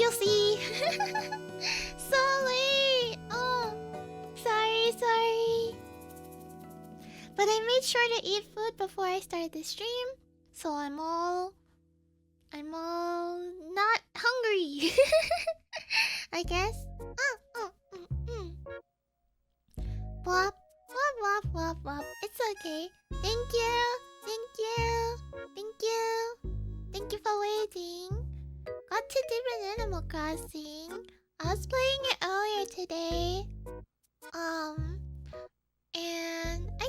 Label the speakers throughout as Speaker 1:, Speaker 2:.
Speaker 1: you'll see. So late. Oh, sorry. But I made sure to eat food before I started the stream, so I'm all not hungry. I guess. Wop, wop. It's okay. Thank you. Thank you for waiting. Got to different Animal Crossing. I was playing it earlier today. And I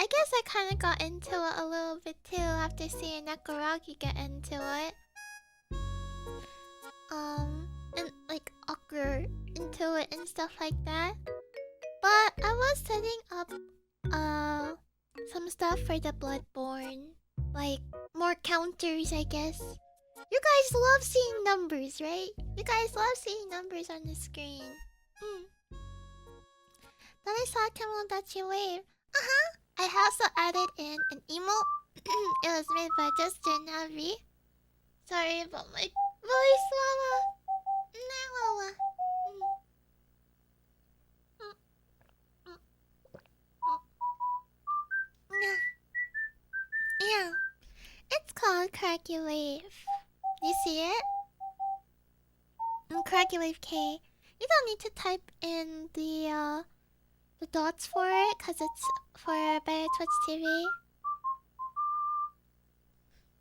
Speaker 1: guess I kind of got into it a little bit too after seeing Koragi get into it. And like awkward into it and stuff like that. But I was setting up some stuff for the Bloodborne, like more counters, I guess. You guys love seeing numbers, right? You guys love seeing numbers on the screen. Then I saw Tomodachi Wave. I also added in an emote. It was made by Justin Navi. Sorry about my voice, Mama. Mama. Yeah. It's called Koragi Wave. You see it? Koragi Wave K. You don't need to type in the dots for it, cause it's for by Twitch TV.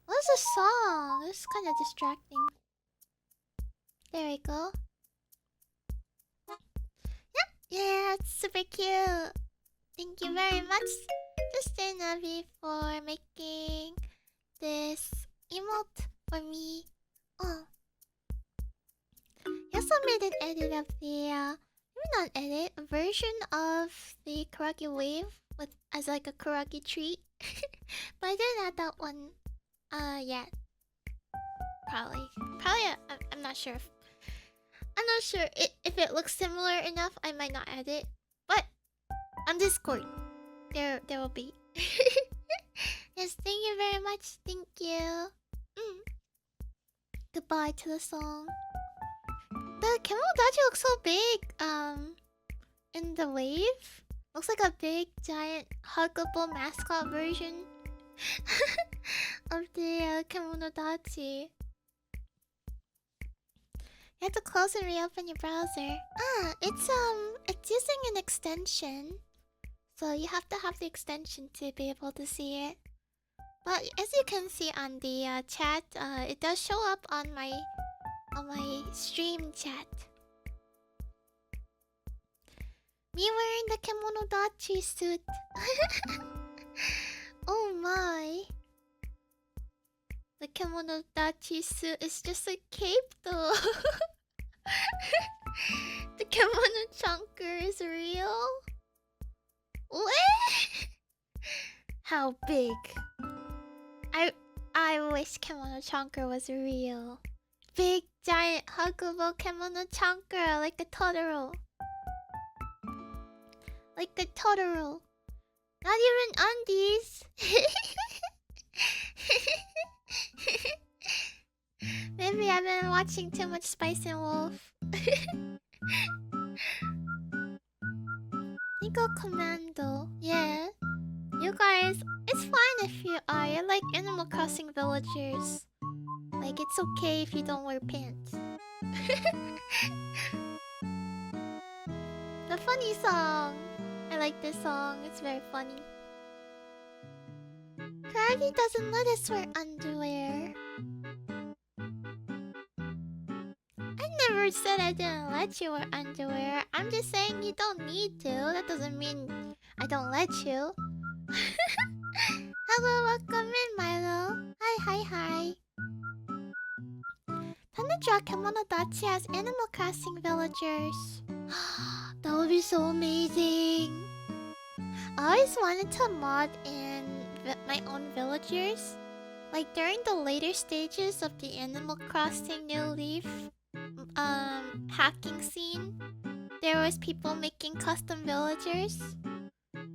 Speaker 1: What's the song? This is kind of distracting. There we go. Yep, yeah, it's super cute. Thank you very much, Justin Navi, for making this emote for me. Oh. He also made an edit of the maybe not edit, a version of the Koragi Wave with as like a Koragi treat. But I didn't add that one yet. Probably I'm not sure if it looks similar enough. I might not add it. But on Discord there will be. Yes, thank you very much. Thank you. Goodbye to the song. The Kemodachi looks so big in the wave. Looks like a big giant huggable mascot version of the Kemodachi. You have to close and reopen your browser. It's using an extension. So you have to have the extension to be able to see it. But as you can see on the chat, it does show up on my stream chat. Me wearing the Kemodachi suit. Oh my. The Kemodachi suit is just a cape though. The kimono chunker is real? What? How big? I wish Kemono Chunker was real. Big, giant, huggable Kemono Chunker, like a Totoro. Like a Totoro. Not even undies. Maybe I've been watching too much Spice and Wolf. Nico Commando. Yeah. You guys, it's fine if you are. You're like Animal Crossing villagers. Like, it's okay if you don't wear pants. The funny song. I like this song. It's very funny. Koragi doesn't let us wear underwear. I never said I didn't let you wear underwear. I'm just saying you don't need to. That doesn't mean I don't let you. Hello, welcome in, Milo. Hi. Tundra Kemonodachi as Animal Crossing villagers. That would be so amazing. I always wanted to mod in my own villagers. Like during the later stages of the Animal Crossing New Leaf hacking scene, there was people making custom villagers.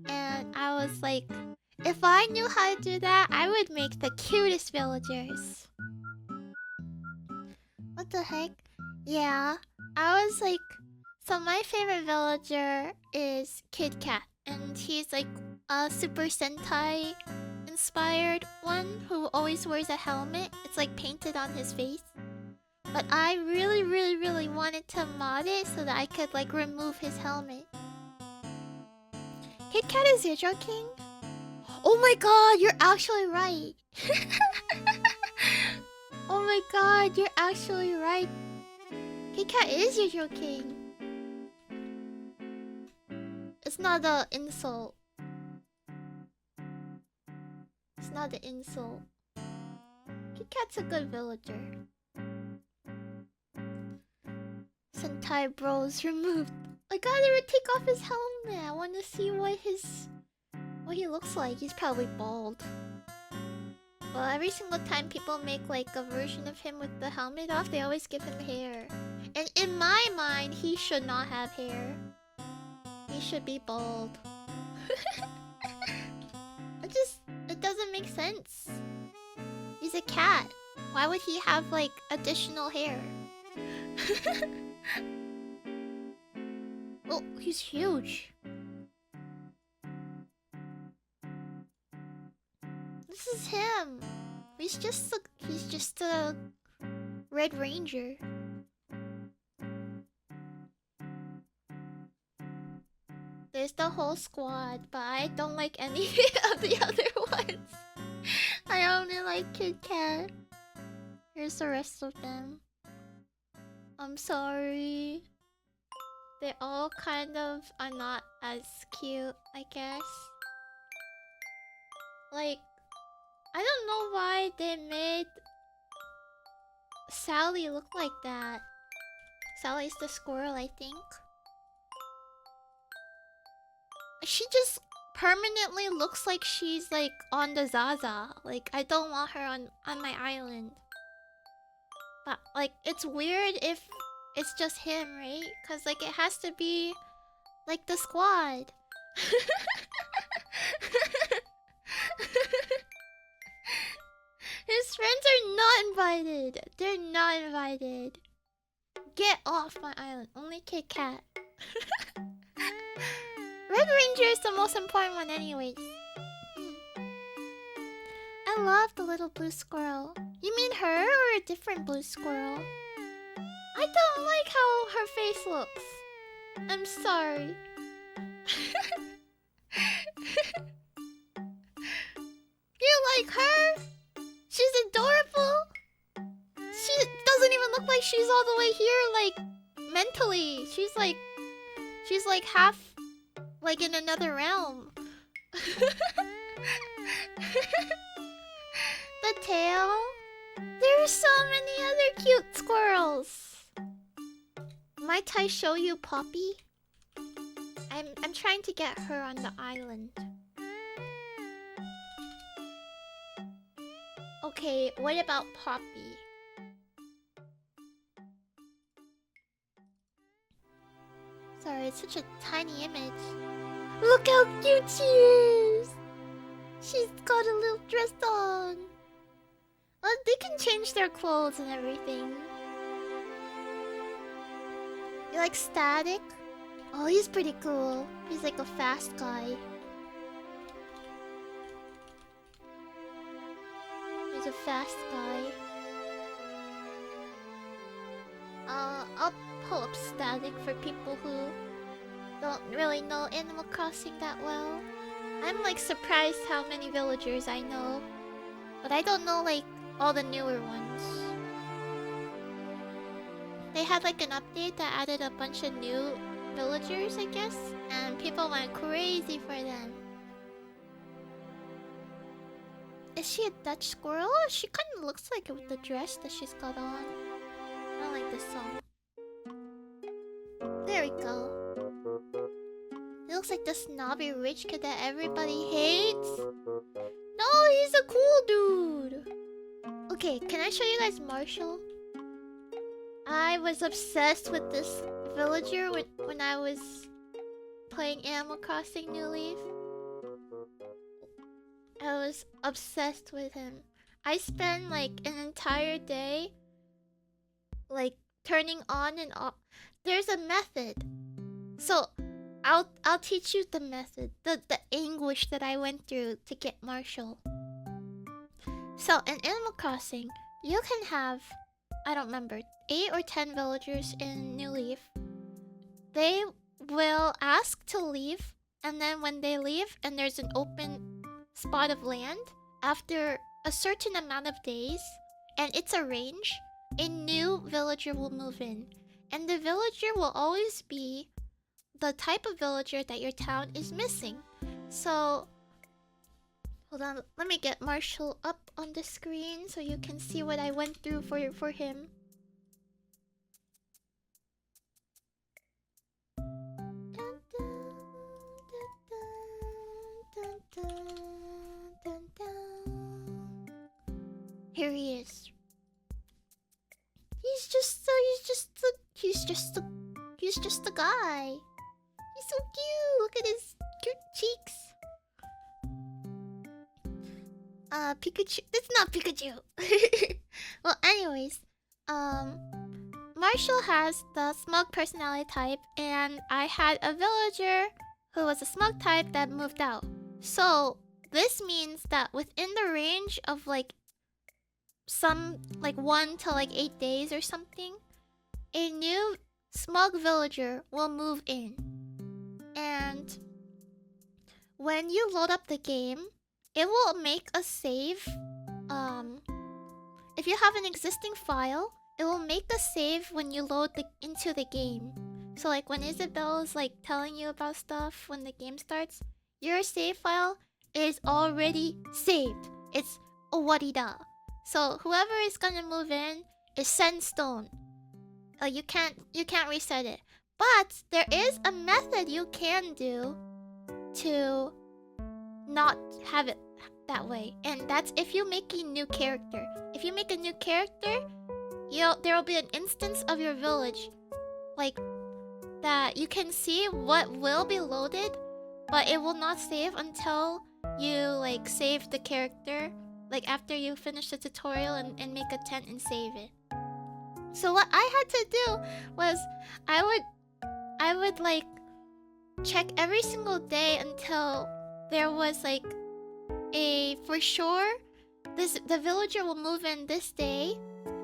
Speaker 1: And I was like, if I knew how to do that, I would make the cutest villagers. What the heck? Yeah, I was like, so my favorite villager is Kid Cat, and he's like a Super Sentai inspired one who always wears a helmet. It's like painted on his face. But I really, really, really wanted to mod it so that I could like remove his helmet. Kit Kat is Yojo King? Oh my god, you're actually right. Oh my god, you're actually right. Kit Kat is Yojo King. It's not an insult. It's not an insult. Kit Kat's a good villager. Sentai Bros removed. I gotta take off his helmet. I wanna see what he looks like. He's probably bald. Well, every single time people make like a version of him with the helmet off, they always give him hair. And in my mind, he should not have hair. He should be bald. It doesn't make sense. He's a cat. Why would he have like additional hair? Oh, he's huge. This is him. He's just a Red Ranger. There's the whole squad, but I don't like any of the other ones. I only like Kid Kat. Here's the rest of them. I'm sorry. They all kind of are not as cute, I guess. Like, I don't know why they made Sally look like that. Sally's the squirrel, I think. She just permanently looks like she's like on the Zaza. Like, I don't want her on my island. But like, it's weird if it's just him, right? Cause like it has to be like the squad. His friends are not invited. They're not invited. Get off my island. Only Kit Kat. Red Ranger is the most important one anyways. I love the little blue squirrel. You mean her or a different blue squirrel? I don't like how her face looks. I'm sorry. You like her? She's adorable. She doesn't even look like she's all the way here, like, mentally. She's like half, like, in another realm. The tail? There are so many other cute squirrels. Might I show you Poppy? I'm trying to get her on the island. Okay, what about Poppy? Sorry, it's such a tiny image. Look how cute she is! She's got a little dress on. Well, they can change their clothes and everything. You like Static? Oh, he's pretty cool. He's like a fast guy. He's a fast guy. I'll pull up Static for people who don't really know Animal Crossing that well. I'm like surprised how many villagers I know. But I don't know like all the newer ones. They had like an update that added a bunch of new villagers, I guess, and people went crazy for them. Is she a Dutch squirrel? She kind of looks like it with the dress that she's got on. I don't like this song. There we go. He looks like the snobby rich kid that everybody hates. No, he's a cool dude. Okay, can I show you guys Marshall? I was obsessed with this villager when I was playing Animal Crossing New Leaf. I was obsessed with him. I spent like an entire day like turning on and off. There's a method. So I'll teach you the method. The anguish that I went through to get Marshall. So in Animal Crossing, you can have, I don't remember, 8 or 10 villagers in New Leaf. They will ask to leave, and then when they leave and there's an open spot of land, after a certain amount of days, and it's a range, a new villager will move in. And the villager will always be the type of villager that your town is missing. So, hold on, let me get Marshall up on the screen so you can see what I went through for him. Here he is. He's just a guy. He's so cute. Look at his cute cheeks. Pikachu. That's not Pikachu. Well, anyways, Marshall has the smug personality type, and I had a villager who was a smug type that moved out. So this means that within the range of like 1 to 8 days or something, a new smug villager will move in. And when you load up the game, it will make a save. If you have an existing file, it will make a save when you load into the game. So like when Isabelle is like telling you about stuff when the game starts, your save file is already saved. It's owarida. So whoever is gonna move in is set in stone. You can't reset it. But there is a method you can do to not have it that way, and that's if you make a new character. If you make a new character, there will be an instance of your village, like that you can see what will be loaded, but it will not save until you save the character. Like after you finish the tutorial and make a tent and save it. So what I had to do was I would check every single day until there was a for sure the villager will move in this day.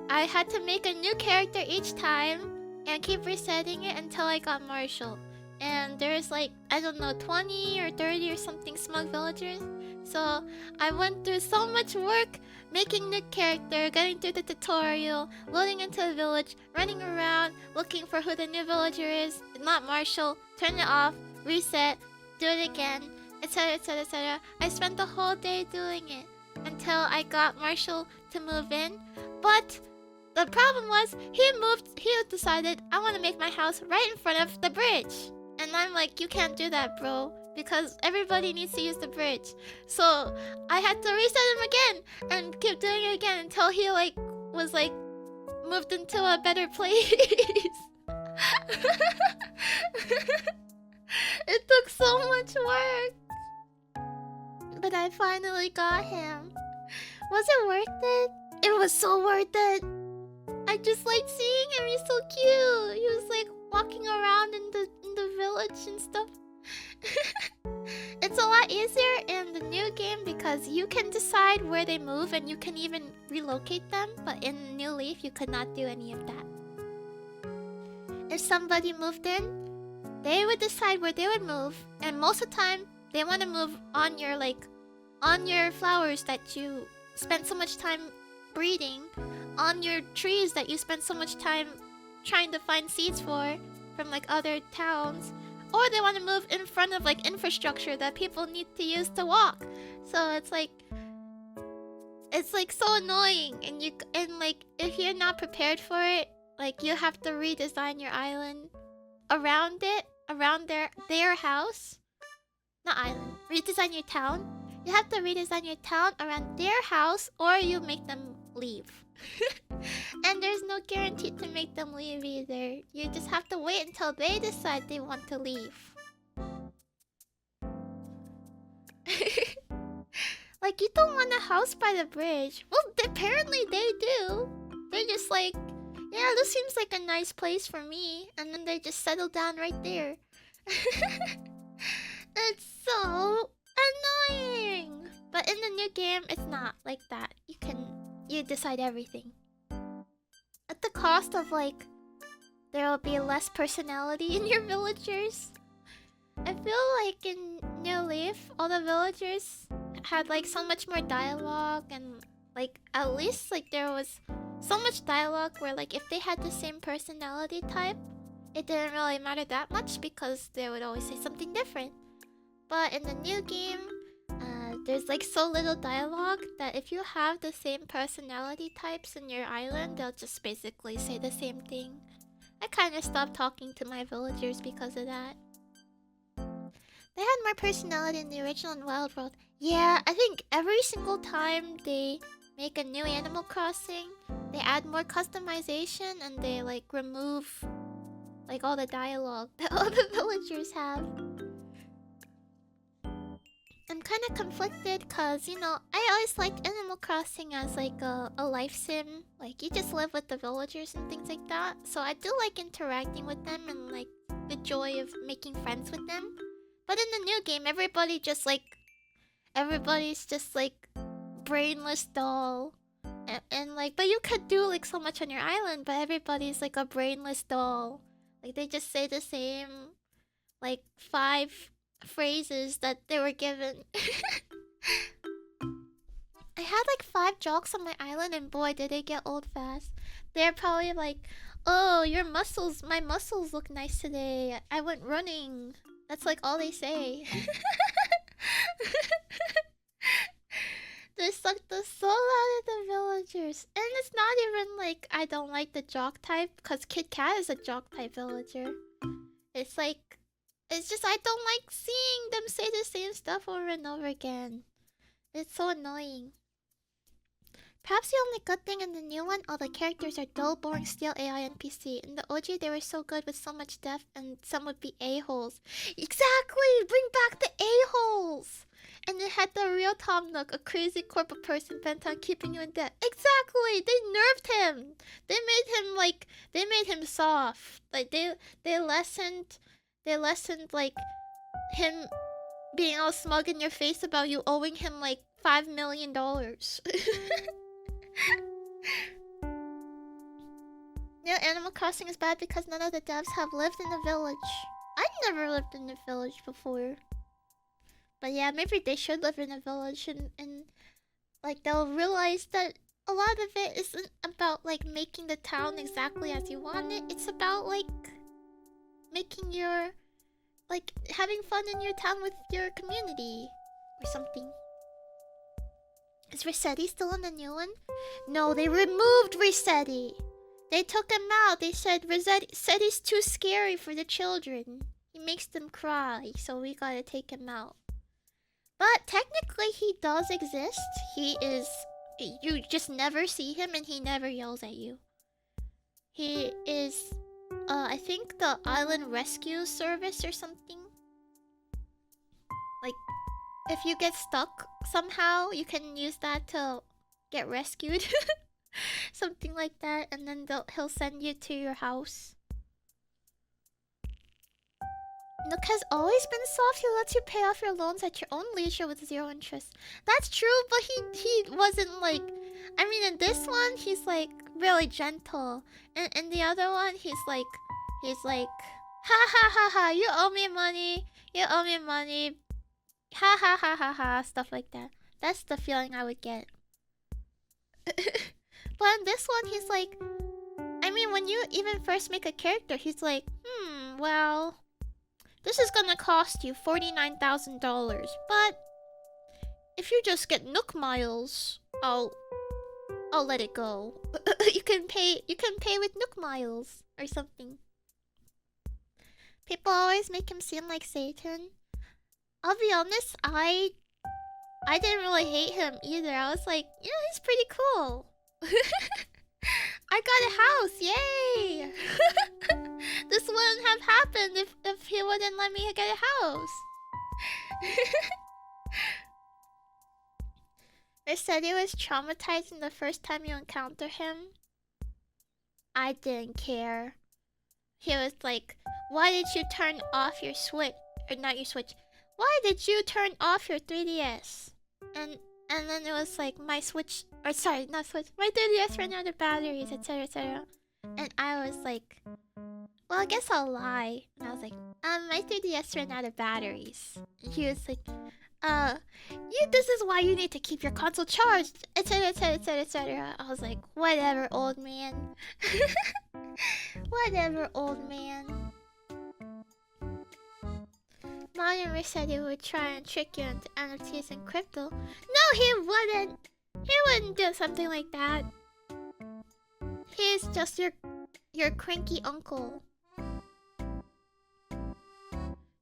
Speaker 1: I had to make a new character each time and keep resetting it until I got Marshall. And there's I don't know, 20 or 30 or something smug villagers. So I went through so much work making the character, getting through the tutorial, loading into the village, running around, looking for who the new villager is, not Marshall, turn it off, reset, do it again, etc, etc, etc. I spent the whole day doing it until I got Marshall to move in. But the problem was he decided, I want to make my house right in front of the bridge. And I'm like, you can't do that, bro, because everybody needs to use the bridge. So I had to reset him again and keep doing it again until he was moved into a better place. It took so much work, but I finally got him. Was it worth it? It was so worth it. I just liked seeing him. He's so cute. He was walking around in the village and stuff. It's a lot easier in the new game because you can decide where they move and you can even relocate them, but in New Leaf you could not do any of that. If somebody moved in, they would decide where they would move, and most of the time they want to move on your flowers that you spent so much time breeding, on your trees that you spent so much time trying to find seeds for from other towns, or they want to move in front of infrastructure that people need to use to walk. So it's so annoying, and if you're not prepared for it, you have to redesign your island around their house. Not island. Redesign your town. You have to redesign your town around their house, or you make them leave. And there's no guarantee to make them leave either. You just have to wait until they decide they want to leave. You don't want a house by the bridge. Well, apparently they do. They're just Yeah, this seems like a nice place for me. And then they just settle down right there. It's so annoying. But in the new game, it's not like that. You decide everything. At the cost of like, there will be less personality in your villagers. I feel like in New Leaf, all the villagers had like so much more dialogue, and like at least like there was so much dialogue where like if they had the same personality type, it didn't really matter that much because they would always say something different. But in the new game, there's like so little dialogue that if you have the same personality types in your island, they'll just basically say the same thing. I kind of stopped talking to my villagers because of that. They had more personality in the original and Wild World. Yeah, I think every single time they make a new Animal Crossing, they add more customization and they like remove like all the dialogue that all the villagers have. I'm kind of conflicted because, you know, I always liked Animal Crossing as like a life sim. Like, you just live with the villagers and things like that. So I do like interacting with them and like the joy of making friends with them. But in the new game, everybody's just like brainless doll. And like, but you could do like so much on your island, but everybody's like a brainless doll. Like, they just say the same like 5 phrases that they were given. I had like 5 jocks on my island, and boy, did they get old fast. They're probably like, oh, my muscles look nice today. I went running. That's like all they say. They sucked the soul out of the villagers. And it's not even like I don't like the jock type, because Kit Kat is a jock type villager. It's like, it's just I don't like seeing them say the same stuff over and over again. It's so annoying. Perhaps the only good thing in the new one, all the characters are dull, boring, stale AI NPC. In the OG, they were so good with so much depth, and some would be a-holes. Exactly! Bring back the a-holes! And it had the real Tom Nook, a crazy corporate person bent on keeping you in debt. Exactly! They nerfed him! They made him soft. Like, they lessened like him being all smug in your face about you owing him like $5 million. New Animal Crossing is bad because none of the devs have lived in a village. I never lived in a village before. But yeah, maybe they should live in a village, and like they'll realize that a lot of it isn't about like making the town exactly as you want it. It's about like making your like having fun in your town with your community or something. Is Resetti still in the new one? No, they removed Resetti. They took him out. They said Resetti's too scary for the children. He makes them cry, so we gotta take him out. But technically he does exist. He is... You just never see him and he never yells at you. He is... I think the Island Rescue Service or something. Like, if you get stuck somehow, you can use that to get rescued. Something like that, and then he'll send you to your house. Nook has always been soft. He lets you pay off your loans at your own leisure with 0 interest. That's true, but he wasn't like... I mean, in this one, he's like really gentle. And in the other one, he's like... Ha ha ha ha, you owe me money. You owe me money. Ha ha ha ha ha, stuff like that. That's the feeling I would get. But in this one, he's like... I mean, when you even first make a character, he's like, well... This is gonna cost you $49,000, but... if you just get Nook miles, I'll let it go. You can pay with Nook miles, or something. People always make him seem like Satan. I'll be honest, I didn't really hate him either. I was like, you know, he's pretty cool. I got a house, yay! This wouldn't have happened if he wouldn't let me get a house. They said he was traumatizing the first time you encounter him. I didn't care. He was like, why did you turn off your Switch? Or not your Switch. Why did you turn off your 3DS? And then it was like, my Switch... Or sorry, not Switch. My 3DS ran out of batteries, etc, etc. And I was like, well, I guess I'll lie. And I was like, my 3DS ran out of batteries. And he was like, this is why you need to keep your console charged, etc, etc, etc, etc. I was like, whatever, old man. Whatever, old man. Mario said he would try and trick you into NFTs and crypto. No, he wouldn't. He wouldn't do something like that. He's just your cranky uncle.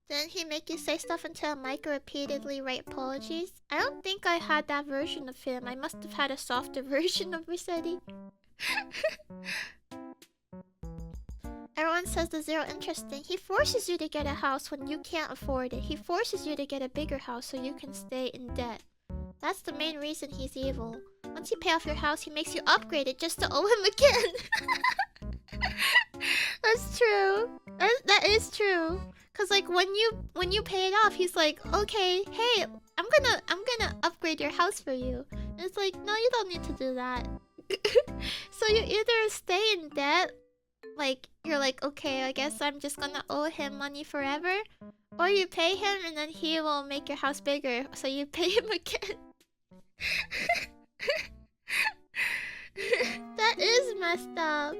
Speaker 1: Didn't he make you say stuff into a mic or repeatedly write apologies? I don't think I had that version of him. I must have had a softer version of Rossetti. Everyone says the zero interest thing. He forces you to get a house when you can't afford it. He forces you to get a bigger house so you can stay in debt. That's the main reason he's evil. Once you pay off your house, he makes you upgrade it just to owe him again. That's true. That is true. Cause like when you pay it off, he's like, okay, hey, I'm gonna upgrade your house for you. And it's like, no, you don't need to do that. So you either stay in debt, like you're like, okay, I guess I'm just gonna owe him money forever, or you pay him and then he will make your house bigger, so you pay him again. That is messed up.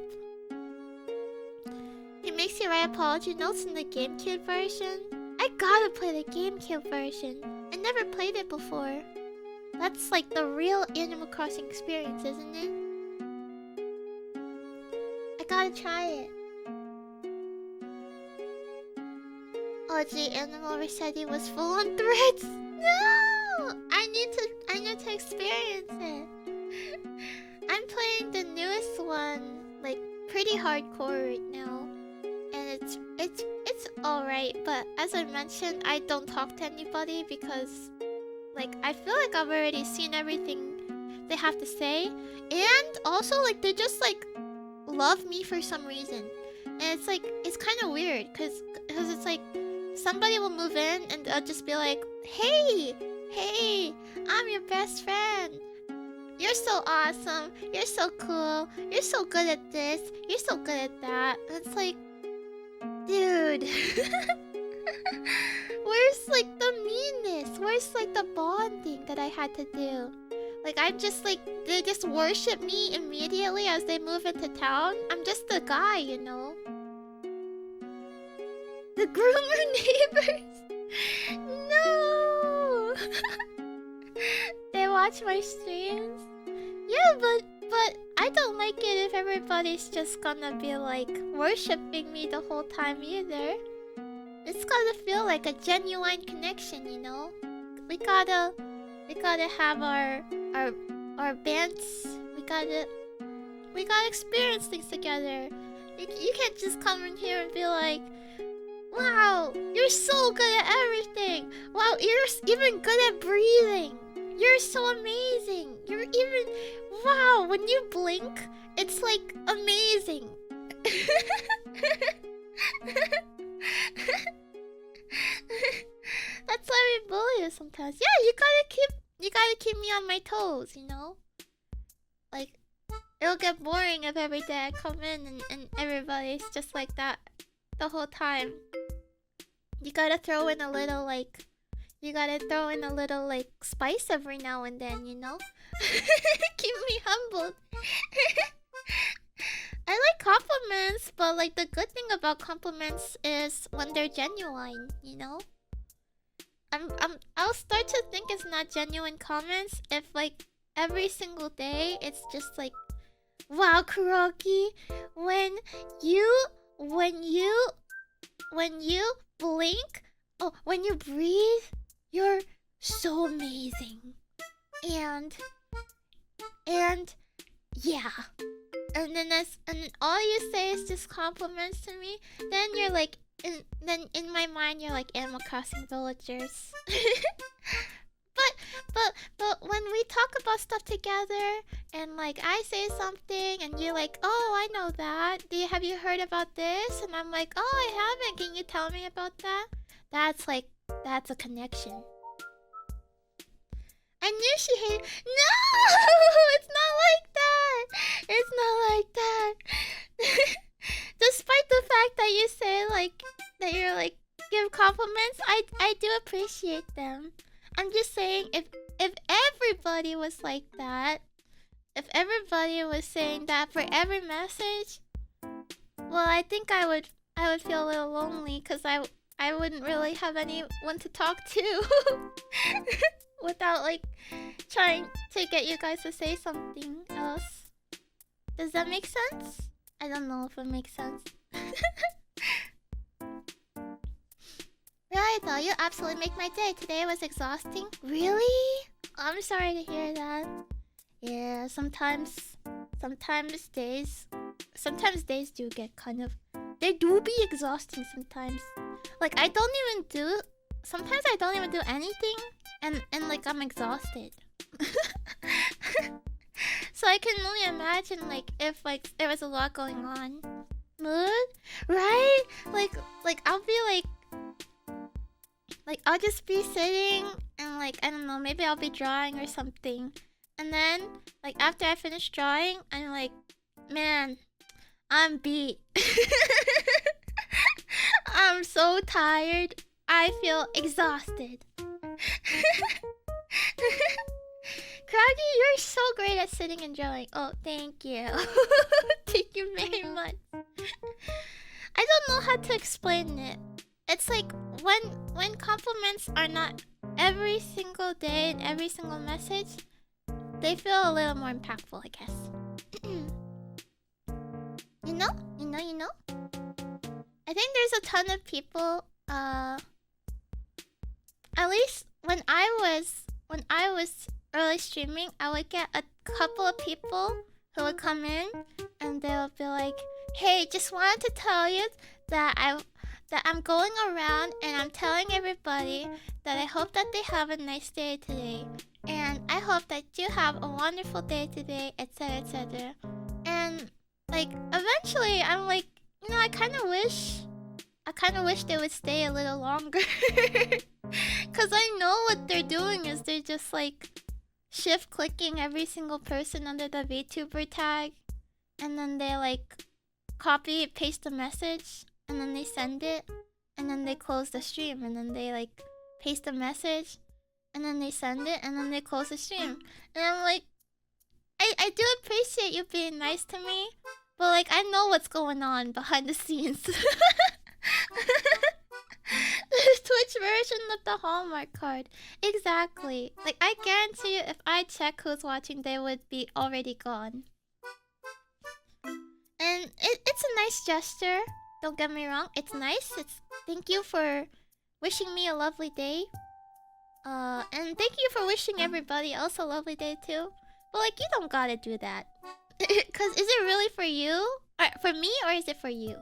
Speaker 1: He makes you write apology notes in the GameCube version. I gotta play the GameCube version. I never played it before. That's like the real Animal Crossing experience, isn't it? I gotta try it. OG Animal Resetti was full on threads. No! I need to experience it. I'm playing the newest one, like pretty hardcore right now. And it's alright, but as I mentioned, I don't talk to anybody because like I feel like I've already seen everything they have to say. And also like they just like love me for some reason. And it's like it's kinda weird cause it's like somebody will move in and they'll just be like, Hey, I'm your best friend. You're so awesome. You're so cool. You're so good at this. You're so good at that. And it's like, dude. Where's like the meanness? Where's like the bonding that I had to do? Like I'm just like, they just worship me immediately as they move into town. I'm just the guy, you know? The groomer neighbors. No. They watch my streams. Yeah, but I don't like it if everybody's just gonna be like worshipping me the whole time either. It's gotta feel like a genuine connection, you know? We gotta have our bands. We gotta experience things together. You can't just come in here and be like, wow, you're so good at everything. Wow, you're even good at breathing. You're so amazing. You're even... Wow, when you blink, it's like amazing. That's why we bully you sometimes. Yeah, you gotta keep me on my toes, you know? Like, it'll get boring if every day I come in and everybody's just like that the whole time. You gotta throw in a little like spice every now and then, you know? Keep me humbled. I like compliments, but like the good thing about compliments is when they're genuine, you know? I'll start to think it's not genuine comments if like every single day it's just like, wow, Koragi, when you blink, oh, when you breathe, you're so amazing. And yeah. And then all you say is just compliments to me. Then you're like, in my mind you're like Animal Crossing villagers. But but when we talk about stuff together and like I say something and you're like, oh, I know that. Have you heard about this? And I'm like, oh, I haven't. Can you tell me about that? That's a connection. I knew she hated. No, it's not like that. It's not like that. Despite the fact that you say like that you're like give compliments, I do appreciate them. I'm just saying if everybody was like that, if everybody was saying that for every message, well, I think I would feel a little lonely because I wouldn't really have anyone to talk to without like trying to get you guys to say something else. Does that make sense? I don't know if it makes sense. Right though, you absolutely make my day. Today was exhausting. Really? I'm sorry to hear that. Yeah, sometimes days do get kind of... They do be exhausting sometimes. Like, sometimes I don't even do anything, and like, I'm exhausted. So I can only imagine, like, if, like, there was a lot going on. Mood? Right? Like, I'll be, like, I'll just be sitting, and, like, I don't know, maybe I'll be drawing or something. And then, like, after I finish drawing, I'm like, man, I'm beat. I'm so tired. I feel exhausted. Koragi, you're so great at sitting and drawing. Oh, thank you. Thank you very much. I don't know how to explain it. It's like when compliments are not every single day and every single message, they feel a little more impactful, I guess. You know? I think there's a ton of people, at least when I was early streaming, I would get a couple of people who would come in and they would be like, hey, just wanted to tell you that I'm going around and I'm telling everybody that I hope that they have a nice day today. And I hope that you have a wonderful day today, etc, etc. And like eventually I'm like, you know, I kind of wish they would stay a little longer. Cause I know what they're doing is they're just like shift clicking every single person under the VTuber tag, and then they like copy paste the message, and then they send it, and then they close the stream, and then they like paste the message, and then they send it, and then they close the stream. And I'm like, I do appreciate you being nice to me, but like I know what's going on behind the scenes. The Twitch version of the Hallmark card. Exactly. Like I guarantee you if I check who's watching, they would be already gone. And it's a nice gesture. Don't get me wrong, it's nice. Thank you for wishing me a lovely day. And thank you for wishing everybody else a lovely day too. But like, you don't gotta do that. Cause is it really for you? Or for me, or is it for you?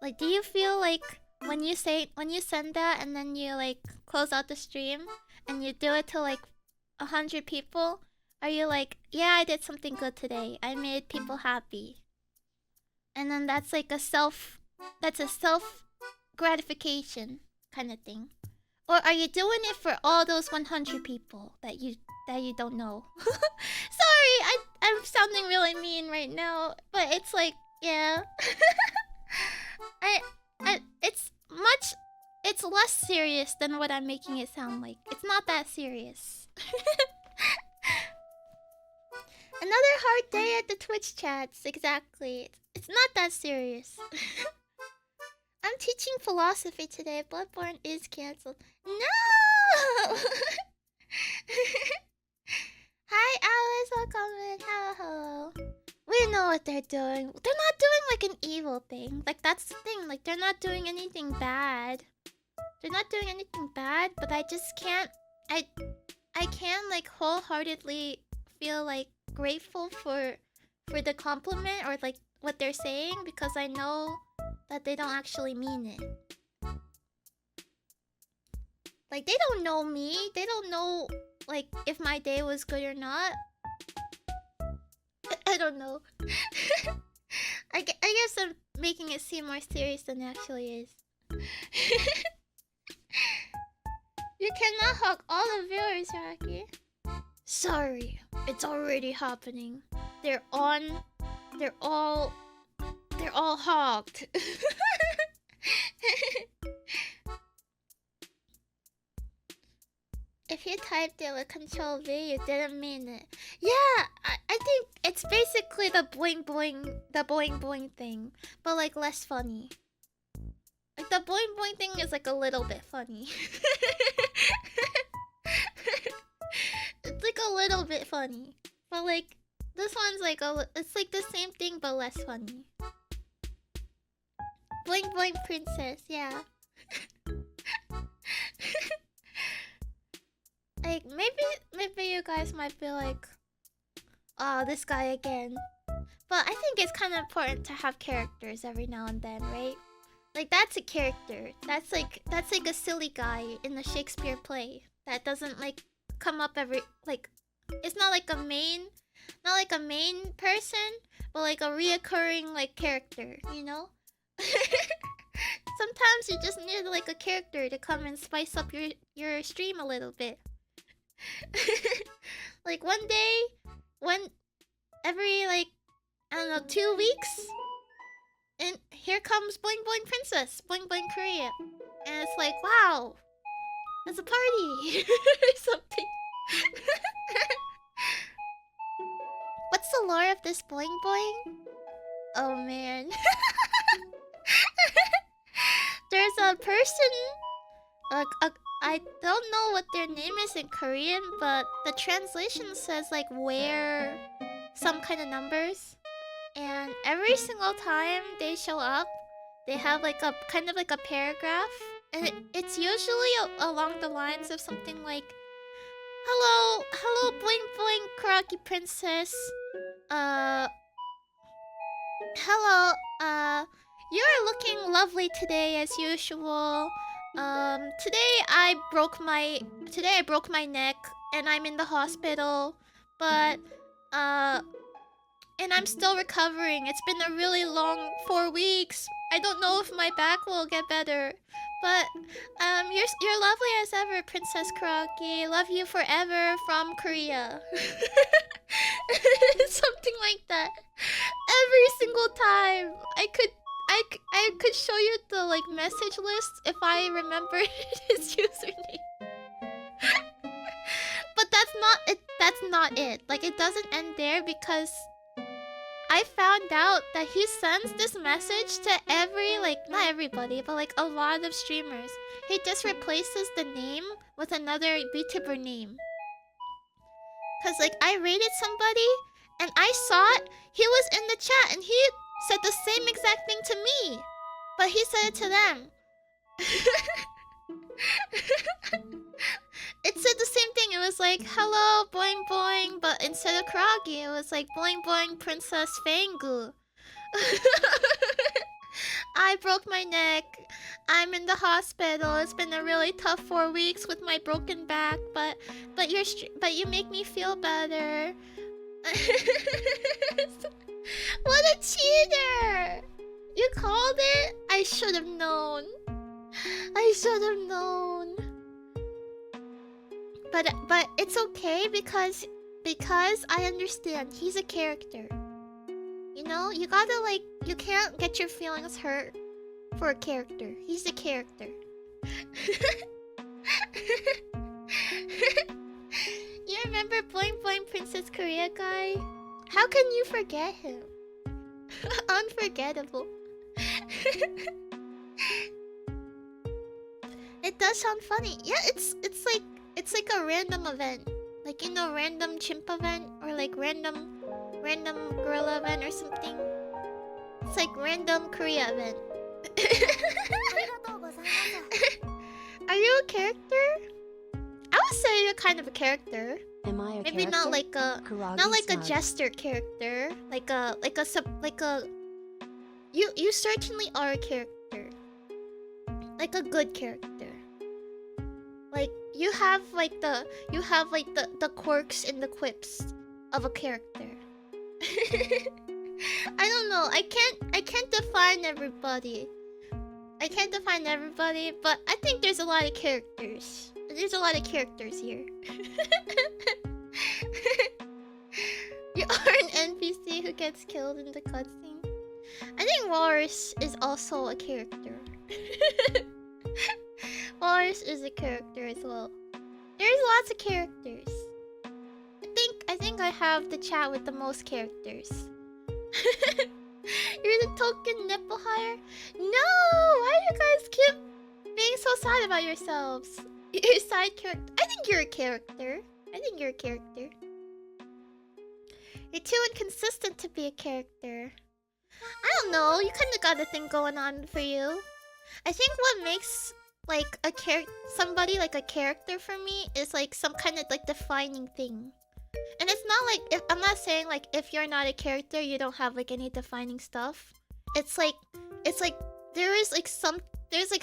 Speaker 1: Like, do you feel like when you send that and then you like close out the stream and you do it to like 100 people, are you like, yeah, I did something good today. I made people happy. And then that's like a self gratification kind of thing. Or are you doing it for all those 100 people that you don't know? Sorry, I'm sounding really mean right now, but it's like, yeah. It's less serious than what I'm making it sound like. It's not that serious. Another hard day at the Twitch chats, exactly. It's not that serious. I'm teaching philosophy today. Bloodborne is cancelled. No! Hi, Alice. Welcome in. Hello. We know what they're doing. They're not doing like an evil thing. Like that's the thing. Like they're not doing anything bad. They're not doing anything bad, but I just can't. I can't like wholeheartedly feel like grateful for the compliment or like what they're saying because I know that they don't actually mean it. Like, they don't know me. They don't know, like, if my day was good or not. I don't know. I guess I'm making it seem more serious than it actually is. You cannot hug all the viewers, Rocky. Sorry, it's already happening. They're all hogged. If you typed it with Control V, you didn't mean it. Yeah, I think it's basically the boing boing thing, but like less funny. Like the boing boing thing is like a little bit funny. It's like a little bit funny, but like this one's like it's like the same thing but less funny. Boing boing princess, yeah. Like maybe you guys might be like, oh, this guy again. But I think it's kind of important to have characters every now and then, right? Like that's a character. That's like a silly guy in the Shakespeare play that doesn't like come up every like. It's not like a main person, but like a reoccurring like character, you know? Sometimes you just need like a character to come and spice up your stream a little bit. Like every like I don't know 2 weeks, and here comes Boing Boing Princess, Boing Boing Korea, and it's like wow, it's a party or something. What's the lore of this Boing Boing? Oh man. There's a person, I don't know what their name is in Korean, but the translation says like wear some kind of numbers, and every single time they show up, they have like a kind of like a paragraph, and it's usually along the lines of something like, hello, Boing Boing Koragi Princess. Hello, you're looking lovely today as usual. Today I broke my neck and I'm in the hospital, but and I'm still recovering. It's been a really long 4 weeks. I don't know if my back will get better. But you're lovely as ever, Princess Koragi. Love you forever from Korea. Something like that. Every single time. I could show you the like message list if I remember his username. But that's not it. Like it doesn't end there, because I found out that he sends this message to not everybody, but like a lot of streamers. He just replaces the name with another VTuber name. Cause like I rated somebody and I saw it, he was in the chat and he said the same exact thing to me, but he said it to them. It said the same thing. It was like, hello, boing boing, but instead of Koragi, it was like boing boing Princess Fangu. I broke my neck. I'm in the hospital. It's been a really tough 4 weeks with my broken back, but you make me feel better. What a cheater! You called it? I should have known. I should have known. But it's okay because I understand he's a character. You know, you gotta like, you can't get your feelings hurt for a character. He's a character. You remember Boing Boing Princess Korea guy? How can you forget him? Unforgettable. It does sound funny. Yeah, it's like a random event. Like, you know, random chimp event, or like random gorilla event or something. It's like random Korea event. Are you a character? I would say you're kind of a character.
Speaker 2: Am I a
Speaker 1: Maybe
Speaker 2: character?
Speaker 1: not like a
Speaker 2: Koragi
Speaker 1: not like a
Speaker 2: smug.
Speaker 1: jester character. You certainly are a character. Like a good character. Like you have like the quirks and the quips of a character. I don't know. I can't define everybody. I can't define everybody, but I think there's a lot of characters. There's a lot of characters here. You are an NPC who gets killed in the cutscene. I think Laurence is also a character. Laurence is a character as well. There's lots of characters. I think I have the chat with the most characters. You're the token nipple hire? No! Why do you guys keep being so sad about yourselves? You're a side character. I think you're a character. I think you're a character. You're too inconsistent to be a character. I don't know. You kind of got a thing going on for you. I think what makes like a somebody like a character for me is like some kind of like defining thing. And it's not like I'm not saying like if you're not a character you don't have like any defining stuff. It's like there's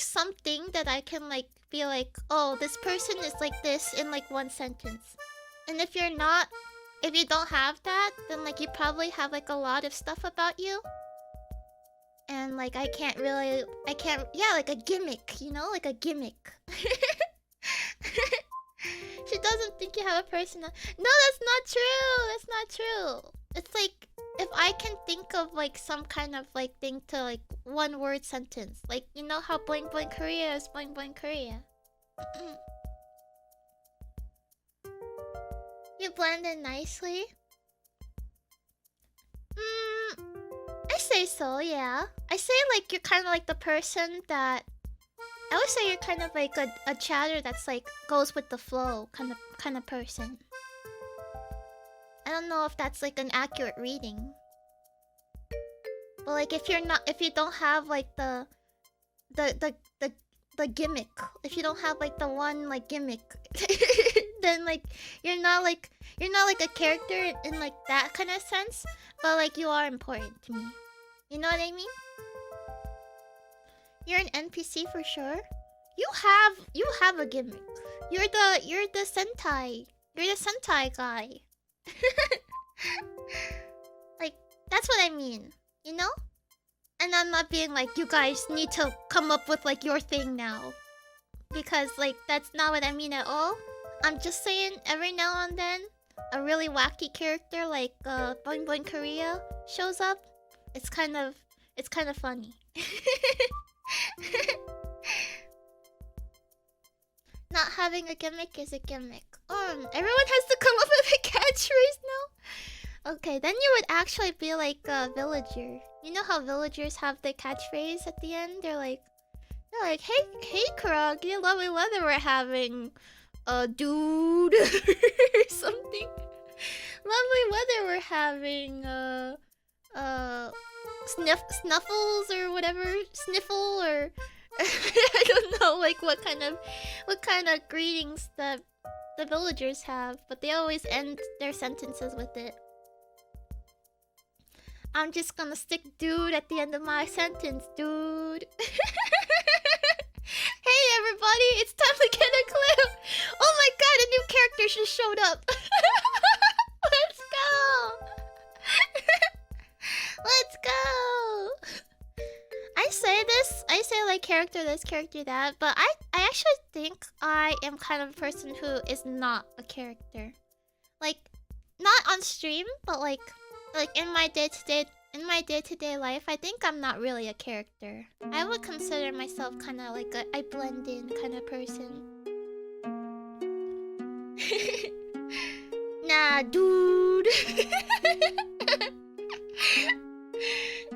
Speaker 1: something that I can like be like, oh, this person is like this in like one sentence. And if you don't have that, then like you probably have like a lot of stuff about you. And like yeah, like a gimmick, you know, like a gimmick. She doesn't think you have a personal. No, that's not true. That's not true. It's like if I can think of like some kind of like thing to like one word sentence, like you know how Boing Boing Korea is Boing Boing Korea. You blend in nicely. I say so, yeah. I say like you're kind of like the person that I would say you're kind of like a chatter that's like goes with the flow kind of person. I don't know if that's like an accurate reading. But like if you don't have like the gimmick, if you don't have like the one like gimmick, then like you're not like a character in like that kind of sense, but like you are important to me. You know what I mean? You're an NPC for sure. You have a gimmick. You're the Sentai. You're the Sentai guy. Like that's what I mean, you know? And I'm not being like you guys need to come up with like your thing now. Because like that's not what I mean at all. I'm just saying every now and then a really wacky character like Boing Boing Korea shows up. It's kind of funny. Not having a gimmick is a gimmick. Everyone has to come up with a catchphrase now? Okay, then you would actually be like a villager. You know how villagers have the catchphrase at the end? They're like, hey Koragi, lovely weather we're having. Dude or something. Lovely weather we're having. Snuffles or whatever, sniffle or I don't know like what kind of greetings that the villagers have, but they always end their sentences with it. I'm just gonna stick dude at the end of my sentence, dude. Hey everybody, it's time to get a clip. Oh my god, a new character just showed up. Let's go. Let's go! I say like character this, character that, but I actually think I am kind of a person who is not a character. Like, not on stream, but like in my day-to-day life, I think I'm not really a character. I would consider myself kind of like I blend in kind of person. Nah, dude.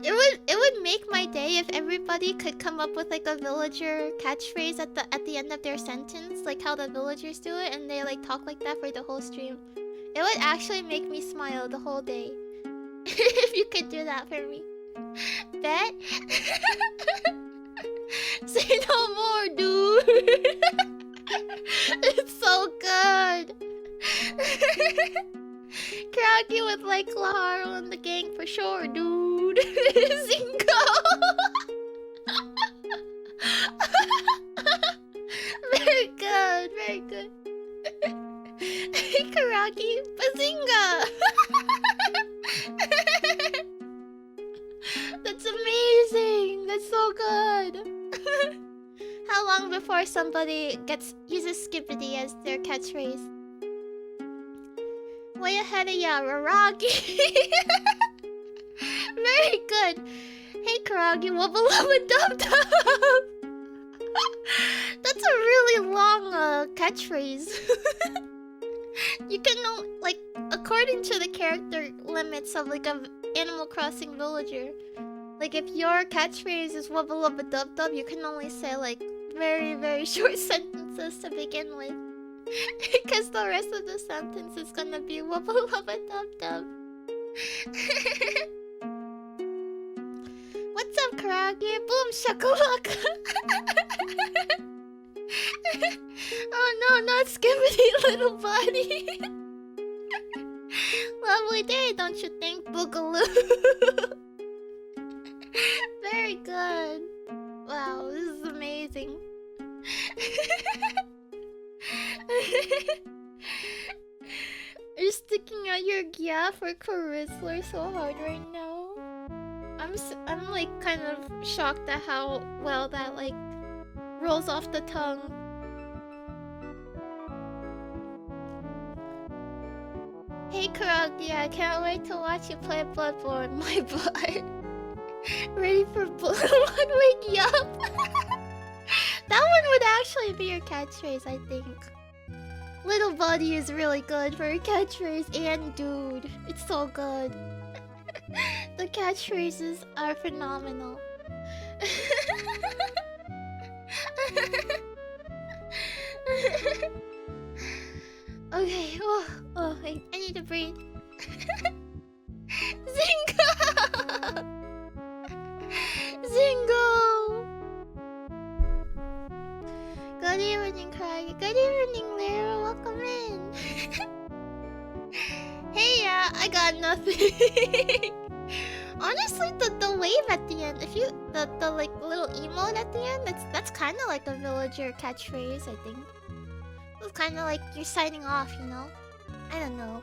Speaker 1: It would make my day if everybody could come up with like a villager catchphrase at the end of their sentence, like how the villagers do it, and they like talk like that for the whole stream. It would actually make me smile the whole day. If you could do that for me. Bet? Say no more, dude. It's so good. Koragi would like Laharo and the gang for sure, dude. Zingo. Very good, very Very good. Hey, Koragi, bazinga! That's amazing. That's so good. How long before somebody uses Skippity as their catchphrase? Way ahead of ya, Raragi. Very good. Hey, Koragi, wubba lubba dub dub. That's a really long catchphrase. You can like, according to the character limits of like a Animal Crossing villager, like if your catchphrase is wubba lubba dub dub, you can only say like very, very short sentences to begin with. Because the rest of the sentence is gonna be wubba lubba dub dub. What's up, Koragi? Boom shakalaka. Oh no, not Skibbity, little buddy. Lovely day, don't you think, Boogaloo? Very good. Wow, this is amazing. You're sticking out your gya for Charizla so hard right now. I'm like kind of shocked at how well that like rolls off the tongue. Hey Koragi, I can't wait to watch you play Bloodborne, my butt. Ready for Ludwig, yup. That one would actually be your catchphrase, I think. Little buddy is really good for a catchphrase, and dude, it's so good. The catchphrases are phenomenal. Okay, oh, I need to breathe. Zingo! Zingo! Good evening, Craig. Good evening, Lyra. Welcome in. Hey, I got nothing. Honestly, the wave at the end, if you the like little emote at the end, that's kind of like a villager catchphrase, I think. It's kind of like you're signing off, you know? I don't know.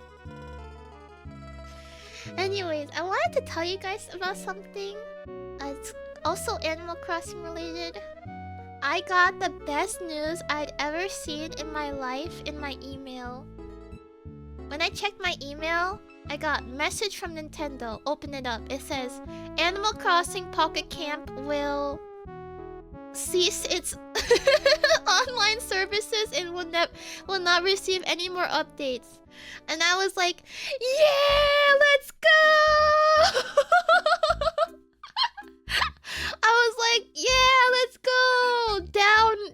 Speaker 1: Anyways, I wanted to tell you guys about something. It's also Animal Crossing related. I got the best news I'd ever seen in my life in my email. When I checked my email, I got message from Nintendo. Open it up. It says, Animal Crossing Pocket Camp will cease its online services and will not receive any more updates. And I was like, yeah, let's go! I was like, yeah, let's go!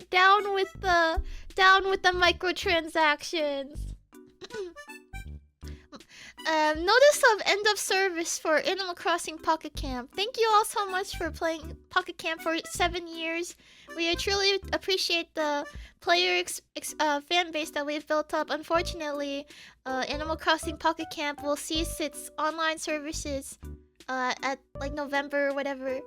Speaker 1: Down with the microtransactions. Notice of end of service for Animal Crossing Pocket Camp. Thank you all so much for playing Pocket Camp for 7 years. We truly appreciate the player fan base that we've built up. Unfortunately, Animal Crossing Pocket Camp will cease its online services at like November or whatever.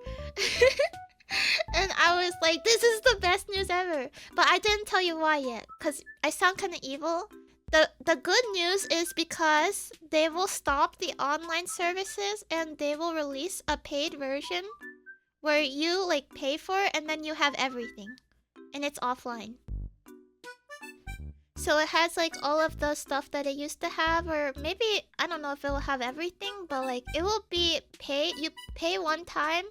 Speaker 1: And I was like, this is the best news ever. But I didn't tell you why yet, because I sound kind of evil. The good news is because they will stop the online services and they will release a paid version where you like pay for it and then you have everything. And it's offline. So it has like all of the stuff that it used to have, or maybe, I don't know if it will have everything, but like it will be you pay one time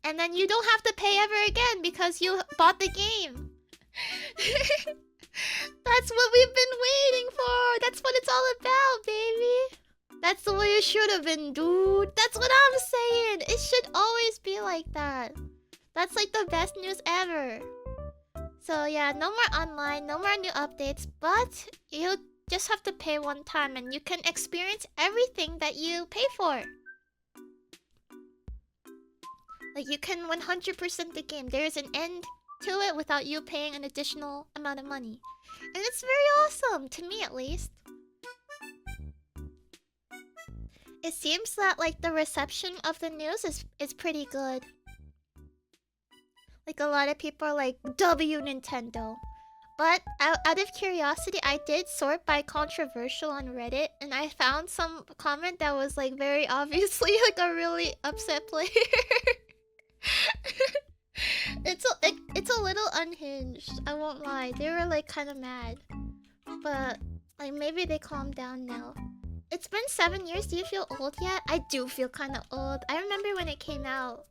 Speaker 1: and then you don't have to pay ever again because you bought the game. That's what we've been waiting for. That's what it's all about, baby. That's the way it should have been, dude. That's what I'm saying. It should always be like that. That's like the best news ever. So yeah, no more online, no more new updates, but you just have to pay one time and you can experience everything that you pay for. Like you can 100% the game. There is an end to it without you paying an additional amount of money. And it's very awesome, to me at least. It seems that like the reception of the news is pretty good. Like a lot of people are like, W Nintendo. But out of curiosity, I did sort by controversial on Reddit, and I found some comment that was like very obviously like a really upset player. It's a little unhinged. I won't lie. They were like kind of mad, but like maybe they calmed down now. It's been 7 years. Do you feel old yet? I do feel kind of old. I remember when it came out.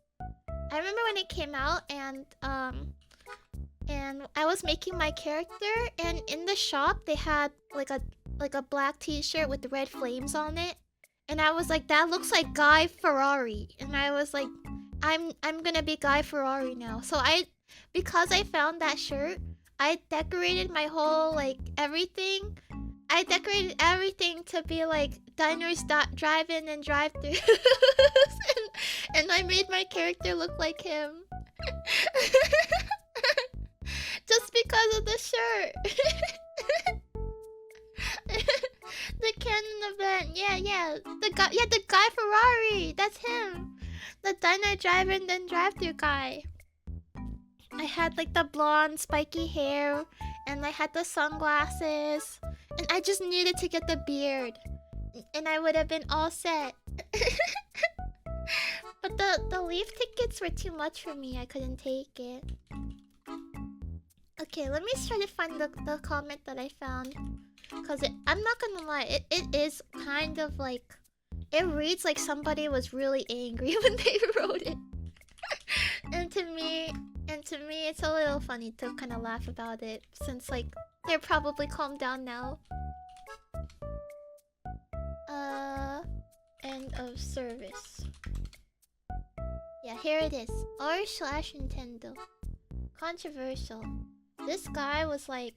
Speaker 1: And I was making my character, and in the shop they had like a black T-shirt with red flames on it, and I was like, that looks like Guy Ferrari, and I was like, I'm gonna be Guy Ferrari now. So because I found that shirt, I decorated my whole like everything. I decorated everything to be like diners, drive-in, and drive-throughs, and I made my character look like him. Just because of the shirt. The Canon event. Yeah. The Guy Ferrari. That's him. The diner, drive-in, then drive-through guy. I had like the blonde spiky hair, and I had the sunglasses, and I just needed to get the beard, and I would have been all set. But the leaf tickets were too much for me. I couldn't take it. Okay, let me try to find the comment that I found, because I'm not gonna lie, it is kind of like, it reads like somebody was really angry when they wrote it. And to me, it's a little funny to kind of laugh about it, since like they're probably calmed down now. End of service. Yeah, here it is. r/Nintendo. Controversial. This guy was like...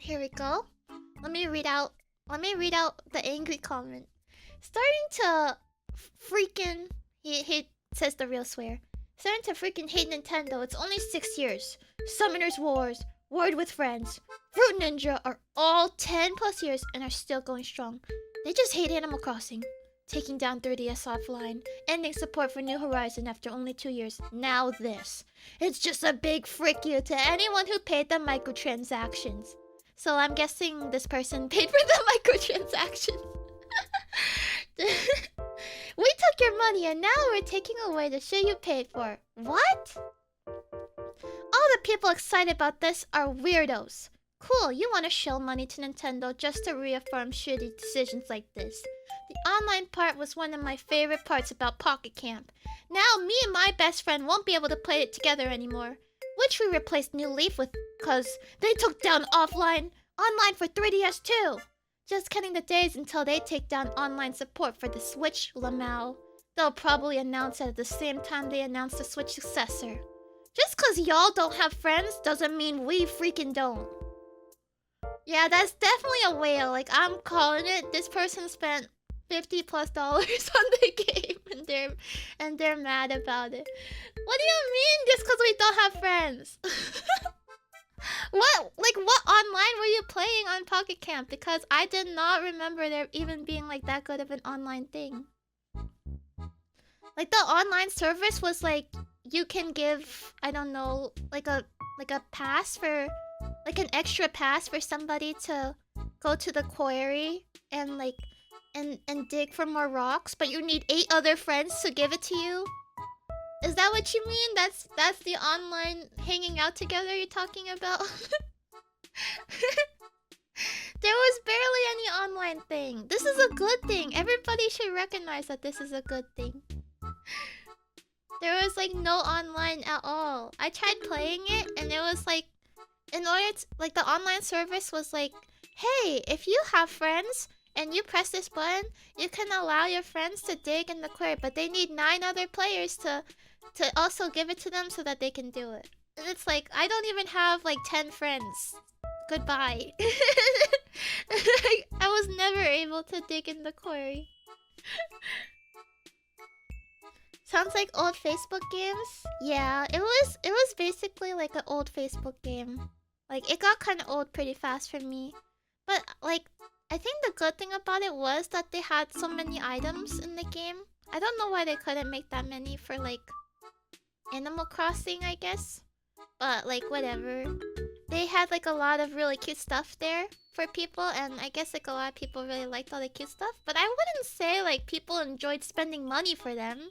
Speaker 1: Here we go. Let me read out the angry comment. Starting to freaking... He says the real swear. Starting to freaking hate Nintendo. It's only 6 years. Summoner's Wars, Word with Friends, Fruit Ninja are all 10 plus years and are still going strong. They just hate Animal Crossing. Taking down 3DS offline, ending support for New Horizon after only 2 years. Now this. It's just a big frick you to anyone who paid the microtransactions. So I'm guessing this person paid for the microtransactions. We took your money and now we're taking away the shit you paid for. What? All the people excited about this are weirdos. Cool, you want to shill money to Nintendo just to reaffirm shitty decisions like this. The online part was one of my favorite parts about Pocket Camp. Now me and my best friend won't be able to play it together anymore. Which we replaced New Leaf with, cause they took down online for 3DS too. Just counting the days until they take down online support for the Switch, Lamau. They'll probably announce it at the same time they announce the Switch successor. Just cause y'all don't have friends doesn't mean we freaking don't. Yeah, that's definitely a whale. Like, I'm calling it. This person spent $50+ on the game, and they're mad about it. What do you mean? Just because we don't have friends? What online were you playing on Pocket Camp? Because I did not remember there even being like that good of an online thing. Like the online service was like you can give, I don't know, like a pass for, like an extra pass for somebody to go to the quarry and like and dig for more rocks, but you need 8 other friends to give it to you. Is that what you mean? That's the online hanging out together you're talking about? There was barely any online thing. This is a good thing. Everybody should recognize that this is a good thing. There was like no online at all. I tried playing it and it was like, in order to, like the online service was like, hey, if you have friends and you press this button, you can allow your friends to dig in the quarry, but they need 9 other players to also give it to them so that they can do it. And it's like, I don't even have like 10 friends. Goodbye. I was never able to dig in the quarry. Sounds like old Facebook games? Yeah, it was basically like an old Facebook game. Like, it got kind of old pretty fast for me. But, like, I think the good thing about it was that they had so many items in the game. I don't know why they couldn't make that many for, like, Animal Crossing, I guess. but like whatever. They had like a lot of really cute stuff there for people, and I guess like a lot of people really liked all the cute stuff. But I wouldn't say like people enjoyed spending money for them.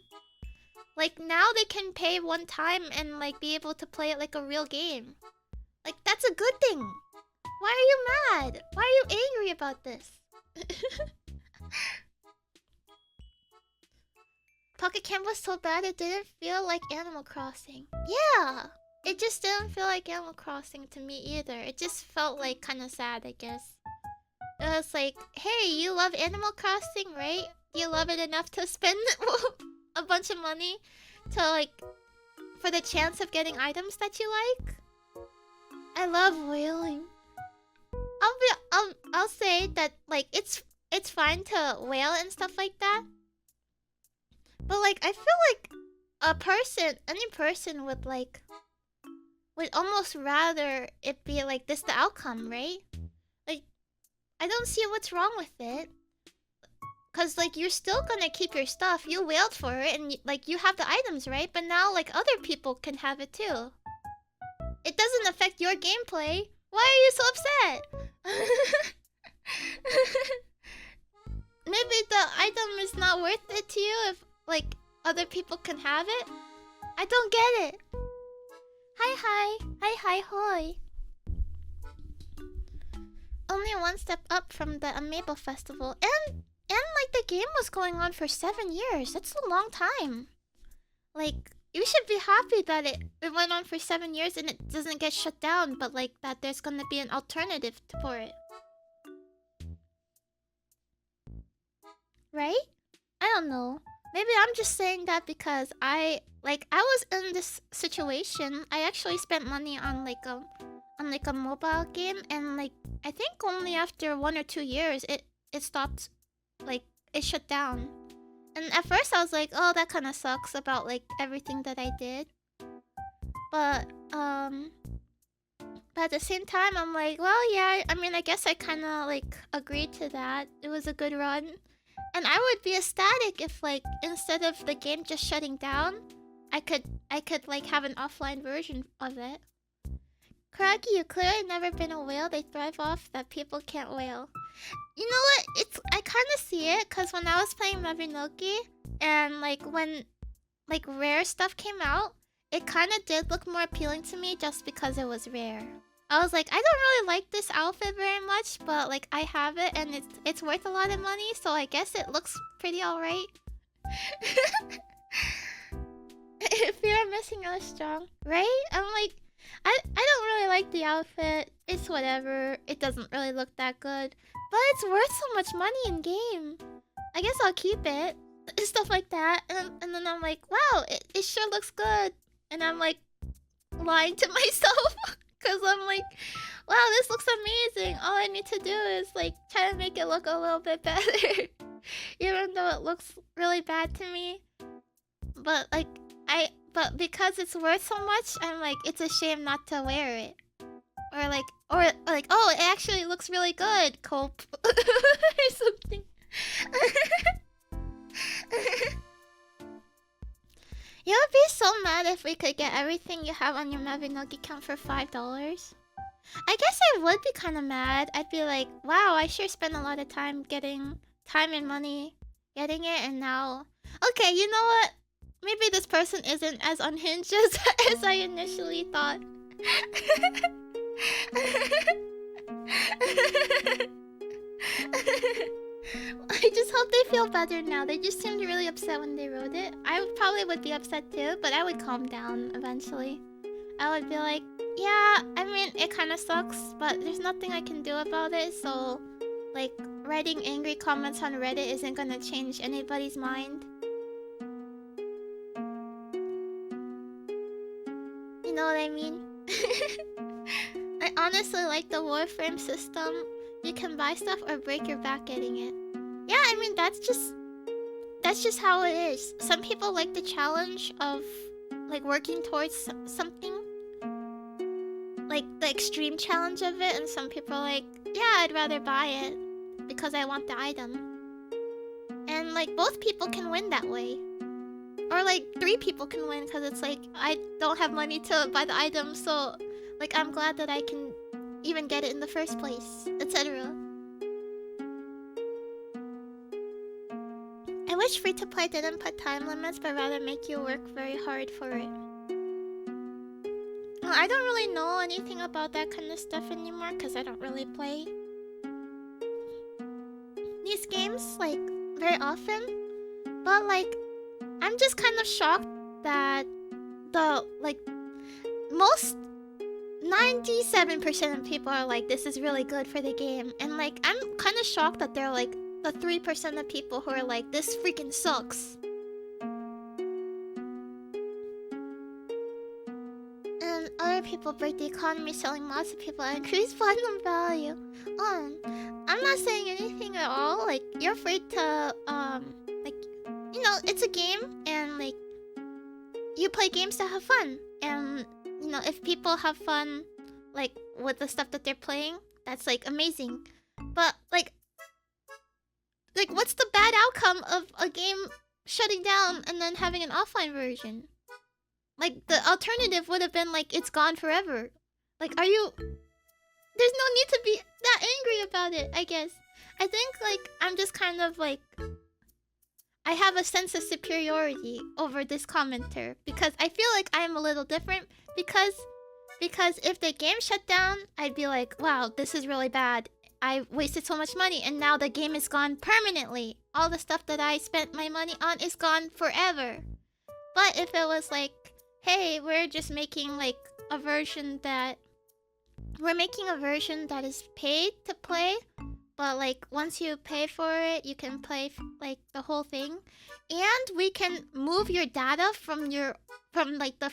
Speaker 1: Like now they can pay one time and like be able to play it like a real game. Like that's a good thing. Why are you mad? Why are you angry about this? Pocket Camp was so bad it didn't feel like Animal Crossing. Yeah! It just didn't feel like Animal Crossing to me either. It just felt like kind of sad, I guess. It was like, hey, you love Animal Crossing, right? You love it enough to spend a bunch of money to like for the chance of getting items that you like? I love whaling. I'll say that like it's fine to whale and stuff like that. But like I feel like any person would almost rather it be like this the outcome, right? Like I don't see what's wrong with it. Cause like you're still gonna keep your stuff. You wailed for it and like you have the items, right? But now like other people can have it too. It doesn't affect your gameplay. Why are you so upset? Maybe the item is not worth it to you if like other people can have it? I don't get it. Hi hoy. Only one step up from the Amiibo Festival, and like the game was going on for 7 years. That's a long time. Like you should be happy that it went on for 7 years and it doesn't get shut down, but like that there's gonna be an alternative for it. Right? I don't know. Maybe I'm just saying that because I was in this situation. I actually spent money on like a mobile game, and like I think only after 1 or 2 years it stopped, like it shut down. And at first I was like, oh, that kind of sucks about like everything that I did. But at the same time I'm like, well, yeah, I mean, I guess I kind of like agreed to that. It was a good run. And I would be ecstatic if like instead of the game just shutting down, I could like have an offline version of it. Koragi, you clearly never been a whale. They thrive off that people can't whale. You know what? I kind of see it because when I was playing Mabinogi and like when like rare stuff came out, it kind of did look more appealing to me just because it was rare. I was like, I don't really like this outfit very much, but like I have it and it's worth a lot of money, so I guess it looks pretty alright. Fear of missing out strong, right? I'm like, I don't really like the outfit. It's whatever. It doesn't really look that good, but it's worth so much money in game. I guess I'll keep it. Stuff like that, and then I'm like, wow, it sure looks good, and I'm like lying to myself. Cause I'm like, wow, this looks amazing. All I need to do is like try to make it look a little bit better. Even though it looks really bad to me. But like but because it's worth so much, I'm like, it's a shame not to wear it. Or like, oh, it actually looks really good, Cope. Or something. You would be so mad if we could get everything you have on your Mabinogi account for $5. I guess I would be kind of mad. I'd be like, wow, I sure spent a lot of time and money getting it, and now... Okay, you know what? Maybe this person isn't as unhinged as I initially thought. I just hope they feel better now. They just seemed really upset when they wrote it. I probably would be upset too, but I would calm down eventually. I would be like, yeah, I mean, it kind of sucks, but there's nothing I can do about it, so... Like, writing angry comments on Reddit isn't gonna change anybody's mind. You know what I mean? I honestly like the Warframe system. You can buy stuff or break your back getting it. Yeah, I mean, that's just how it is. Some people like the challenge of like working towards something, like the extreme challenge of it, and some people are like, yeah, I'd rather buy it because I want the item. And like both people can win that way. Or Or like 3 people can win because it's like I don't have money to buy the item, so like I'm glad that I can even get it in the first place, etc. I wish free-to-play didn't put time limits, but rather make you work very hard for it. Well, I don't really know anything about that kind of stuff anymore because I don't really play these games like very often. But like, I'm just kind of shocked that the like most 97% of people are like, this is really good for the game, and like I'm kind of shocked that they're like the 3% of people who are like, this freaking sucks. And other people break the economy selling mods to people and increase platinum value. I'm not saying anything at all. Like, you're free to like, you know, it's a game, and like you play games to have fun. And you know, if people have fun like with the stuff that they're playing, that's like amazing. But like what's the bad outcome of a game shutting down and then having an offline version? Like, the alternative would have been like, it's gone forever. Like, there's no need to be that angry about it, I guess. I think like I'm just kind of like, I have a sense of superiority over this commenter because I feel like I'm a little different, because if the game shut down, I'd be like, wow, this is really bad. I wasted so much money and now the game is gone permanently. All the stuff that I spent my money on is gone forever. But if it was like, hey, we're just making like a version that is paid to play, but like once you pay for it, you can play like the whole thing, and we can move your data from like the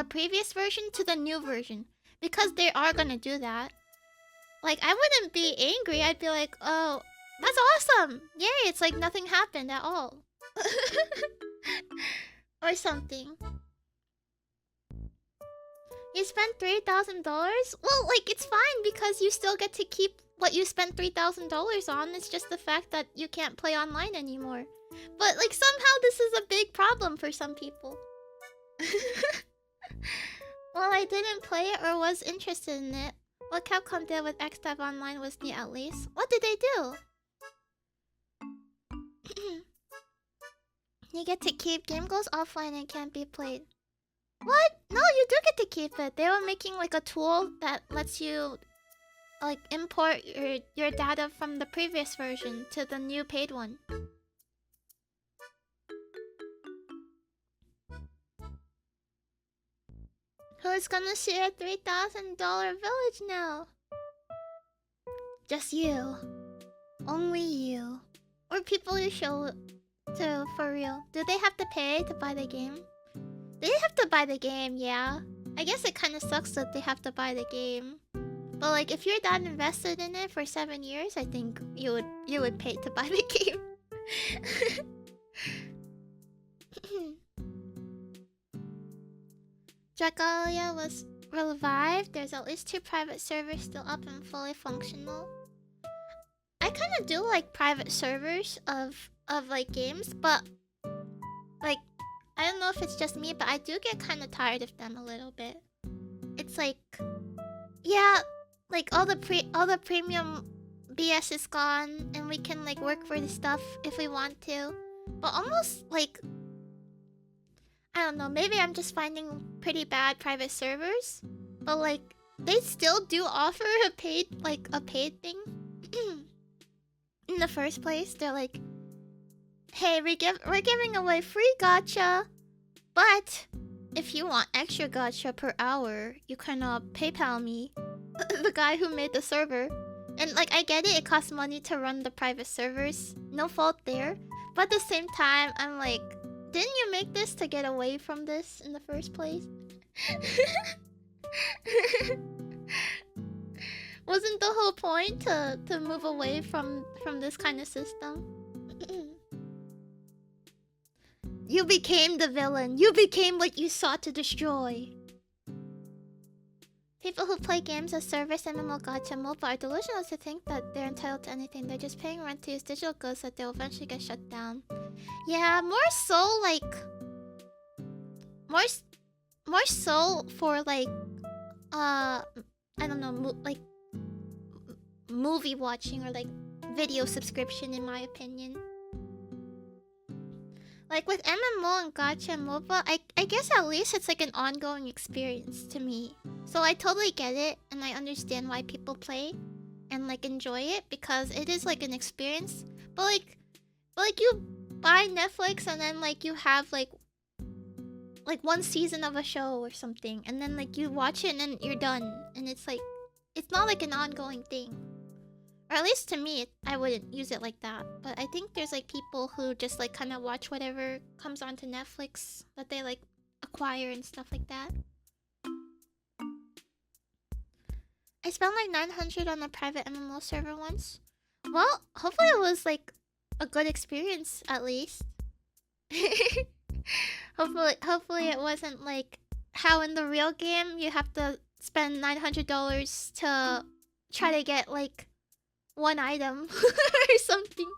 Speaker 1: previous version to the new version, because they are gonna do that. Like, I wouldn't be angry. I'd be like, oh, that's awesome! Yay, it's like nothing happened at all. Or something. You spent $3,000? Well, like, it's fine because you still get to keep what you spent $3,000 on. It's just the fact that you can't play online anymore. But, like, somehow this is a big problem for some people. Well, I didn't play it or was interested in it. What Capcom did with X-Dev Online was neat, at least. What did they do? You get to keep game goes offline and can't be played. What? No, you do get to keep it. They were making like a tool that lets you like import your data from the previous version to the new paid one. Who's gonna share a $3,000 village now? Just you. Only you. Or people you show to, for real. Do they have to pay to buy the game? They have to buy the game, yeah. I guess it kind of sucks that they have to buy the game. But like, if you're that invested in it for 7 years, I think you would pay to buy the game. Dragalia was revived. There's at least 2 private servers still up and fully functional. I kind of do like private servers of like games, but like, I don't know if it's just me, but I do get kind of tired of them a little bit. It's like, yeah, like all the premium BS is gone, and we can like work for the stuff if we want to. But almost like, I don't know, maybe I'm just finding pretty bad private servers, but like they still do offer a paid thing. In the first place, they're like, hey, we're giving away free gacha, but if you want extra gacha per hour, you can PayPal me, the guy who made the server. And like, I get it, it costs money to run the private servers, no fault there. But at the same time, I'm like, didn't you make this to get away from this in the first place? Wasn't the whole point to move away from this kind of system? You became the villain. You became what you sought to destroy. People who play games as service MMO gacha mobile are delusional to think that they're entitled to anything. They're just paying rent to use digital goods that they'll eventually get shut down. Yeah, more so like more more so for like I don't know, like movie watching or like video subscription, in my opinion. Like with MMO and gacha and MOBA, I guess at least it's like an ongoing experience to me. So I totally get it, and I understand why people play and like enjoy it, because it is like an experience. But like you buy Netflix and then like you have like one season of a show or something, and then like you watch it and then you're done, and it's like it's not like an ongoing thing. Or at least to me, I wouldn't use it like that. But I think there's like people who just like kind of watch whatever comes onto Netflix that they like acquire and stuff like that. I spent like 900 on a private MMO server once. Well, hopefully it was like a good experience at least. Hopefully it wasn't like how in the real game you have to spend $900 to try to get like one item or something.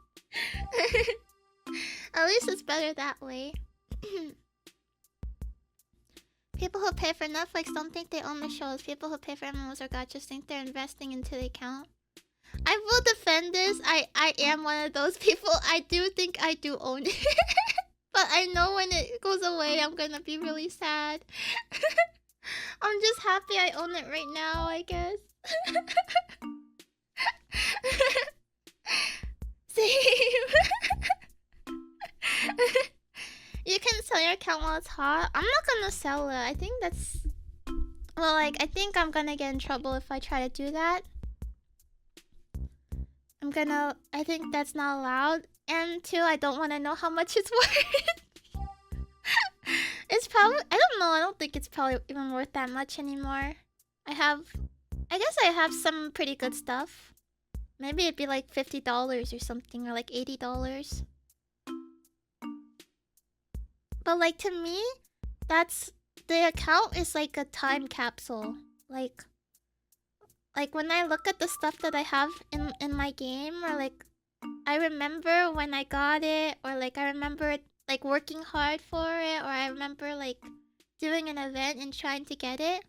Speaker 1: At least it's better that way. People who pay for Netflix don't think they own the shows. People who pay for MMOs or gachas think they're investing into the account. I will defend this. I am one of those people. I do think I do own it. But I know when it goes away, I'm gonna be really sad. I'm just happy I own it right now, I guess. Same. You can sell your account while it's hot. I'm not gonna sell it. I think that's... Well, like, I think I'm gonna get in trouble if I try to do that. I think that's not allowed. And two, I don't want to know how much it's worth. It's probably... I don't know. I don't think it's probably even worth that much anymore. I guess I have some pretty good stuff. Maybe it'd be like $50 or something, or like $80. But like to me, the account is like a time capsule. Like when I look at the stuff that I have in my game, or like I remember when I got it, or like I remember it, like working hard for it, or I remember like doing an event and trying to get it.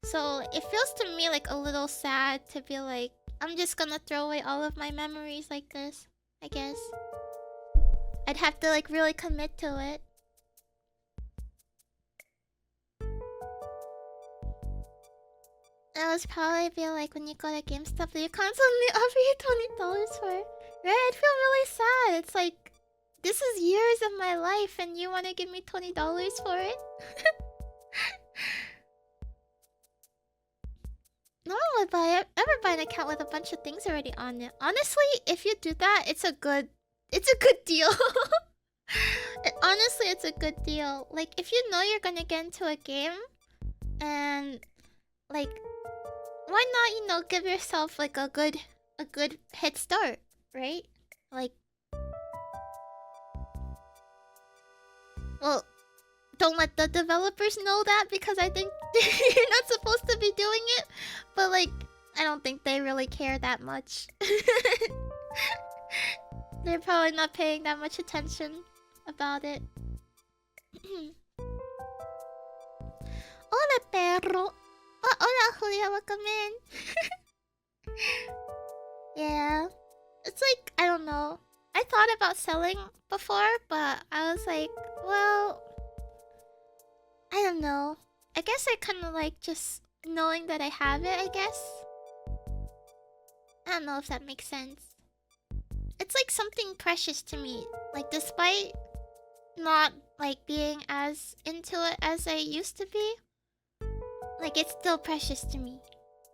Speaker 1: So it feels to me like a little sad to be like, I'm just gonna throw away all of my memories like this, I guess. I'd have to like really commit to it. It was probably be like when you go to GameStop, you constantly offer you $20 for it. Right? I'd feel really sad. It's like, this is years of my life and you want to give me $20 for it? No one would ever buy an account with a bunch of things already on it. Honestly, if you do that, it's a good deal. Honestly, it's a good deal. Like, if you know you're gonna get into a game, and like, why not, you know, give yourself like a good head start, right? Like, well, don't let the developers know that, because I think you're not supposed to be doing it. But like, I don't think they really care that much. They're probably not paying that much attention about it. Hola, perro. Oh, hola, Julia. Welcome in. Yeah. It's like, I don't know. I thought about selling before, but I was like, well, I don't know. I guess I kind of like just knowing that I have it, I guess. I don't know if that makes sense. It's like something precious to me. Like, despite not like being as into it as I used to be, like, it's still precious to me.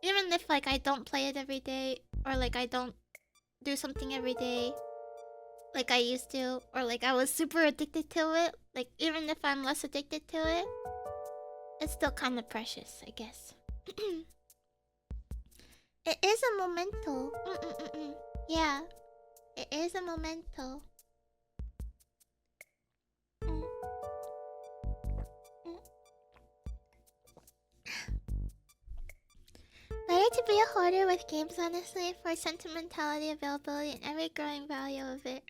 Speaker 1: Even if like I don't play it every day, or like I don't do something every day like I used to, or like I was super addicted to it. Like, even if I'm less addicted to it, it's still kind of precious, I guess. It is a memento. Yeah, it is a memento. Better to be a hoarder with games, honestly, for sentimentality, availability, and every growing value of it.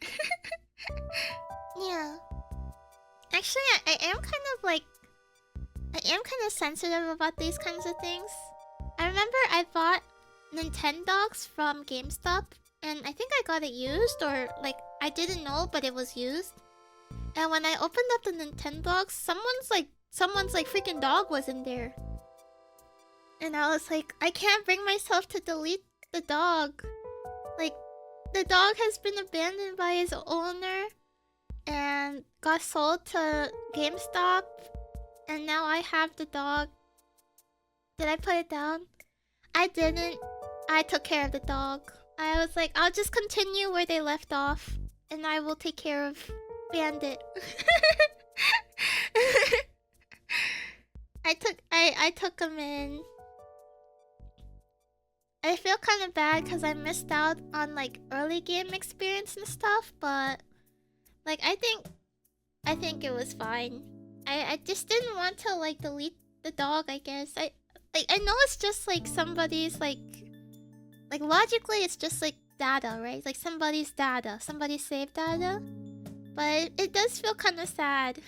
Speaker 1: Yeah. Actually, I am kind of like I am kind of sensitive about these kinds of things. I remember I bought Nintendogs from GameStop, and I think I got it used, or like I didn't know, but it was used. And when I opened up the Nintendogs, someone's freaking dog was in there. And I was like, I can't bring myself to delete the dog. Like, the dog has been abandoned by his owner and got sold to GameStop, and now I have the dog. Did I put it down? I didn't. I took care of the dog. I was like, I'll just continue where they left off, and I will take care of Bandit. I took him in. I feel kind of bad because I missed out on like early game experience and stuff, but like I think it was fine. I just didn't want to like delete the dog, I guess. I know it's just like somebody's like logically it's just like data, right? Like somebody's data, somebody's saved data. But it does feel kind of sad.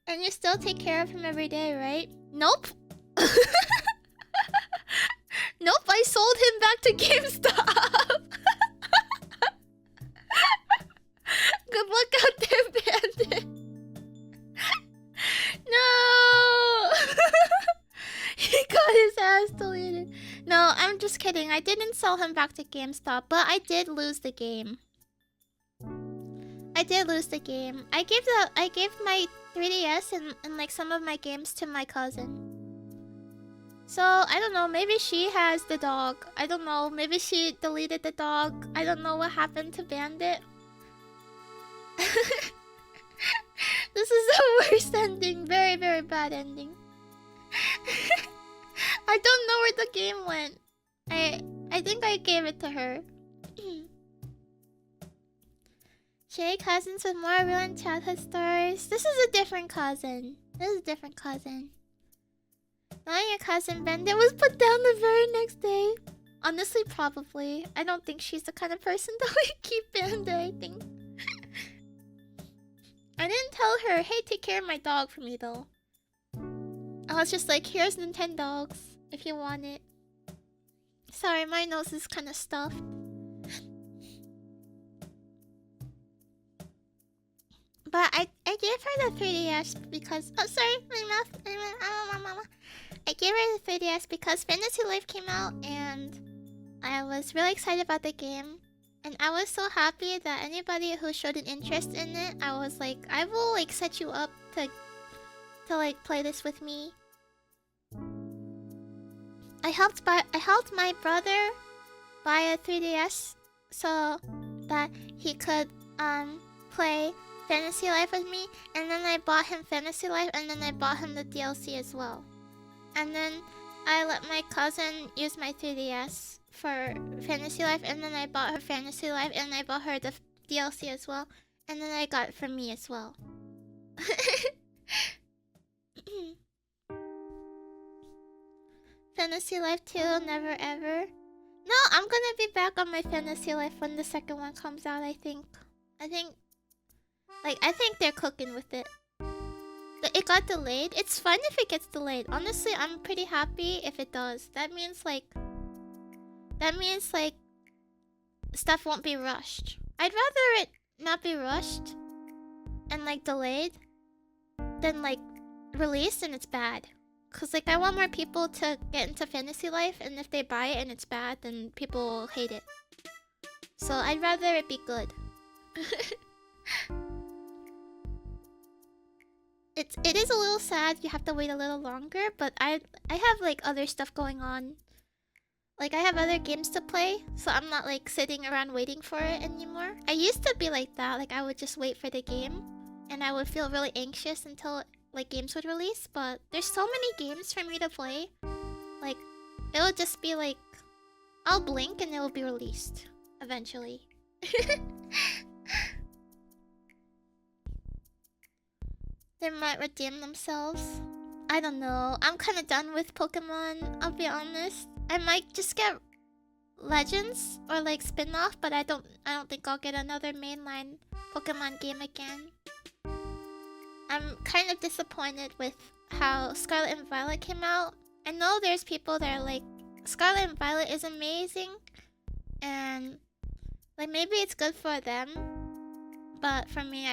Speaker 1: And you still take care of him every day, right? Nope. Nope, I sold him back to GameStop. Good luck out there, Bandit. No. He got his ass deleted. No, I'm just kidding. I didn't sell him back to GameStop, but I did lose the game. I gave my 3DS and like some of my games to my cousin. So, I don't know, maybe she has the dog. I don't know, maybe she deleted the dog. I don't know what happened to Bandit. This is the worst ending. Very, very bad ending. I don't know where the game went. I think I gave it to her. Share cousins with more real childhood stories. This is a different cousin. Not your cousin Bandit was put down the very next day. Honestly, probably. I don't think she's the kind of person that would keep Bandit, I think. I didn't tell her, hey, take care of my dog for me, though. I was just like, here's Nintendogs, if you want it. Sorry, my nose is kind of stuffed. But I gave her the 3DS because... Oh, sorry, my mouth. I gave her the 3DS because Fantasy Life came out and I was really excited about the game. And I was so happy that anybody who showed an interest in it, I was like, I will like set you up to like play this with me. I helped my brother buy a 3DS so that he could play Fantasy Life with me, and then I bought him Fantasy Life, and then I bought him the DLC as well. And then I let my cousin use my 3DS for Fantasy Life, and then I bought her Fantasy Life, and I bought her the DLC as well, and then I got it for me as well. Fantasy Life 2, never ever. No, I'm gonna be back on my Fantasy Life when the second one comes out, I think. I think they're cooking with it. It got delayed. It's fine if it gets delayed. Honestly, I'm pretty happy if it does. That means like stuff won't be rushed. I'd rather it not be rushed and like delayed than like released and it's bad. Cause like I want more people to get into Fantasy Life, and if they buy it and it's bad, then people will hate it. So I'd rather it be good. It is a little sad you have to wait a little longer, but I have like other stuff going on. Like I have other games to play, so I'm not like sitting around waiting for it anymore. I used to be like that, like I would just wait for the game and I would feel really anxious until like games would release, but there's so many games for me to play. Like it'll just be like I'll blink and it will be released eventually. They might redeem themselves. I don't know. I'm kind of done with Pokemon, I'll be honest. I might just get Legends or like spin-off, but I don't think I'll get another mainline Pokemon game again. I'm kind of disappointed with how Scarlet and Violet came out. I know there's people that are like, Scarlet and Violet is amazing, and like maybe it's good for them, but for me,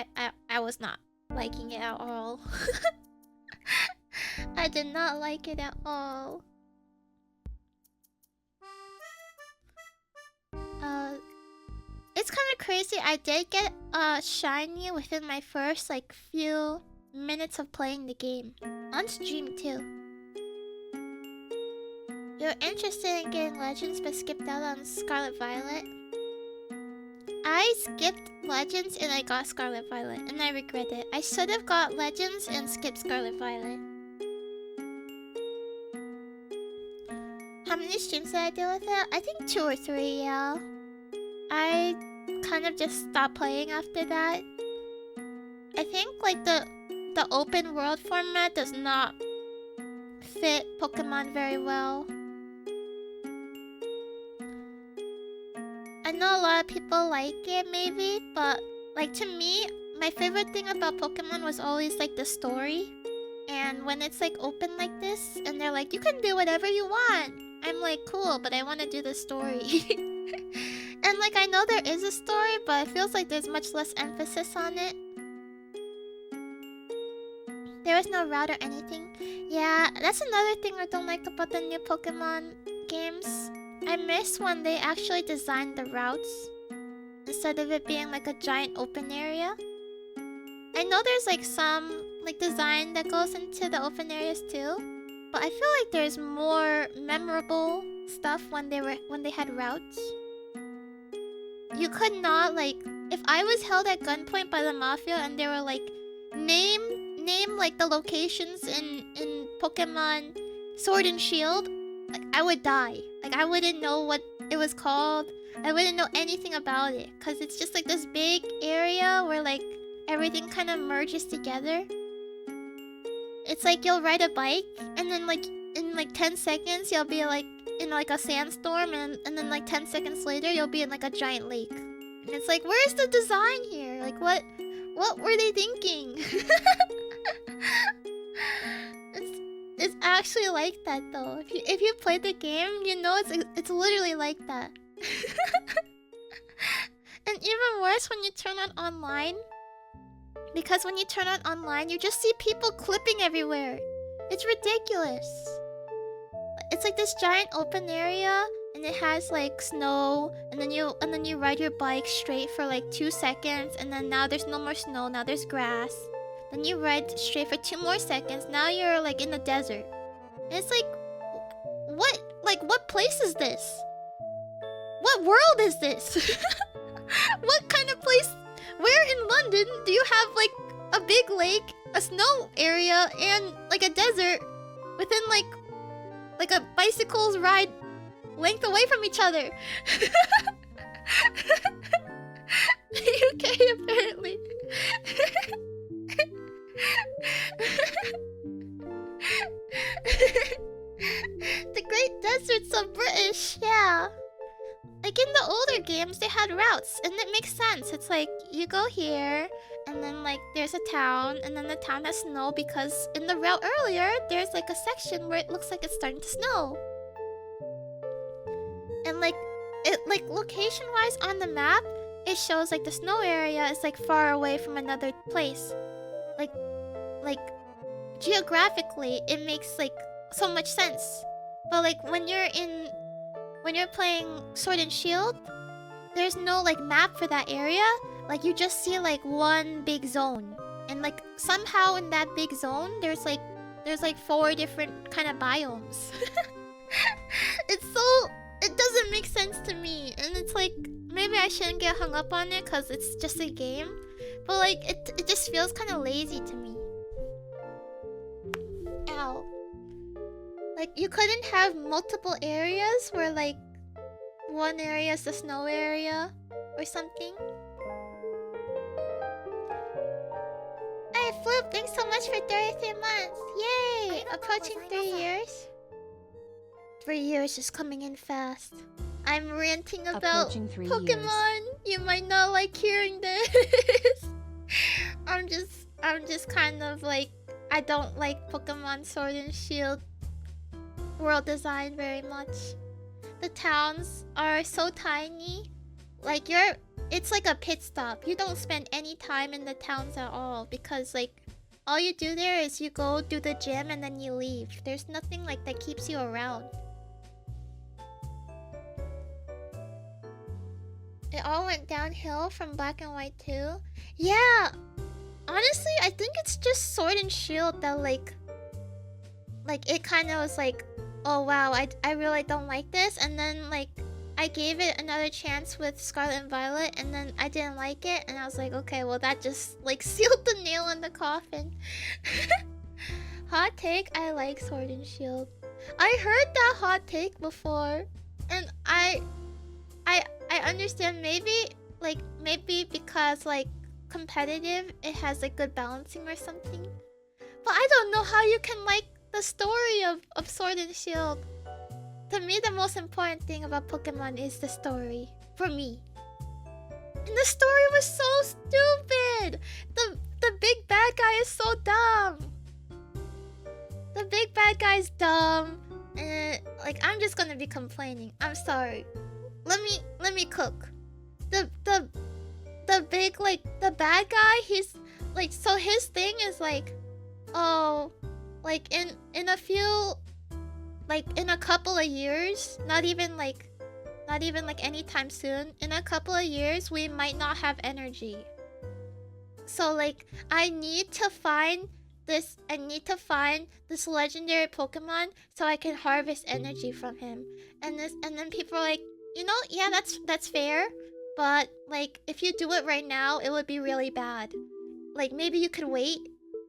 Speaker 1: I was not liking it at all. I did not like it at all. It's kind of crazy. I did get shiny within my first like few minutes of playing the game on stream too. You're interested in getting Legends but skipped out on Scarlet Violet? I skipped Legends and I got Scarlet Violet and I regret it. I should have got Legends and skipped Scarlet Violet. How many streams did I do with it? I think 2 or 3, yeah. I kind of just stopped playing after that. I think like the open world format does not fit Pokemon very well. I know a lot of people like it maybe, but like to me, my favorite thing about Pokemon was always like the story. And when it's like open like this and they're like, you can do whatever you want, I'm like, cool, but I want to do the story. And like I know there is a story, but it feels like there's much less emphasis on it. There was no route or anything. Yeah, that's another thing I don't like about the new Pokemon games. I miss when they actually designed the routes instead of it being like a giant open area. I know there's like some like design that goes into the open areas too, but I feel like there's more memorable stuff when they had routes. You could not like, if I was held at gunpoint by the Mafia and they were like, name like the locations in Pokemon Sword and Shield, like I would die. Like I wouldn't know what it was called. I wouldn't know anything about it, cause it's just like this big area where like everything kind of merges together. It's like you'll ride a bike and then like in like 10 seconds you'll be like in like a sandstorm, and then like 10 seconds later you'll be in like a giant lake. And it's like, where's the design here? Like what were they thinking? It's actually like that though. If you play the game, you know it's literally like that. And even worse when you turn on online. Because when you turn on online, you just see people clipping everywhere. It's ridiculous. It's like this giant open area, and it has like snow, and then you ride your bike straight for like 2 seconds, and then now there's no more snow, now there's grass. Then you ride straight for 2 more seconds, now you're like in the desert. And it's like, what place is this? What world is this? What kind of place? Where in London do you have like a big lake, a snow area, and like a desert within like a bicycle's ride length away from each other? The UK apparently. The Great Desert's so British, yeah. Like in the older games, they had routes, and it makes sense. It's like, you go here, and then like there's a town, and then the town has snow because in the route earlier, there's like a section where it looks like it's starting to snow. And like, it like location-wise on the map, it shows like the snow area is like far away from another place. Like geographically, it makes like so much sense. But like when you're playing Sword and Shield, there's no like map for that area. Like you just see like one big zone, and like somehow in that big zone there's like 4 different kind of biomes. It doesn't make sense to me, and it's like maybe I shouldn't get hung up on it because it's just a game, but like it just feels kind of lazy to me. Ow. Like, you couldn't have multiple areas where, like, one area is the snow area or something? Hey, Floop, thanks so much for 33 months. Yay! Approaching 3 years. 3 years is coming in fast. I'm ranting about Pokemon. You might not like hearing this. I'm just I'm just kind of like, I don't like Pokemon Sword and Shield world design very much. The towns are so tiny. Like it's like a pit stop. You don't spend any time in the towns at all because like all you do there is you go do the gym and then you leave. There's nothing like that keeps you around. It all went downhill from Black and White too. Yeah, honestly, I think it's just Sword and Shield that like it kind of was like, oh wow, I really don't like this, and then like I gave it another chance with Scarlet and Violet, and then I didn't like it, and I was like, okay, well that just like sealed the nail in the coffin. Hot take, I like Sword and Shield. I heard that hot take before, and I understand maybe because like competitive it has like good balancing or something. But I don't know how you can like the story of Sword and Shield. To me, the most important thing about Pokemon is the story. For me. And the story was so stupid! The big bad guy is so dumb. The big bad guy is dumb. And like I'm just gonna be complaining. I'm sorry. Let me cook. The big like the bad guy, he's like, so his thing is like, oh, like in a few, like in a couple of years, not even like anytime soon, in a couple of years we might not have energy. So like I need to find this legendary Pokemon so I can harvest energy from him. And then people are like, you know, yeah, that's fair, but like if you do it right now, it would be really bad. Like maybe you could wait.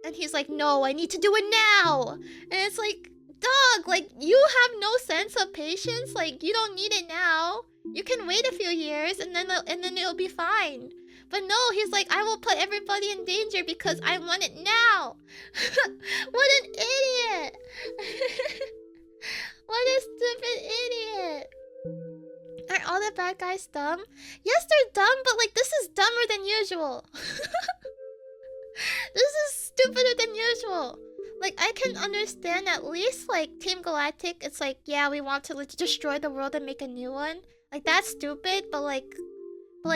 Speaker 1: And he's like, no, I need to do it now. And it's like, dog, like you have no sense of patience. Like you don't need it now. You can wait a few years and then it'll be fine. But no, he's like, I will put everybody in danger because I want it now. What an idiot. What a stupid idiot. Aren't all the bad guys dumb? Yes, they're dumb, but like this is dumber than usual. This is stupider than usual. Like I can understand at least like Team Galactic, it's like, yeah, we want to like, destroy the world and make a new one. Like that's stupid, but like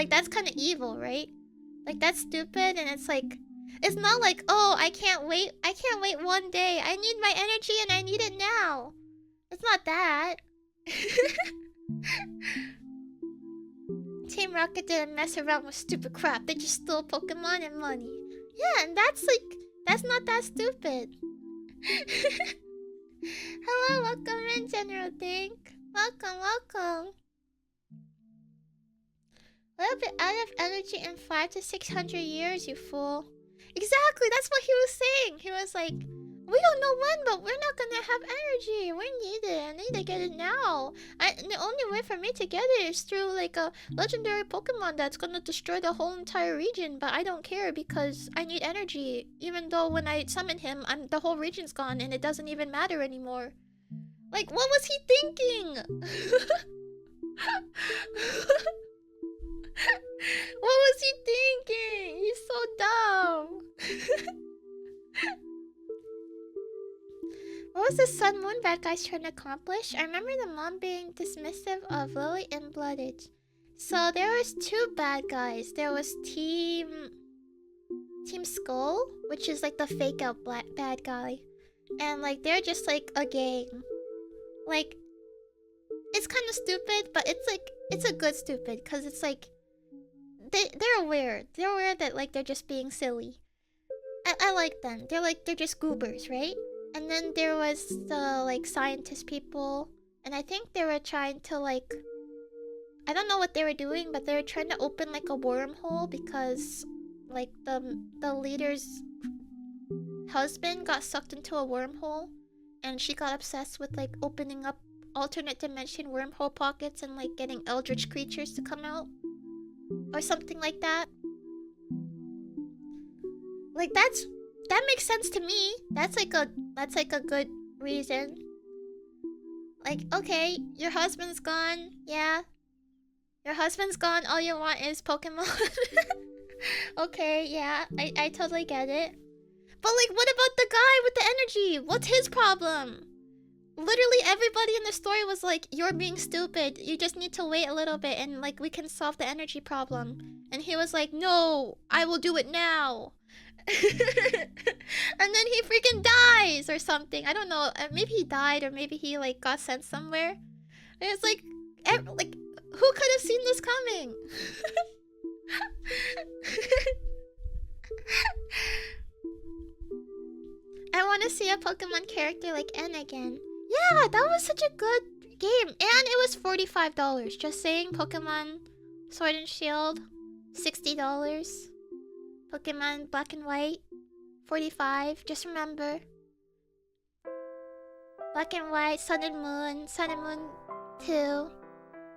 Speaker 1: that's kind of evil, right? Like that's stupid, and it's not like, oh, I can't wait one day. I need my energy and I need it now. It's not that. Team Rocket didn't mess around with stupid crap. They just stole Pokemon and money. Yeah, and that's not that stupid. Hello, welcome in, General Dink. Welcome. A little bit out of energy in 500 to 600 years, you fool. Exactly, that's what he was saying. He was like, we don't know when, but we're not gonna have energy. We need it. I need to get it now. The only way for me to get it is through like a legendary Pokemon that's gonna destroy the whole entire region. But I don't care because I need energy. Even though when I summon him, the whole region's gone and it doesn't even matter anymore. Like, what was he thinking? What was he thinking? He's so dumb. What was the Sun Moon bad guys trying to accomplish? I remember the mom being dismissive of Lily and Blooded. So there was two bad guys. There was Team Skull, which is like the fake out bad guy. And like they're just like a gang. Like it's kind of stupid, but it's a good stupid because it's like they're aware. They're aware that like they're just being silly. I like them. They're just goobers, right? And then there was the like scientist people, and I think they were trying to like, I don't know what they were doing, but they were trying to open like a wormhole because like the leader's husband got sucked into a wormhole, and she got obsessed with like opening up alternate dimension wormhole pockets and like getting eldritch creatures to come out or something like that. Like that makes sense to me. That's like a good reason. Like, okay, your husband's gone. Yeah. Your husband's gone. All you want is Pokemon. Okay, yeah, I totally get it. But like, what about the guy with the energy? What's his problem? Literally everybody in the story was like, you're being stupid. You just need to wait a little bit and like we can solve the energy problem. And he was like, no, I will do it now. And then he freaking dies or something. I don't know. Maybe he died or maybe he like got sent somewhere. And it's like, who could have seen this coming? I want to see a Pokemon character like N again. Yeah, that was such a good game. And it was $45. Just saying, Pokemon Sword and Shield, $60. Pokemon Black and White, $45. Just remember. Black and White, Sun and Moon 2,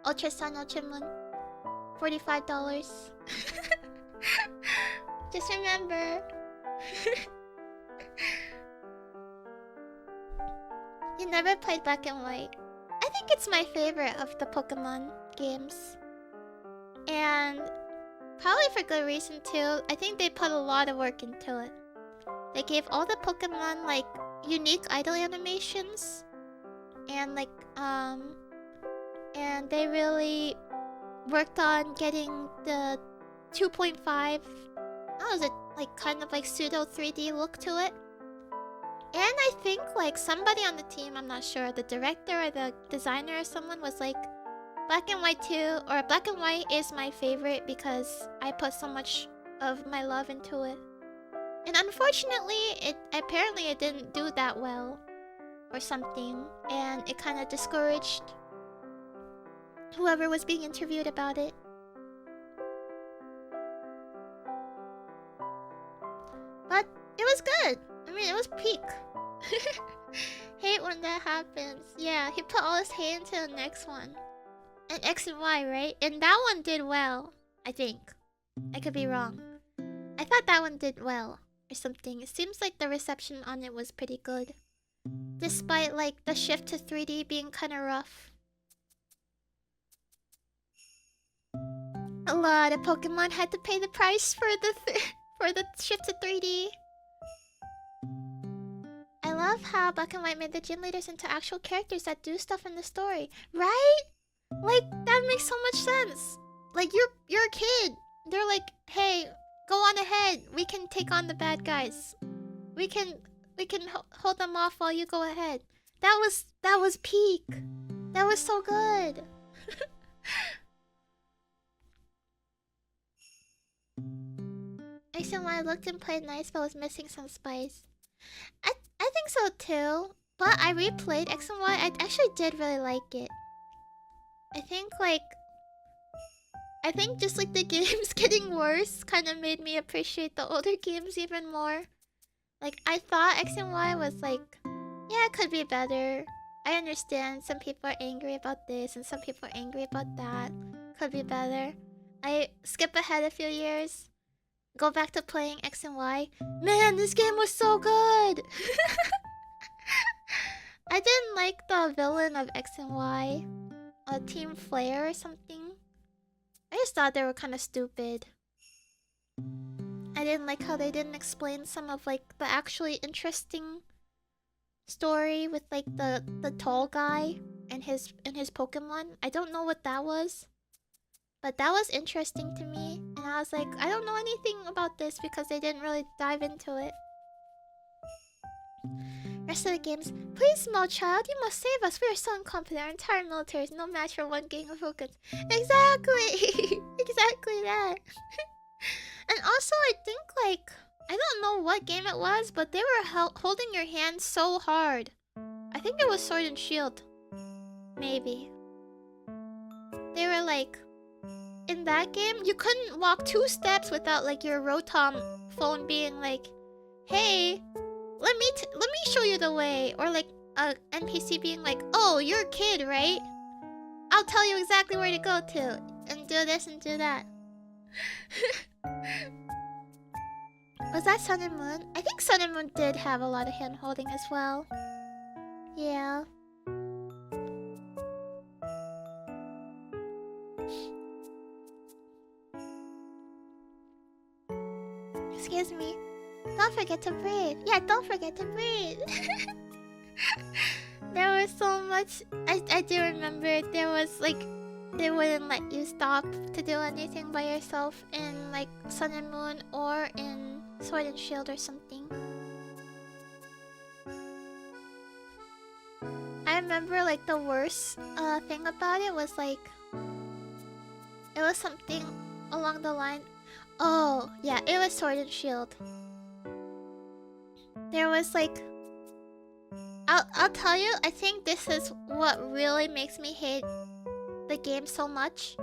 Speaker 1: Ultra Sun, Ultra Moon, $45. Just remember. You never played Black and White. I think it's my favorite of the Pokemon games. And probably for good reason too. I think they put a lot of work into it. They gave all the Pokemon like unique idle animations. And like and they really worked on getting the 2.5, how is it, like kind of like pseudo 3D look to it. And I think like somebody on the team, I'm not sure, the director or the designer or someone was like, Black and White 2 or Black and White is my favorite because I put so much of my love into it. And unfortunately, apparently it didn't do that well or something, and it kind of discouraged whoever was being interviewed about it. But it was good. I mean, it was peak. Hate when that happens. Yeah, he put all his hate into the next one. And X and Y, right? And that one did well, I think. I could be wrong. I thought that one did well or something. It seems like the reception on it was pretty good. Despite like the shift to 3D being kind of rough. A lot of Pokemon had to pay the price for the shift to 3D. I love how Black and White made the gym leaders into actual characters that do stuff in the story, right? Like that makes so much sense. Like you're a kid. They're like, hey, go on ahead. We can take on the bad guys. We can hold them off while you go ahead. That was peak. That was so good. I said when I looked and played nice, but was missing some spice. I think so too. But I replayed X and Y. I actually did really like it. I think just like the games getting worse kind of made me appreciate the older games even more. Like I thought X and Y was like, yeah, it could be better. I understand some people are angry about this and some people are angry about that. Could be better. I skip ahead a few years. Go back to playing X and Y. Man, this game was so good! I didn't like the villain of X and Y. Team Flare or something. I just thought they were kind of stupid. I didn't like how they didn't explain some of like the actually interesting story with like the tall guy and his Pokemon. I don't know what that was. But that was interesting to me, and I was like, I don't know anything about this because they didn't really dive into it. Rest of the games, please, small child, you must save us. We are so incompetent. Our entire military is no match for one gang of Hookans. Exactly! Exactly that. And also, I think, like, I don't know what game it was, but they were holding your hand so hard. I think it was Sword and Shield. Maybe. They were like... In that game, you couldn't walk 2 steps without like your Rotom phone being like, "Hey, let me show you the way," or like a NPC being like, "Oh, you're a kid, right? I'll tell you exactly where to go to and do this and do that." Was that Sun and Moon? I think Sun and Moon did have a lot of hand holding as well. Yeah. excuse me. Don't forget to breathe. Yeah, don't forget to breathe. There was so much. I do remember there was like they wouldn't let you stop to do anything by yourself in like Sun and Moon or in Sword and Shield or something. I remember like the worst thing about it was like it was something along the line. Oh yeah, it was Sword and Shield. There was like I'll tell you, I think this is what really makes me hate the game so much.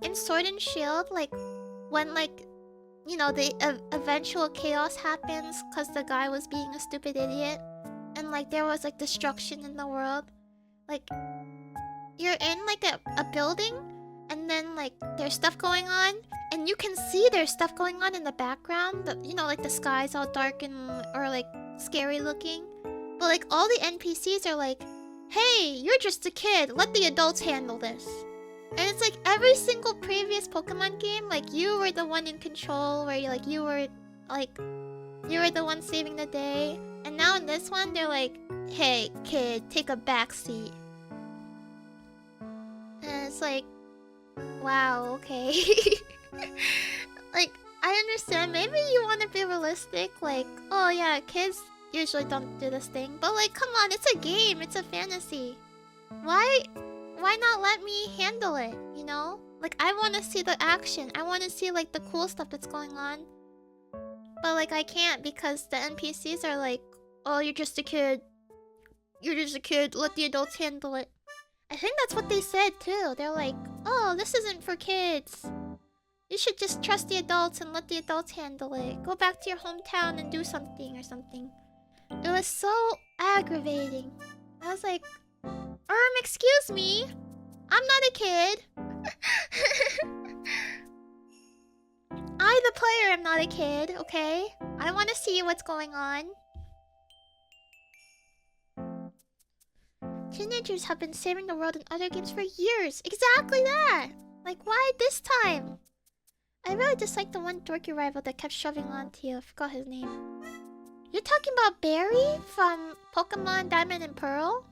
Speaker 1: In Sword and Shield, like when like you know the eventual chaos happens because the guy was being a stupid idiot, and like there was like destruction in the world. Like you're in like a building, and then like there's stuff going on, and you can see there's stuff going on in the background. But you know like the sky's all dark and or like scary looking. But like all the NPCs are like, "Hey, you're just a kid. Let the adults handle this." And it's like every single previous Pokemon game, like you were the one in control, where you were the one saving the day. And now in this one, they're like, "Hey, kid, take a back seat." And it's like, wow, okay. Like, I understand. Maybe you want to be realistic. Like, oh yeah, kids usually don't do this thing. But like, come on, it's a game. It's a fantasy. Why not let me handle it, you know? Like, I want to see the action. I want to see, like, the cool stuff that's going on. But, like, I can't because the NPCs are like, oh, you're just a kid. You're just a kid. Let the adults handle it. I think that's what they said, too. They're like, oh, this isn't for kids. You should just trust the adults and let the adults handle it. Go back to your hometown and do something or something. It was so aggravating. I was like, excuse me. I'm not a kid. I, the player, am not a kid, okay? I want to see what's going on. Teenagers have been saving the world in other games for years. Exactly that! Like, why this time? I really dislike the one dorky rival that kept shoving onto you. I forgot his name. You're talking about Barry from Pokemon Diamond and Pearl?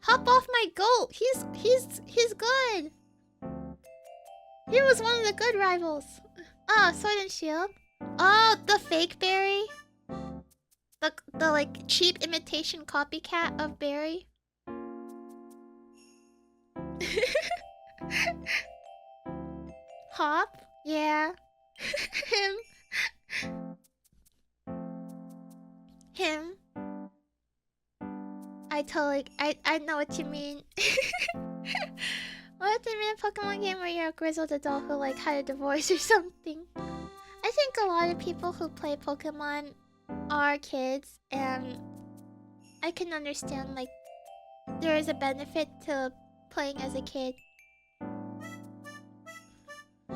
Speaker 1: Hop off my goat! He's good! He was one of the good rivals. Oh, Sword and Shield. Oh, the fake Barry? The like cheap imitation copycat of Barry? Hop? Yeah. Him. I know what you mean. What if they made a Pokemon game where you're a grizzled adult who like had a divorce or something? I think a lot of people who play Pokemon are kids, and I can understand like there is a benefit to playing as a kid.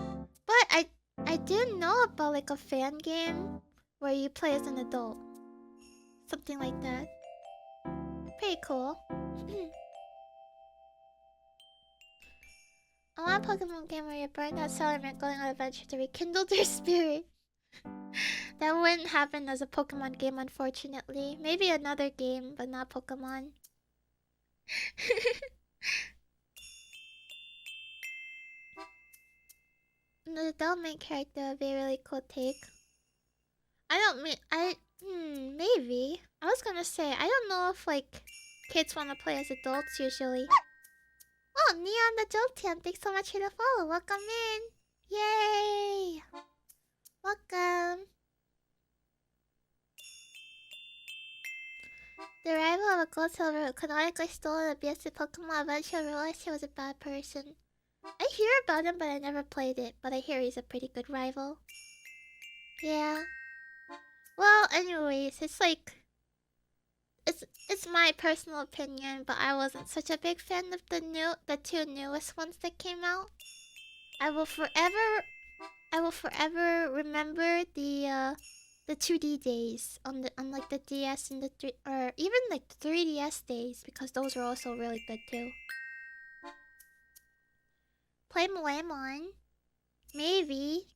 Speaker 1: But I do know about like a fan game where you play as an adult. Something like that. Pretty cool. I want a Pokemon game where you burn out Salamence going on adventure to rekindle their spirit. That wouldn't happen as a Pokemon game, unfortunately. Maybe another game, but not Pokemon. The adult main character would be a really cool take. Maybe. I was gonna say, I don't know if like kids want to play as adults usually. Oh, Neon the Jolteon, thanks so much for the follow. Welcome in. Yay! Welcome. The rival of a gold silver who canonically stole an abusive Pokemon eventually realized he was a bad person. I hear about him, but I never played it. But I hear he's a pretty good rival. Yeah. Well, anyways, it's like... It's my personal opinion, but I wasn't such a big fan of the two newest ones that came out. I will forever remember the 2D days on like the DS and or even like the 3DS days, because those were also really good too. Play Moemon? Maybe.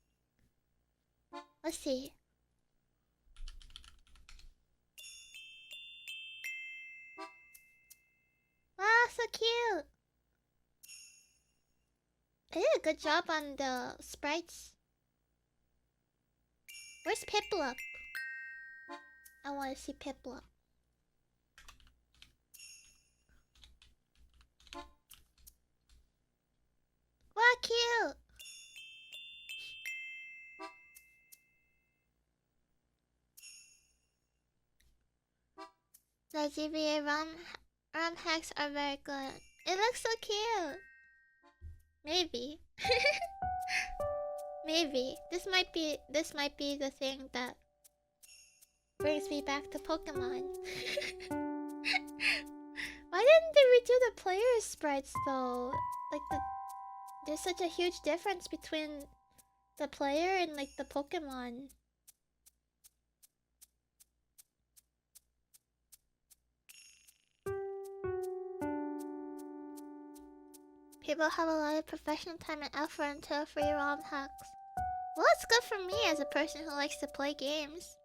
Speaker 1: Let's see. looks so cute. I did a good job on the sprites. Where's Piplup? I want to see Piplup. Wow, cute! The GBA ROM hacks are very good. It looks so cute. Maybe. Maybe. This might be the thing that brings me back to Pokemon. Why didn't they redo the player sprites though? Like there's such a huge difference between the player and like the Pokemon. People have a lot of professional time and effort into free ROM hacks. Well, it's good for me as a person who likes to play games.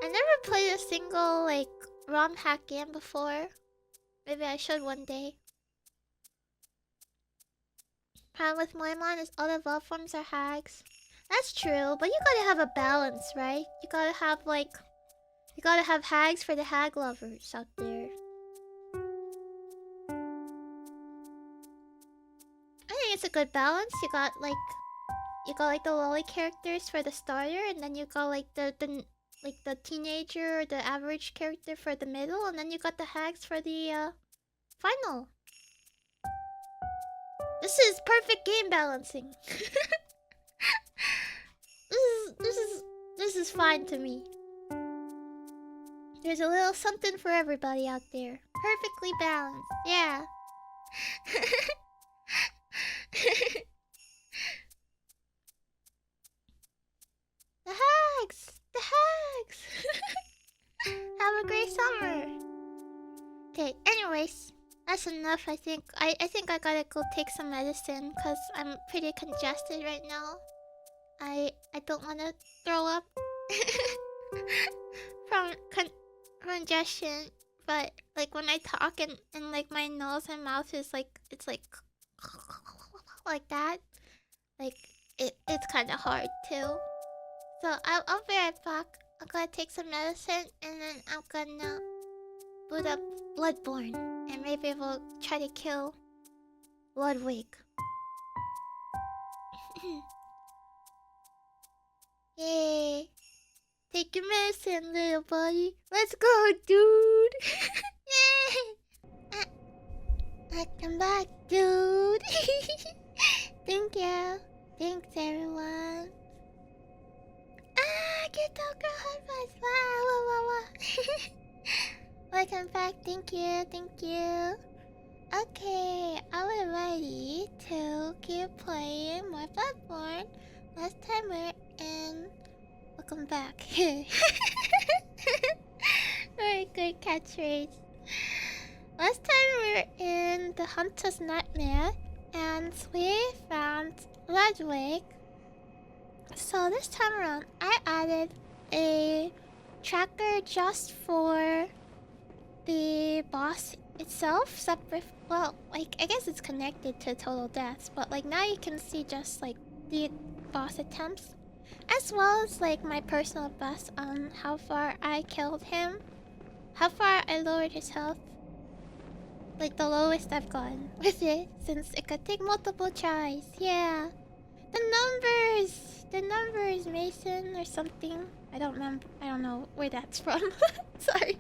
Speaker 1: I never played a single, like, ROM hack game before. Maybe I should one day. Problem with Moemon is all the evolved forms are hags. That's true, but you gotta have a balance, right? You gotta have, like... You gotta have hags for the hag lovers out there. I think it's a good balance. You got like the lolly characters for the starter, and then you got like the teenager or the average character for the middle, and then you got the hags for the final. This is perfect game balancing. This is fine to me. There's a little something for everybody out there. Perfectly balanced. Yeah. The hags! The hags! Have a great summer. Okay, anyways, that's enough. I think I gotta go take some medicine because I'm pretty congested right now. I don't want to throw up from congestion, but like when I talk and like my nose and mouth is like it's like that, like it's kind of hard too. So I'll be right back. I'm gonna take some medicine and then I'm gonna boot up Bloodborne and maybe we'll try to kill Ludwig. Yay! Take your medicine, little buddy. Let's go, dude. Yay! Welcome back, dude. Thank you. Thanks, everyone. Get the girl high five. Wow. Welcome back. Thank you. Thank you. Okay, I'm ready to keep playing more Bloodborne. Last time we were in... Welcome back. Very good catchphrase. Last time we were in the Hunter's Nightmare and we found Ludwig. So this time around, I added a tracker just for the boss itself, separate. Well, like I guess it's connected to total deaths, but like now you can see just like the boss attempts, as well as like my personal best on how far I killed him, how far I lowered his health, like the lowest I've gone with it, since it could take multiple tries. Yeah, the numbers, Mason or something. I don't remember. I don't know where that's from. Sorry.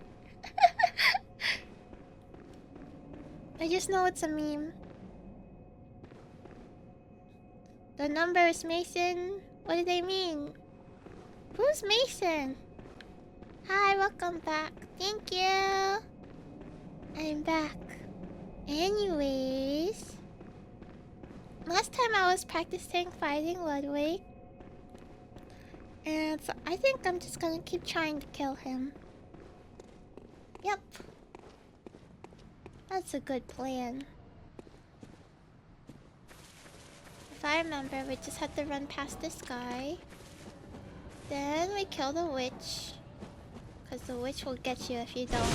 Speaker 1: I just know it's a meme. The numbers, Mason. What do they mean? Who's Mason? Hi, welcome back. Thank you. I'm back. Anyways, last time I was practicing fighting Ludwig, and so I think I'm just gonna keep trying to kill him. Yep. That's a good plan. If I remember, we just had to run past this guy. Then we kill the witch. Because the witch will get you if you don't.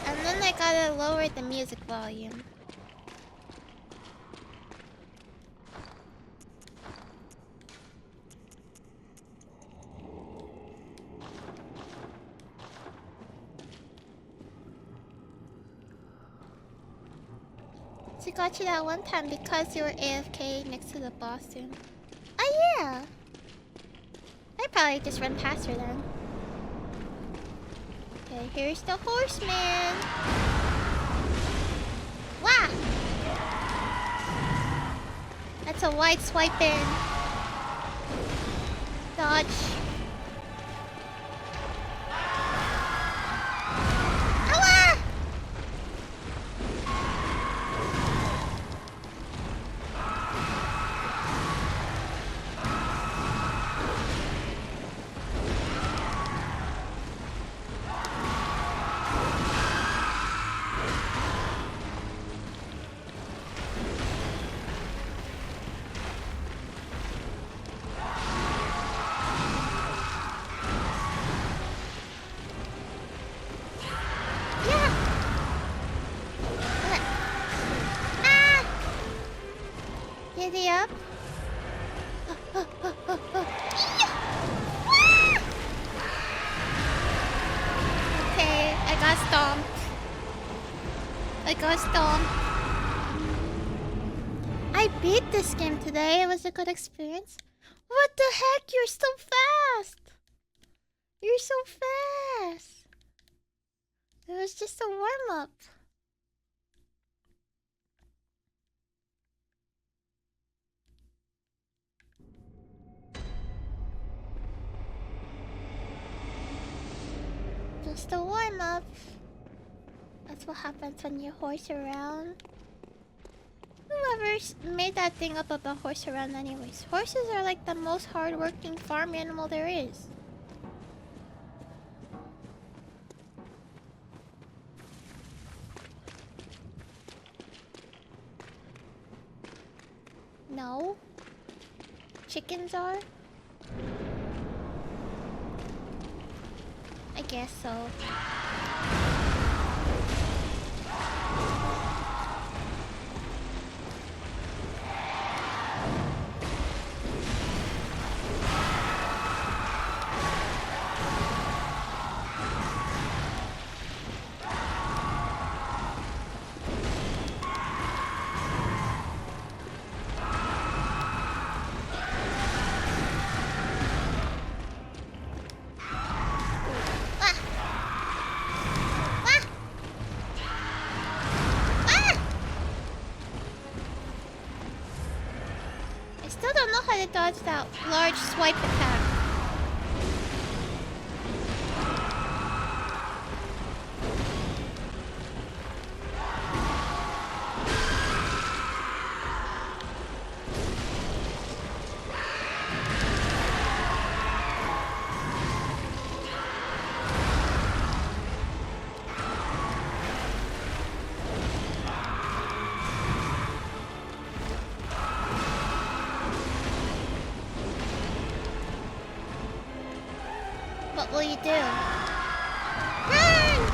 Speaker 1: And then I gotta lower the music volume. She got you that one time because you were AFK next to the boss room. Oh yeah! I probably just run past her then. Okay, here's the horseman. Wow! That's a wide swipe in. Dodge. Ow! Giddy up. Okay, I got stomped. I beat this game today. It was a good experience. What the heck? You're so fast. You're so fast. It was just a warm-up. Just a warm-up. That's what happens when you horse around. Whoever made that thing up about horse around anyways. Horses are like the most hard-working farm animal there is. No. Chickens are? I guess so. Dodge that large swipe attack. What will you do? Run!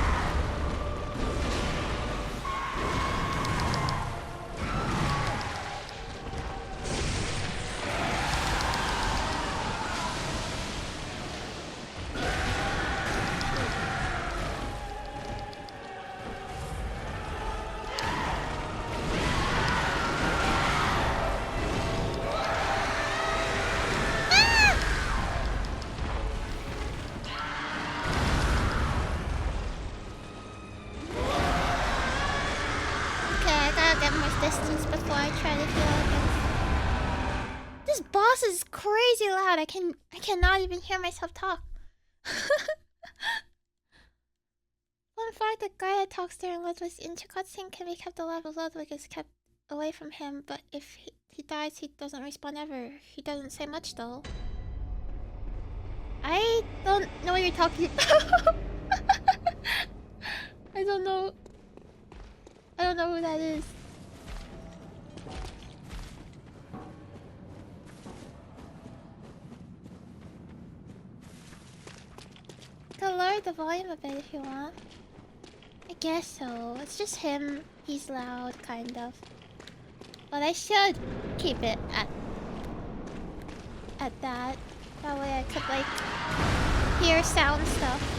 Speaker 1: Distance before I try to heal again. This boss is crazy loud. I cannot even hear myself talk. Fun fact: the guy that talks during Ludwig's intro cutscene can be kept alive if Ludwig is kept away from him. But if he dies, he doesn't respawn ever. He doesn't say much though. I don't know what you're talking about. I don't know who that is. can lower the volume a bit if you want. I guess so. It's just him. He's loud, kind of. But I should keep it at that. That way I could, like, hear sound stuff.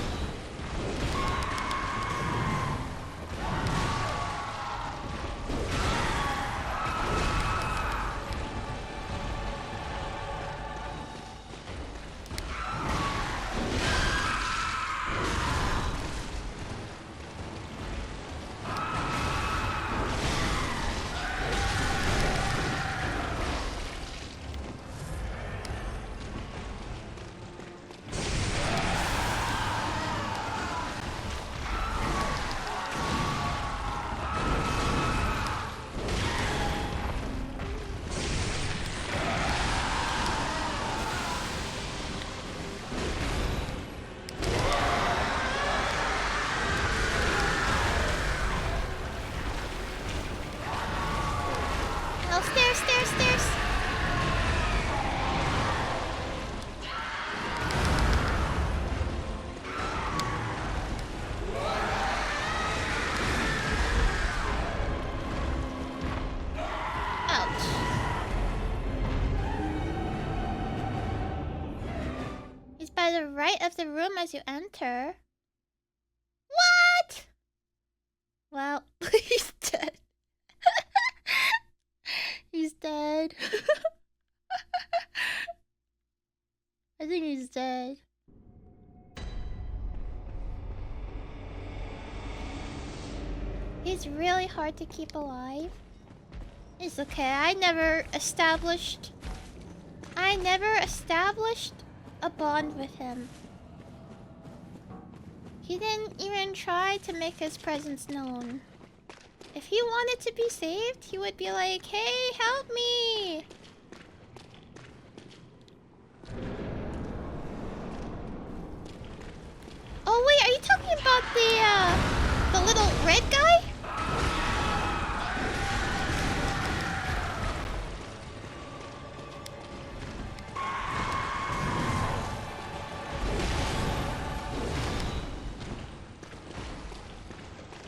Speaker 1: Of the room as you enter. What? Well, he's dead. He's dead. I think he's dead. He's really hard to keep alive. It's okay. I never established a bond with him. He didn't even try to make his presence known. If he wanted to be saved, he would be like, hey, help me! Oh wait, are you talking about the little red guy?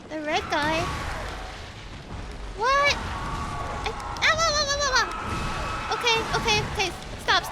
Speaker 1: The red guy? What? Okay. Stop.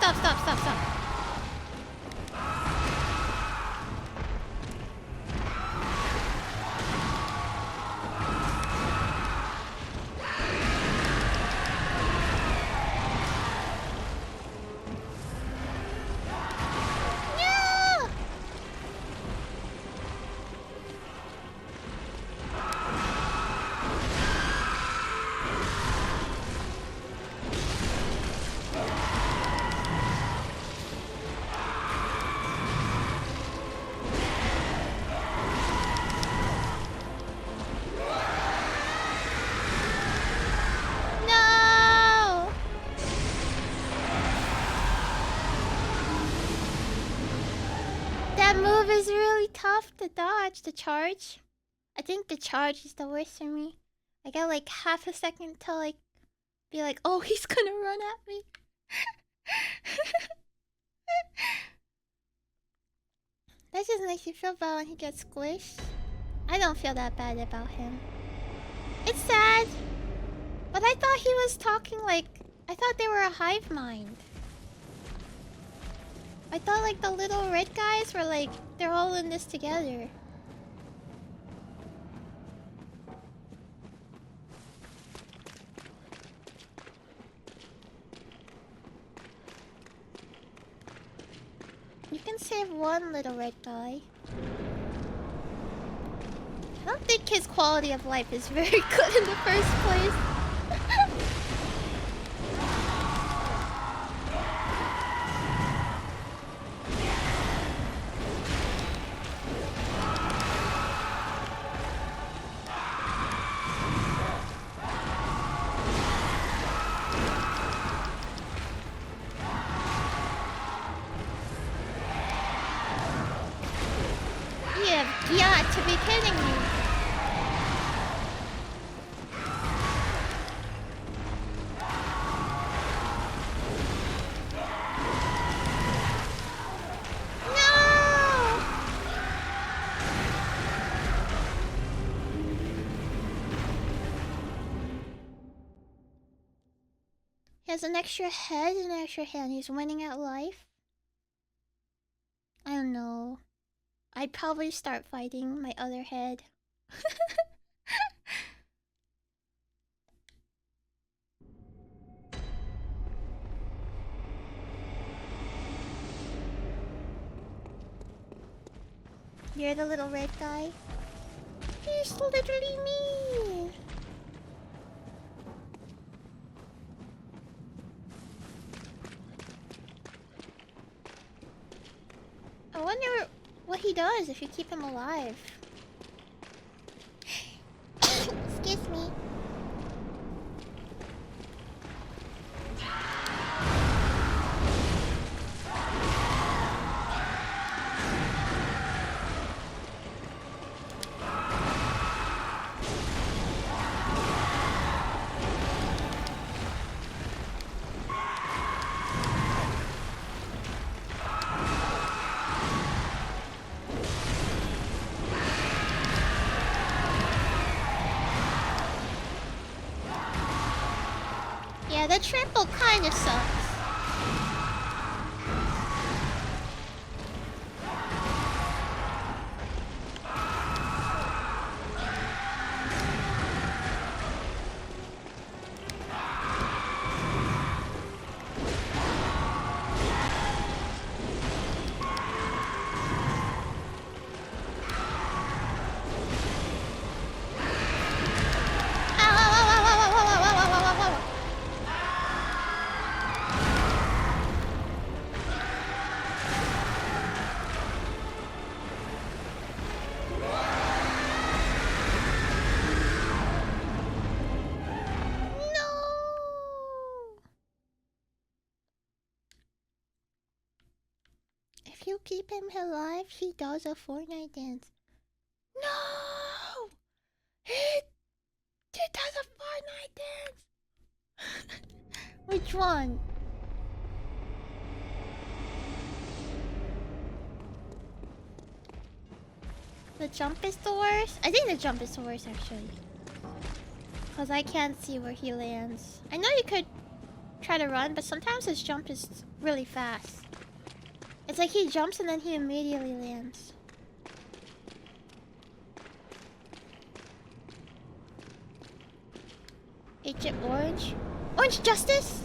Speaker 1: To dodge the charge. I think the charge is the worst for me. I got like half a second to like be like, oh, he's gonna run at me. That just makes you feel bad when he gets squished. I don't feel that bad about him. It's sad, but I thought he was talking like, I thought they were a hive mind. I thought like the little red guys were like, they're all in this together. You can save one little red guy. I don't think his quality of life is very good in the first place. has an extra head and an extra hand. He's winning at life. I don't know. I'd probably start fighting my other head. You're the little red guy? He's literally me! I wonder what he does if you keep him alive. Excuse me. Yeah, the trample kinda sucks. If you keep him alive, he does a Fortnite dance. No! He does a Fortnite dance! Which one? The jump is the worst? I think the jump is the worst, actually. Because I can't see where he lands. I know you could try to run, but sometimes his jump is really fast. It's like he jumps and then he immediately lands. Agent Orange? Orange Justice?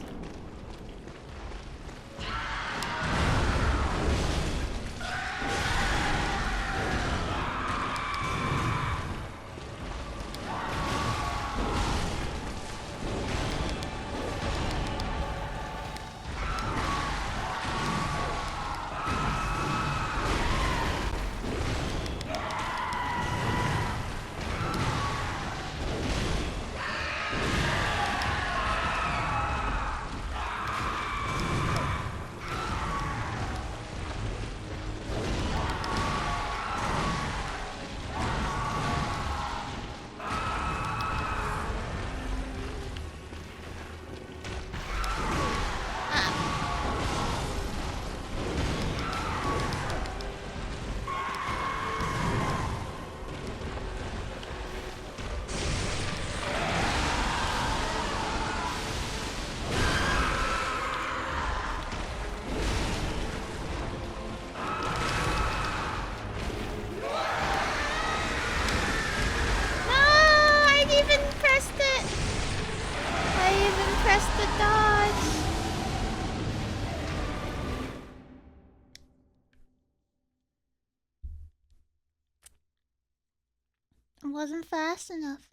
Speaker 1: Wasn't fast enough.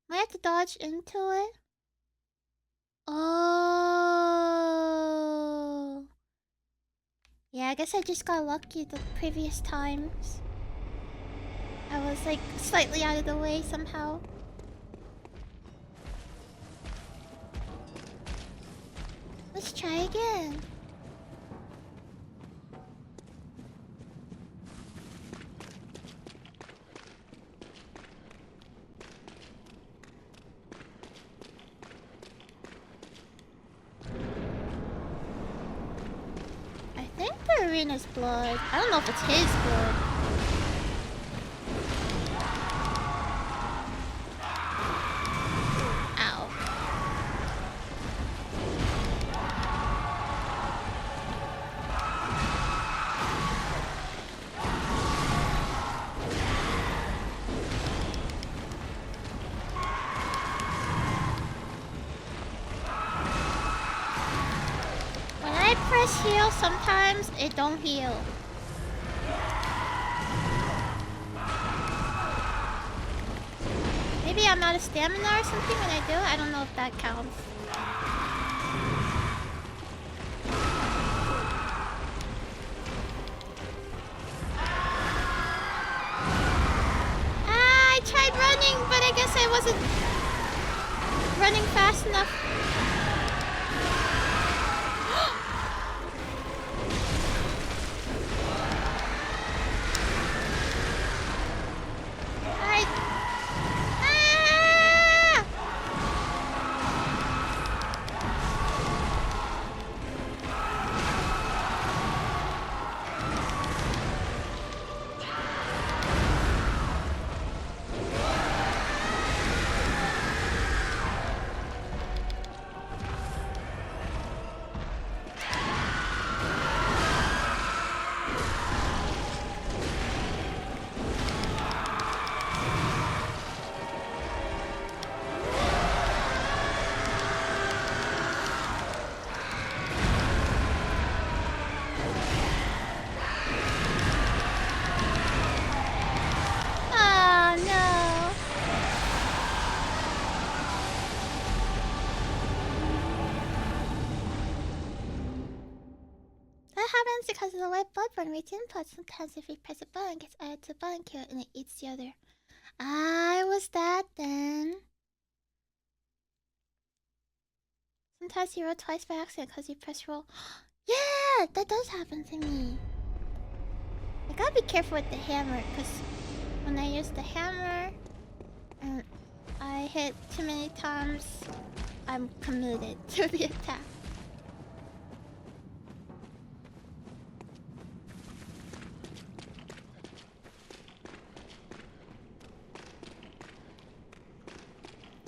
Speaker 1: Might have to dodge into it. Oh. Yeah, I guess I just got lucky the previous times. I was like slightly out of the way somehow. Let's try again. Arena's blood. I don't know if it's his blood. Ow. does heal, sometimes it don't heal. Maybe I'm out of stamina or something when I do. I don't know if that counts. I tried running, but I guess I wasn't running fast enough. Because of the white Bloodborne reads input. Sometimes if you press a button, it gets added to the button queue and it eats the other. Ah, it was that then. Sometimes you roll twice by accident because you press roll. Yeah, that does happen to me. I gotta be careful with the hammer because when I use the hammer and I hit too many times, I'm committed to the attack.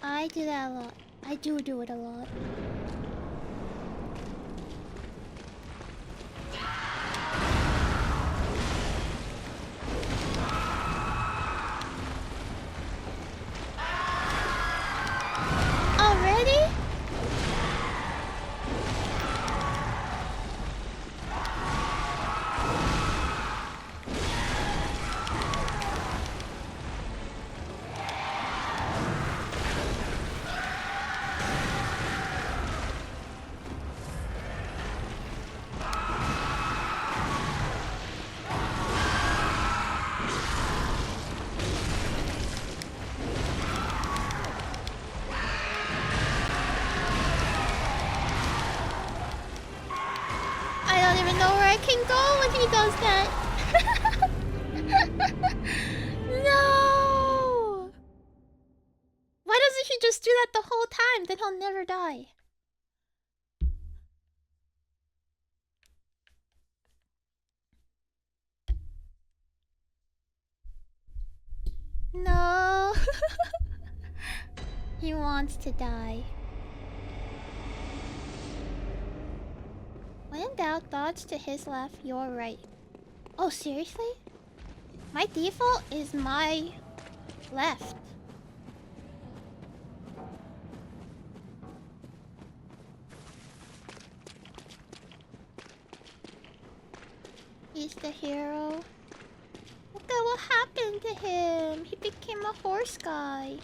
Speaker 1: I do that a lot. I do it a lot. Already? He does that. No! Why doesn't he just do that the whole time? Then he'll never die. No. He wants to die. When in doubt, dodge to his left, your right. Oh, seriously? My default is my left. He's the hero. Look at what happened to him. He became a horse guy.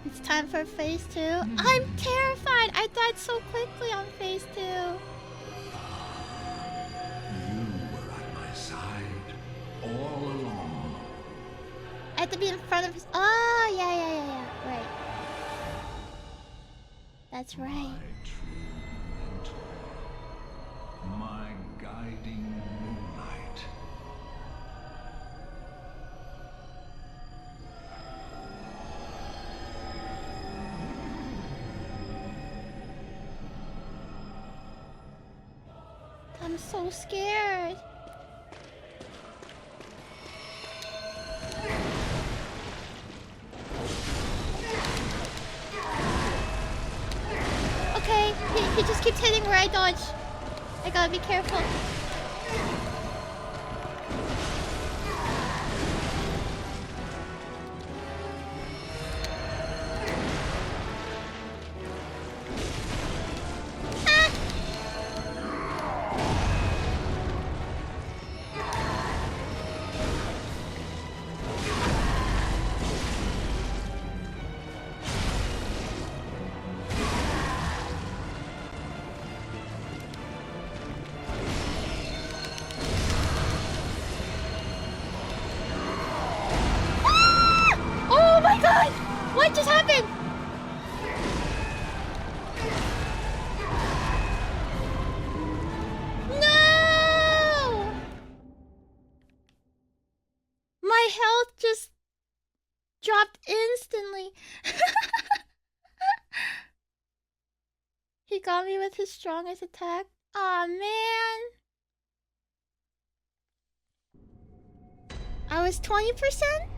Speaker 1: It's time for phase 2. I'm terrified. I died so quickly on phase 2.
Speaker 2: You were at my side all along.
Speaker 1: I have to be in front of his. Oh, yeah. Right. That's right.
Speaker 2: My true mentor. My guiding moonlight.
Speaker 1: I'm so scared. Okay, he just keeps hitting where I dodge. I gotta be careful. What just happened? No! My health just dropped instantly. He got me with his strongest attack. Aw, man. I was 20%?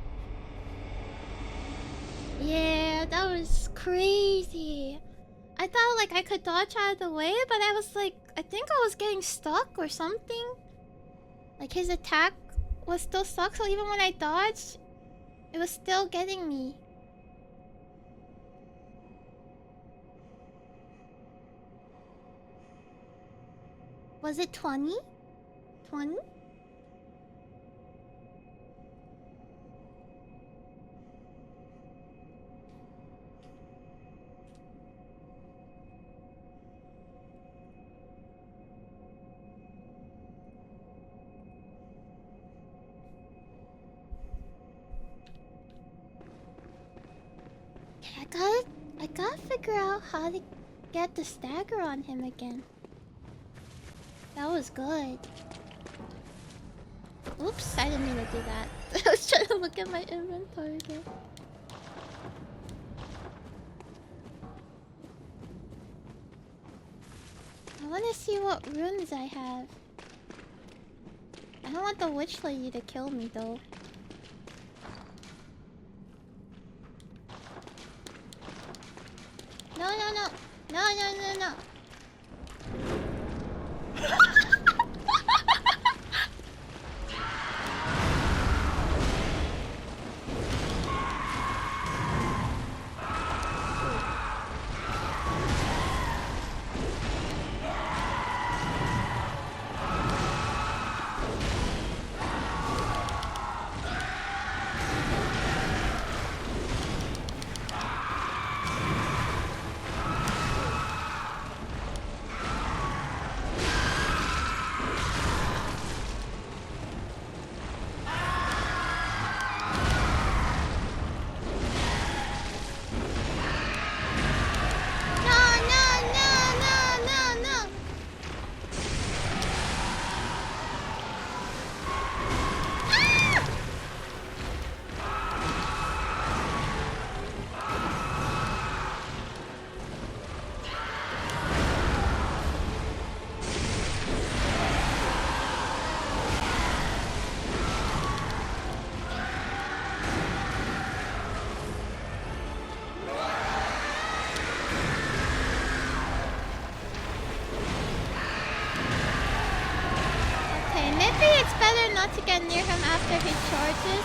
Speaker 1: Yeah, that was crazy. I thought like I could dodge out of the way, but I was like, I think I was getting stuck or something. Like his attack was still stuck, so even when I dodged, it was still getting me. Was it 20? 20? I gotta figure out how to get the stagger on him again. That was good. Oops, I didn't mean to do that. I was trying to look at my inventory again. I wanna see what runes I have. I don't want the witch lady to kill me though. No. To get near him after he charges.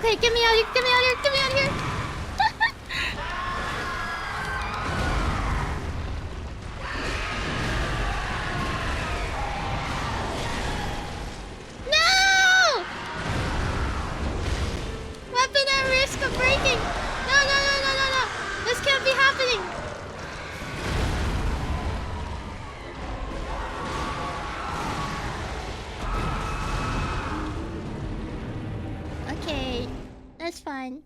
Speaker 1: Okay, get me out of here, get me out of here, get me out of here! No! Weapon at risk of breaking! No, no, no, no, no, no! This can't be happening! Okay, that's fine.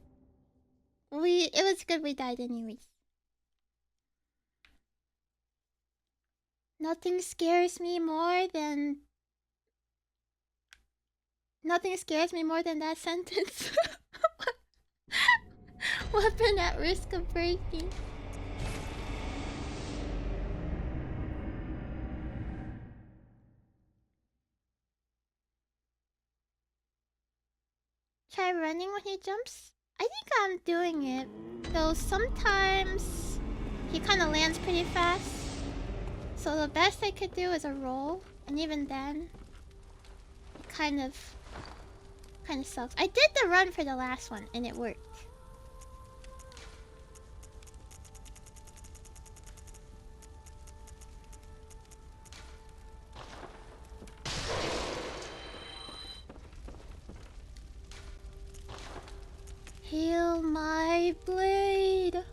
Speaker 1: It was good we died anyways. Nothing scares me more than that sentence. Weapon at risk of breaking. Try running when he jumps? I think I'm doing it. Though sometimes he kind of lands pretty fast. So the best I could do is a roll. And even then, it kind of sucks. I did the run for the last one and it worked. Heal my blade.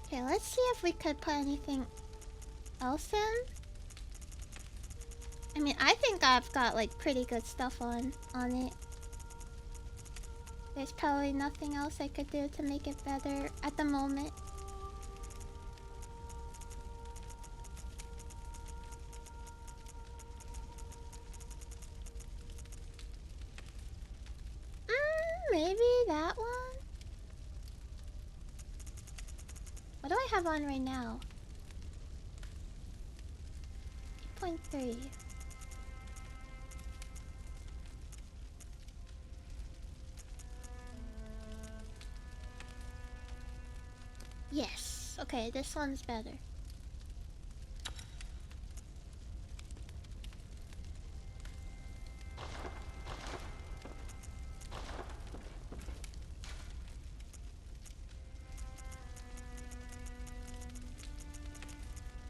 Speaker 1: Okay, let's see if we could put anything else in. I mean, I think I've got like pretty good stuff on it. There's probably nothing else I could do to make it better at the moment. Maybe that one? What do I have on right now? 8.3. Yes. Okay, this one's better.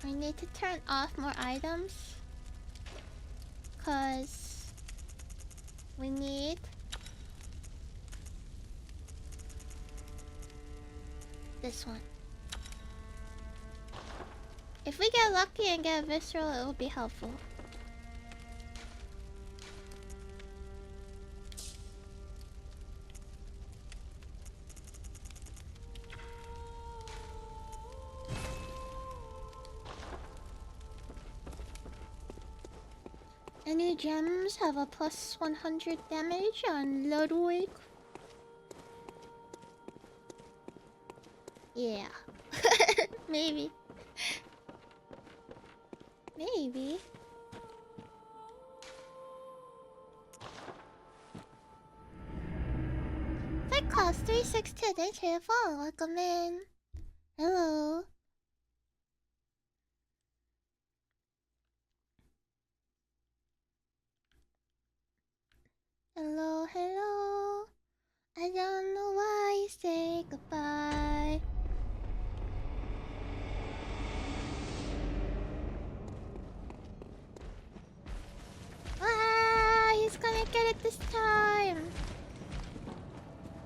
Speaker 1: I need to turn off more items. 'Cause we need this one. If we get lucky and get a visceral, it will be helpful. Any gems have a plus 100 damage on Ludwig? Yeah. Maybe. Maybe. That costs 362. Thanks for the follow. Welcome in. Hello. Hello, hello. I don't know why you say goodbye. Ah, he's gonna get it this time.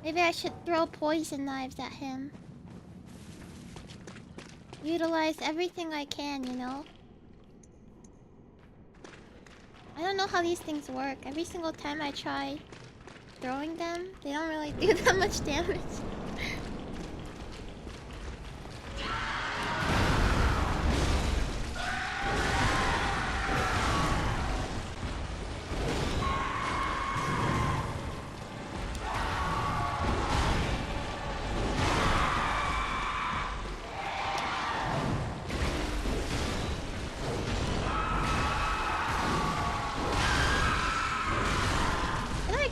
Speaker 1: Maybe I should throw poison knives at him. Utilize everything I can, you know? I don't know how these things work. Every single time I try throwing them, they don't really do that much damage.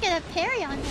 Speaker 1: Get a parry on him.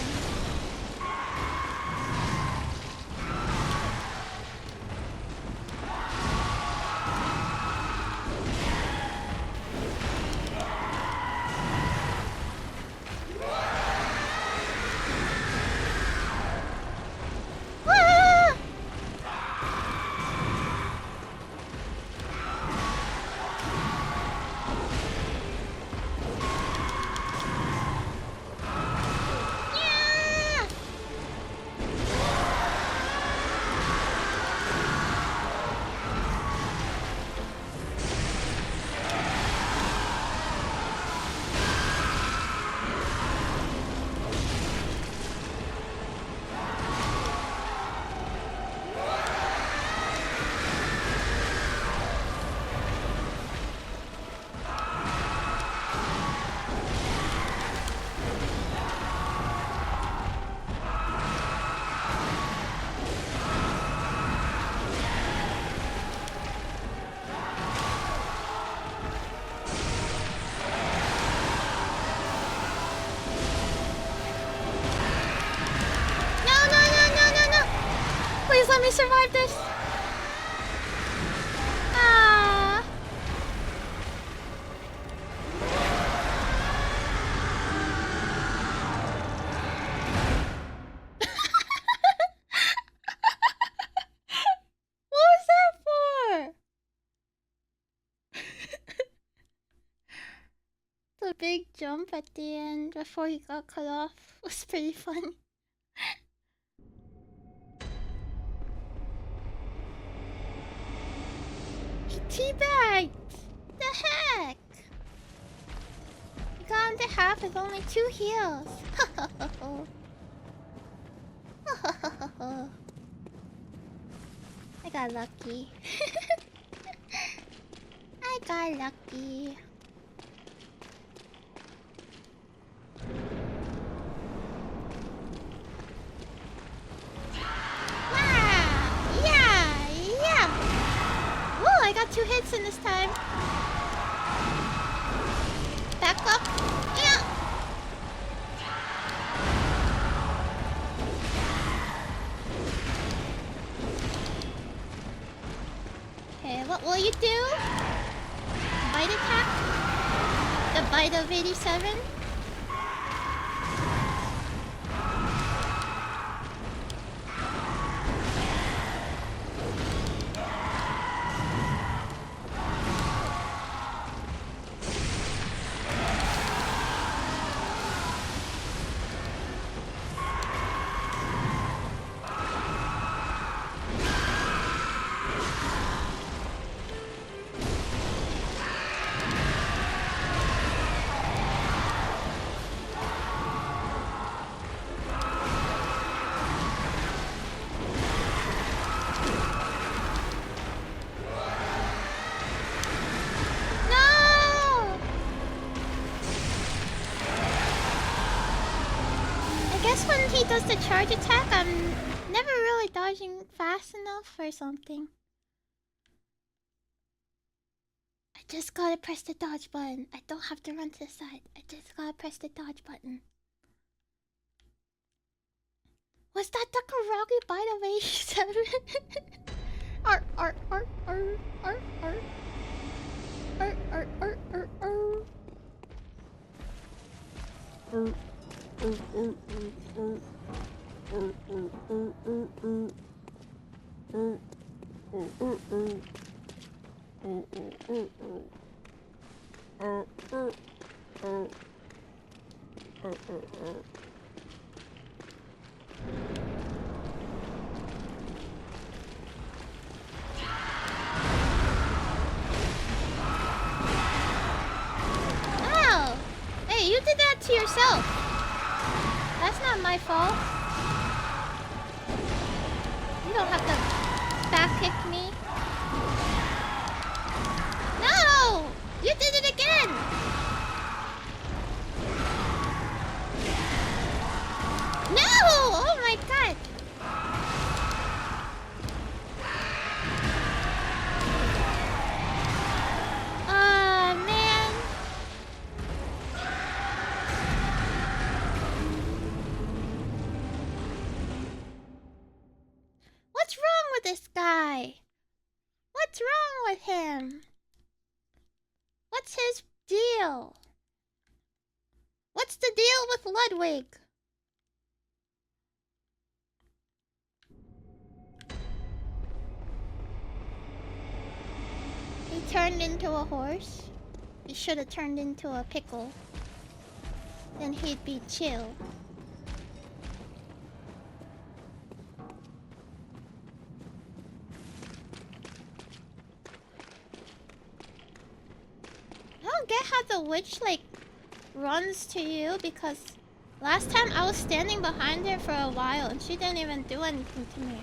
Speaker 1: big jump at the end before he got cut off was pretty funny. He teabagged! The heck? He got him to half with only 2 heals. I got lucky. I got lucky. Wow! Yeah! Yeah! Whoa, I got 2 hits in this time. Back up. Yeah! Okay, what will you do? Bite attack? The bite of 87? He does the charge attack, I'm never really dodging fast enough or something. I just gotta press the dodge button. I don't have to run to the side. I just gotta press the dodge button. Was that the Koragi bite of 87? Arr, arr, arr, arr, arr, arr. Arr, arr, arr, arr, arr. Ow! Hey, you did that to yourself. That's not my fault. You don't have to back kick me. No! You did it again! No! Oh my god! Man. What's wrong with this guy? What's wrong with him? What's his deal? What's the deal with Ludwig? He turned into a horse. He should have turned into a pickle. Then he'd be chill. I don't get how the witch, like, runs to you, because last time I was standing behind her for a while and she didn't even do anything to me.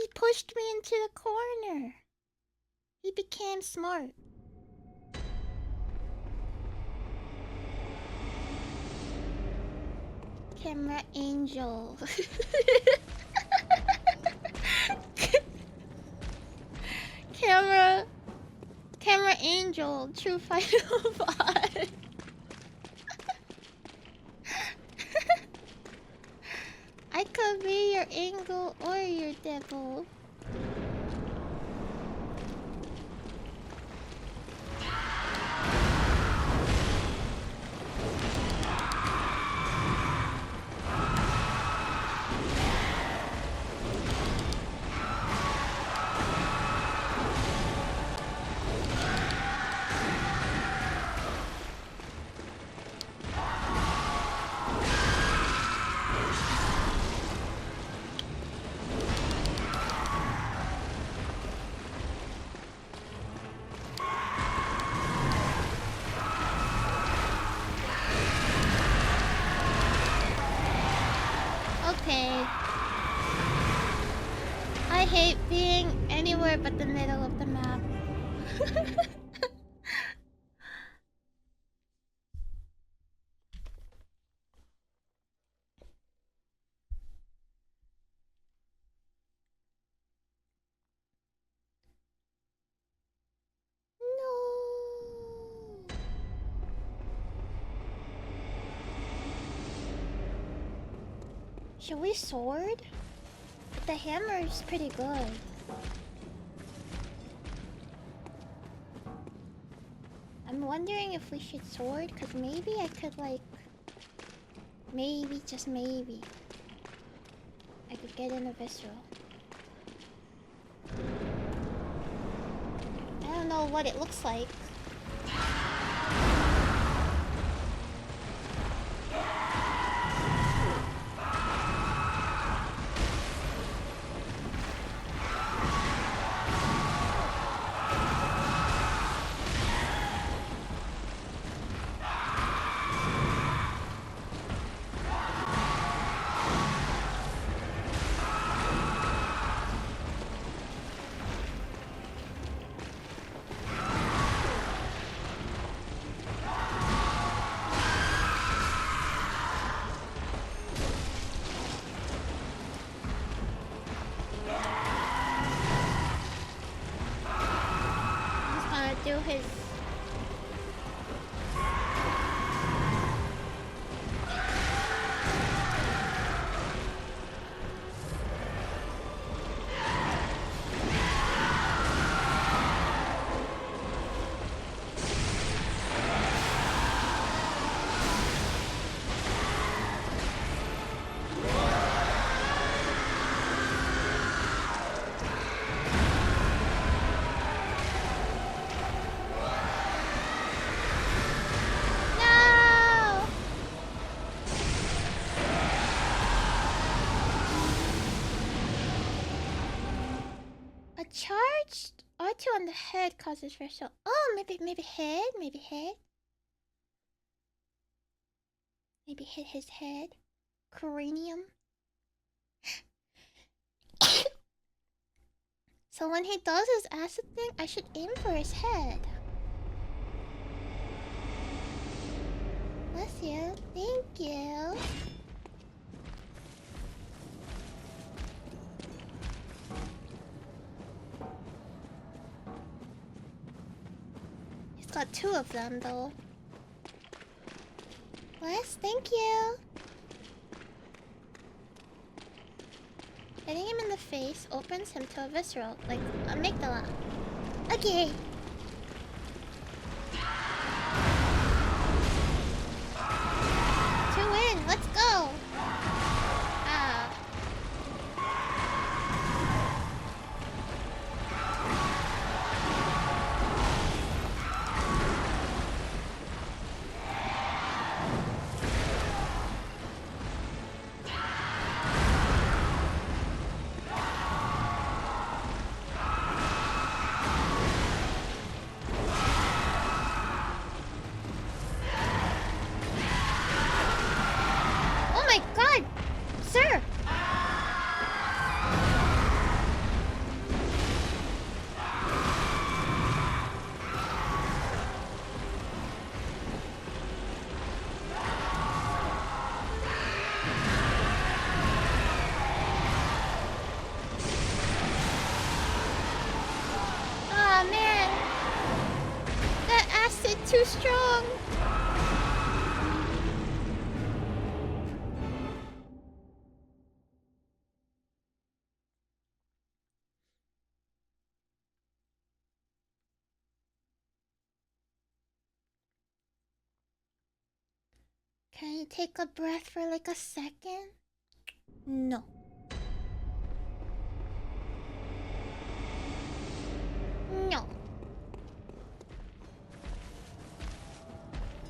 Speaker 1: He pushed me into the corner. He became smart. Camera angel. Camera angel, true final boss. I could be your angel or your devil. Okay. I hate being anywhere but the middle of the map. No. Should we sword? The hammer is pretty good. I'm wondering if we should sword, because maybe I could like... Maybe, just maybe. I could get in a visceral. I don't know what it looks like. Do his... Charged R2 on the head causes facial. Oh, maybe head, maybe head. Maybe hit his head. Cranium. So when he does his acid thing, I should aim for his head. Bless you. Thank you. Got two of them though. Bless, thank you. Hitting him in the face opens him to a visceral, like amygdala. Okay. Two in, let's go. Ah. strong. Can you take a breath for like a second? No. No.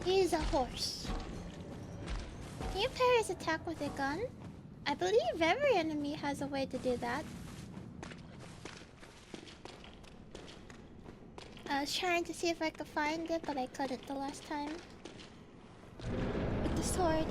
Speaker 1: He's a horse. Can you parry his attack with a gun? I believe every enemy has a way to do that. I was trying to see if I could find it, but I couldn't the last time. With the sword.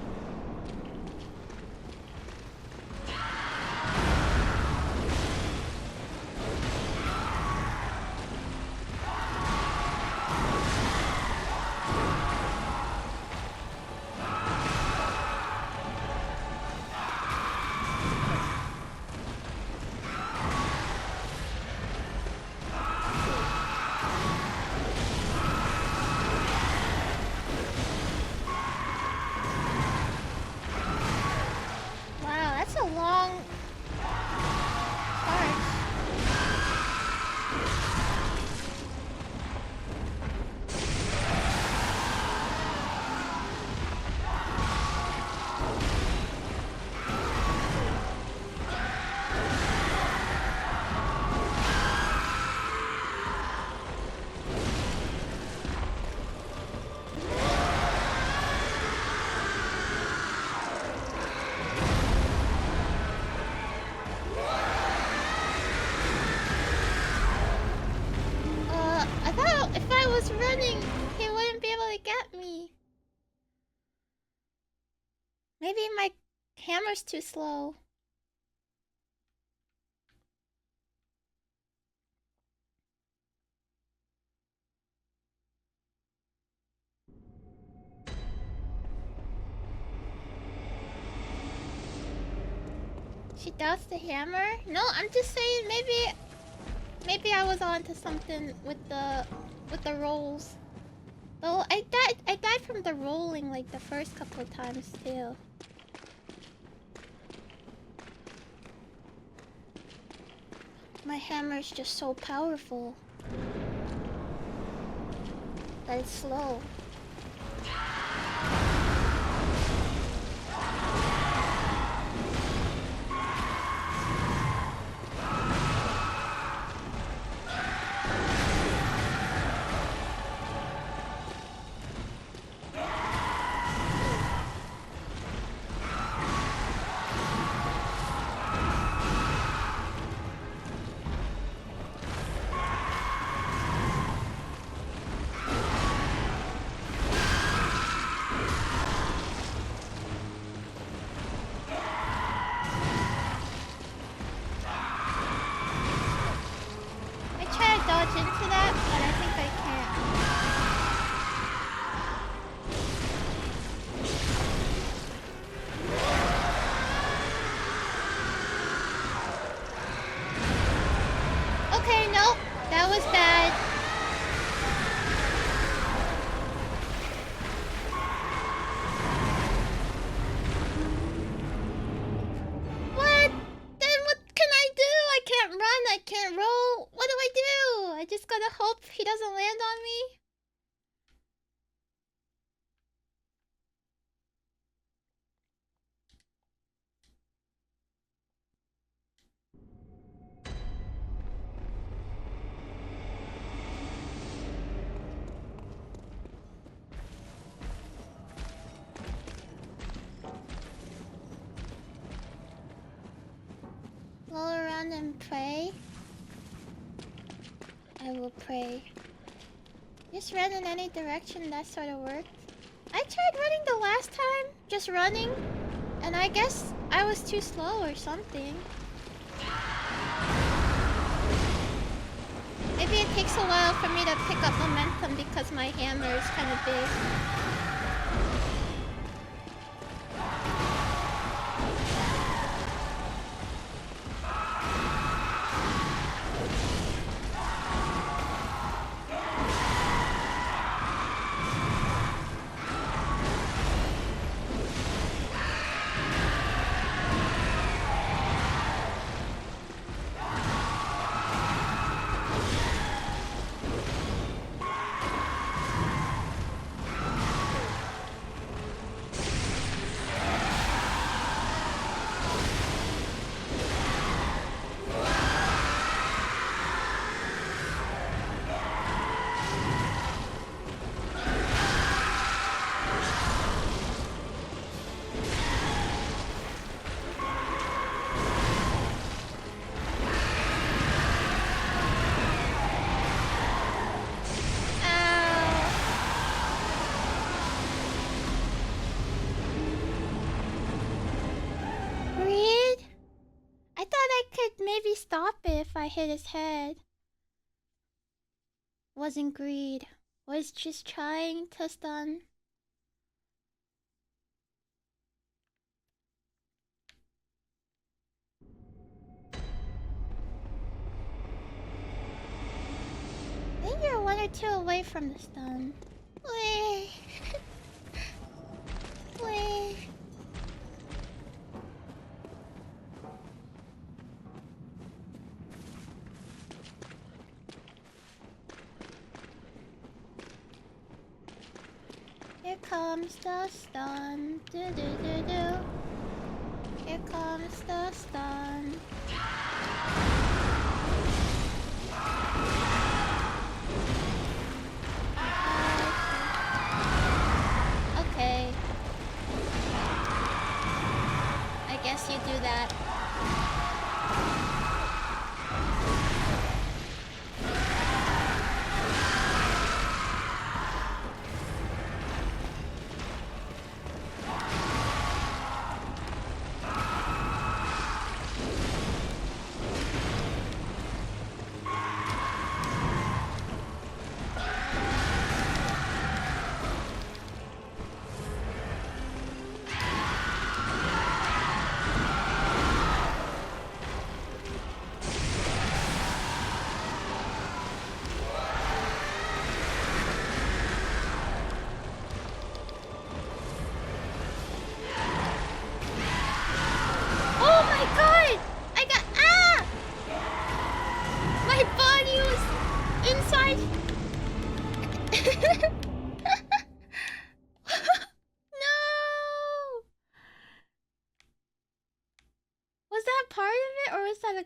Speaker 1: Maybe my hammer's too slow. She doubts the hammer? No, I'm just saying maybe I was onto something with the rolls. Though I died from the rolling like the first couple of times too. My hammer is just so powerful that it's slow. Pray. I will pray. Just run in any direction, that sort of worked. I tried running the last time, just running, and I guess I was too slow or something. Maybe it takes a while for me to pick up momentum because my hammer is kind of big. maybe stop it if I hit his head. Wasn't greed. Was just trying to stun. I think you're 1 or 2 away from the stun. Wait. Wait. Here comes the stun. Do do do do. Here comes the stun. Okay. I guess you do that.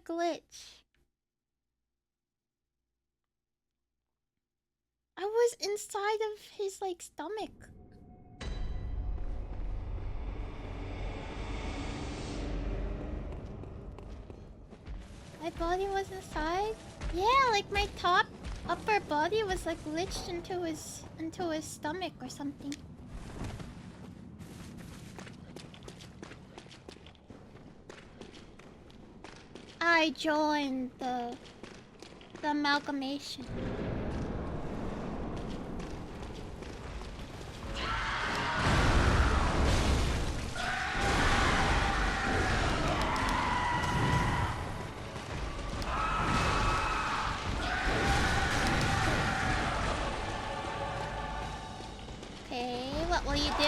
Speaker 1: Glitch. I was inside of his like stomach. My body was inside? Yeah, like my top upper body was like glitched into his stomach or something. I joined the amalgamation. Okay, what will you do?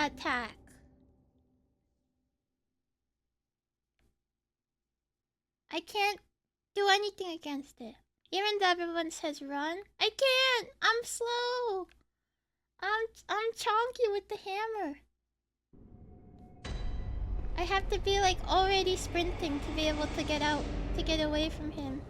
Speaker 1: Attack. I can't do anything against it. Even though everyone says run, I can't. I'm slow. I'm chonky with the hammer. I have to be like already sprinting to be able to get out, to get away from him.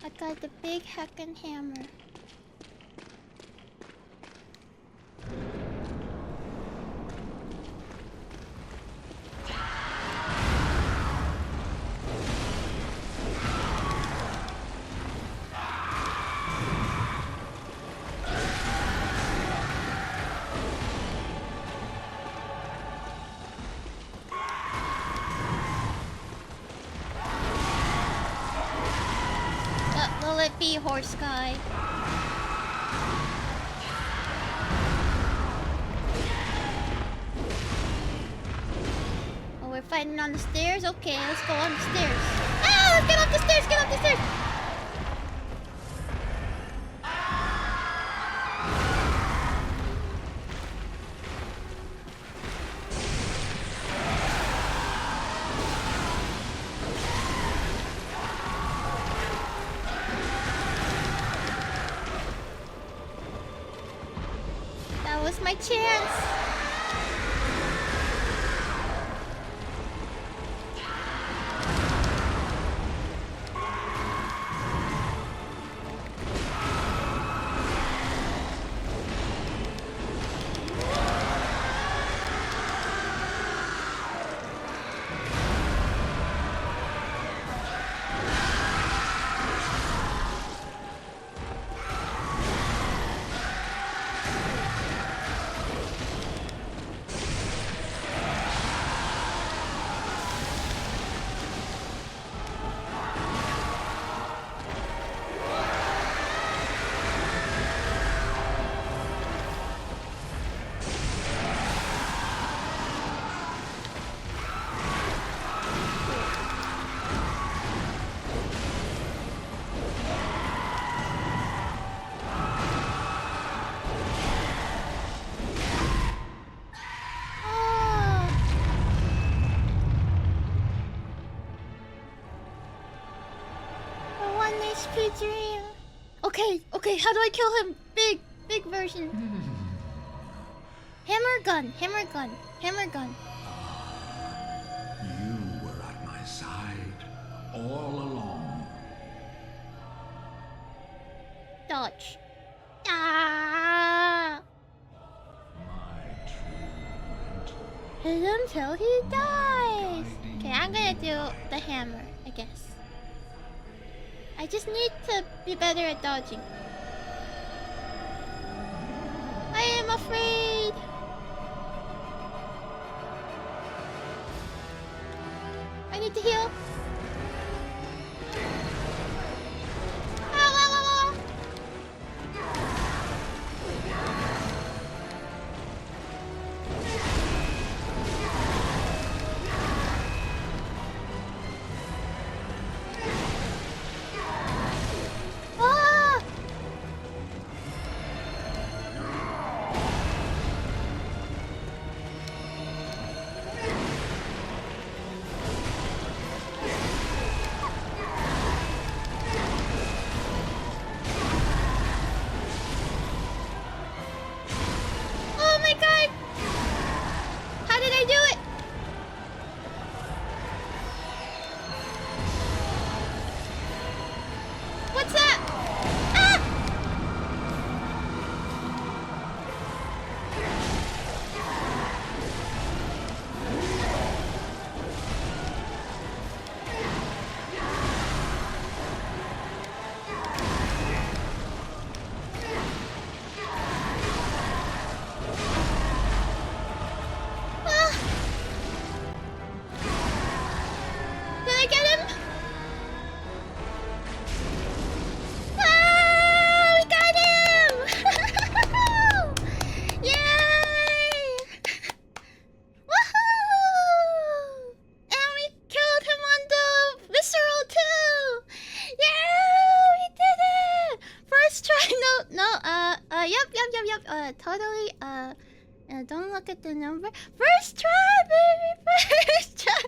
Speaker 1: I got the big heckin' hammer. Be horse guy. Oh, we're fighting on the stairs? Okay, let's go on the stairs. Ah, let's get up the stairs, get up the stairs! My chance. dream. Okay, how do I kill him? Big version. Hammer gun.
Speaker 2: You were at my side all along.
Speaker 1: Dodge. Ah!
Speaker 2: My true mentor.
Speaker 1: Hit him till he dies. Okay, I'm gonna do the hammer, I guess. I just need to be better at dodging. I am afraid. I need to heal. Ow. Ah! Oh my god! How did I do it? What's that? Ah! Ah! Did I get him? Ah! We got him! Yay! Woohoo! And we killed him on the visceral too! Yeah! We did it! First try, yep. Totally, don't look at the number. First try, baby! First try!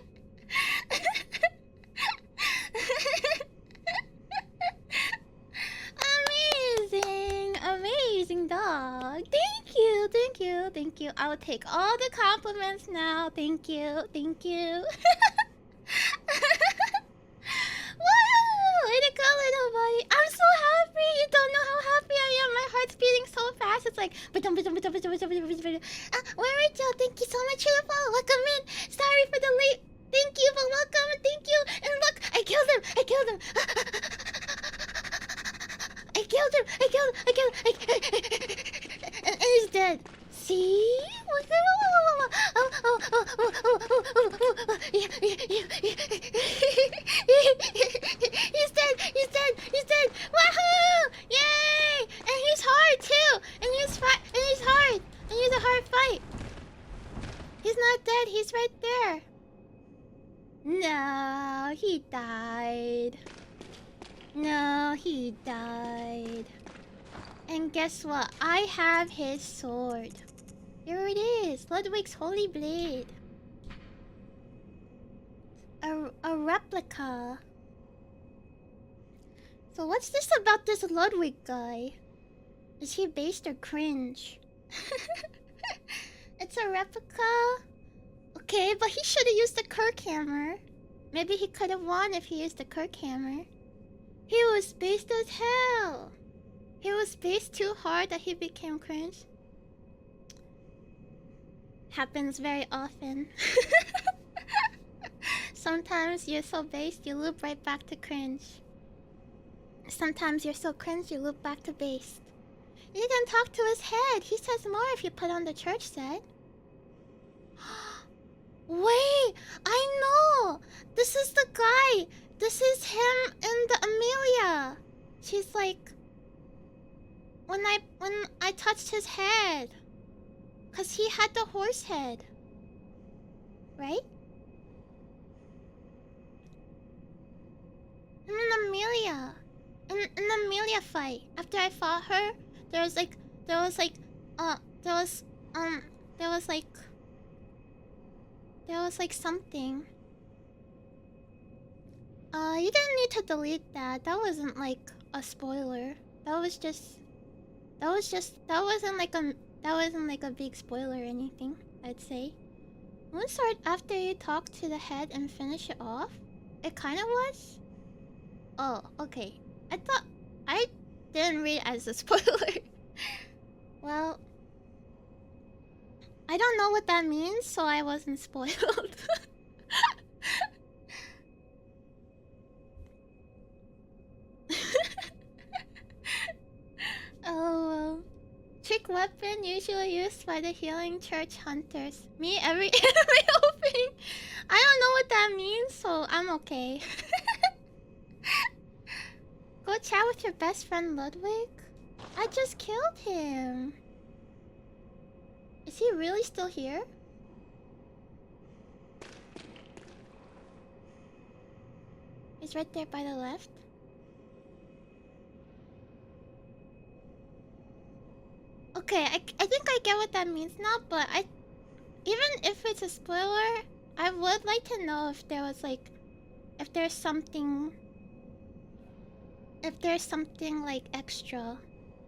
Speaker 1: Amazing dog. Thank you. I will take all the compliments now. Thank you. Woo! Way to go, little buddy. I'm so happy. You don't know how happy I am. My heart's beating so fast. It's like where Rachel? Thank you so much for the follow. Welcome in. Sorry for the late. Thank you for welcome. Thank you. And look, I killed him. And he's dead. See? He's dead. Wahoo! Yay! And he's hard too. And he's hard. And he's a hard fight. He's not dead. He's right there. No, he died. And guess what? I have his sword. Here it is. Ludwig's holy blade. A replica. So what's this about this Ludwig guy? Is he based or cringe? It's a replica. Okay, but he should have used the Kirk hammer. Maybe he could have won if he used the Kirk hammer. He was based as hell. He was based too hard that he became cringe. Happens very often. Sometimes you're so based, you loop right back to cringe. Sometimes you're so cringe, you loop back to based. You can talk to his head. He says more if you put on the church set. Wait, I know. This is the guy. This is him and the Amelia. She's like, when I touched his head, cause he had the horse head, right? And then Amelia, in the Amelia fight, after I fought her, there was something. You didn't need to delete that. That wasn't like a spoiler. That wasn't like a big spoiler or anything, I'd say. Moonsword after you talk to the head and finish it off? It kinda was? Oh, okay. I didn't read it as a spoiler. Well, I don't know what that means, so I wasn't spoiled. Oh, well. Trick weapon usually used by the healing church hunters. Me every anime opening. I don't know what that means, so I'm okay. Go chat with your best friend Ludwig? I just killed him. Is he really still here? He's right there by the left. Okay, I think I get what that means now, but even if it's a spoiler, I would like to know if there was like, if there's something like extra.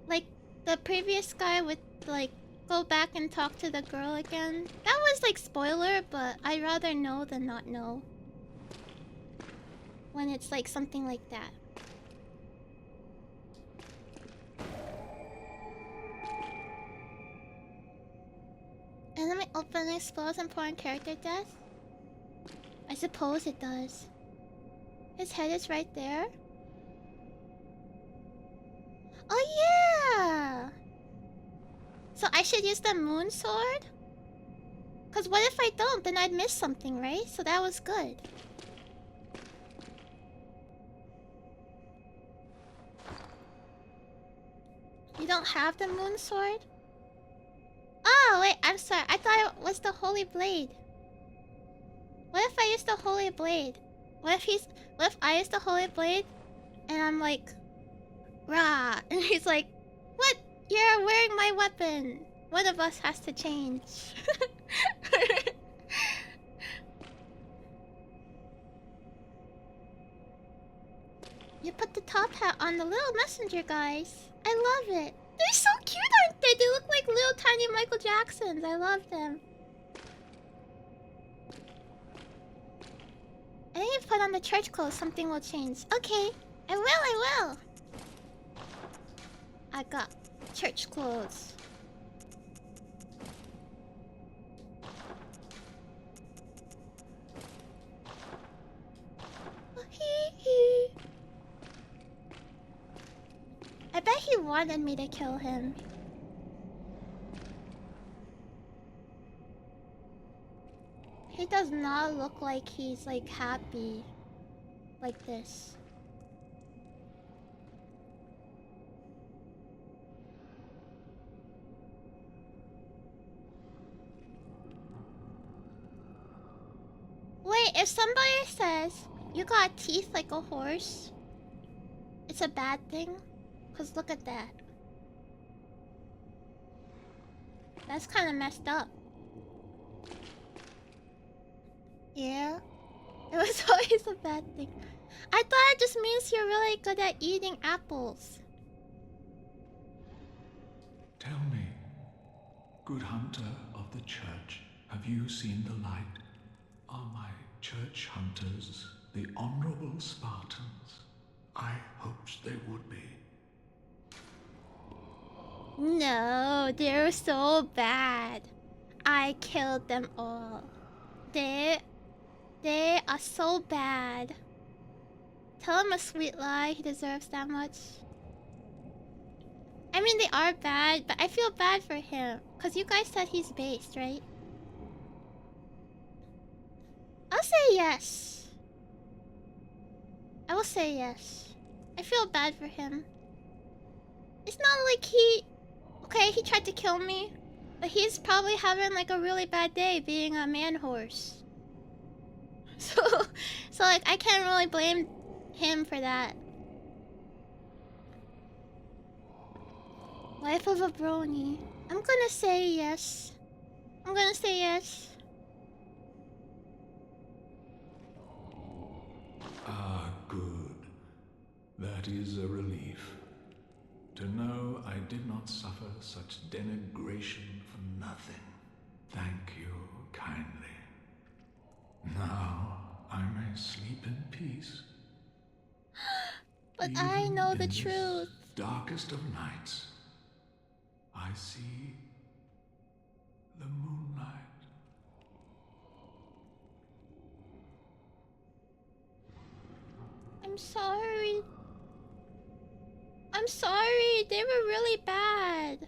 Speaker 1: Like the previous guy would like go back and talk to the girl again. That was like spoiler, but I'd rather know than not know. When it's like something like that. Enemy opening spells important character death? I suppose it does. His head is right there. Oh yeah! So I should use the moon sword? Cause what if I don't? Then I'd miss something, right? So that was good. You don't have the moon sword? Oh wait, I'm sorry. I thought it was the holy blade. What if I use the holy blade? What if I use the holy blade and I'm like, rah, and he's like, what? You're wearing my weapon. One of us has to change. You put the top hat on the little messenger guys. I love it. They're so cute, aren't they? They look like little tiny Michael Jacksons. I love them. I need to put on the church clothes. Something will change. Okay. I will. I got church clothes. I bet he wanted me to kill him. He does not look like he's like happy like this. Wait, if somebody says you got teeth like a horse, it's a bad thing? Cause look at that. That's kind of messed up. Yeah. It was always a bad thing. I thought it just means you're really good at eating apples.
Speaker 2: Tell me, good hunter of the church, have you seen the light? Are my church hunters the honorable Spartans? I hoped they would be.
Speaker 1: No, they're so bad. I killed them all. They are so bad. Tell him a sweet lie. He deserves that much. I mean, they are bad, but I feel bad for him. Cause you guys said he's based, right? I'll say yes. I will say yes. I feel bad for him. It's not like he... Okay, he tried to kill me. But he's probably having like a really bad day being a man horse. So like, I can't really blame him for that. Wife of a brony. I'm gonna say yes. I'm gonna say yes.
Speaker 2: That is a relief. To know I did not suffer such denigration for nothing. Thank you kindly. Now I may sleep in peace.
Speaker 1: But
Speaker 2: Even
Speaker 1: I know
Speaker 2: in
Speaker 1: the
Speaker 2: this
Speaker 1: truth.
Speaker 2: darkest of nights, I see the moonlight.
Speaker 1: I'm sorry. I'm sorry. They were really bad.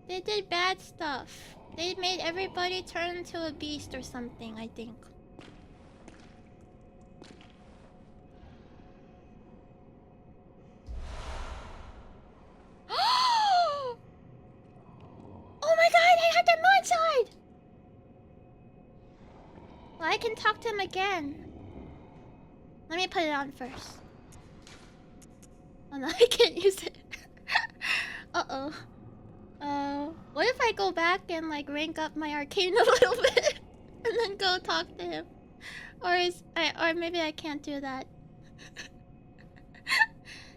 Speaker 1: They did bad stuff. They made everybody turn into a beast or something, I think. Oh my god, I had them outside! Well, I can talk to him again. Let me put it on first. Oh no, I can't use it. Uh-oh. What if I go back and like rank up my arcane a little bit and then go talk to him? Or maybe I can't do that.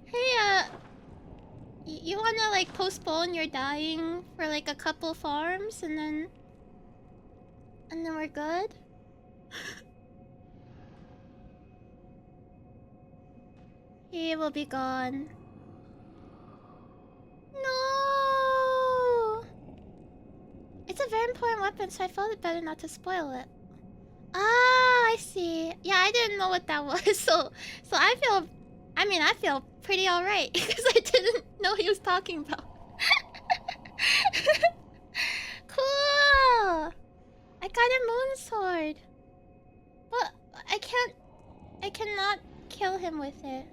Speaker 1: Hey, you wanna like postpone your dying for like a couple farms and then we're good? He will be gone. No! It's a very important weapon, so I felt it better not to spoil it. Ah, I see. Yeah, I didn't know what that was, so I feel pretty alright because I didn't know he was talking about. Cool! I got a moon sword. But I cannot kill him with it.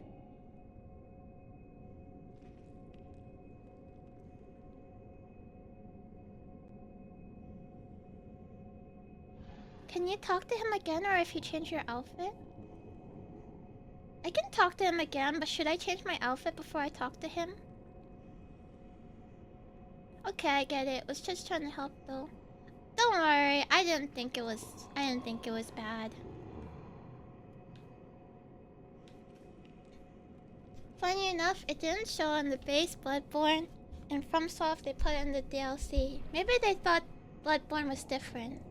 Speaker 1: Can you talk to him again, or if you change your outfit? I can talk to him again, but should I change my outfit before I talk to him? Okay, I get it. Was just trying to help though. Don't worry, I didn't think it was bad. Funny enough, it didn't show in the base Bloodborne, and FromSoft they put it in the DLC. Maybe they thought Bloodborne was different.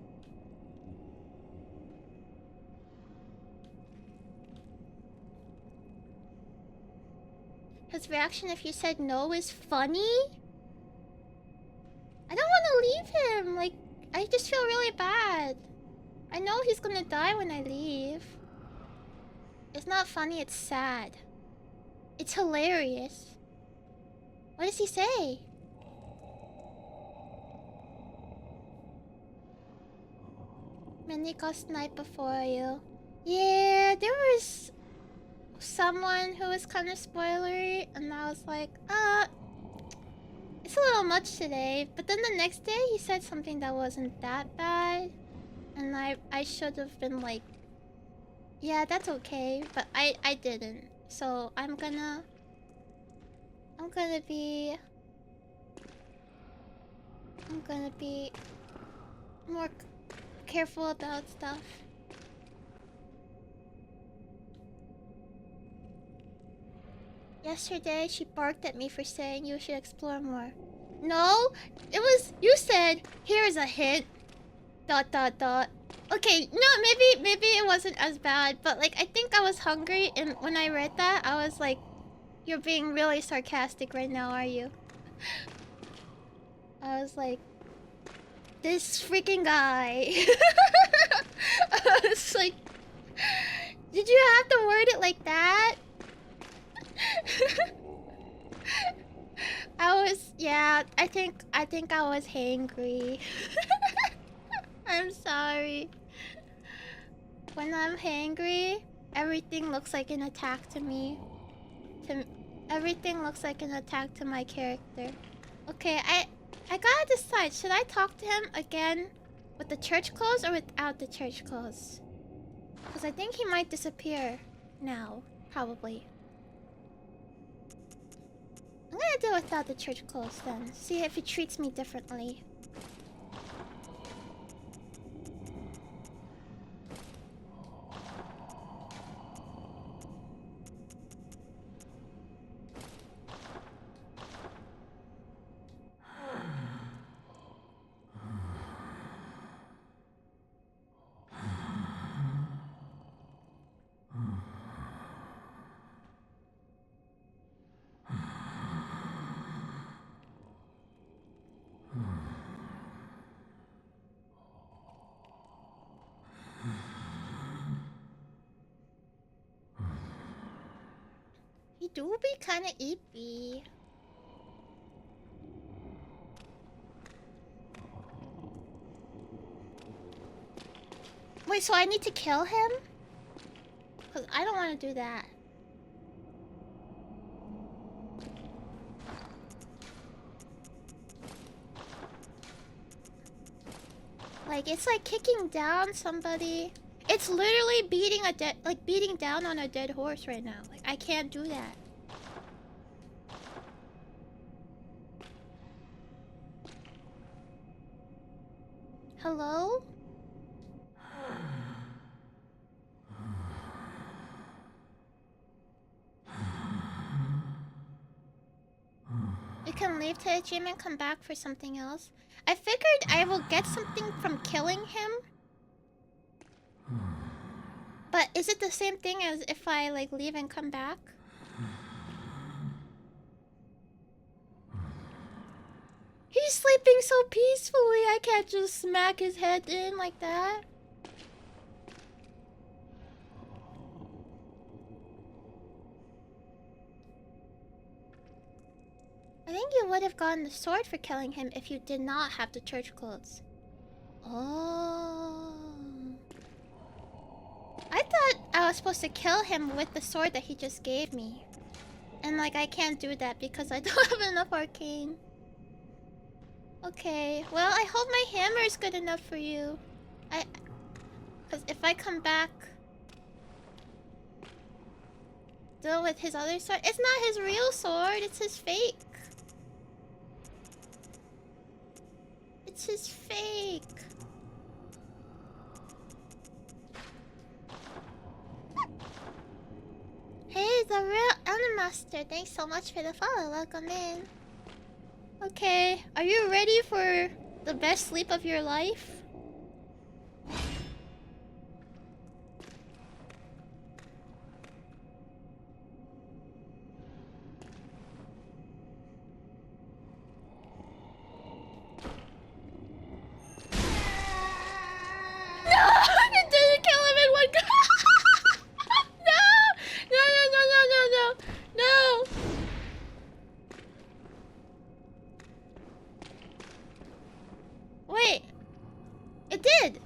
Speaker 1: His reaction if you said no is funny? I don't want to leave him. Like, I just feel really bad. I know he's gonna die when I leave. It's not funny, it's sad. It's hilarious. What does he say? Many got sniped before you. Yeah, there was someone who was kind of spoilery, and I was like, it's a little much today. But then the next day he said something that wasn't that bad, and I should have been like, yeah, that's okay, but I didn't. So I'm gonna be more careful about stuff. Yesterday, she barked at me for saying you should explore more. No, it was... You said, here's a hint. ... Okay, no, maybe it wasn't as bad, but like, I think I was hungry, and when I read that, I was like, you're being really sarcastic right now, are you? I was like, this freaking guy. I was like, did you have to word it like that? I think I was hangry. I'm sorry. When I'm hangry, everything looks like an attack to me. Everything looks like an attack to my character. Okay, I gotta decide. Should I talk to him again with the church clothes or without the church clothes? Because I think he might disappear now, probably. I'm gonna do it without the church clothes then. See if he treats me differently. do be kinda eepy. Wait, so I need to kill him? Cause I don't want to do that. Like, it's like kicking down somebody. It's literally beating down on a dead horse right now. Like, I can't do that. Hello? We can leave to the gym and come back for something else. I figured I will get something from killing him. But is it the same thing as if I, like, leave and come back? He's sleeping so peacefully, I can't just smack his head in like that. I think you would have gotten the sword for killing him if you did not have the church clothes. Oh. I thought I was supposed to kill him with the sword that he just gave me. And, like, I can't do that because I don't have enough arcane. Okay, well, I hope my hammer is good enough for you. Because if I come back... deal with his other sword... It's not his real sword, it's his fake. It's his fake. Hey, the real Elder thanks so much for the follow. Welcome in. Okay, are you ready for the best sleep of your life? No! It didn't kill him in one go! No! No, no, no, no, no, no! No! Wait. It did!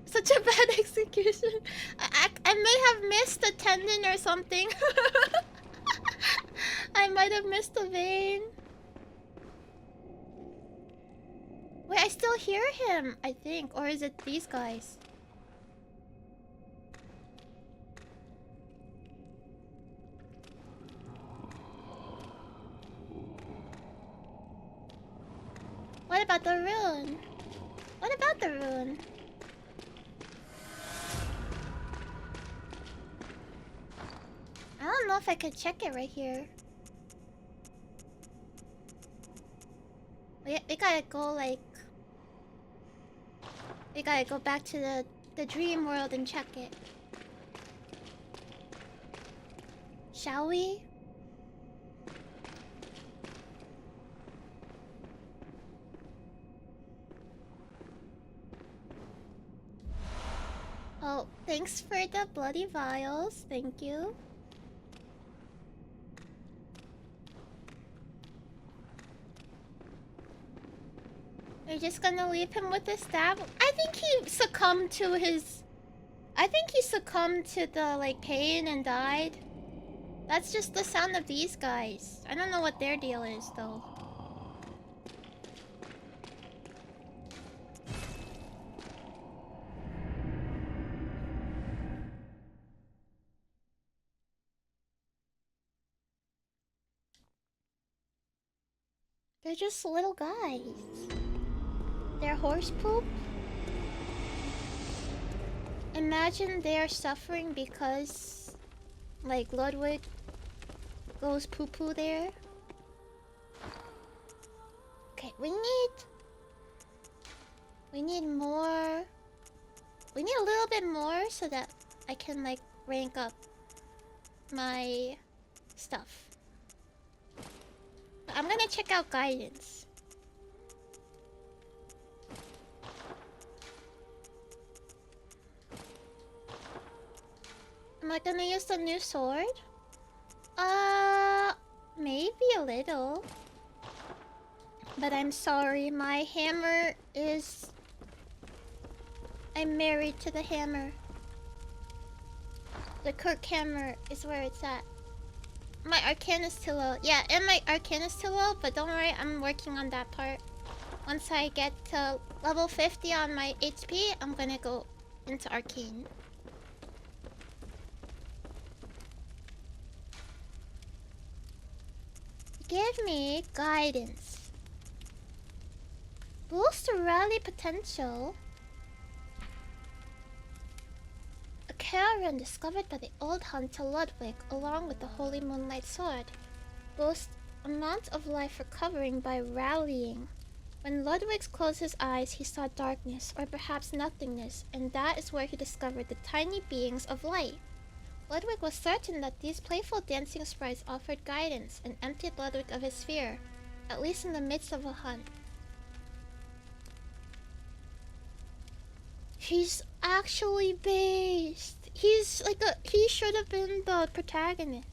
Speaker 1: Such a bad execution. I may have missed a tendon or something. I might have missed a vein. Wait, I still hear him, I think. Or is it these guys? What about the rune? What about the rune? I don't know if I could check it right here. We gotta go, like... we gotta go back to the dream world and check it. Shall we? Oh, thanks for the bloody vials. Thank you. You're just gonna leave him with the stab? I think he succumbed to his... I think he succumbed to the, like, pain and died. That's just the sound of these guys. I don't know what their deal is, though. They're just little guys. They're horse poop? Imagine they are suffering because, like, Ludwig goes poo-poo there. Okay, we need more. We need a little bit more so that I can, like, rank up my stuff. I'm gonna check out guidance. Am I gonna use the new sword? Maybe a little. But I'm sorry, my hammer is... I'm married to the hammer. The Kirk hammer is where it's at. My arcane is too low. Yeah, and my arcane is too low, but don't worry, I'm working on that part. Once I get to level 50 on my HP, I'm gonna go into arcane. Give me guidance. Boost rally potential. A caravan discovered by the old hunter Ludwig, along with the Holy Moonlight Sword. Boost amount of life recovering by rallying. When Ludwig closed his eyes, he saw darkness, or perhaps nothingness, and that is where he discovered the tiny beings of light. Ludwig was certain that these playful dancing sprites offered guidance and emptied Ludwig of his fear, at least in the midst of a hunt. He's actually based. He's like he should have been the protagonist.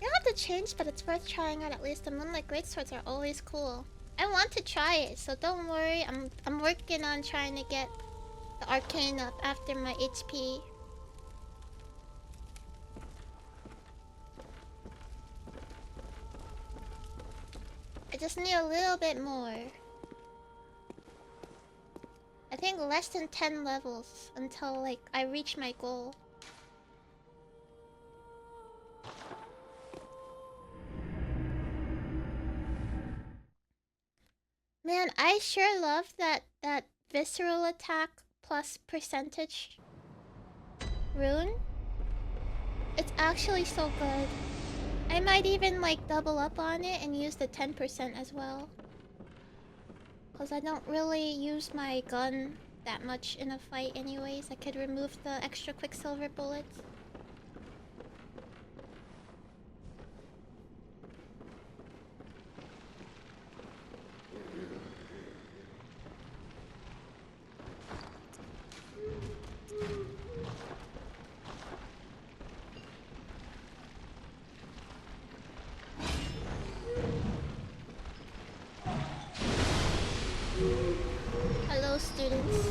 Speaker 1: You don't have to change, but it's worth trying out at least. The Moonlight Greatswords are always cool. I want to try it, so don't worry. I'm working on trying to get the arcane up after my HP. I just need a little bit more. I think less than 10 levels until like I reach my goal. Man, I sure love that visceral attack plus percentage rune. It's actually so good. I might even like double up on it and use the 10% as well. Cause I don't really use my gun that much in a fight anyways. I could remove the extra quicksilver bullets. Hello, students.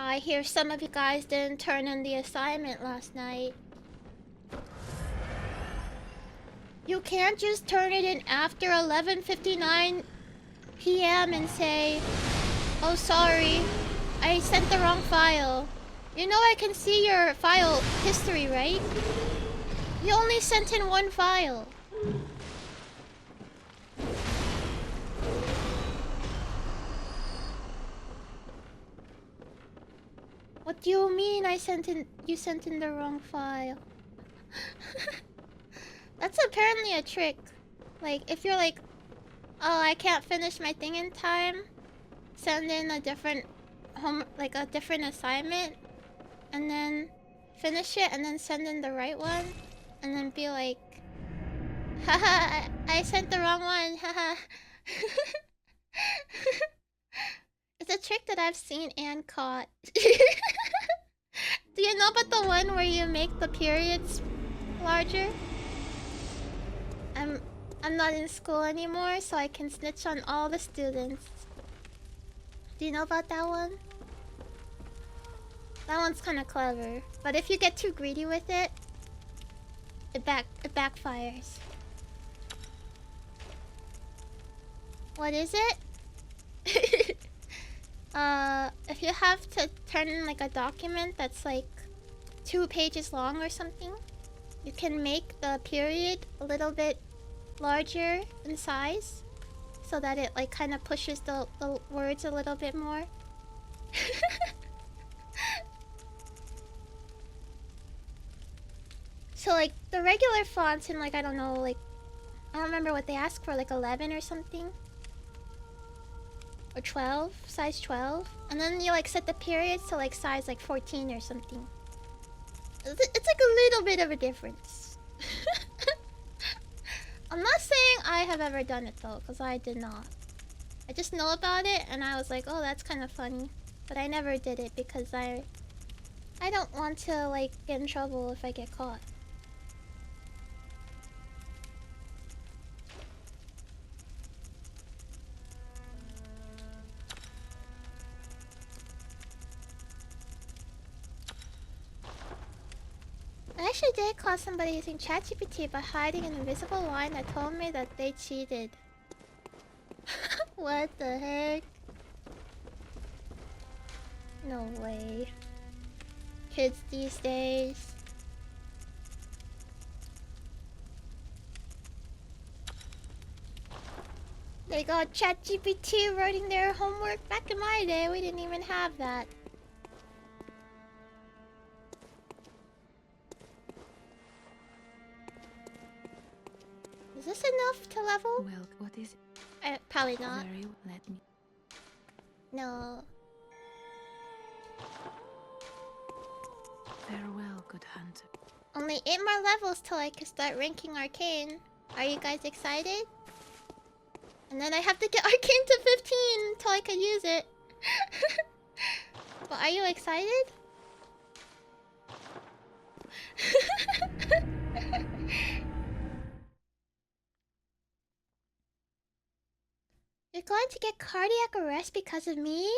Speaker 1: I hear some of you guys didn't turn in the assignment last night. You can't just turn it in after 11:59 p.m. and say, "Oh, sorry, I sent the wrong file." You know I can see your file history, right? You only sent in one file. What do you mean you sent in the wrong file? That's apparently a trick. Like, if you're like, oh, I can't finish my thing in time, send in a different a different assignment, and then finish it, and then send in the right one, and then be like, haha, I sent the wrong one, haha. It's a trick that I've seen and caught. Do you know about the one where you make the periods larger? I'm not in school anymore, so I can snitch on all the students. Do you know about that one? That one's kind of clever, but if you get too greedy with it, it backfires. What is it? If you have to turn in like a document that's like 2 pages long or something, you can make the period a little bit larger in size. so that it like kind of pushes the words a little bit more. So like the regular fonts in like I don't know, like I don't remember what they asked for, like 11 or something. Or 12, size 12. And then you like set the periods to like size like 14 or something. It's like a little bit of a difference. I'm not saying I have ever done it though, because I did not. I just know about it and I was like, oh, that's kind of funny. But I never did it because I don't want to like get in trouble if I get caught. I actually did caught somebody using ChatGPT by hiding an invisible line that told me that they cheated. What the heck? No way. Kids these days. They got ChatGPT writing their homework. Back in my day, we didn't even have that. Is this enough to level?
Speaker 3: Well, what is it?
Speaker 1: Probably not.
Speaker 3: Very well, let me.
Speaker 1: No.
Speaker 3: Farewell, good hunter.
Speaker 1: Only 8 more levels till I can start ranking Arcane. Are you guys excited? And then I have to get Arcane to 15 till I can use it. But are you excited? You're going to get cardiac arrest because of me?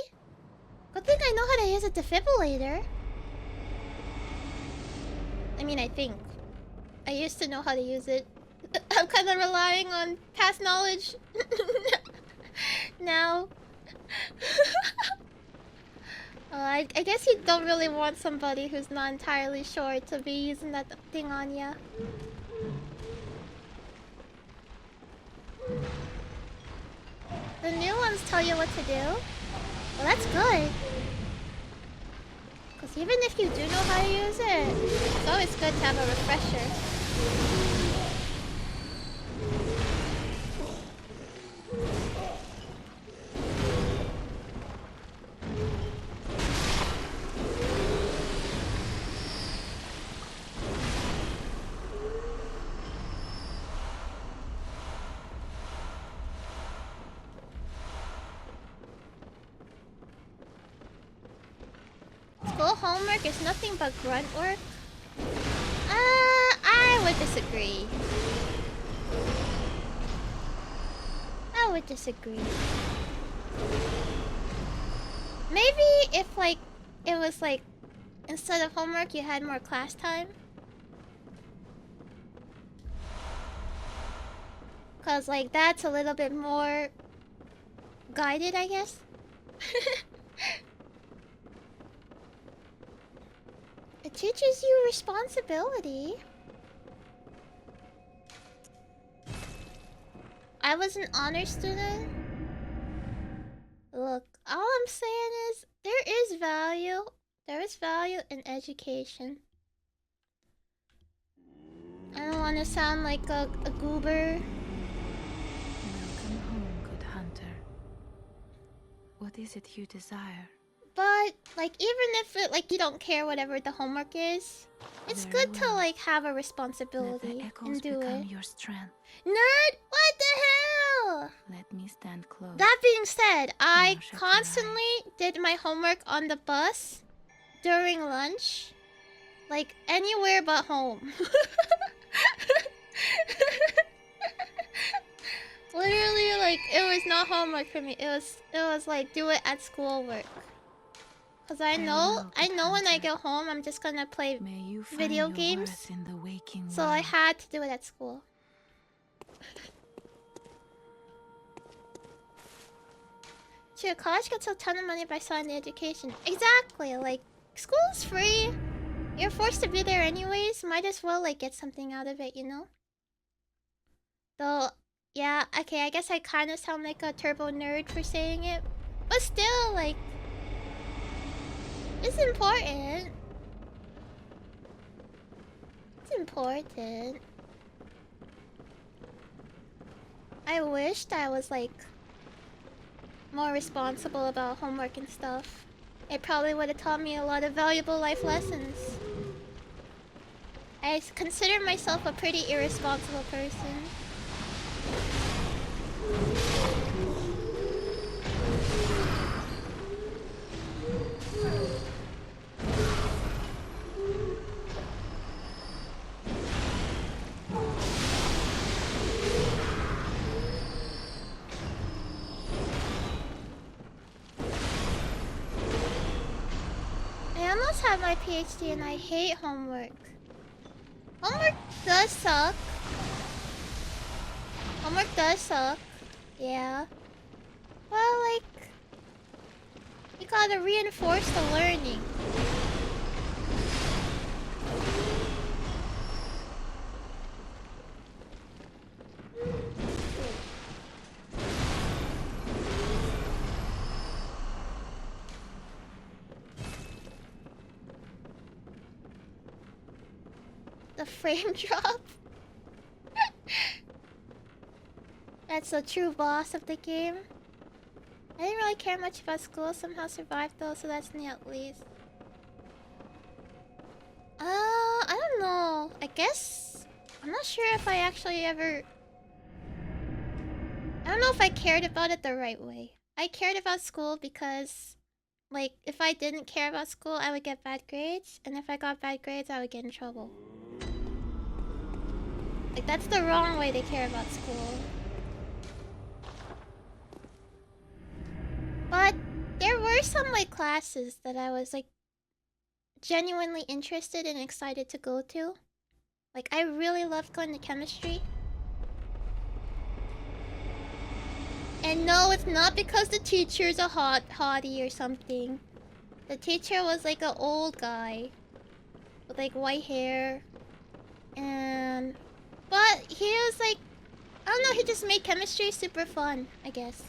Speaker 1: Good thing I know how to use a defibrillator. I mean, I think. I used to know how to use it. I'm kind of relying on past knowledge now. I guess you don't really want somebody who's not entirely sure to be using that thing on ya. The new ones tell you what to do. Well, that's good. Because even if you do know how to use it, it's always good to have a refresher. School homework is nothing but grunt work? I would disagree. I would disagree. Maybe if like it was like instead of homework you had more class time. Cause like that's a little bit more guided, I guess. It teaches you responsibility. I was an honor student. Look, all I'm saying is there is value. There is value in education. I don't want to sound like a goober.
Speaker 3: Welcome home, good hunter. What is it you desire?
Speaker 1: But like even if it, like you don't care whatever the homework is, it's
Speaker 3: Very
Speaker 1: good to
Speaker 3: well.
Speaker 1: like have a
Speaker 3: Let
Speaker 1: responsibility
Speaker 3: the echoes
Speaker 1: and do
Speaker 3: become
Speaker 1: it.
Speaker 3: your strength.
Speaker 1: Nerd, what the hell?
Speaker 3: Let me stand close.
Speaker 1: That being said, I
Speaker 3: Now shut your
Speaker 1: constantly did my homework on the bus during lunch. Like anywhere but home. Literally, like it was not homework for me. It was like do it at school work. Cause I know when I get home I'm just gonna play
Speaker 3: May you find
Speaker 1: video
Speaker 3: your
Speaker 1: games.
Speaker 3: worth in the waking
Speaker 1: So
Speaker 3: world.
Speaker 1: I had to do it at school. Sure, college gets a ton of money by selling the education. Exactly, like school is free. You're forced to be there anyways. Might as well like get something out of it, you know? Though Yeah, okay, I guess I kind of sound like a turbo nerd for saying it. But still, like... It's important. It's important. I wished I was, like... more responsible about homework and stuff. It probably would have taught me a lot of valuable life lessons. I consider myself a pretty irresponsible person. I almost have my PhD and I hate homework. Homework does suck. Homework does suck. Yeah. Well, like... You gotta reinforce the learning. The frame drop. That's the true boss of the game. I didn't really care much about school, somehow survived though, so that's neat at least. I don't know. I guess... I'm not sure if I actually ever... I don't know if I cared about it the right way. I cared about school because... Like, if I didn't care about school, I would get bad grades. And if I got bad grades, I would get in trouble. Like, that's the wrong way to care about school. But there were some, like, classes that I was, like, genuinely interested and excited to go to. Like, I really loved going to chemistry. And no, it's not because the teacher's a hottie or something. The teacher was, like, an old guy. With, like, white hair. And... But he was, like... I don't know, he just made chemistry super fun, I guess.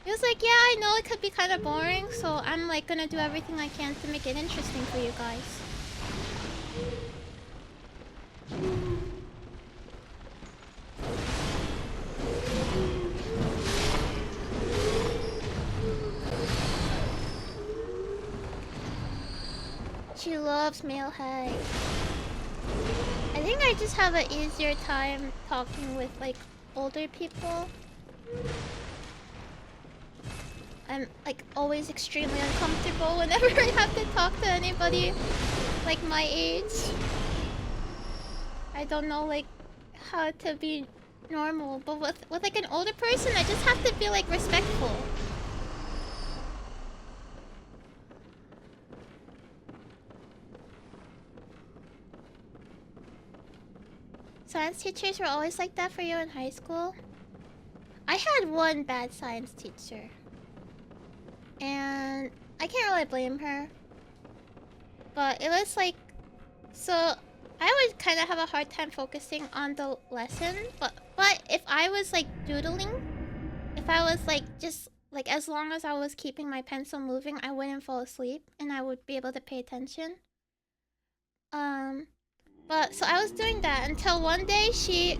Speaker 1: He was like, yeah, I know it could be kind of boring, so I'm like gonna do everything I can to make it interesting for you guys. She loves male hags. I think I just have an easier time talking with like older people. I'm like always extremely uncomfortable whenever I have to talk to anybody like my age. I don't know like how to be normal, but with like an older person, I just have to be like respectful. Science teachers were always like that for you in high school? I had one bad science teacher. And I can't really blame her. But it was like... So, I would kind of have a hard time focusing on the lesson. But if I was like doodling... If I was like just... Like as long as I was keeping my pencil moving, I wouldn't fall asleep. And I would be able to pay attention. But so I was doing that until one day she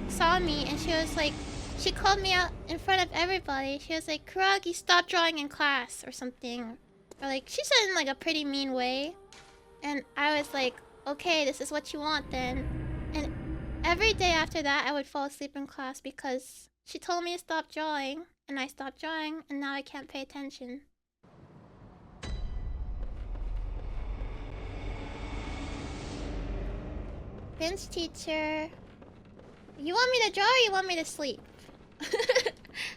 Speaker 1: saw me and she was like... She called me out in front of everybody. She was like, Koragi, stop drawing in class or something. Or like, she said in like a pretty mean way. And I was like, okay, this is what you want then. And every day after that, I would fall asleep in class because she told me to stop drawing. And I stopped drawing and now I can't pay attention. Bench teacher. You want me to draw or you want me to sleep?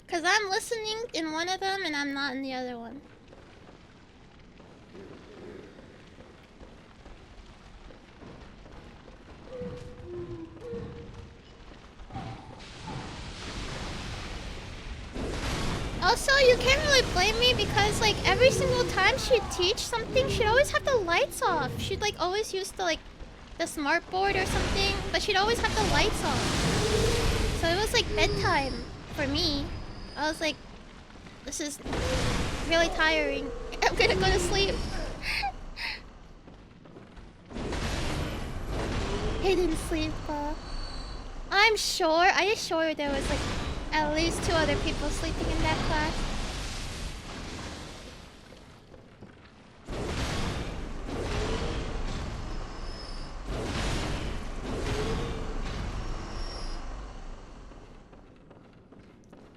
Speaker 1: Cause I'm listening in one of them and I'm not in the other one. Also, you can't really blame me because like every single time she'd teach something, she'd always have the lights off. She'd like always use the like the smart board or something, but she'd always have the lights off. So it was was like bedtime for me. I was like, this is really tiring. I'm gonna go to sleep. Hidden sleep. I'm sure. Are you sure there was like at least 2 other people sleeping in that class?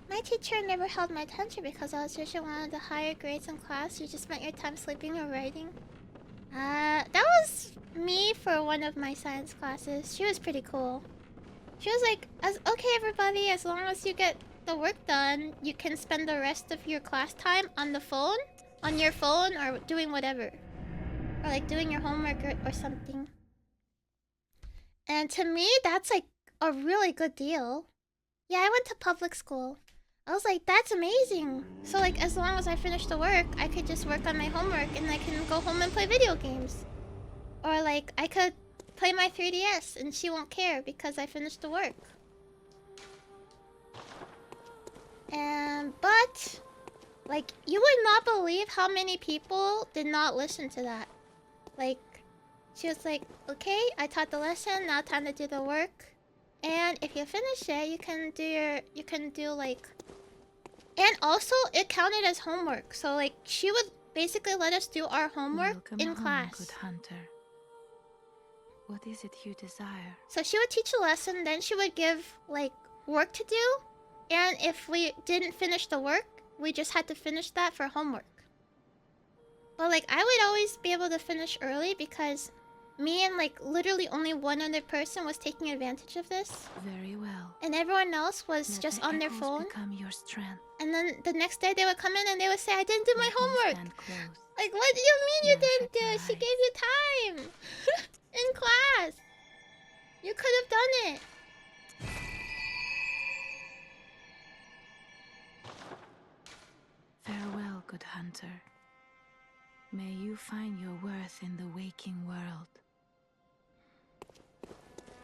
Speaker 1: My teacher never held my attention because I was usually one of the higher grades in class. You just spent your time sleeping or writing. That was me for one of my science classes. She was pretty cool. She was like, okay everybody, as long as you get the work done, you can spend the rest of your class time on the phone, on your phone, or doing whatever. Or like doing your homework or something. And to me, that's like a really good deal. Yeah, I went to public school. I was like, that's amazing. So like, as long as I finish the work, I could just work on my homework and I can go home and play video games. Or like, I could play my 3DS and she won't care because I finished the work. But like, you would not believe how many people did not listen to that. Like, she was like, okay, I taught the lesson, now time to do the work. And if you finish it, you can do like... And also, it counted as homework. So like, she would basically let us do our homework in class.
Speaker 3: Good hunter. What is it you desire?
Speaker 1: So she would teach a lesson, then she would give like work to do. And if we didn't finish the work, we just had to finish that for homework. But like, I would always be able to finish early because me and like literally only one other person was taking advantage of this.
Speaker 3: Very well.
Speaker 1: And everyone else was
Speaker 3: Let
Speaker 1: just
Speaker 3: the
Speaker 1: on their
Speaker 3: echoes
Speaker 1: phone.
Speaker 3: Become your strength.
Speaker 1: And then the next day they would come in and they would say, I didn't do my homework.
Speaker 3: Stand close.
Speaker 1: Like, what do you mean you
Speaker 3: Now
Speaker 1: didn't
Speaker 3: shut
Speaker 1: do
Speaker 3: your
Speaker 1: it? She
Speaker 3: eyes.
Speaker 1: gave you time. In class. You could have done it.
Speaker 3: Farewell, good hunter. May you find your worth in the waking world.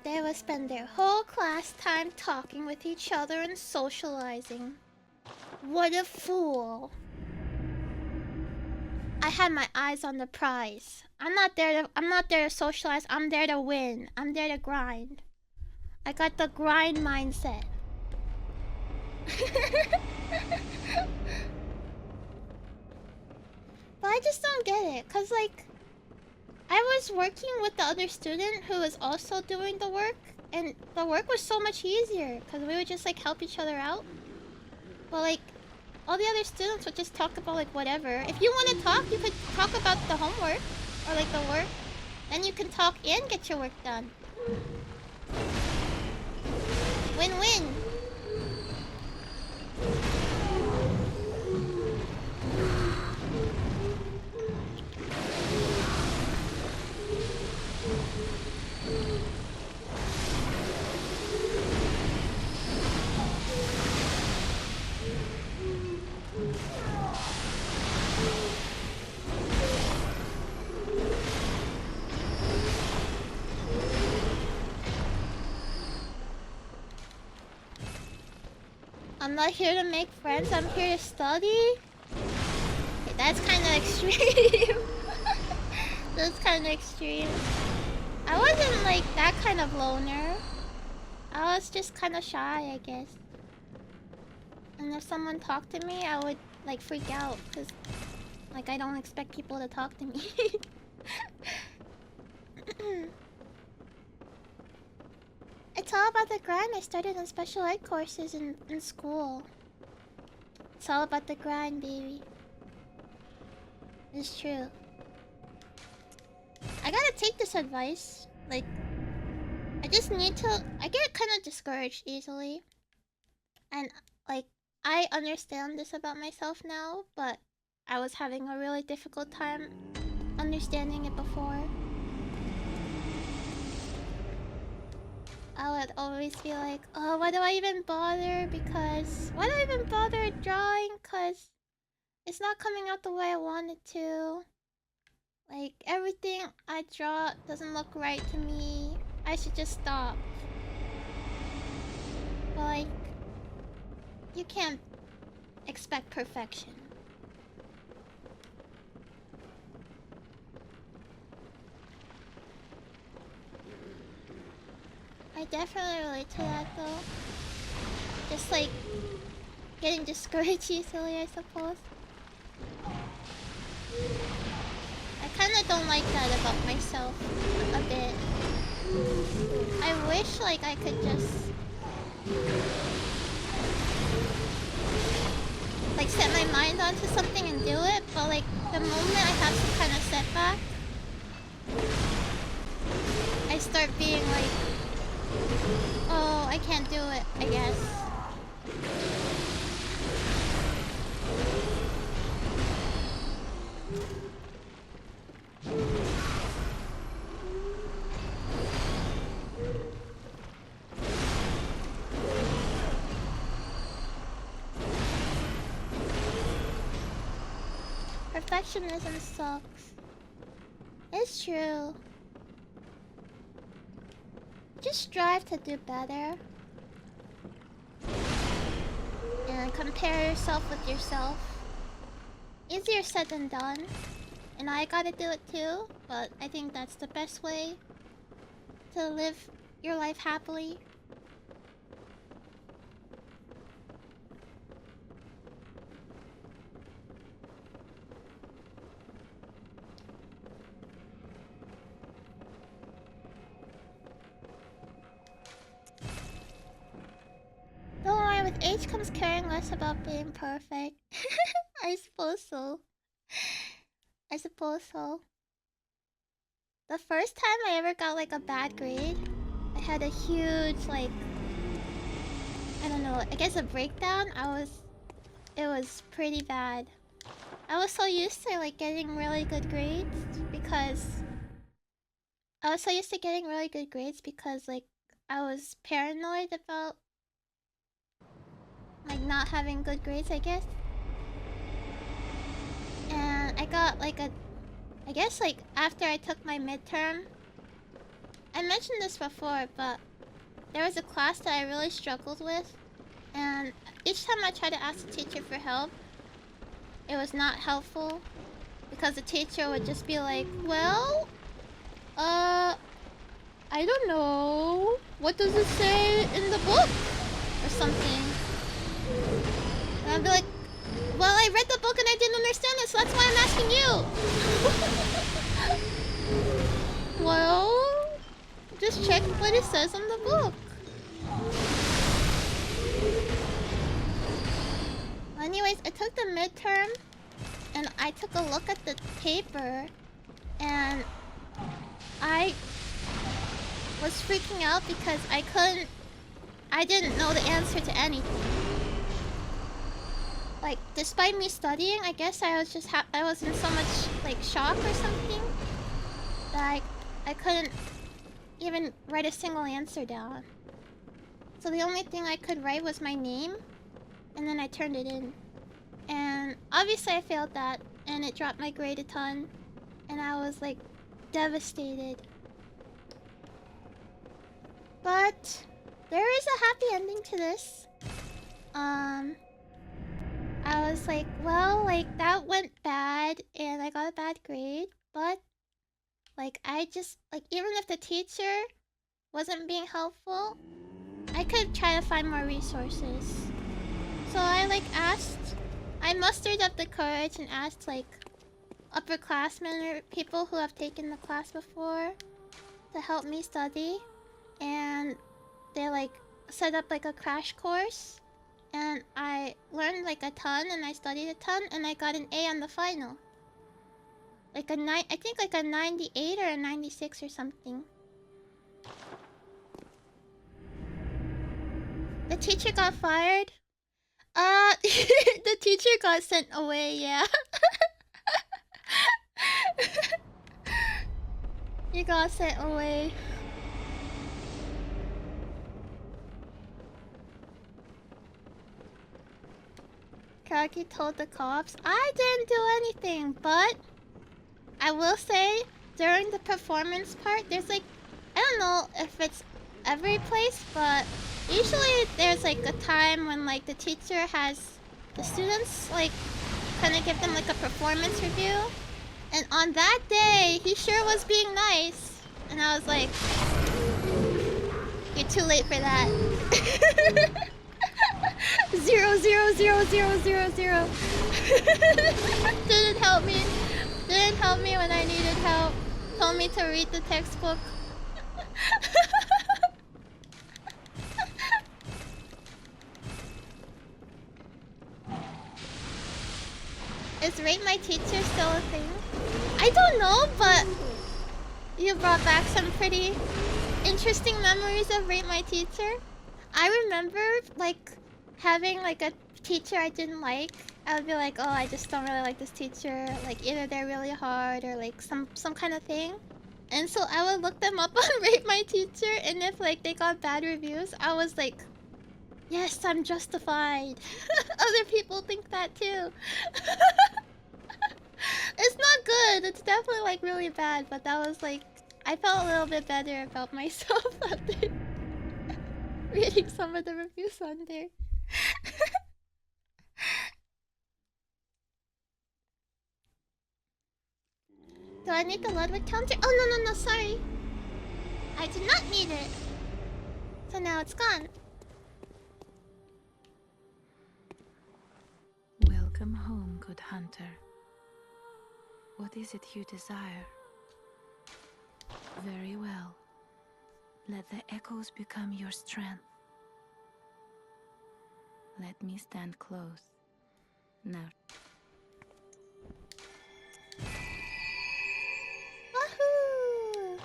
Speaker 1: They would spend their whole class time talking with each other and socializing. What a fool. I had my eyes on the prize. I'm not there to socialize. I'm there to win. I'm there to grind. I got the grind mindset. But I just don't get it, cause like I was working with the other student who was also doing the work, and the work was so much easier because we would just like help each other out. But like all the other students would just talk about like whatever. If you want to talk, you could talk about the homework or like the work. Then you can talk and get your work done. Win-win. I'm not here to make friends, I'm here to study. Okay, that's kind of extreme. That's kind of extreme. I wasn't like that kind of loner. I was just kind of shy, I guess. And if someone talked to me, I would like freak out because like I don't expect people to talk to me. It's all about the grind. I started on special ed courses in school. It's all about the grind, baby. It's true. I gotta take this advice. Like, I just need to... I get kind of discouraged easily. And, like, I understand this about myself now, but I was having a really difficult time understanding it before. I would always be like, oh, why do I even bother? Because... Why do I even bother drawing? Because it's not coming out the way I want it to. Like, everything I draw doesn't look right to me. I should just stop. But like, you can't expect perfection. I definitely relate to that though. Just like getting discouraged easily, I suppose. I kinda don't like that about myself a bit. I wish like I could just like set my mind onto something and do it, but like the moment I have some kind of setback, I start being like, oh, I can't do it, I guess. Perfectionism sucks. It's true. Just strive to do better. And compare yourself with yourself. Easier said than done. And I gotta do it too, but I think that's the best way to live your life happily. Don't worry, with age comes caring less about being perfect. I suppose so. I suppose so. The first time I ever got like a bad grade, I had a huge like, I don't know, I guess a breakdown. It was pretty bad. I was so used to like getting really good grades because like I was paranoid about like not having good grades, I guess. And I got like I guess like after I took my midterm, I mentioned this before, but there was a class that I really struggled with, and each time I tried to ask the teacher for help, it was not helpful because the teacher would just be like, well, I don't know. What does it say in the book? Or something. And I'd be like, well, I read the book and I didn't understand it, so that's why I'm asking you. Well, just check what it says in the book. Anyways, I took the midterm and I took a look at the paper and I was freaking out because I didn't know the answer to anything. Like, despite me studying, I guess I was just I was in so much like shock or something that I couldn't even write a single answer down. So the only thing I could write was my name, and then I turned it in. And obviously I failed that, and it dropped my grade a ton, and I was like devastated. But there is a happy ending to this. I was like, well, like that went bad and I got a bad grade, but like I just like even if the teacher wasn't being helpful, I could try to find more resources. So I mustered up the courage and asked like upperclassmen or people who have taken the class before to help me study, and they like set up like a crash course, and I learned like a ton and I studied a ton and I got an A on the final. Like I think like a 98 or a 96 or something. The teacher got fired. The teacher got sent away, yeah. He got sent away. Koragi told the cops, I didn't do anything, but I will say, during the performance part, there's like, I don't know if it's every place, but Usually there's like a time when like the teacher has the students like kind of give them like a performance review. And on that day, he sure was being nice. And I was like, you're too late for that. 0, 0, 0, 0, 0, 0. Didn't help me. Didn't help me when I needed help. Told me to read the textbook. Is Rate My Teacher still a thing? I don't know, but you brought back some pretty interesting memories of Rate My Teacher. I remember like having like a teacher I didn't like. I would be like, oh, I just don't really like this teacher. Like either they're really hard or like some kind of thing. And so I would look them up on Rate My Teacher, and if like they got bad reviews, I was like, yes, I'm justified. Other people think that too. It's not good. It's definitely like really bad, but that was like I felt a little bit better about myself after reading some of the reviews on there. Do I need the Ludwig counter? Oh no, sorry. I did not need it. So now it's gone.
Speaker 3: Welcome home, good hunter. What is it you desire? Very well. Let the echoes become your strength. Let me stand close. Now.
Speaker 1: Wahoo!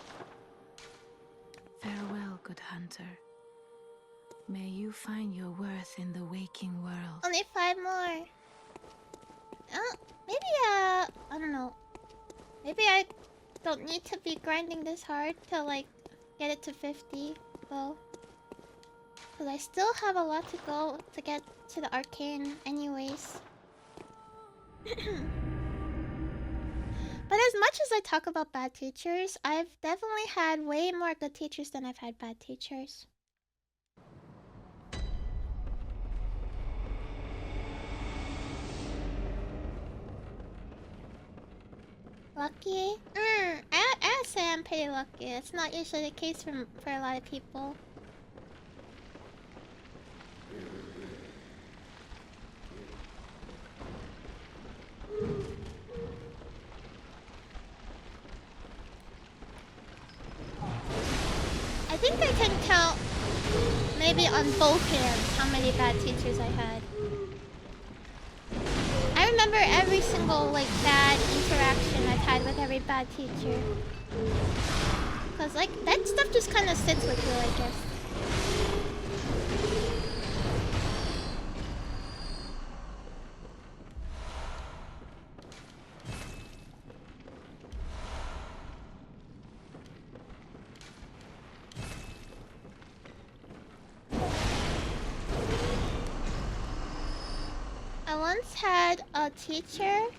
Speaker 3: Farewell, good hunter. May you find your worth in the waking world.
Speaker 1: Only 5 more. Maybe I don't know. Maybe I don't need to be grinding this hard to like get it to 50 though. Cause I still have a lot to go to get to the arcane anyways. But as much as I talk about bad teachers, I've definitely had way more good teachers than I've had bad teachers. Lucky? I'd say I'm pretty lucky. It's not usually the case for a lot of people. I think I can count maybe on both hands how many bad teachers I had. I remember every single like bad interaction I've had with every bad teacher. Cause like that stuff just kind of sits with you, I guess. I once had a teacher,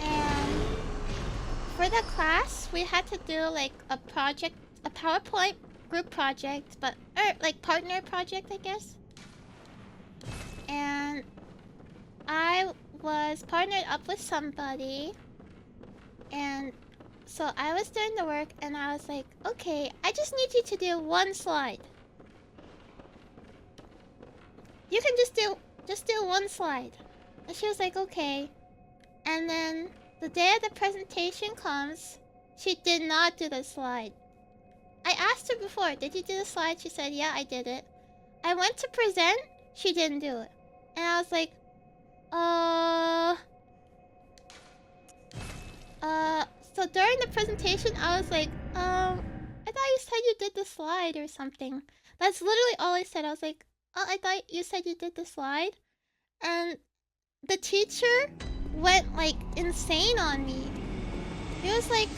Speaker 1: and for the class we had to do like a project, a PowerPoint group project, but like partner project, I guess. And I was partnered up with somebody, and so I was doing the work, and I was like, okay, I just need you to do one slide. You can just do one slide. And she was like, okay. And then the day of the presentation comes, she did not do the slide. I asked her before, did you do the slide? She said, yeah, I did it. I went to present, she didn't do it. And I was like, so during the presentation, I was like, I thought you said you did the slide or something. That's literally all I said. I was like, oh, I thought you said you did the slide. And the teacher went like insane on me. He was like,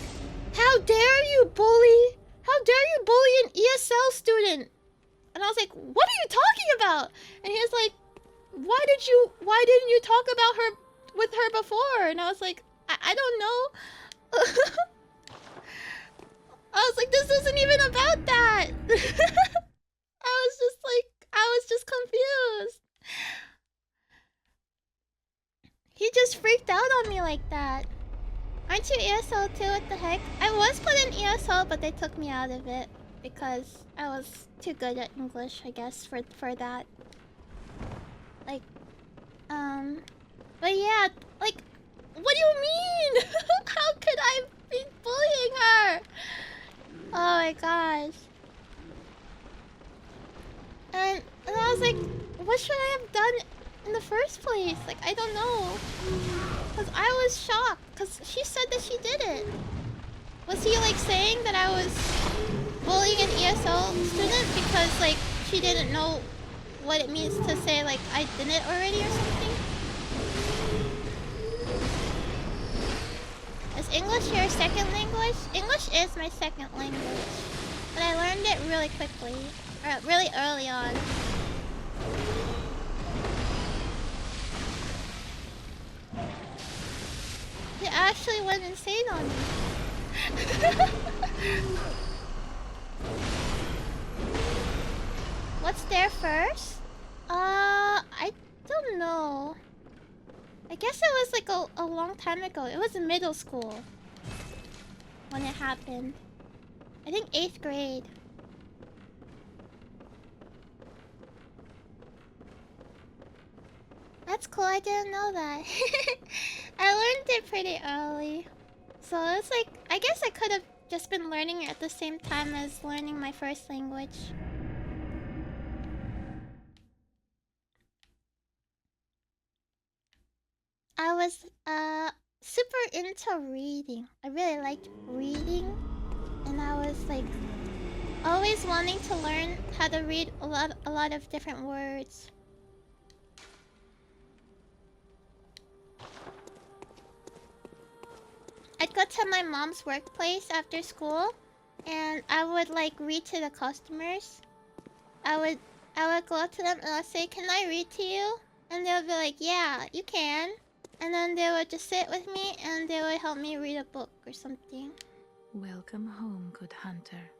Speaker 1: how dare you bully? How dare you bully an ESL student? And I was like, what are you talking about? And he was like, why didn't you talk about her with her before? And I was like, I don't know. I was like, this isn't even about that. freaked out on me like that. Aren't you ESL too? What the heck? I was put in ESL, but they took me out of it because I was too good at English, I guess, for that. Like, but yeah, like, what do you mean? How could I be bullying her? Oh my gosh. And I was like, what should I have done in the first place? Like, I don't know. Because I was shocked. Because she said that she did it. Was he, like, saying that I was bullying an ESL student because, like, she didn't know what it means to say, like, I did it already or something? Is English your second language? English is my second language. But I learned it really quickly. Or really early on. He actually went insane on me. What's there first? I don't know. I guess it was like a long time ago. It was in middle school when it happened. I think 8th grade. That's cool, I didn't know that. I learned it pretty early. So it's like, I guess I could have just been learning it at the same time as learning my first language. I was super into reading. I really liked reading. And I was like always wanting to learn how to read a lot of different words. I'd go to my mom's workplace after school and I would like read to the customers. I would go up to them and I'd say, "Can I read to you?" And they'll be like, "Yeah, you can." And then they would just sit with me and they would help me read a book or something.
Speaker 3: Welcome home, good hunter.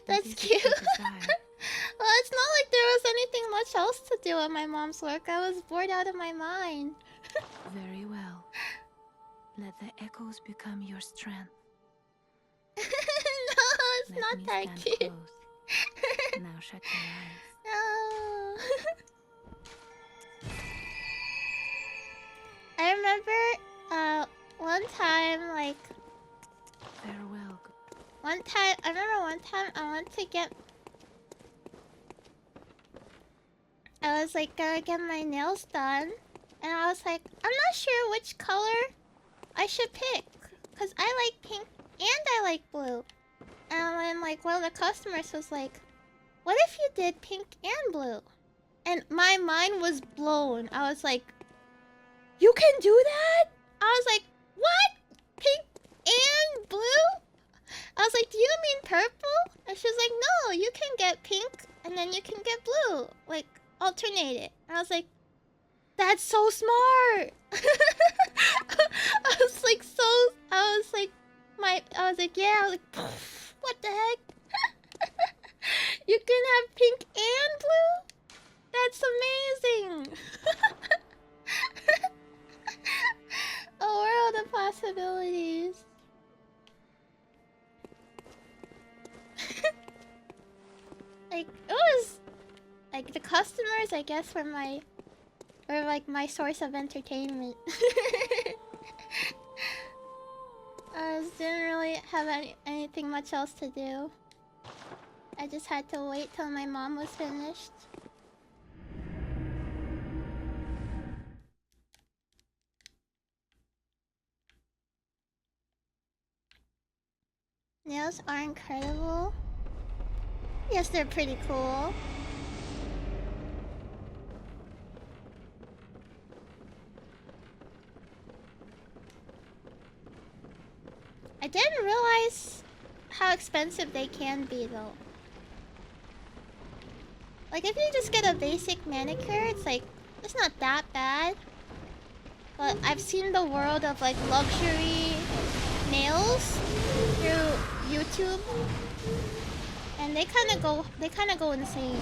Speaker 1: That's cute. Well, it's not like there was anything much else to do at my mom's work. I was bored out of my mind.
Speaker 3: Very well. Let the echoes become your strength.
Speaker 1: No, it's
Speaker 3: Let
Speaker 1: not
Speaker 3: me
Speaker 1: that
Speaker 3: stand
Speaker 1: cute.
Speaker 3: close. Now shut your eyes.
Speaker 1: No. I remember one time, like,
Speaker 3: Farewell.
Speaker 1: I went to get, I was like gonna get my nails done, and I was like, I'm not sure which color I should pick, cause I like pink and I like blue. And then like one of the customers was like, what if you did pink and blue? And my mind was blown. I was like, you can do that? I was like, what? Pink and blue? I was like, do you mean purple? And she was like, no, you can get pink and then you can get blue. Like, alternate it. And I was like, that's so smart. I was like, yeah. I was like, what the heck? You can have pink and blue? That's amazing. A world of possibilities. Like, it was like the customers, I guess, were like my source of entertainment. I just didn't really have anything much else to do. I just had to wait till my mom was finished. Nails are incredible. Yes, they're pretty cool. I didn't realize how expensive they can be though. Like if you just get a basic manicure, it's like, it's not that bad. But I've seen the world of like luxury nails through YouTube. And they kinda go insane.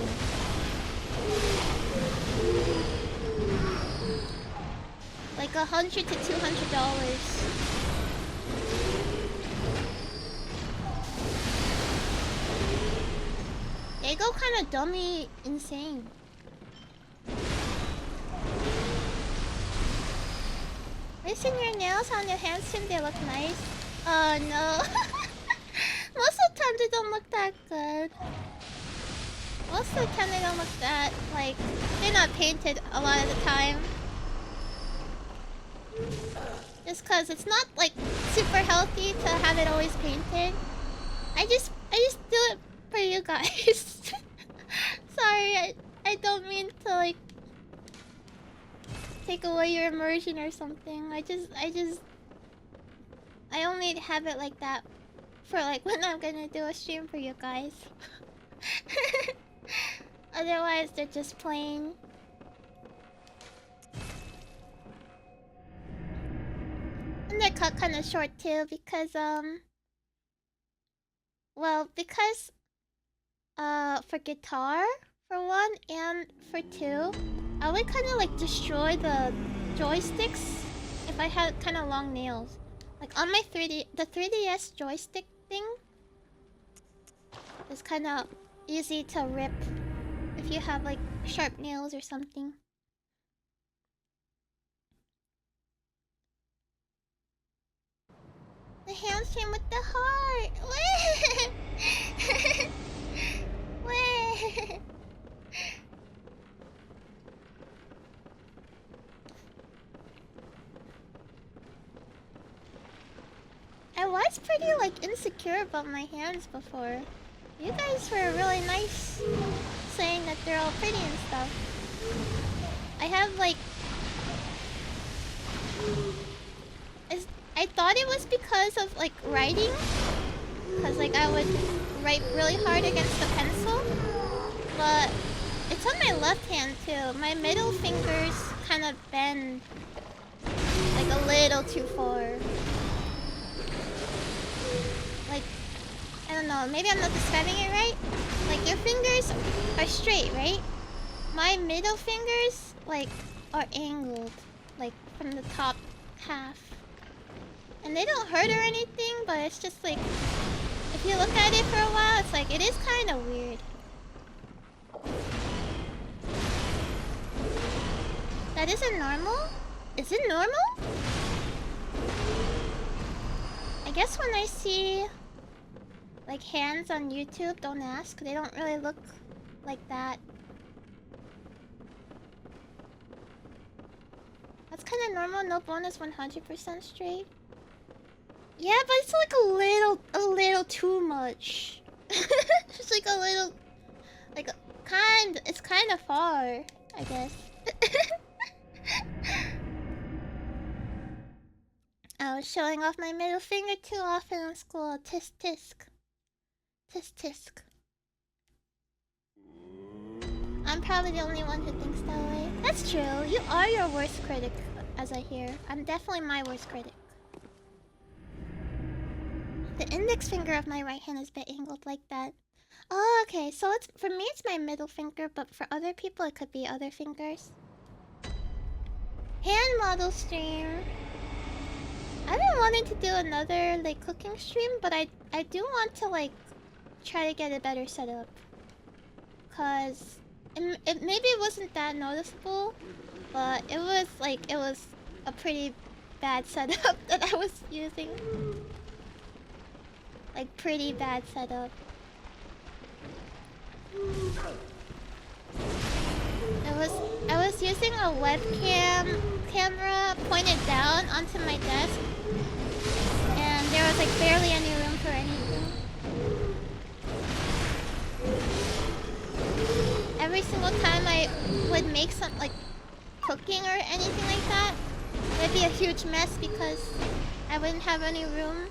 Speaker 1: like $100 to $200. They go kind of dummy insane. Listen, your nails on your hands seem they look nice. Oh no. Most of the time they don't look that good. Most of the time they don't look that, like, they're not painted a lot of the time. Just cause it's not like super healthy to have it always painted. I just do it for you guys. Sorry, I don't mean to like take away your immersion or something. I only have it like that for like when I'm gonna do a stream for you guys. Otherwise they're just plain. And they're cut kind of short too because because for guitar for one and for two, I would kind of like destroy the joysticks if I had kind of long nails. Like on my the 3DS joystick thing is kind of easy to rip if you have like sharp nails or something. The hands came with the heart. Wait. Wait. I was pretty like insecure about my hands before. You guys were really nice saying that they're all pretty and stuff. I have like I thought it was because of like writing, because like I would write really hard against the pencil, but it's on my left hand too. My middle fingers kind of bend like a little too far. Like, I don't know, maybe I'm not describing it right. Like your fingers are straight, right? My middle fingers like are angled, like from the top half. And they don't hurt or anything, but it's just like, if you look at it for a while, it's like, it is kind of weird. That isn't normal? Is it normal? I guess when I see like hands on YouTube, don't ask. They don't really look like that. That's kind of normal. No bone is 100% straight. Yeah, but it's like a little too much. Just like a little, like it's kind of far, I guess. I was showing off my middle finger too often in school. Tisk tisk. Tisk tisk. I'm probably the only one who thinks that way. That's true. You are your worst critic, as I hear. I'm definitely my worst critic. The index finger of my right hand is a bit angled like that. Oh, okay. So it's for me, it's my middle finger, but for other people, it could be other fingers. Hand model stream. I've been wanting to do another like cooking stream, but I do want to like try to get a better setup. Cause it maybe it wasn't that noticeable, but it was a pretty bad setup that I was using. Like pretty bad setup. I was using a webcam camera pointed down onto my desk, and there was like barely any room for anything. Every single time I would make some like cooking or anything like that, it'd be a huge mess because I wouldn't have any room,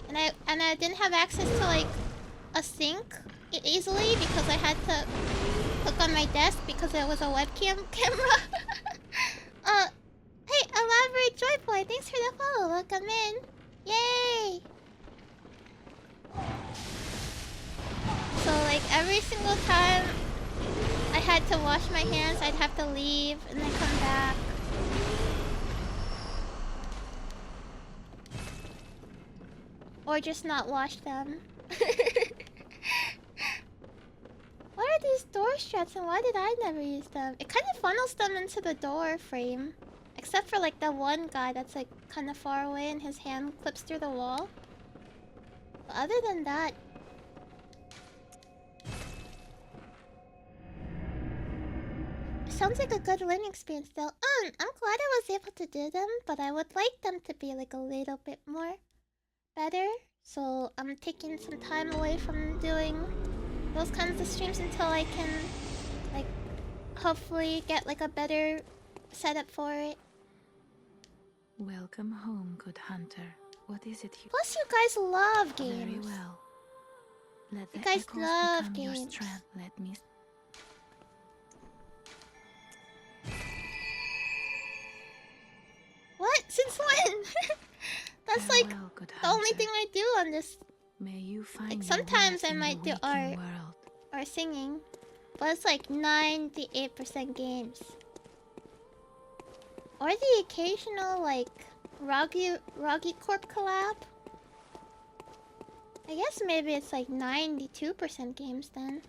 Speaker 1: and I didn't have access to like a sink easily because I had to cook on my desk because it was a webcam camera. Hey, Elaborate Joy Boy, thanks for the follow. Welcome in. Yay! So like every single time I had to wash my hands, I'd have to leave and then come back. Or just not wash them. What are these door straps and why did I never use them? It kind of funnels them into the door frame. Except for like that one guy that's like kind of far away and his hand clips through the wall. But other than that... Sounds like a good learning experience though. I'm glad I was able to do them, but I would like them to be like a little bit more better. So I'm taking some time away from doing those kinds of streams until I can like hopefully get like a better setup for it.
Speaker 3: Welcome home, good hunter. What is it you...
Speaker 1: Plus you guys love games.
Speaker 3: Very well. Let
Speaker 1: You
Speaker 3: the
Speaker 1: guys
Speaker 3: echoes
Speaker 1: love
Speaker 3: become your
Speaker 1: games.
Speaker 3: strength. Let me...
Speaker 1: What? Since when? That's like
Speaker 3: Farewell, good
Speaker 1: the only
Speaker 3: hunter.
Speaker 1: thing I do on this.
Speaker 3: May you find
Speaker 1: Like
Speaker 3: your
Speaker 1: sometimes
Speaker 3: worth
Speaker 1: I
Speaker 3: in the
Speaker 1: might do
Speaker 3: waking
Speaker 1: art
Speaker 3: world.
Speaker 1: or singing, but it's like 98% games. Or the occasional like Rogi Corp collab. I guess maybe it's like 92% games then.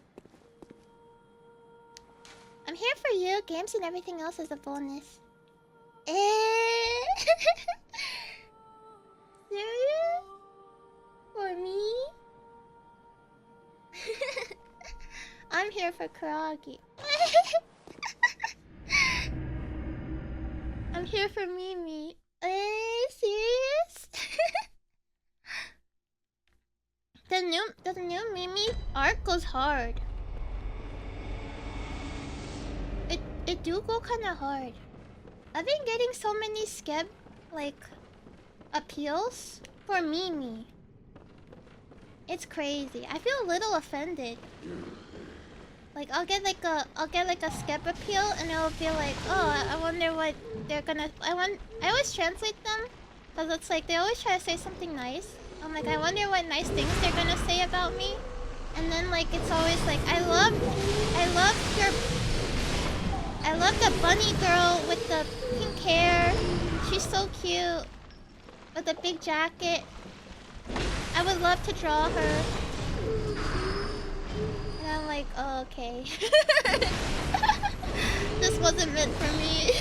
Speaker 1: I'm here for you. Games and everything else is a bonus. Serious? For me? I'm here for Koragi. I'm here for Mimi. Serious? the new Mimi art goes hard. It do go kinda hard. I've been getting so many skeb like appeals for Mimi. It's crazy. I feel a little offended. Like I'll get like a skep appeal and it'll be like, oh, I wonder what they're gonna. I always translate them because it's like they always try to say something nice. I'm like, I wonder what nice things they're gonna say about me. And then like it's always like, I love the bunny girl with the pink hair. She's so cute with a big jacket. I would love to draw her. And I'm like, oh, okay. This wasn't meant for me.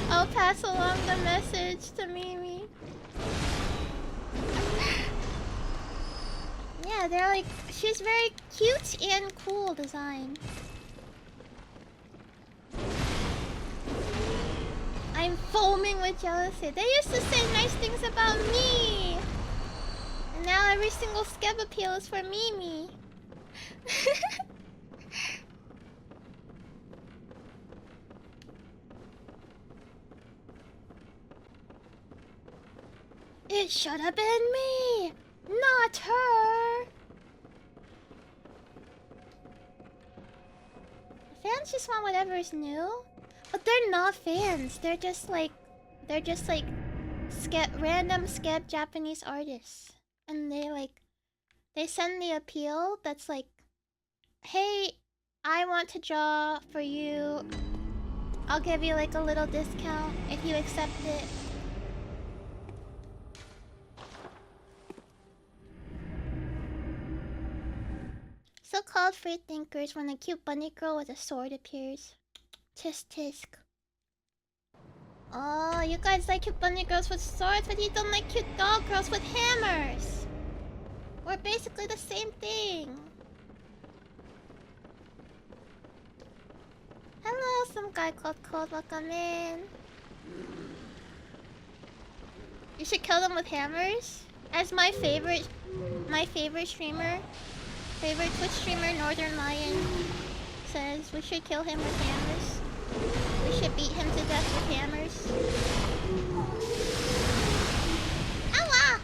Speaker 1: I'll pass along the message to Mimi. Yeah, they're like, she's very cute and cool design. I'm foaming with jealousy. They used to say nice things about me. And now every single skeb appeal is for Mimi. It should have been me, not her. Fans just want whatever is new. But they're not fans. They're just like random skeb Japanese artists. And they send the appeal that's like, hey, I want to draw for you. I'll give you like a little discount if you accept it. So-called free thinkers when a cute bunny girl with a sword appears. Tisk tisk. Oh, you guys like cute bunny girls with swords, but you don't like cute doll girls with hammers. We're basically the same thing. Hello, some guy called Cold. Welcome in. You should kill them with hammers. As my favorite streamer, favorite Twitch streamer, Northern Lion, says we should kill him with hammers. We should beat him to death with hammers. Ow!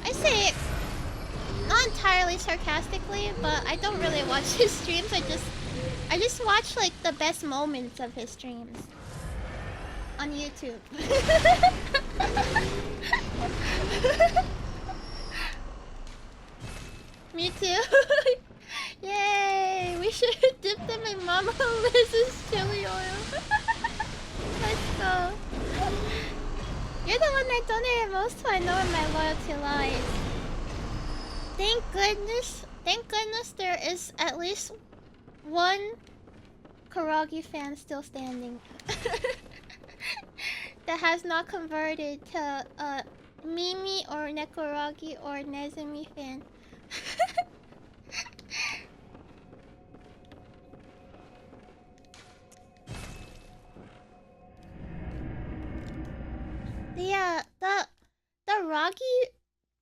Speaker 1: I say it not entirely sarcastically, but I don't really watch his streams. I just watch like the best moments of his streams on YouTube. Me too. Yay! We should dip them in Mama Liz's chili oil. Let's go. You're the one that donated most, so I know where my loyalty lies. Thank goodness. Thank goodness there is at least one Koragi fan still standing. That has not converted to Mimi or Nekoragi or Nezumi fan.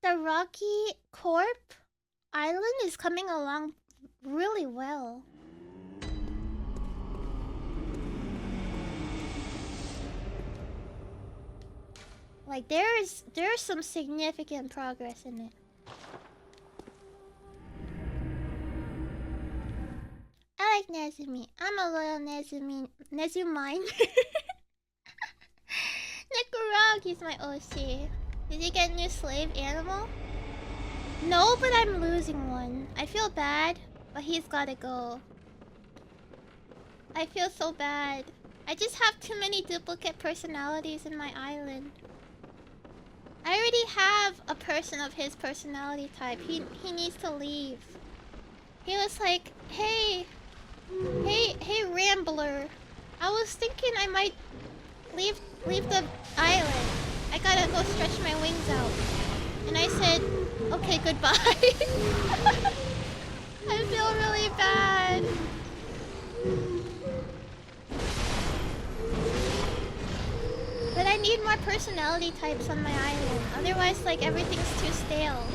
Speaker 1: The Rocky Corp Island is coming along really well. Like there's some significant progress in it. I like Nezumi. I'm a loyal Nezumine. Nekuragi's my OC. Did you get a new slave animal? No, but I'm losing one. I feel bad, but he's gotta go. I feel so bad. I just have too many duplicate personalities in my island. I already have a person of his personality type. He needs to leave. He was like, hey Rambler. I was thinking I might leave the island. I gotta go stretch my wings out. And I said, okay, goodbye. I feel really bad. But I need more personality types on my island. Otherwise, like, everything's too stale.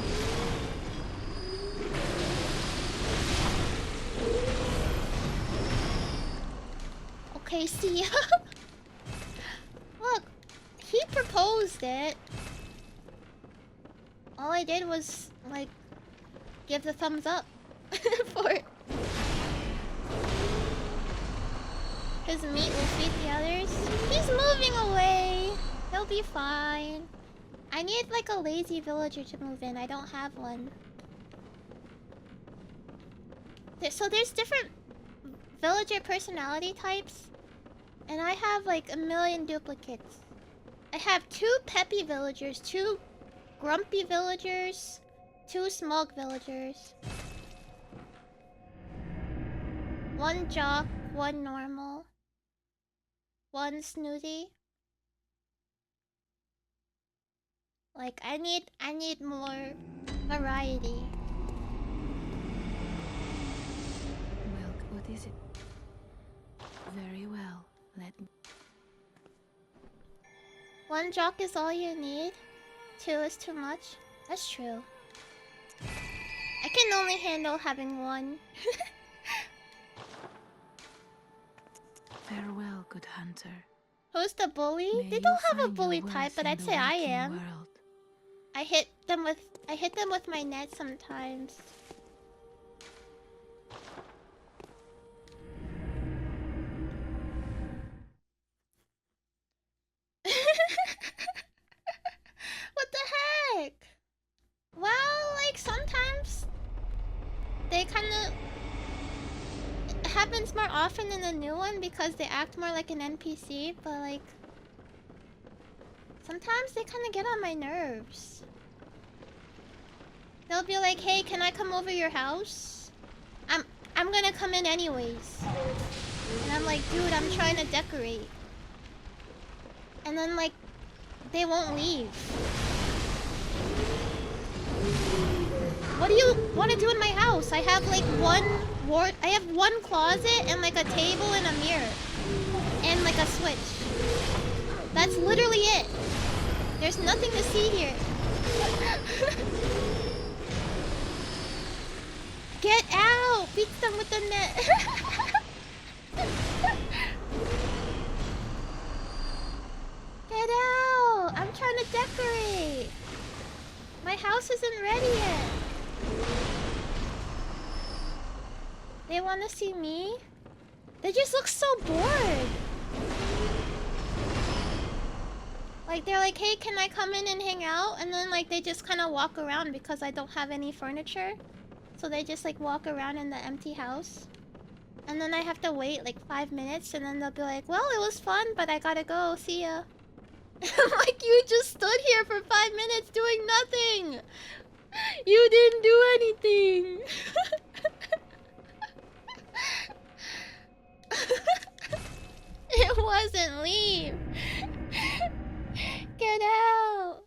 Speaker 1: Okay, see ya. Look, he proposed it. All I did was, like, give the thumbs up for it. His meat will feed the others. He's moving away. He'll be fine. I need, like, a lazy villager to move in. I don't have one. So there's different villager personality types. And I have, like, a million duplicates. I have 2 peppy villagers, 2 grumpy villagers, 2 smug villagers. 1 jock, 1 normal. 1 snooty. Like, I need more variety.
Speaker 3: Milk, what is it? Very well, let me...
Speaker 1: 1 jock is all you need. 2 is too much. That's true. I can only handle having 1.
Speaker 3: Farewell, good hunter.
Speaker 1: Who's the bully?
Speaker 3: May
Speaker 1: they don't
Speaker 3: you
Speaker 1: have a
Speaker 3: find your
Speaker 1: bully
Speaker 3: worth
Speaker 1: type, but
Speaker 3: in
Speaker 1: I'd
Speaker 3: the
Speaker 1: say I
Speaker 3: working
Speaker 1: am.
Speaker 3: world.
Speaker 1: I hit them with my net sometimes. What the heck? Well, like sometimes they kind of... It happens more often in the new one because they act more like an NPC, but like... Sometimes they kind of get on my nerves. They'll be like, hey, can I come over your house? I'm gonna come in anyways. And I'm like, dude, I'm trying to decorate. And then like, they won't leave. What do you want to do in my house? I have like I have 1 closet and like a table and a mirror. And like a switch. That's literally it. There's nothing to see here. Get out! Beat them with the net. Get out! I'm trying to decorate. My house isn't ready yet. They want to see me? They just look so bored. Like, they're like, hey, can I come in and hang out? And then, like, they just kind of walk around because I don't have any furniture. So they just, like, walk around in the empty house. And then I have to wait, like, 5 minutes. And then they'll be like, well, it was fun, but I gotta go. See ya. I'm like, you just stood here for 5 minutes doing nothing. You didn't do anything. It wasn't leave. Get out.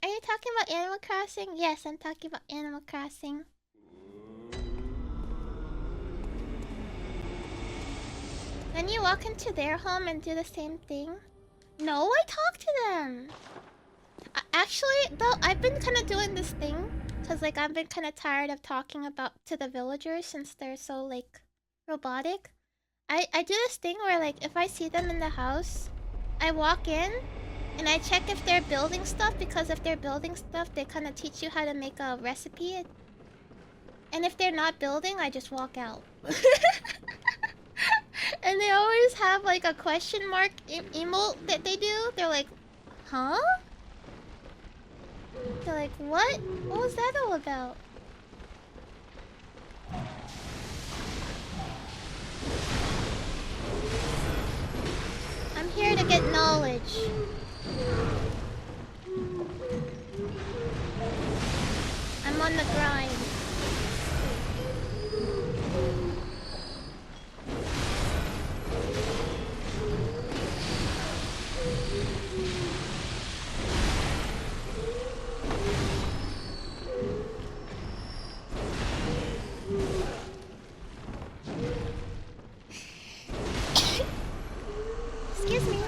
Speaker 1: Are you talking about Animal Crossing? Yes, I'm talking about Animal Crossing. Then you walk into their home and do the same thing? No, I talk to them. Actually, though, I've been kind of doing this thing. Because, like, I've been kind of tired of talking about to the villagers since they're so, like, robotic. I do this thing where, like, if I see them in the house, I walk in and I check if they're building stuff, because if they're building stuff, they kind of teach you how to make a recipe. And if they're not building, I just walk out. And they always have, like, a question mark emote that they do. They're like, huh? They're like, what? What was that all about? I'm here to get knowledge. I'm on the grind. Excuse me.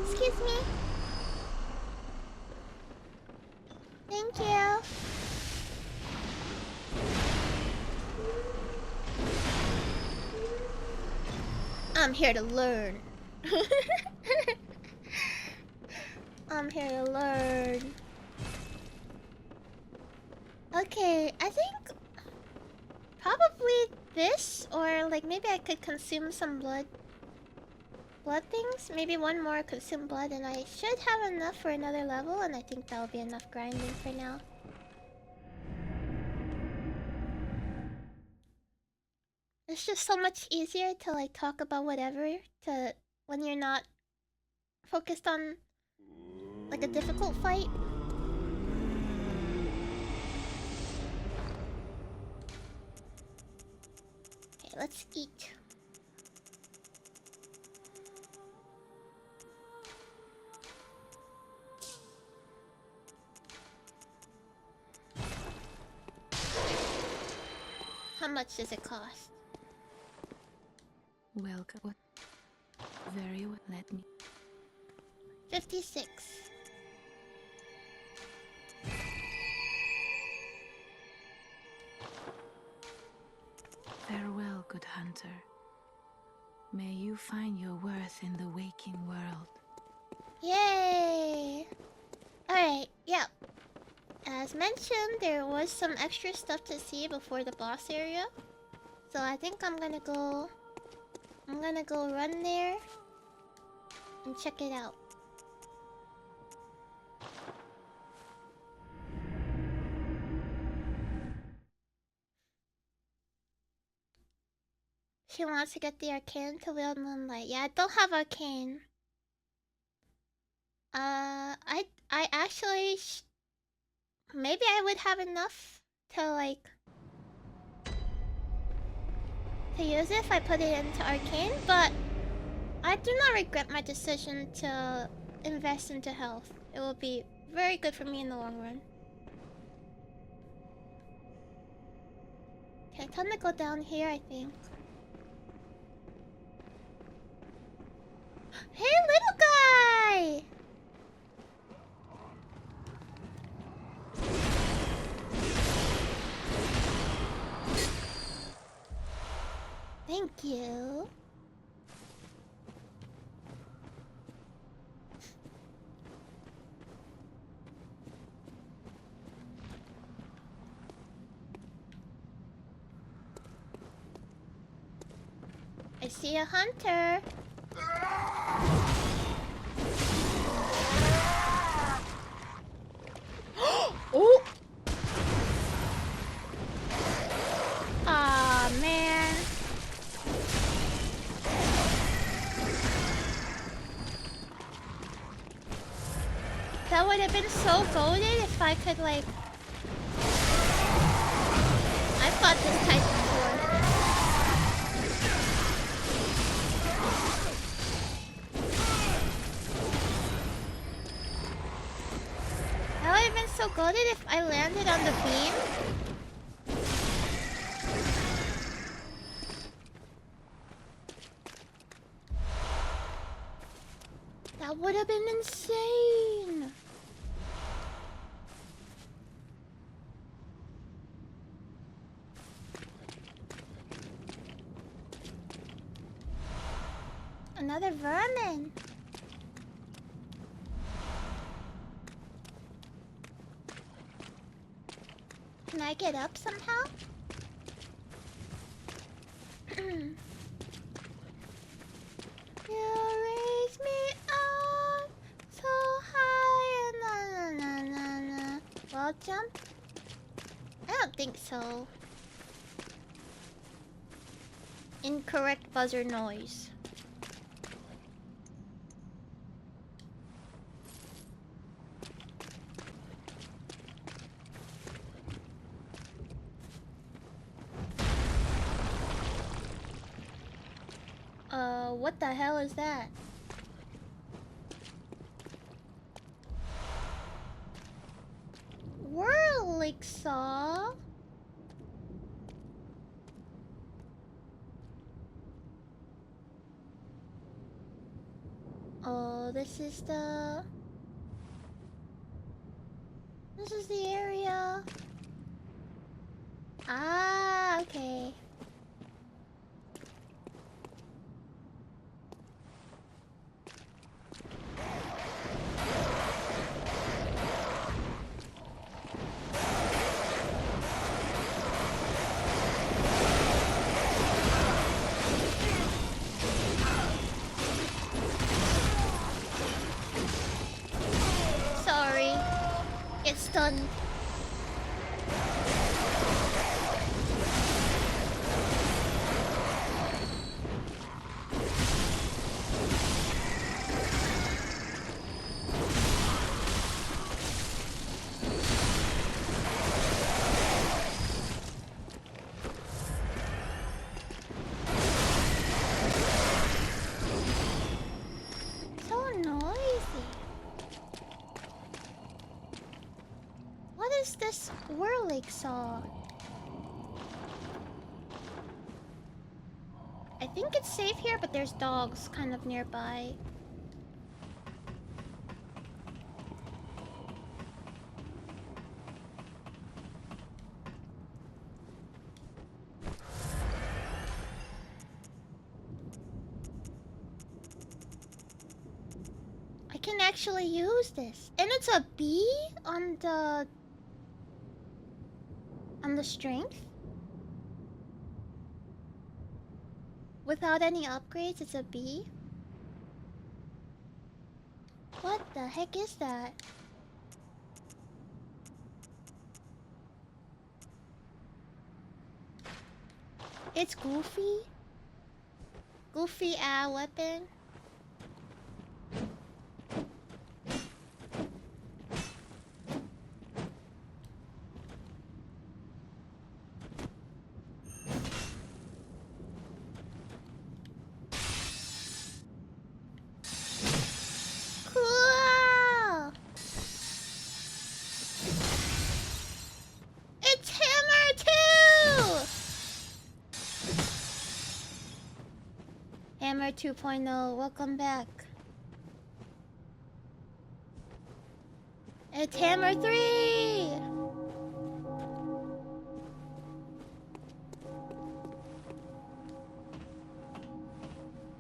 Speaker 1: Excuse me. Thank you. I'm here to learn. I'm here to learn. Okay, I think probably this, or like maybe I could consume some blood things. Maybe one more consume blood, and I should have enough for another level, and I think that'll be enough grinding for now. It's just so much easier to like talk about whatever to when you're not focused on like a difficult fight. Okay, let's eat. How much does it cost?
Speaker 3: Welcome. What? Very well. Let me.
Speaker 1: 56.
Speaker 3: Farewell, good hunter. May you find your worth in the waking world.
Speaker 1: Yay! Alright, yep. As mentioned, there was some extra stuff to see before the boss area. So I think I'm gonna go run there and check it out. She wants to get the arcane to wield moonlight. Yeah, I don't have arcane. I actually maybe I would have enough to like to use it if I put it into arcane, but I do not regret my decision to invest into health. It will be very good for me in the long run. Okay, time to go down here, I think. Hey, little guy! Thank you. I I see a hunter. Oh! Aw, man. That would have been so goated if I could, like... I fought this type before. That would have been so goated if I landed on the beam. That would have been insane. Another vermin. Can I get up somehow? You raise me up so high, na na na na. Wall jump? I don't think so. Incorrect buzzer noise. What the hell is that? Whirling saw? Oh, this is the area. Ah, okay. Sorry. It's done. So noisy. What is this whirling saw? I think it's safe here, but there's dogs kind of nearby. I can actually use this. And it's a bee on the strength? Without any upgrades, it's a bee? What the heck is that? It's Goofy? Goofy weapon? Cool! It's Hammer 2! Hammer 2.0, welcome back. It's Hammer 3!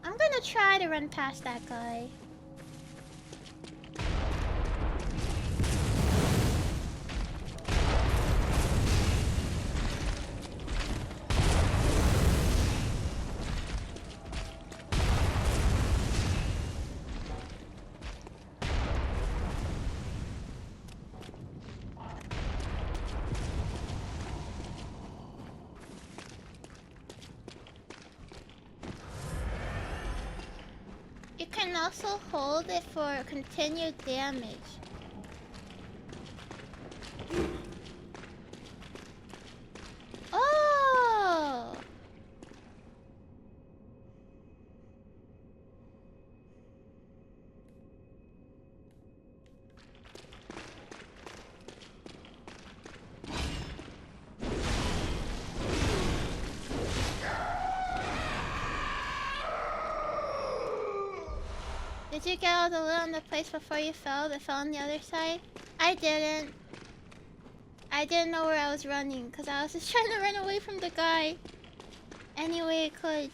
Speaker 1: I'm gonna try to run past that guy. also hold it for continued damage. Oh! Did you get all the loot on the place before you fell? That fell on the other side? I didn't. I didn't know where I was running because I was just trying to run away from the guy any way I could.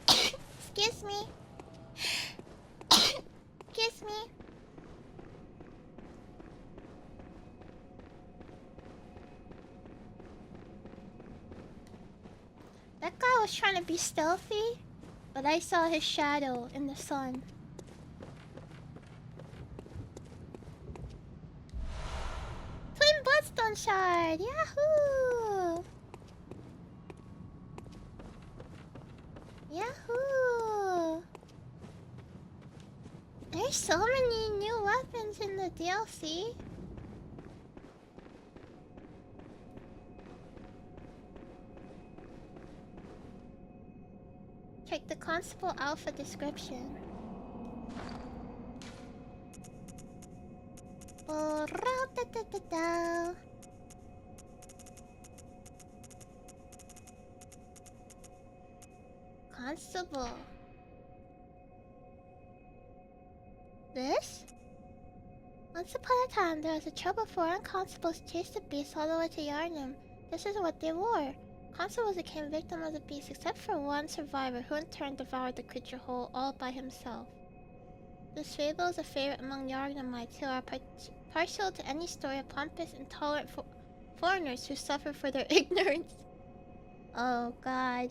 Speaker 1: Excuse me. Excuse me. That guy was trying to be stealthy, but I saw his shadow in the sun. Twin Bloodstone Shard! Yahoo! Yahoo! There's so many new weapons in the DLC. Check the Constable Alpha description. Constable. This? Once upon a time, there was a trouble foreign constables chased the beast all the way to Yarnum. This is what they wore. Constables became victim of the beast except for one survivor who in turn devoured the creature whole all by himself. This fable is a favorite among Yarnamites who are partial to any story of pompous, intolerant foreigners who suffer for their ignorance. Oh god.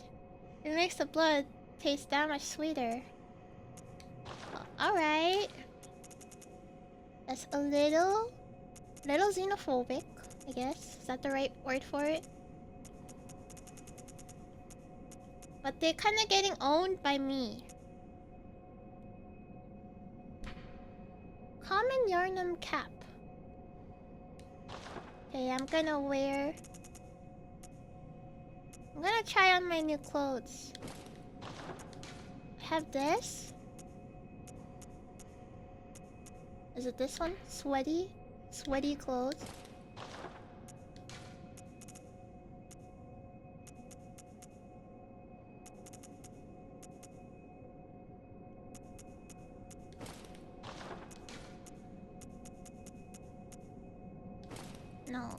Speaker 1: It makes the blood taste that much sweeter. Alright. That's a little xenophobic, I guess. Is that the right word for it? But they're kind of getting owned by me. Common Yarnum cap. Okay, I'm gonna try on my new clothes. I have this. Is it this one? Sweaty clothes. No.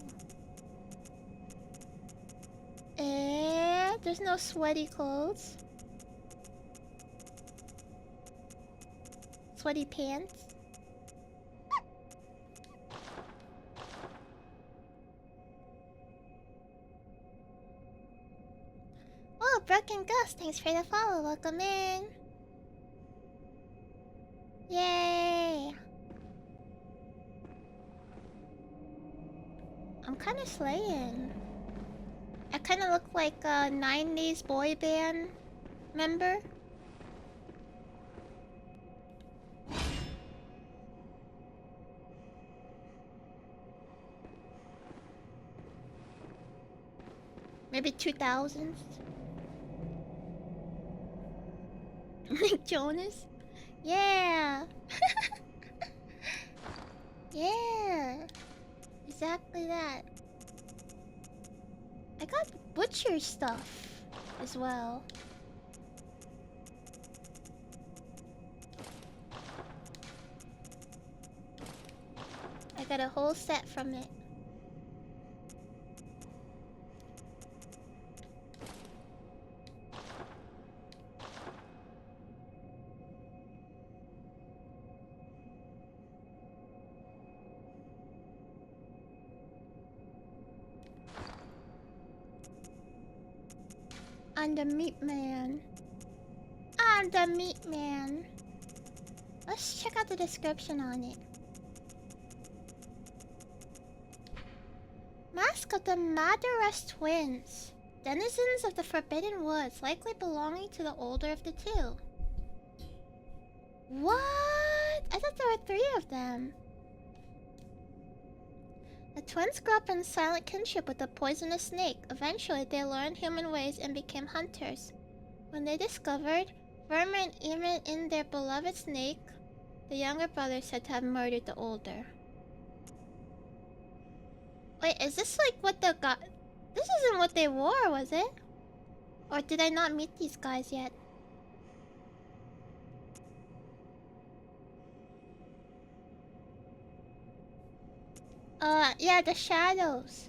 Speaker 1: There's no sweaty clothes. Sweaty pants. Oh, Broken Ghost, thanks for the follow. Welcome in. Yay. I'm kind of slaying. I kind of look like a 90s boy band member. Maybe 2000s. Nick Jonas? Yeah. Yeah. Exactly that. I got butcher stuff as well. I got a whole set from it. I'm the meat man. I'm the meat man. Let's check out the description on it. Mask of the Madaras twins. Denizens of the Forbidden Woods, likely belonging to the older of the two. What? I thought there were 3 of them. The twins grew up in silent kinship with a poisonous snake. Eventually, they learned human ways and became hunters. When they discovered vermin even in their beloved snake, the younger brother is said to have murdered the older. Wait, is this like what the guy... This isn't what they wore, was it? Or did I not meet these guys yet? Yeah, the shadows.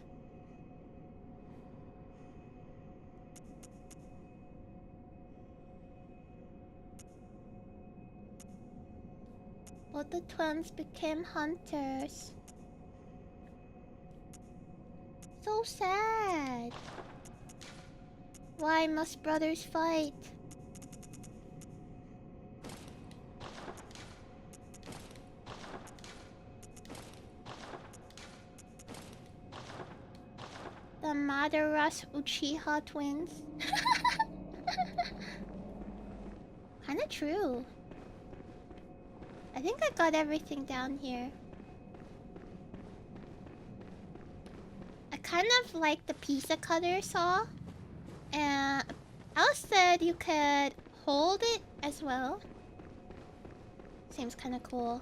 Speaker 1: Both the twins became hunters. So sad. Why must brothers fight? The Madaras Uchiha twins. Kinda true. I think I got everything down here. I kind of like the pizza cutter saw. And Alice said you could hold it as well. Seems kind of cool.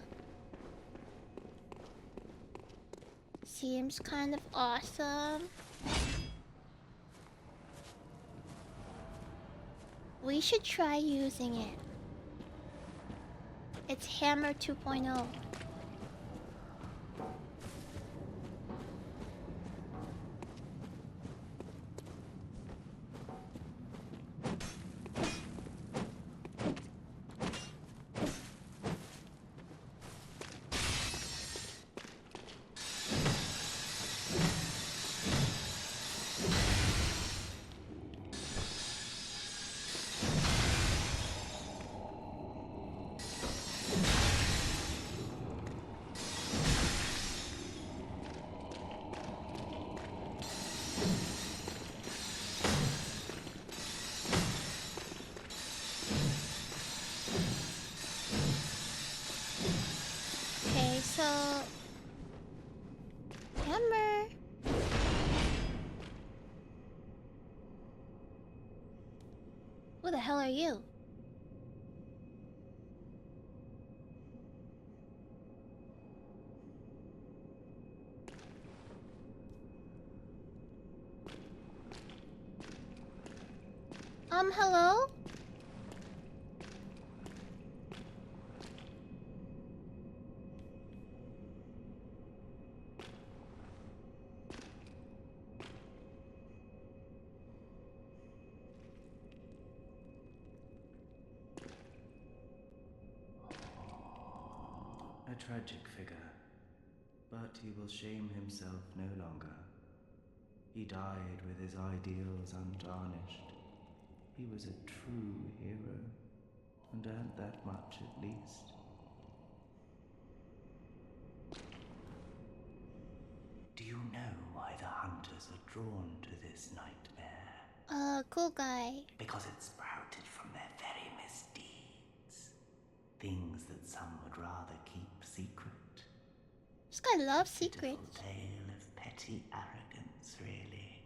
Speaker 1: Seems kind of awesome. We should try using it. It's Hammer 2.0. Hammer. Who the hell are you? Hello?
Speaker 4: A tragic figure, but he will shame himself no longer. He died with his ideals untarnished. He was a true hero, and earned that much at least. Do you know why the hunters are drawn to this nightmare?
Speaker 1: Cool guy.
Speaker 4: Because it sprouted from their very misdeeds. Things that some would rather keep secret.
Speaker 1: This guy loves secrets.
Speaker 4: Pitiful tale of petty arrogance, really.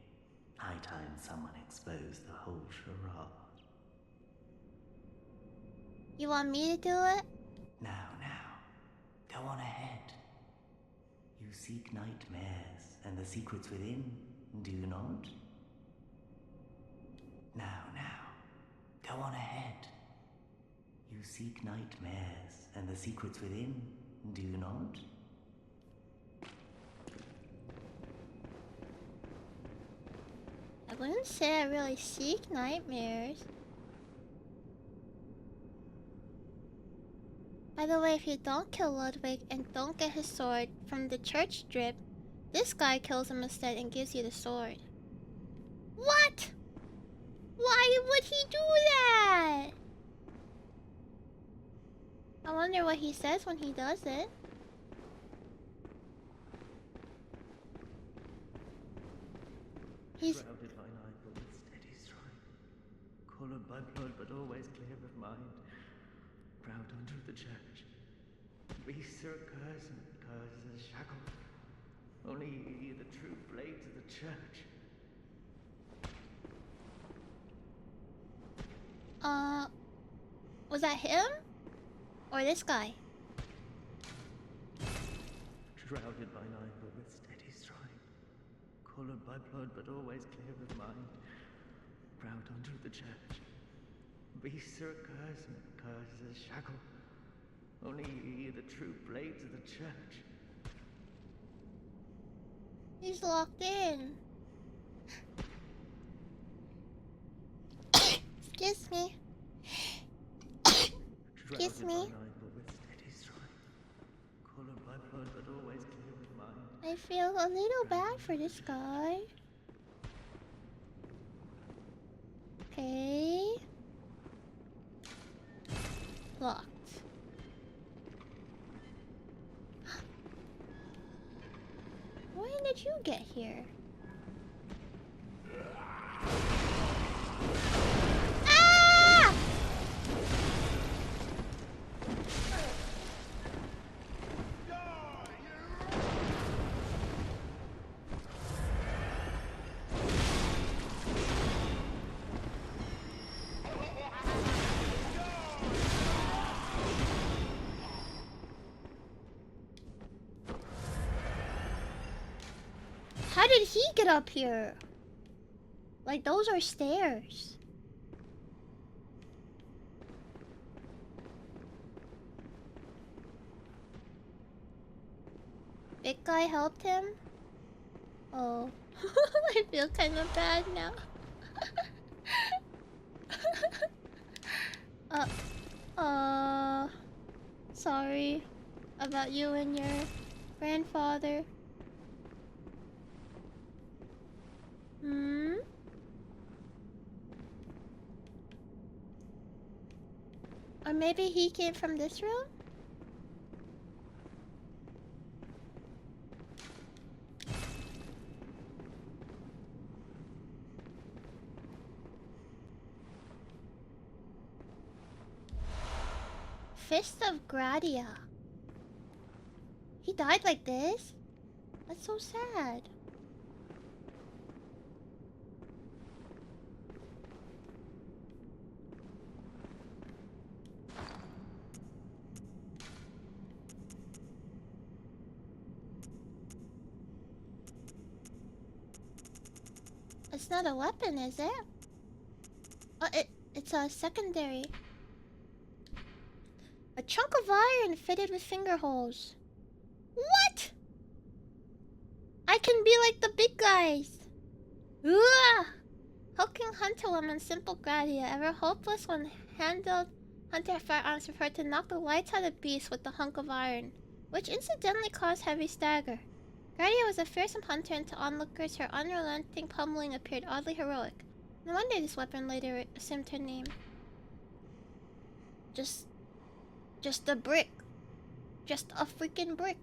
Speaker 4: High time someone exposed the whole charade.
Speaker 1: You want me to do it?
Speaker 4: Now, go on ahead. You seek nightmares and the secrets within, do you not? Now, go on ahead. You seek nightmares and the secrets within, do you not?
Speaker 1: I wouldn't say I really seek nightmares. By the way, if you don't kill Ludwig and don't get his sword from the church drip, this guy kills him instead and gives you the sword. What? Why would he do that? I wonder what he says when he does it. He's
Speaker 4: Shrouded by night, but with steady stride. Colored by blood, but always clear of mind. Proud under the church. Beasts are accursed, and curses are shackled. Only ye, the true blades of the church.
Speaker 1: Was that him? Or this guy?
Speaker 4: Shrouded by night, but with steady stride. Colored by blood, but always clear of mind. Proud under the church. Beasts are accursed, and curses are shackled. Only ye, the true blades of the church.
Speaker 1: He's locked in. Excuse me. Excuse me. I feel a little bad for this guy. Okay. Locked. When did you get here? Ah! How did he get up here? Like, those are stairs. Big guy helped him? Oh. I feel kind of bad now. Sorry about you and your grandfather. Hmm? Or maybe he came from this room? Fist of Gradia. He died like this? That's so sad. It's not a weapon, is it? Oh, it's a secondary. A chunk of iron fitted with finger holes. What? I can be like the big guys. Ugh! Hulking hunter woman, simple Gradia. Ever hopeless when handled hunter firearms preferred to knock the lights out of beasts with the hunk of iron, which incidentally caused heavy stagger. Gradia was a fearsome hunter, and to onlookers her unrelenting pummeling appeared oddly heroic. No wonder this weapon later assumed her name. Just a brick. Just a freaking brick.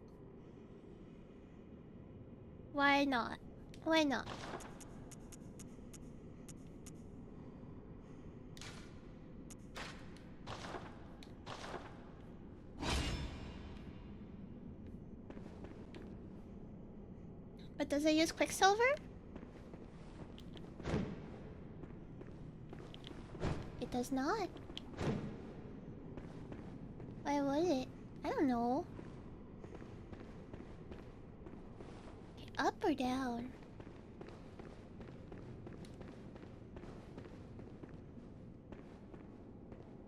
Speaker 1: Why not? Why not? But does it use Quicksilver? It does not. Why would it? I don't know. Okay, up or down?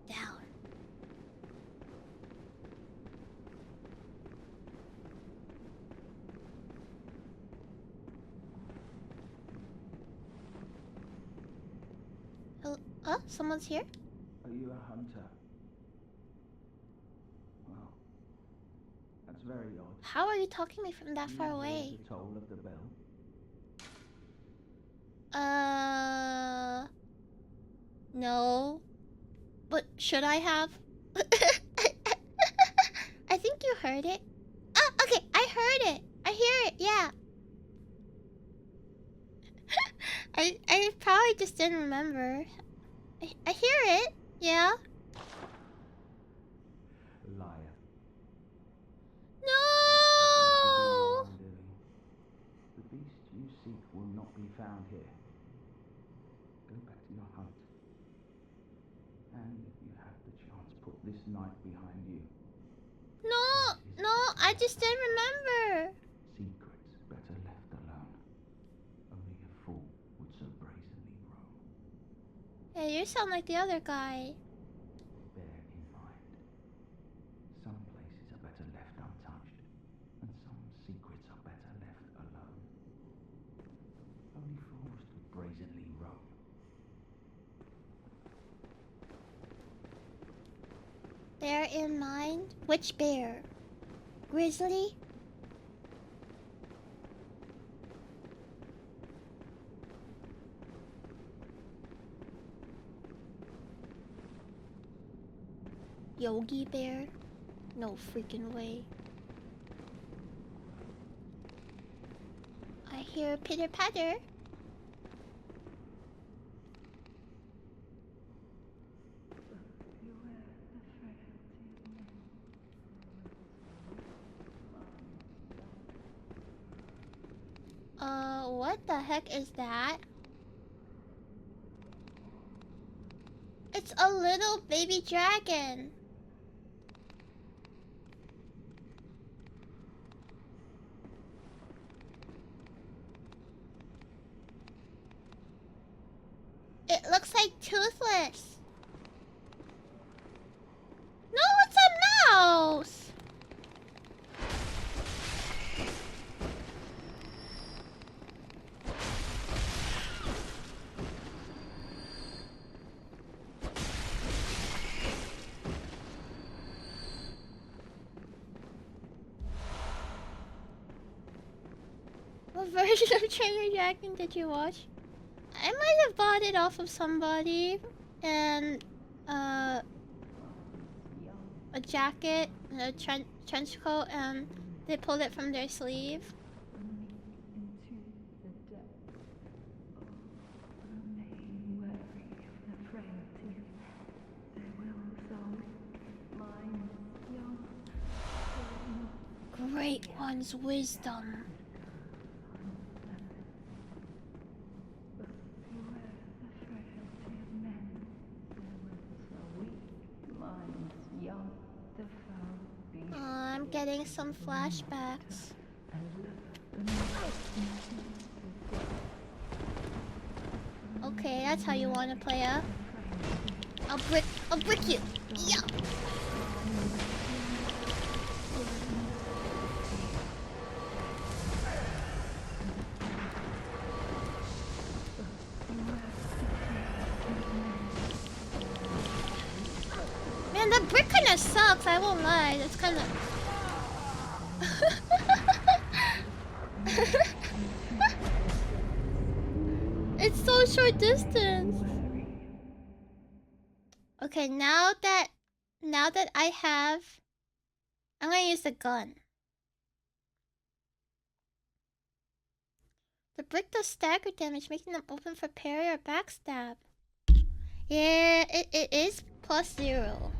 Speaker 1: Down. Oh, someone's here?
Speaker 4: Are you a hunter? Well, that's very odd.
Speaker 1: How are you talking to me from that far away?
Speaker 4: The toll of the bell.
Speaker 1: No. But should I have? I think you heard it. Oh, okay, I heard it. I hear it, yeah. I probably just didn't remember. I hear it. Yeah.
Speaker 4: Liar.
Speaker 1: No.
Speaker 4: The beast you seek will not be found here. Go back to your hunt. And if you have the chance, put this night behind you.
Speaker 1: No, I just didn't remember.
Speaker 4: Secrets better left alone. Only a fool would so brazenly roam.
Speaker 1: Hey, you sound like the other guy.
Speaker 4: Bear in mind, some places are better left untouched, and some secrets are better left alone. Only fools would brazenly roam.
Speaker 1: Bear in mind? Which bear? Grizzly? Yogi Bear? No freaking way. I hear pitter patter. What the heck is that? It's a little baby dragon. It looks like Toothless. No, it's a mouse. What version of Trainer Dragon did you watch? I might have bought it off of somebody, and a jacket, and a trench coat, and they pulled it from their sleeve. Great One's wisdom. I'm getting some flashbacks. Okay, that's how you want to play up. I'll brick you. Yeah. Man, that brick kind of sucks. I won't lie. That's kind of. It's so short distance. Okay, now that I have, I'm gonna use the gun. The brick does stagger damage, making them open for parry or backstab. Yeah, it is +0.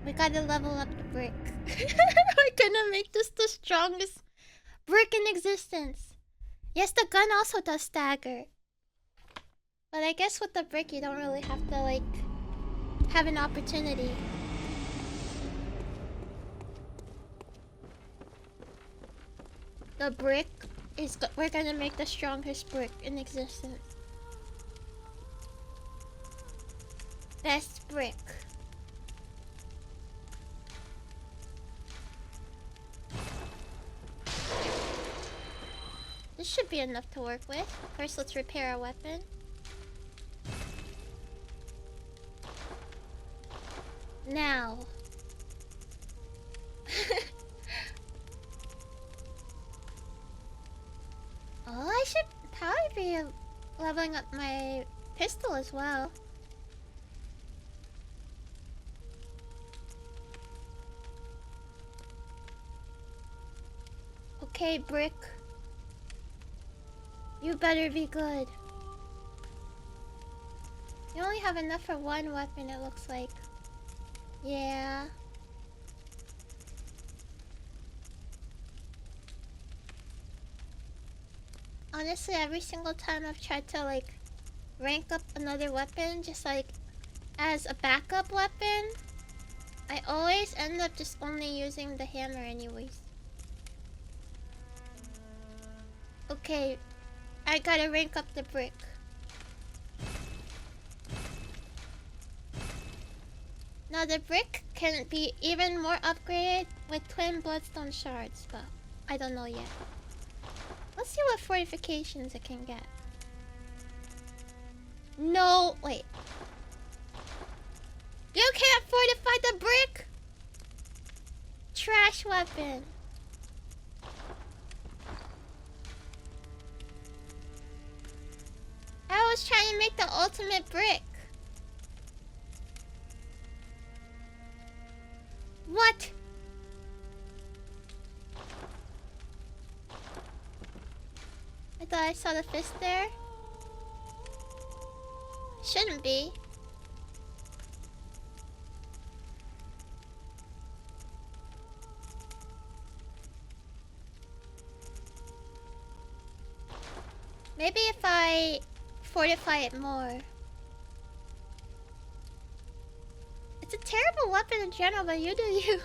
Speaker 1: We gotta level up the brick. We're gonna make this the strongest brick in existence. Yes, the gun also does stagger. But I guess with the brick you don't really have to, like, have an opportunity. The brick is... we're gonna make the strongest brick in existence. Best brick. This should be enough to work with. First, let's repair our weapon. Now. Oh, I should probably be leveling up my pistol as well. Okay, brick. You better be good. You only have enough for one weapon, it looks like. Yeah. Honestly, every single time I've tried to like rank up another weapon, just like as a backup weapon, I always end up just only using the hammer anyways. Okay, I gotta rank up the brick. Now the brick can be even more upgraded with twin bloodstone shards, but I don't know yet. Let's see what fortifications it can get. No, wait. You can't fortify the brick? Trash weapon. I was trying to make the ultimate brick. What? I thought I saw the fist there. Shouldn't be. Maybe if I fortify it more. It's a terrible weapon in general, but you do you.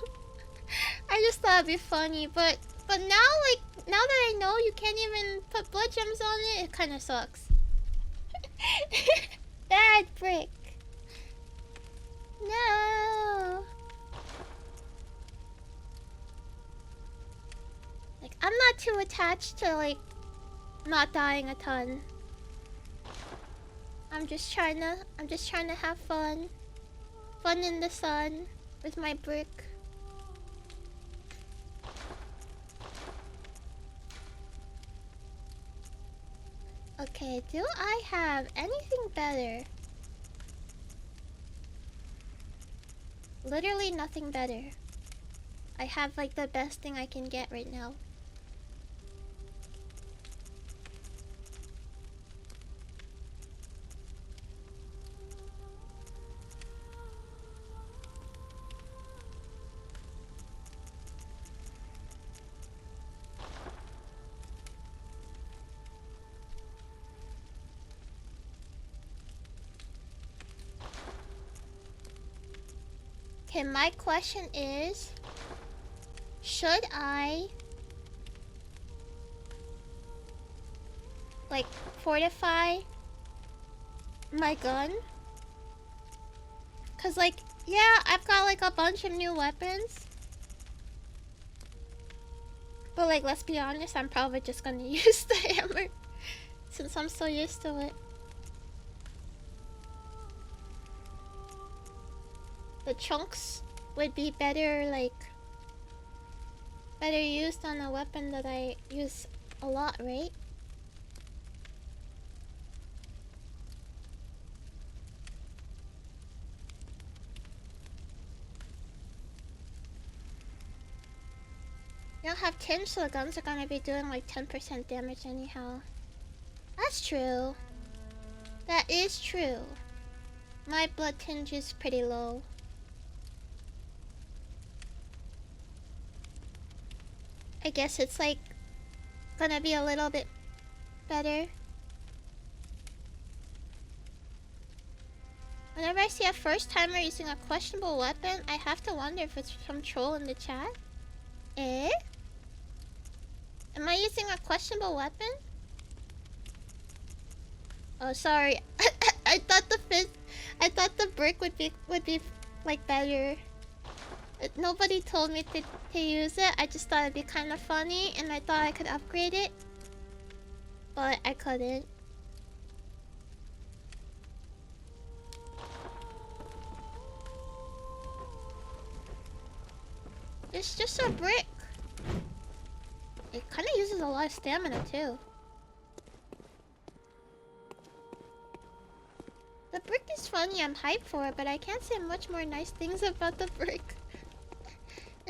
Speaker 1: I just thought it'd be funny, but now, like, now that I know you can't even put blood gems on it, it kind of sucks. Bad brick. No. Like, I'm not too attached to, like, not dying a ton. I'm just trying to have fun. Fun in the sun with my brick. Okay, do I have anything better? Literally nothing better. I have like the best thing I can get right now. Okay, my question is, should I like fortify my gun? Cause like, yeah, I've got like a bunch of new weapons. But like, let's be honest, I'm probably just gonna use the hammer since I'm so used to it. The chunks would be better, like, better used on a weapon that I use a lot, right? You don't have tinge, so the guns are gonna be doing like 10% damage anyhow. That's true. That is true. My blood tinge is pretty low. I guess it's like gonna be a little bit better. Whenever I see a first timer using a questionable weapon, I have to wonder if it's from troll in the chat. Eh? Am I using a questionable weapon? Oh, sorry. I thought the brick would be like better. Nobody told me to use it. I just thought it'd be kind of funny, and I thought I could upgrade it, but I couldn't. It's just a brick. It kind of uses a lot of stamina too. The brick is funny. I'm hyped for it, but I can't say much more nice things about the brick.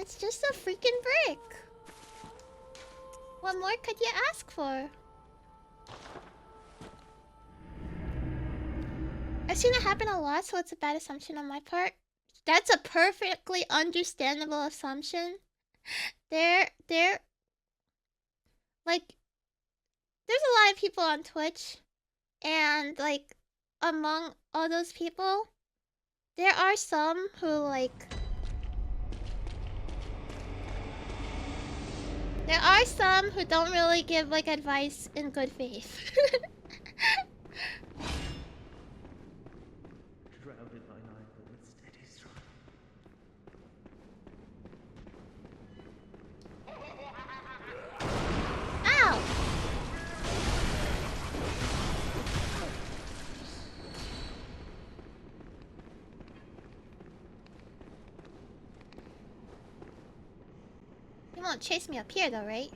Speaker 1: It's just a freaking brick. What more could you ask for? I've seen it happen a lot, so it's a bad assumption on my part. That's a perfectly understandable assumption. Like, there's a lot of people on Twitch, and like, among all those people, there are some who like... There are some who don't really give like advice in good faith.
Speaker 4: Shrouded by night, but with steady stride.
Speaker 1: Ow! You won't chase me up here though, right?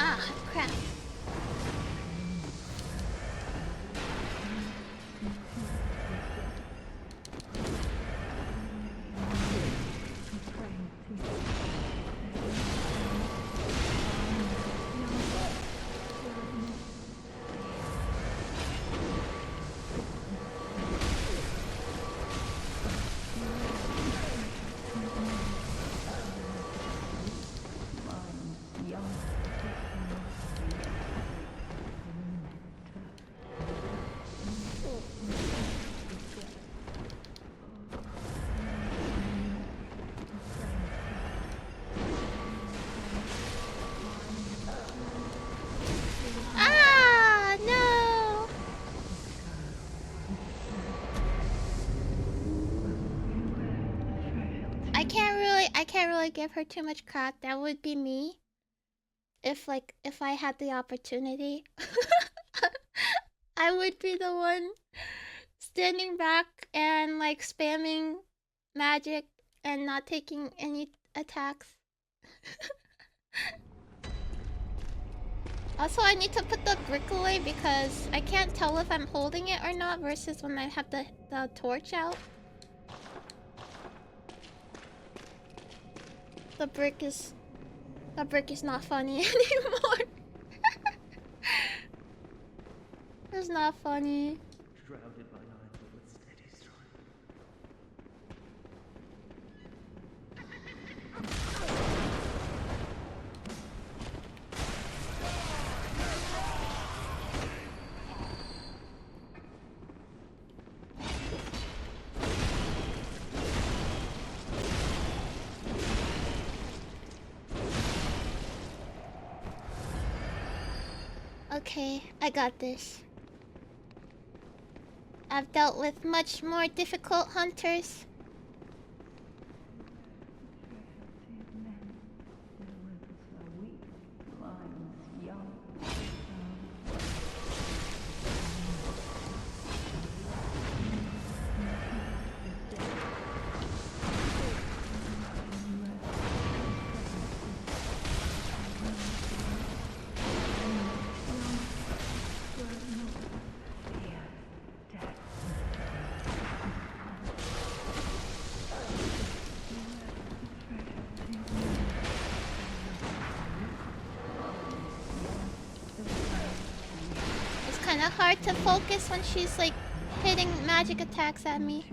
Speaker 1: Ah, crap. Ah, no! I can't really give her too much crap. That would be me. If I had the opportunity. I would be the one standing back and like spamming magic and not taking any attacks. Also, I need to put the brick away because I can't tell if I'm holding it or not versus when I have the torch out. The brick is not funny anymore. It's not funny.
Speaker 4: Shrouded by night, but with steady stride.
Speaker 1: Okay, I got this. I've dealt with much more difficult hunters. Kind of hard to focus when she's like hitting magic attacks at me.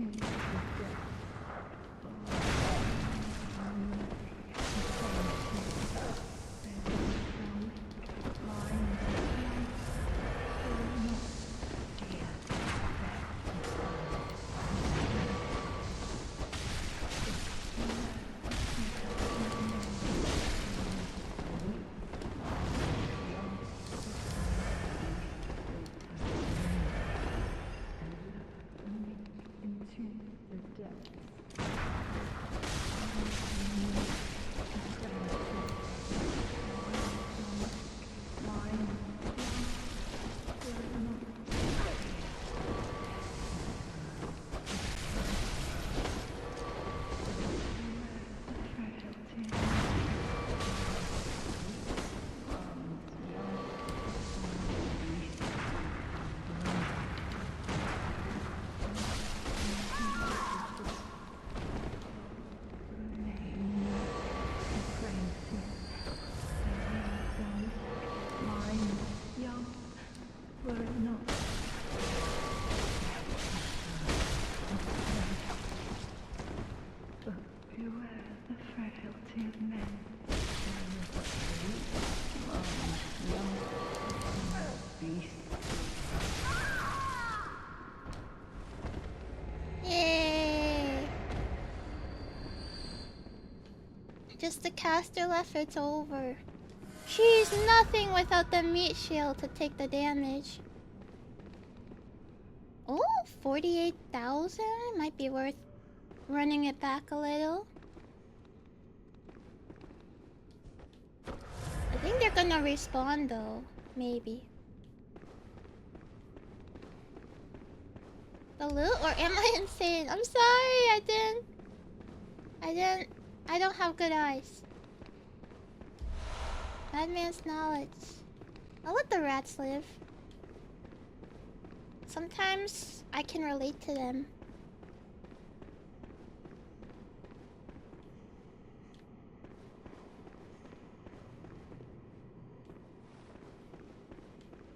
Speaker 3: Beware the frailty of men.
Speaker 1: Yay! Just the caster left, it's over. She's nothing without the meat shield to take the damage. Oh, 48,000? Might be worth running it back a little. I think they're gonna respawn though. Maybe. The loot? Or am I insane? I'm sorry, I don't have good eyes. Bad man's knowledge. I'll let the rats live. Sometimes I can relate to them.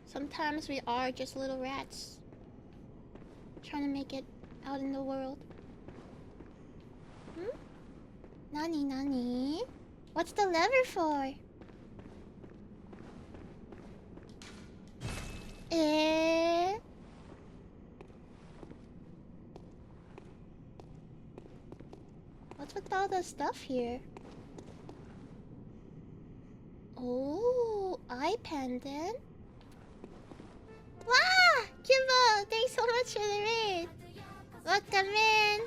Speaker 1: Sometimes we are just little rats trying to make it out in the world. Hmm? Nani nani? What's the lever for? What's with all the stuff here? Oh, eye pendant. Wow! Kimbo, thanks so much for the raid. Welcome in.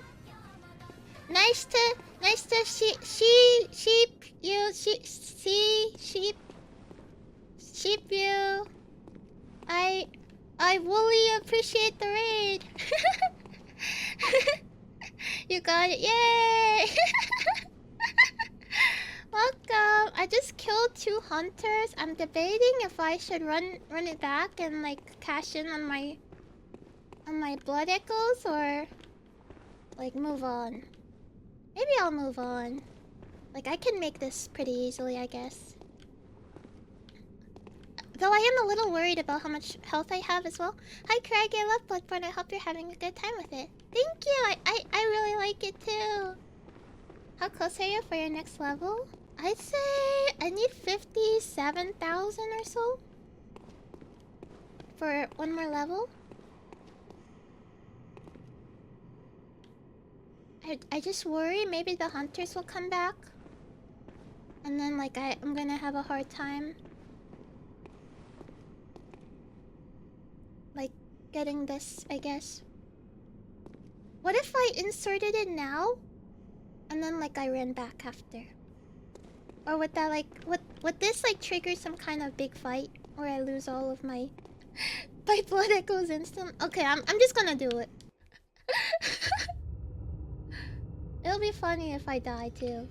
Speaker 1: Nice to sheep you sheep you. I fully appreciate the raid. You got it, yay! Welcome. I just killed 2 hunters. I'm debating if I should run it back and like cash in on my blood echoes or like move on. Maybe I'll move on. Like I can make this pretty easily, I guess. Though I am a little worried about how much health I have as well. Hi Koragi, I love Bloodborne. I hope you're having a good time with it. Thank you. I really like it too. How close are you for your next level? I'd say I need 57,000 or so for one more level. I just worry maybe the hunters will come back. And then like I'm gonna have a hard time like getting this, I guess. What if I inserted it now? And then like I ran back after? Or would that like would this like trigger some kind of big fight where I lose all of my blood echoes instant? Okay, I'm just gonna do it. It'll be funny if I die too.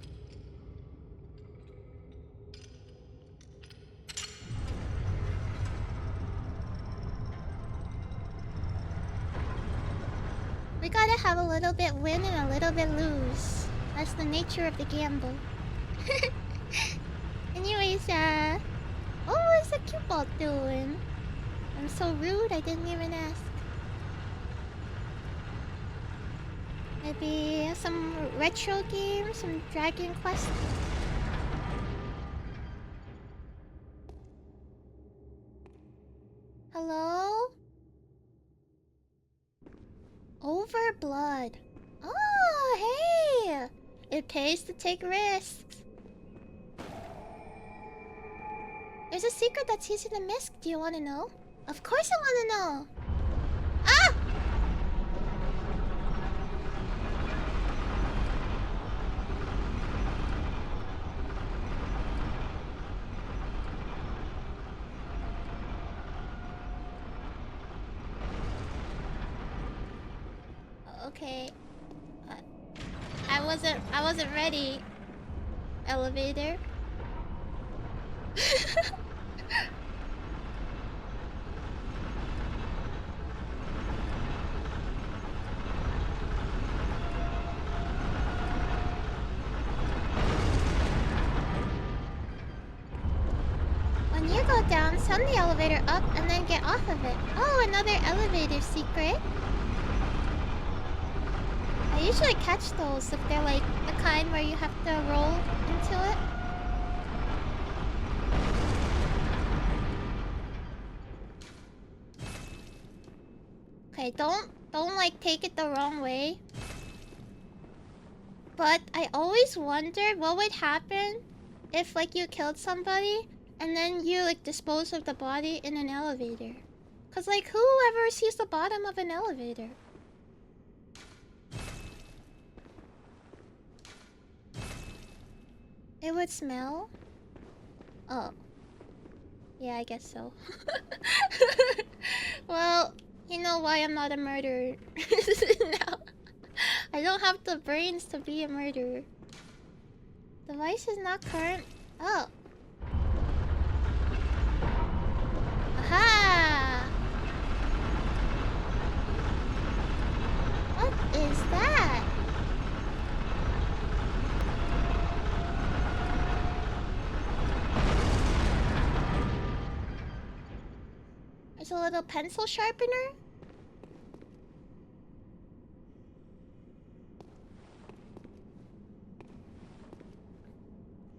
Speaker 1: We gotta have a little bit win and a little bit lose. That's the nature of the gamble. Anyways, what's the cute ball doing? I'm so rude, I didn't even ask. Maybe some retro games, some Dragon Quest. Hello? Overblood. Oh, hey! It pays to take risks. There's a secret that's easy to miss. Do you want to know? Of course I want to know. Ah! Okay. I wasn't ready. Elevator. When you go down, send the elevator up and then get off of it. Oh, another elevator secret. I usually catch those if they're like the kind line where you have to roll into it. Okay, don't like take it the wrong way. But I always wondered what would happen if like you killed somebody and then you like dispose of the body in an elevator. Cause like whoever sees the bottom of an elevator? It would smell? Oh. Yeah, I guess so. Well, you know why I'm not a murderer. Now. I don't have the brains to be a murderer. Device is not current. Oh. Aha! What is that? There's a little pencil sharpener?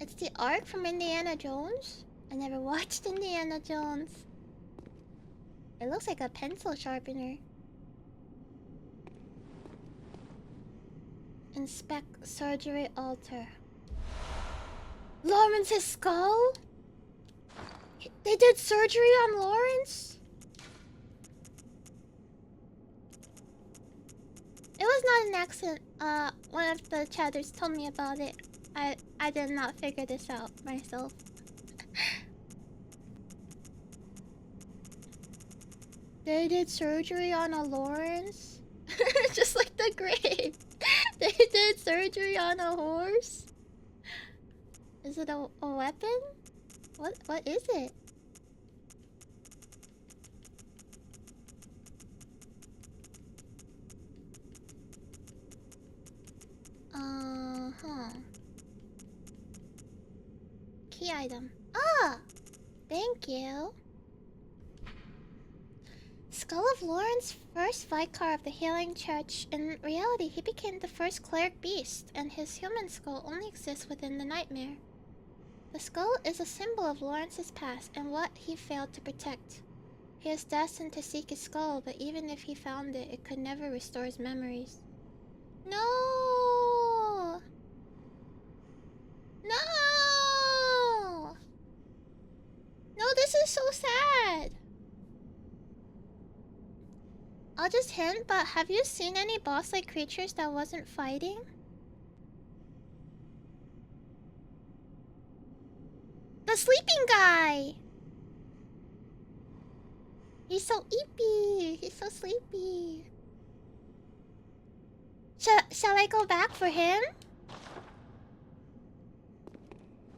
Speaker 1: It's the arc from Indiana Jones? I never watched Indiana Jones. It looks like a pencil sharpener. Inspect surgery altar. Laurence's skull? They did surgery on Laurence? It was not an accident. One of the chatters told me about it. I did not figure this out myself. They did surgery on a Laurence? Just like the grave. They did surgery on a horse? Is it a weapon? What is it? Huh. Key item. Ah! Thank you. Skull of Laurence, first Vicar of the Healing Church. In reality, he became the first cleric beast, and his human skull only exists within the nightmare. The skull is a symbol of Laurence's past and what he failed to protect. He is destined to seek his skull, but even if he found it, it could never restore his memories. No! No! No, this is so sad. I'll just hint, but have you seen any boss-like creatures that wasn't fighting? The sleeping guy! He's so eepy. He's so sleepy. Shall I go back for him?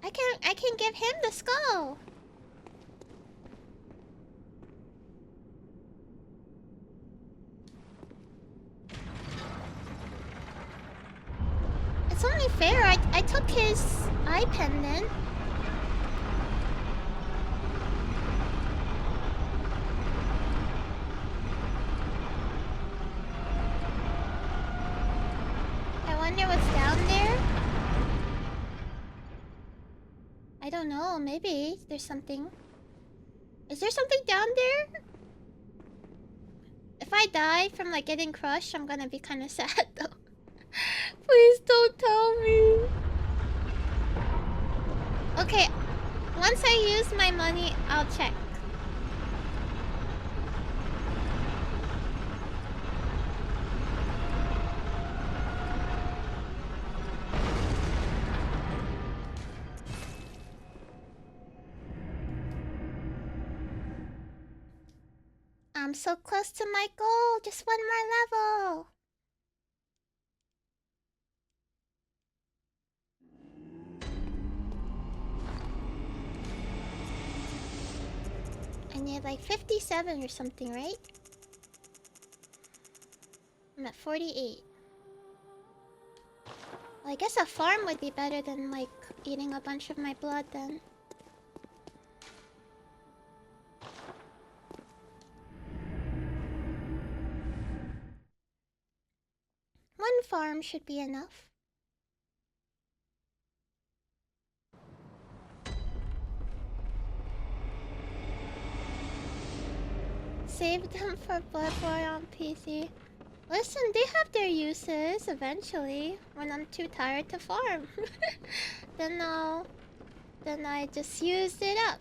Speaker 1: I can give him the skull. It's only fair. I took his eye pendant. I wonder what's down there. I don't know. Maybe there's something. Is there something down there? If I die from like getting crushed, I'm gonna be kind of sad though. Please don't tell me. Okay, once I use my money, I'll check. I'm so close to my goal. Just one more level. I need like 57 or something, right? I'm at 48. Well, I guess a farm would be better than like eating a bunch of my blood then. One farm should be enough. Save them for Bloodborne on PC. Listen, they have their uses eventually when I'm too tired to farm. then I just used it up.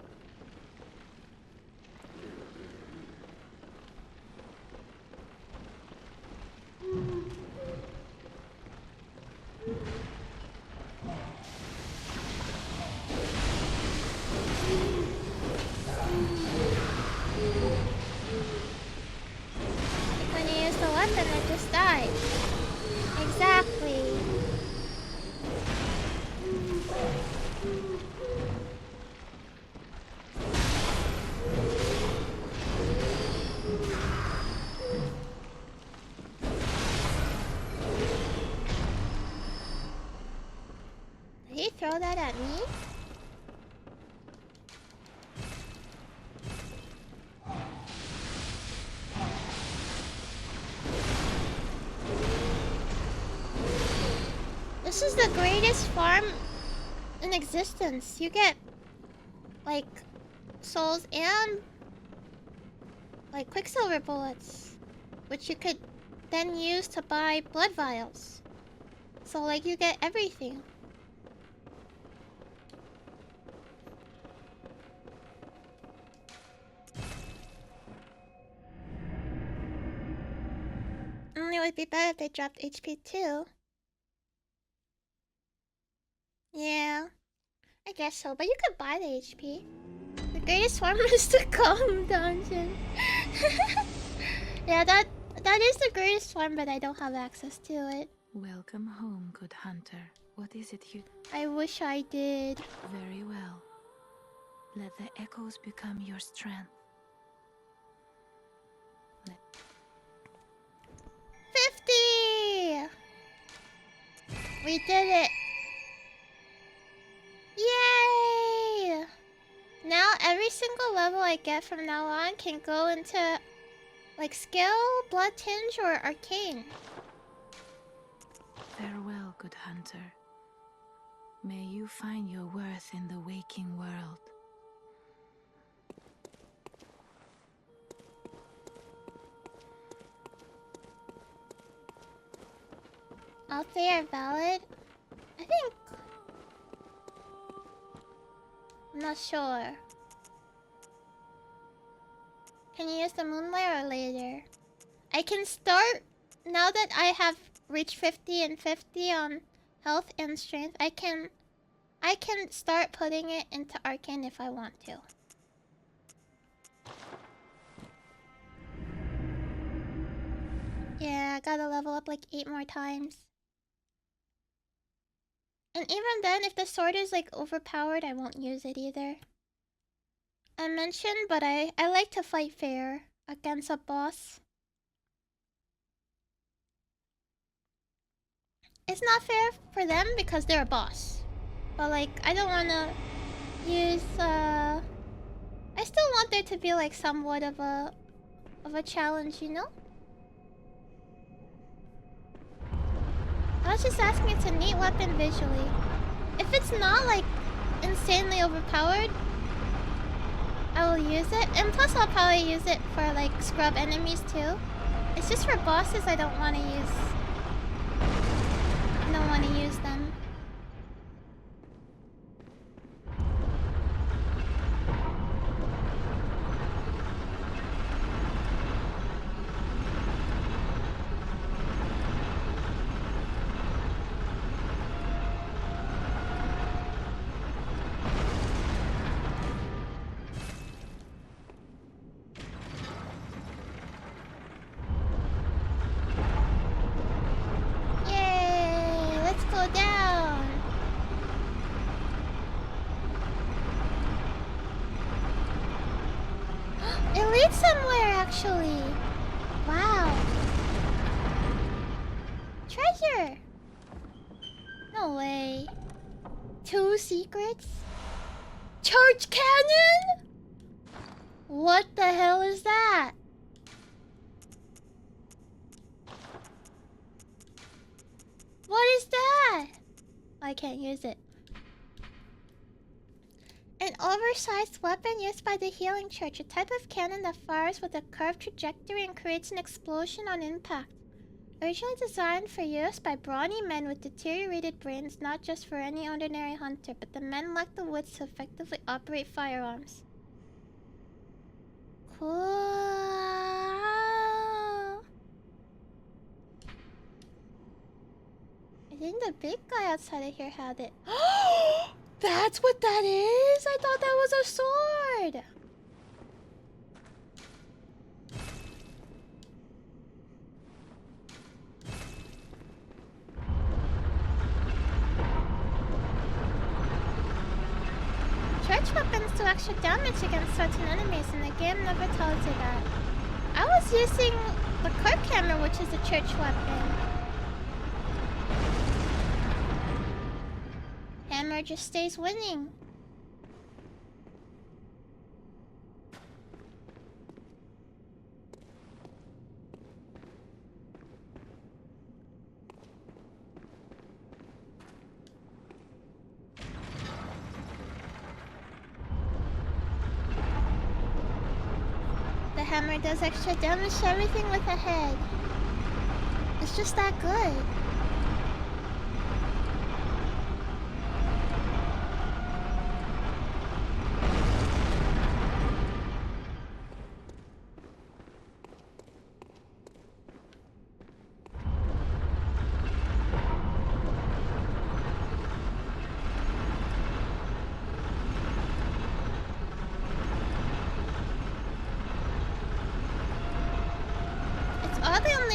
Speaker 1: When you use the weapon, it just died. Exactly. Did he throw that at me? This is the greatest farm in existence. You get like souls and like quicksilver bullets, which you could then use to buy blood vials. So like you get everything. It would be better if they dropped HP too. Yeah, I guess so, but you could buy the HP. The greatest farm is to come dungeon. Yeah, that is the greatest farm, but I don't have access to it.
Speaker 3: Welcome home, good hunter. What is it you...
Speaker 1: I wish I did.
Speaker 3: Very well. Let the echoes become your strength.
Speaker 1: 50! We did it! Yay! Now every single level I get from now on can go into like skill, blood tinge, or arcane.
Speaker 3: Farewell, good hunter. May you find your worth in the waking world.
Speaker 1: All three are valid? I think... I'm not sure. Can you use the moonlight or later? I can start... Now that I have reached 50 and 50 on health and strength, I can start putting it into arcane if I want to. Yeah, I gotta level up like 8 more times. And even then, if the sword is like overpowered, I won't use it either. I mentioned, but I like to fight fair against a boss. It's not fair for them because they're a boss. But like, I don't wanna use I still want there to be like somewhat of a challenge, you know? I was just asking, it's a neat weapon visually. If it's not like insanely overpowered, I will use it. And plus I'll probably use it for like scrub enemies too. It's just for bosses I don't want to use. I don't want to use them. Yay! Let's go down. It leads somewhere actually. Wow. Treasure. No way. 2 secrets? Charge cannon? What the hell is that? What is that? I can't use it. An oversized weapon used by the Healing Church, a type of cannon that fires with a curved trajectory and creates an explosion on impact. Originally designed for use by brawny men with deteriorated brains, not just for any ordinary hunter, but the men lack the wits to effectively operate firearms. Cool. I think the big guy outside of here had it. That's what that is? I thought that was a sword. Church weapons do extra damage against certain enemies, and the game never tells you that. I was using the Kirk hammer, which is a church weapon. Hammer just stays winning. The hammer does extra damage to everything with a head. It's just that good.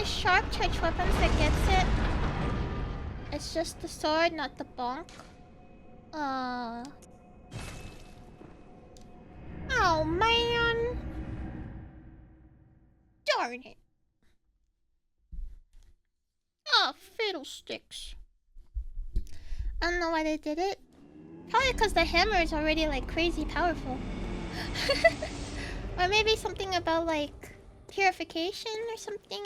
Speaker 1: Sharp church weapons that gets it. It's just the sword, not the bonk. Oh man. Darn it. Oh, fiddlesticks. I don't know why they did it. Probably because the hammer is already like crazy powerful. Or maybe something about like purification or something.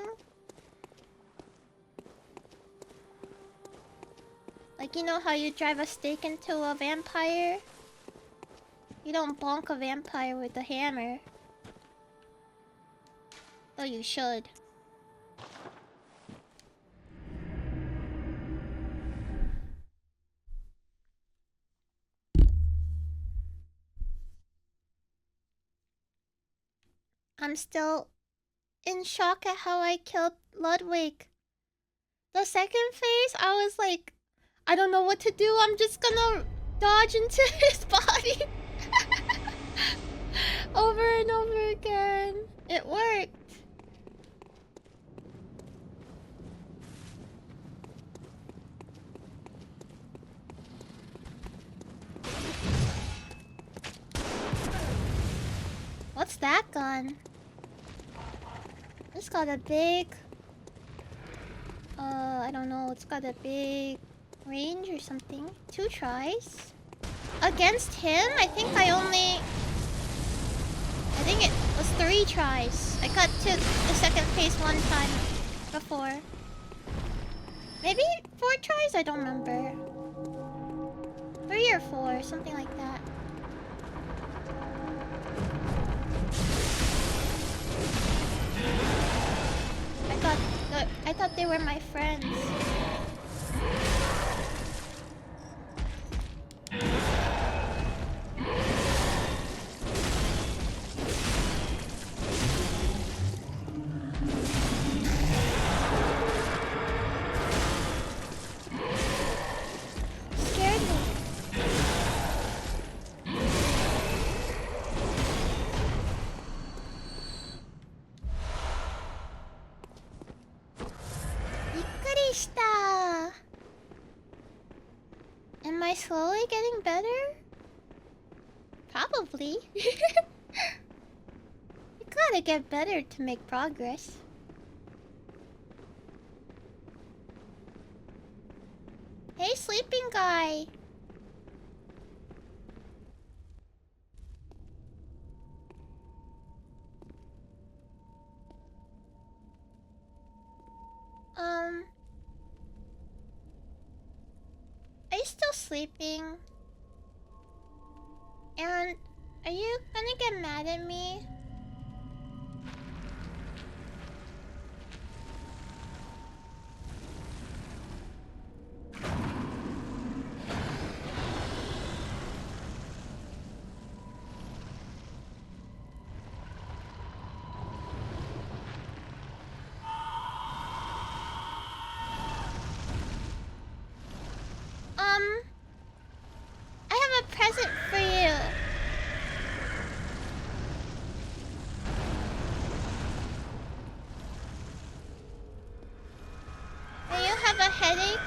Speaker 1: Like, you know how you drive a stake into a vampire? You don't bonk a vampire with a hammer. Though you should. I'm still in shock at how I killed Ludwig. The second phase, I was like, I don't know what to do. I'm just gonna dodge into his body. Over and over again. It worked. What's that gun? It's got a big... I don't know. It's got a big range or something. 2 tries. Against him, I think it was 3 tries. I got to the second phase 1 time before. Maybe 4 tries? I don't remember. 3 or 4, something like that. I thought they were my friends. Scared me. Am I slowly getting better? Probably. You gotta get better to make progress. Hey, sleeping guy. Are you still sleeping? And are you gonna get mad at me? I have a present for you. Do you have a headache?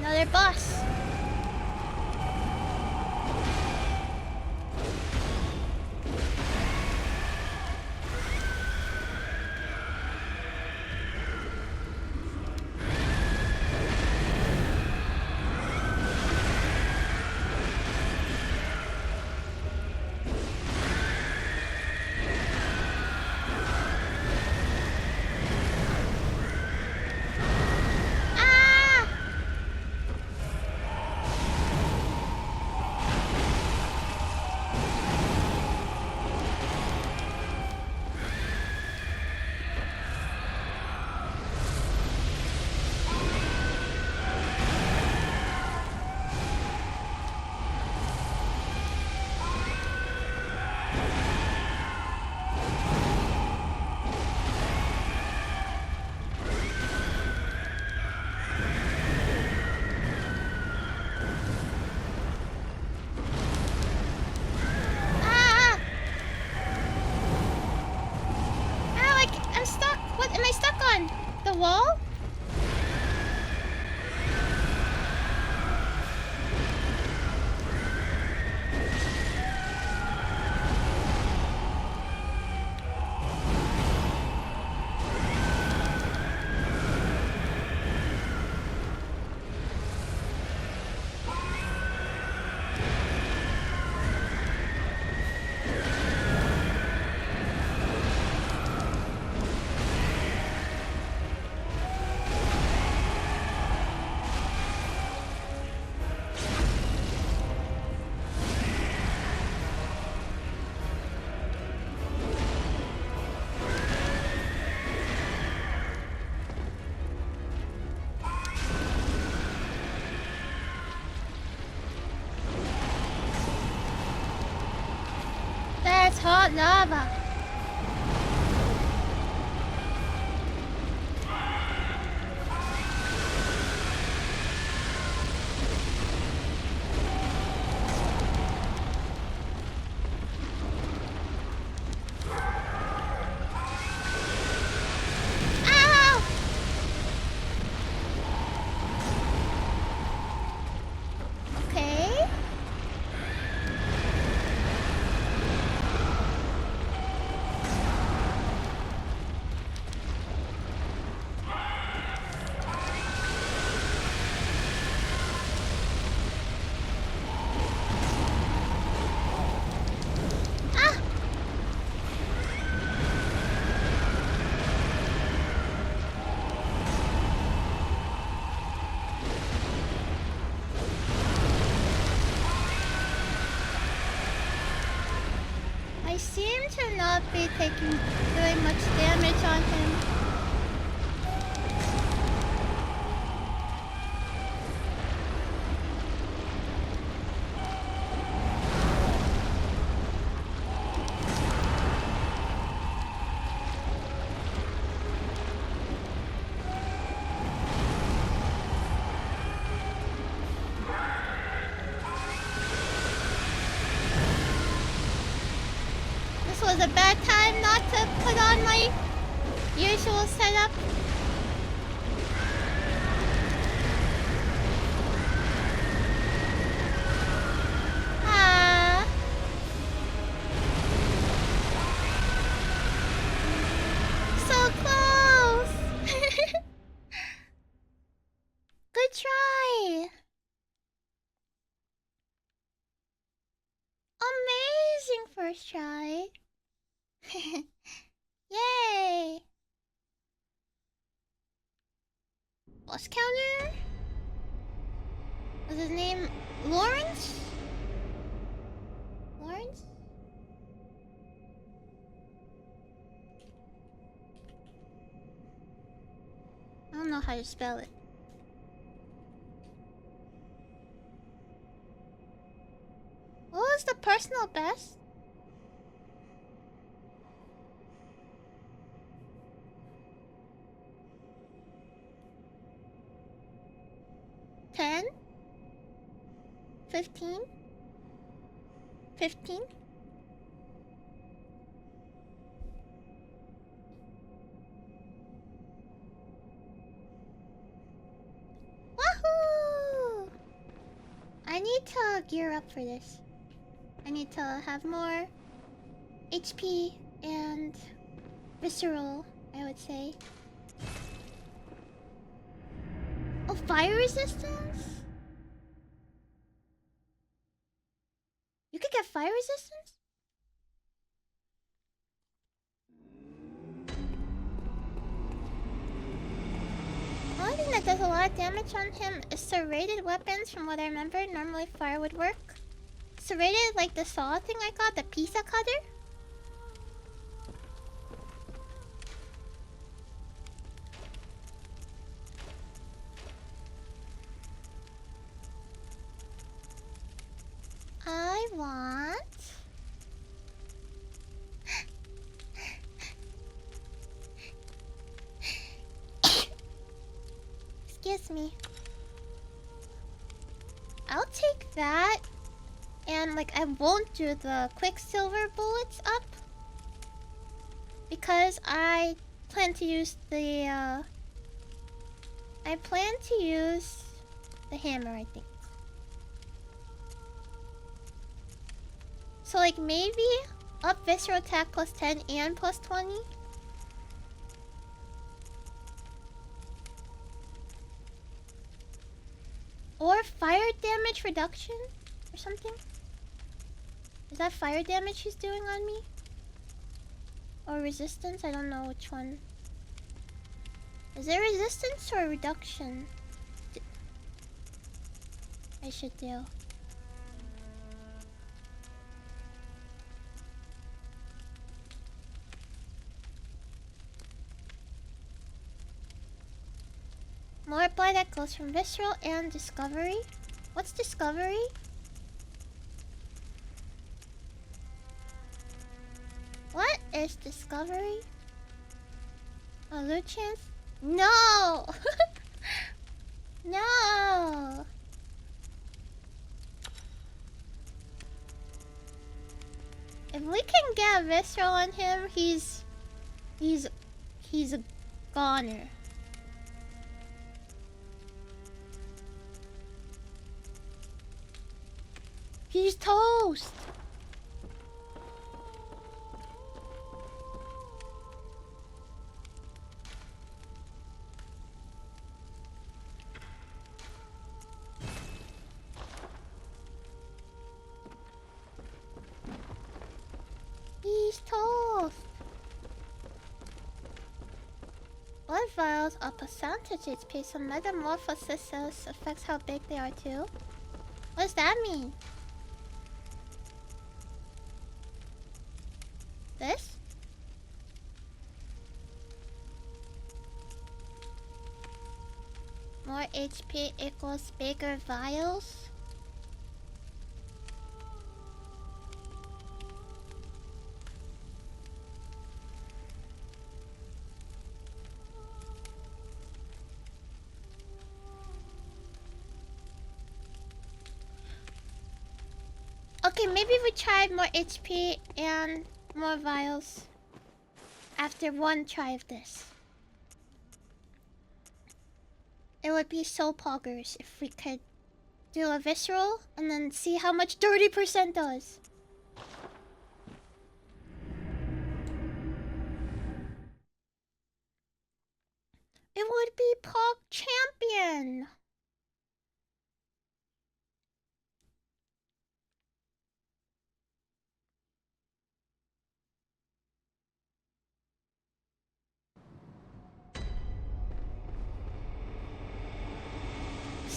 Speaker 1: Another boss. Ah! Ah! Ow, I'm stuck. What am I stuck on? The wall? That's hot lava. Ow! Okay. Ah! I seem to not be taking very much damage on him. This was a bad time not to put on my usual setup. Ah. So close. Good try. first try. Yay! Boss counter? Was his name Laurence? Laurence? I don't know how to spell it. What was the personal best? 10? 15? 15? Wahoo! I need to gear up for this. I need to have more HP and visceral, I would say. Oh, fire resistance? You could get fire resistance? The only thing that does a lot of damage on him is serrated weapons, from what I remember. Normally fire would work. Serrated, like the saw thing I got, the pizza cutter? I want... Excuse me. I'll take that. And, like, I won't do the Quicksilver bullets up. Because I plan to use the, I plan to use the hammer, I think. So, like, maybe up visceral attack plus 10 and plus 20. Or fire damage reduction or something. Is that fire damage he's doing on me? Or resistance? I don't know which one. Is it resistance or reduction? I should do. More blood that goes from visceral and discovery. What's discovery? What is discovery? A loot chance? No! No! If we can get visceral on him, he's a goner. He's toast! He's toast! Blood vials are percentages based on metamorphosis affects how big they are too. What does that mean? This? More HP equals bigger vials? Okay, maybe we tried more HP and more vials after one try of this. It would be so poggers if we could do a visceral and then see how much 30% does. It would be Pog Champion.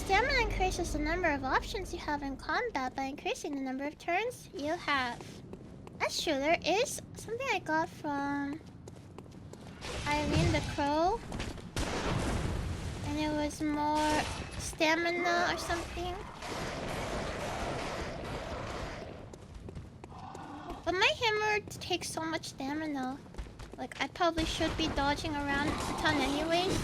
Speaker 1: Stamina increases the number of options you have in combat by increasing the number of turns you have. That's true, there is something I got from Eileen the Crow. And it was more stamina or something. But my hammer takes so much stamina. Like, I probably should be dodging around a ton anyways.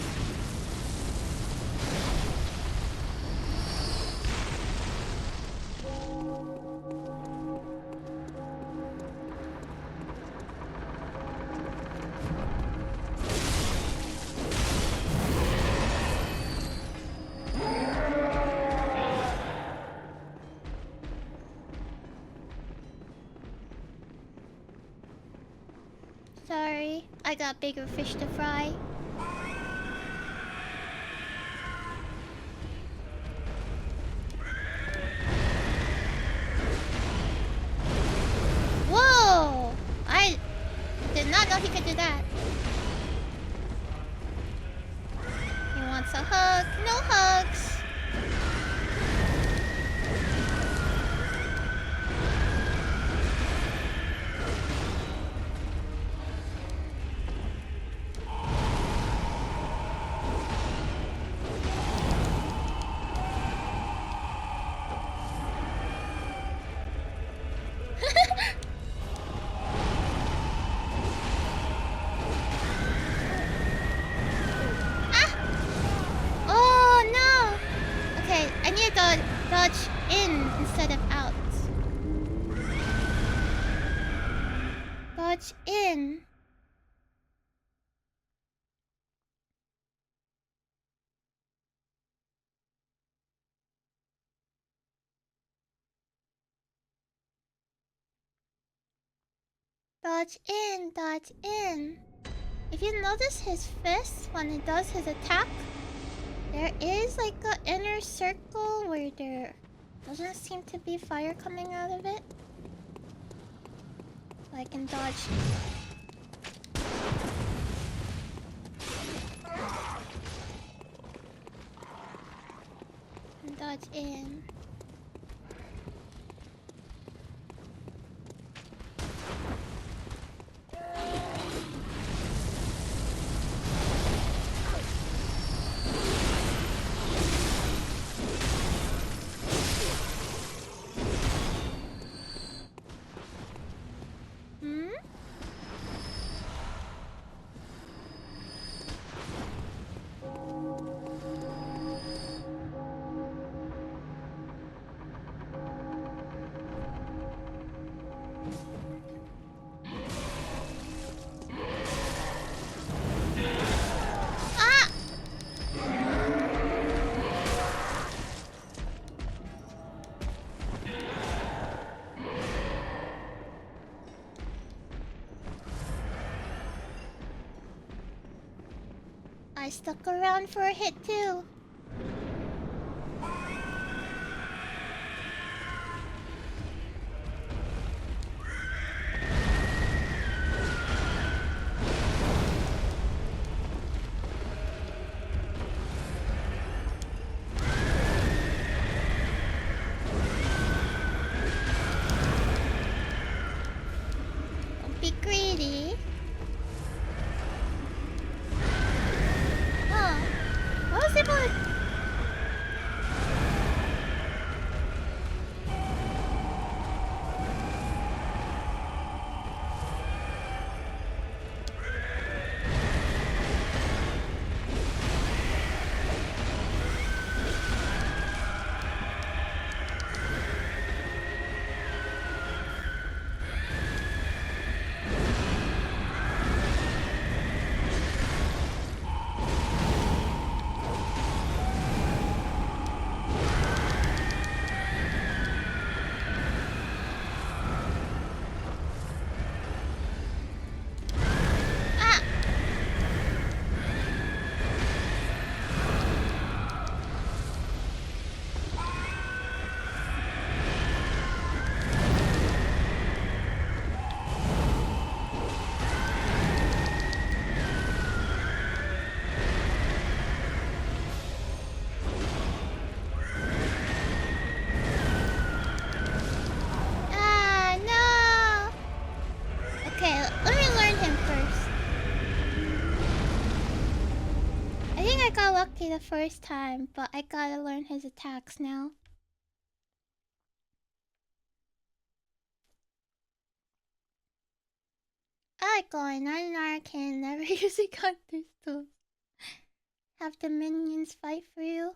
Speaker 1: Sorry, I got bigger fish to fry. Whoa! I did not know he could do that. He wants a hug. No hugs. Dodge in instead of out. Dodge in. Dodge in, dodge in. If you notice his fist when he does his attack, there is like an inner circle where there doesn't seem to be fire coming out of it. I can dodge. And dodge in. I stuck around for a hit too. Don't be greedy. I was able to okay the first time, but I gotta learn his attacks now. I like going on an arcane, never using counter spells. Have the minions fight for you.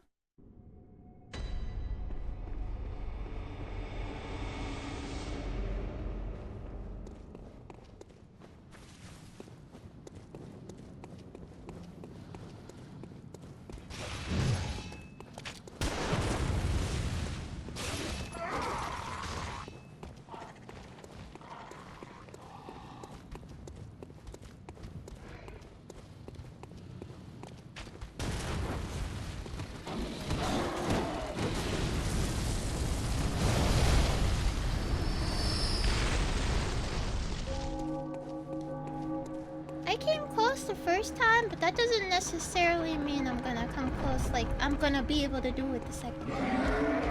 Speaker 1: I came close the first time, but that doesn't necessarily mean I'm gonna come close, like I'm gonna be able to do it the second time.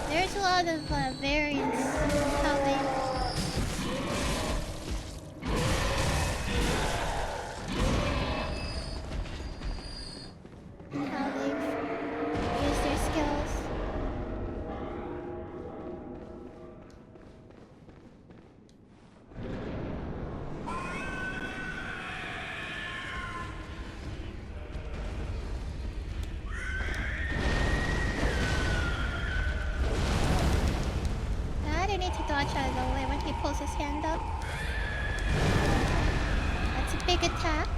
Speaker 1: There's a lot of variance how they use their skills. I need to dodge out of the way when he pulls his hand up. That's a big attack.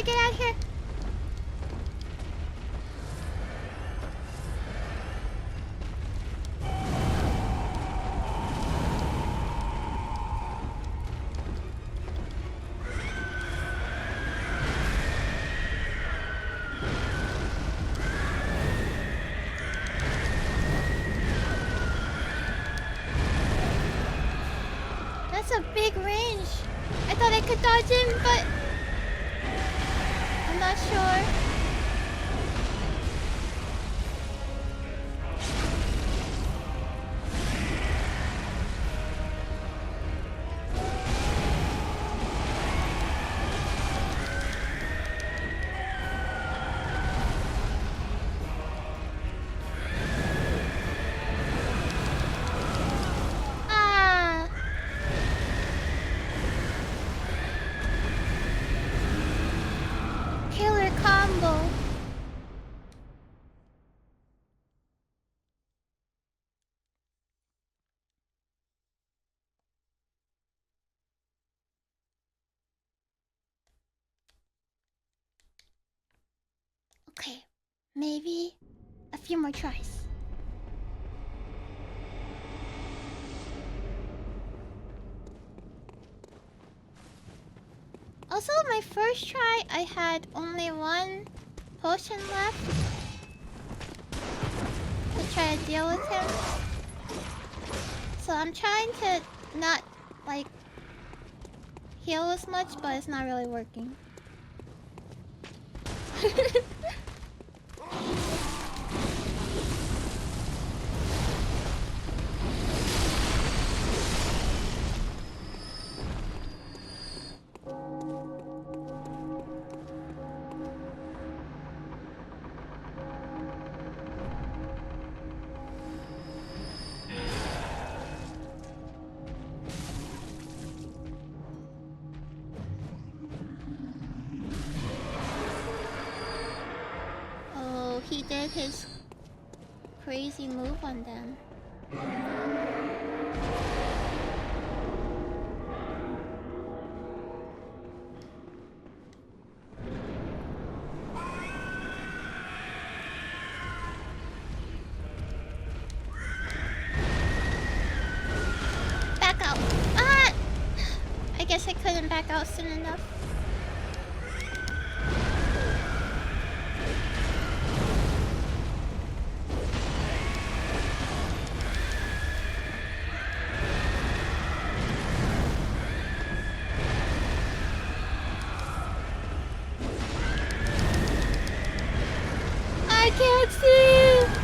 Speaker 1: Get out here. That's a big range. I thought I could dodge him, but I'm not sure. Ah! Killer combo. Okay, maybe a few more tries. Also, my first try, I had only one potion left to try to deal with him. So I'm trying to not, like, heal as much, but it's not really working. Oh, he did his crazy move on them. Back out. Ah! I guess I couldn't back out soon enough. I can't see!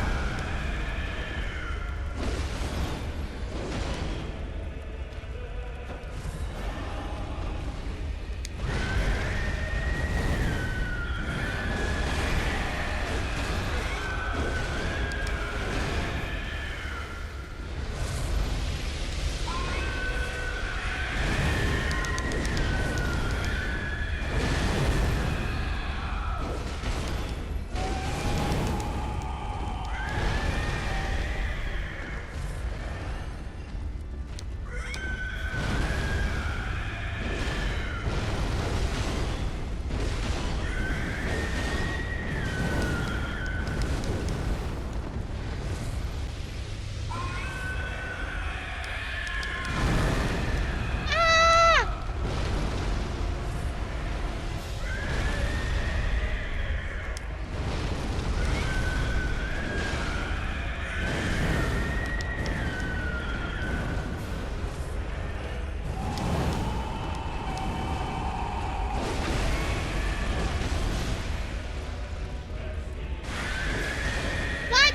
Speaker 1: What?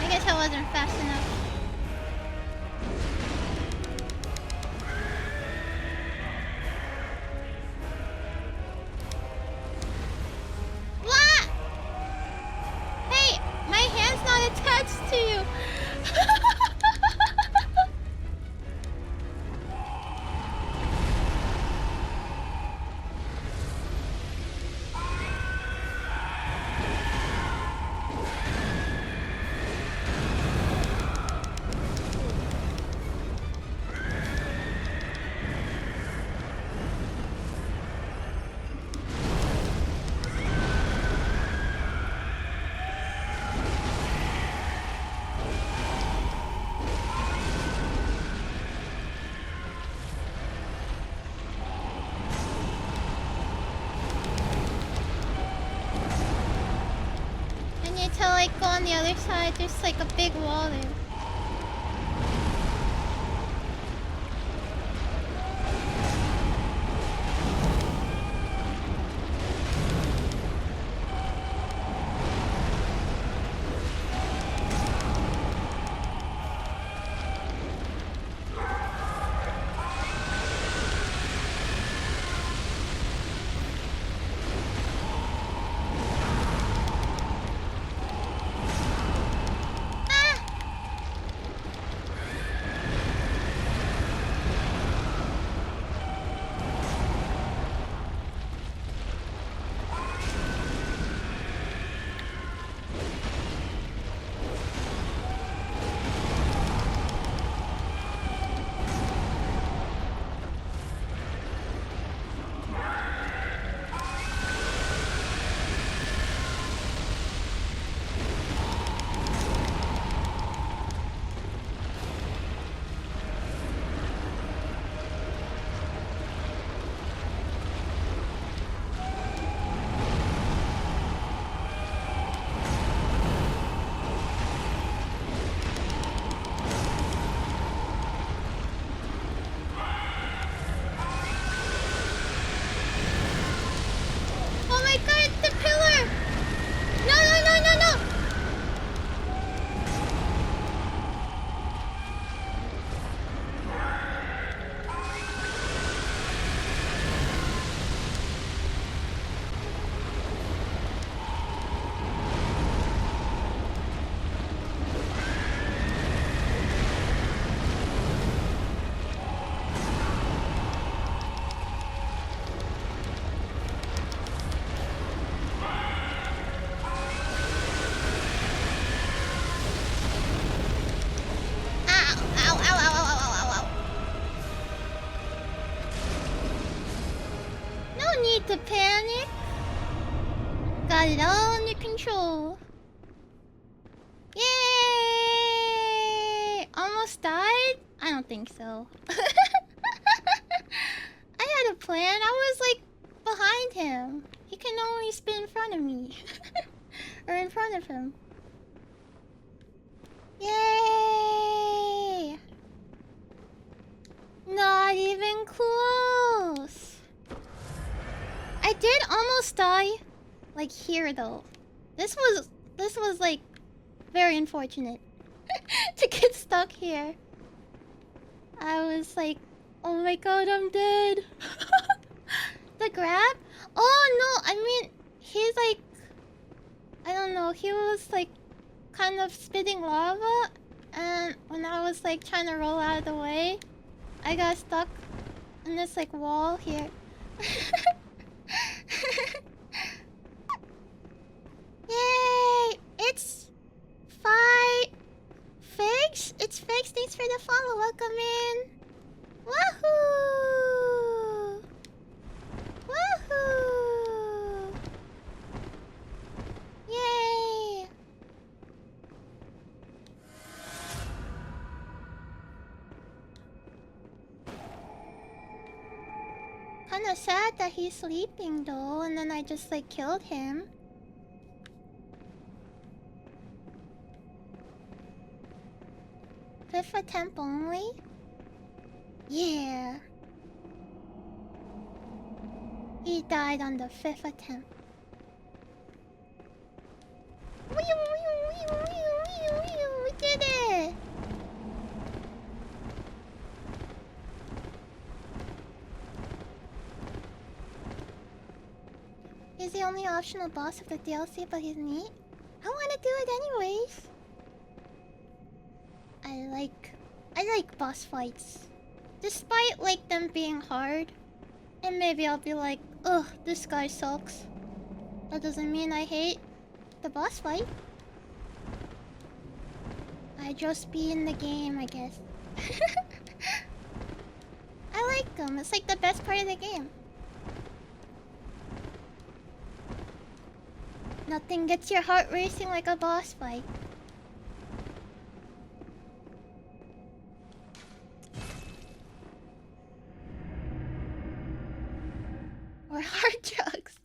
Speaker 1: I guess I wasn't fast enough. What? Hey, my hand's not attached to you. I need to like go on the other side. There's like a big wall there. to panic. Got it all under control. Yay! Almost died? I don't think so. I had a plan. I was like behind him. He can only spin in front of me. Or in front of him. Yay! Not even close. I did almost die. Like here though. This was like very unfortunate. To get stuck here. I was like, oh my god, I'm dead. The grab? Oh no, I mean, he's like, I don't know, he was like kind of spitting lava, and when I was like trying to roll out of the way, I got stuck in this like wall here. Yay! It's Figs? It's Figs, thanks for the follow, welcome in! Woohoo! Woohoo! Yay! Kinda sad that he's sleeping though, and then I just like killed him. Fifth attempt only? Yeah. He died on the fifth attempt. We did it! He's the only optional boss of the DLC, but he's neat. I wanna do it anyways. I like boss fights. Despite like them being hard. And maybe I'll be like, ugh, this guy sucks. That doesn't mean I hate the boss fight. I just be in the game, I guess. I like them. It's like the best part of the game. Nothing gets your heart racing like a boss fight. Or hard drugs.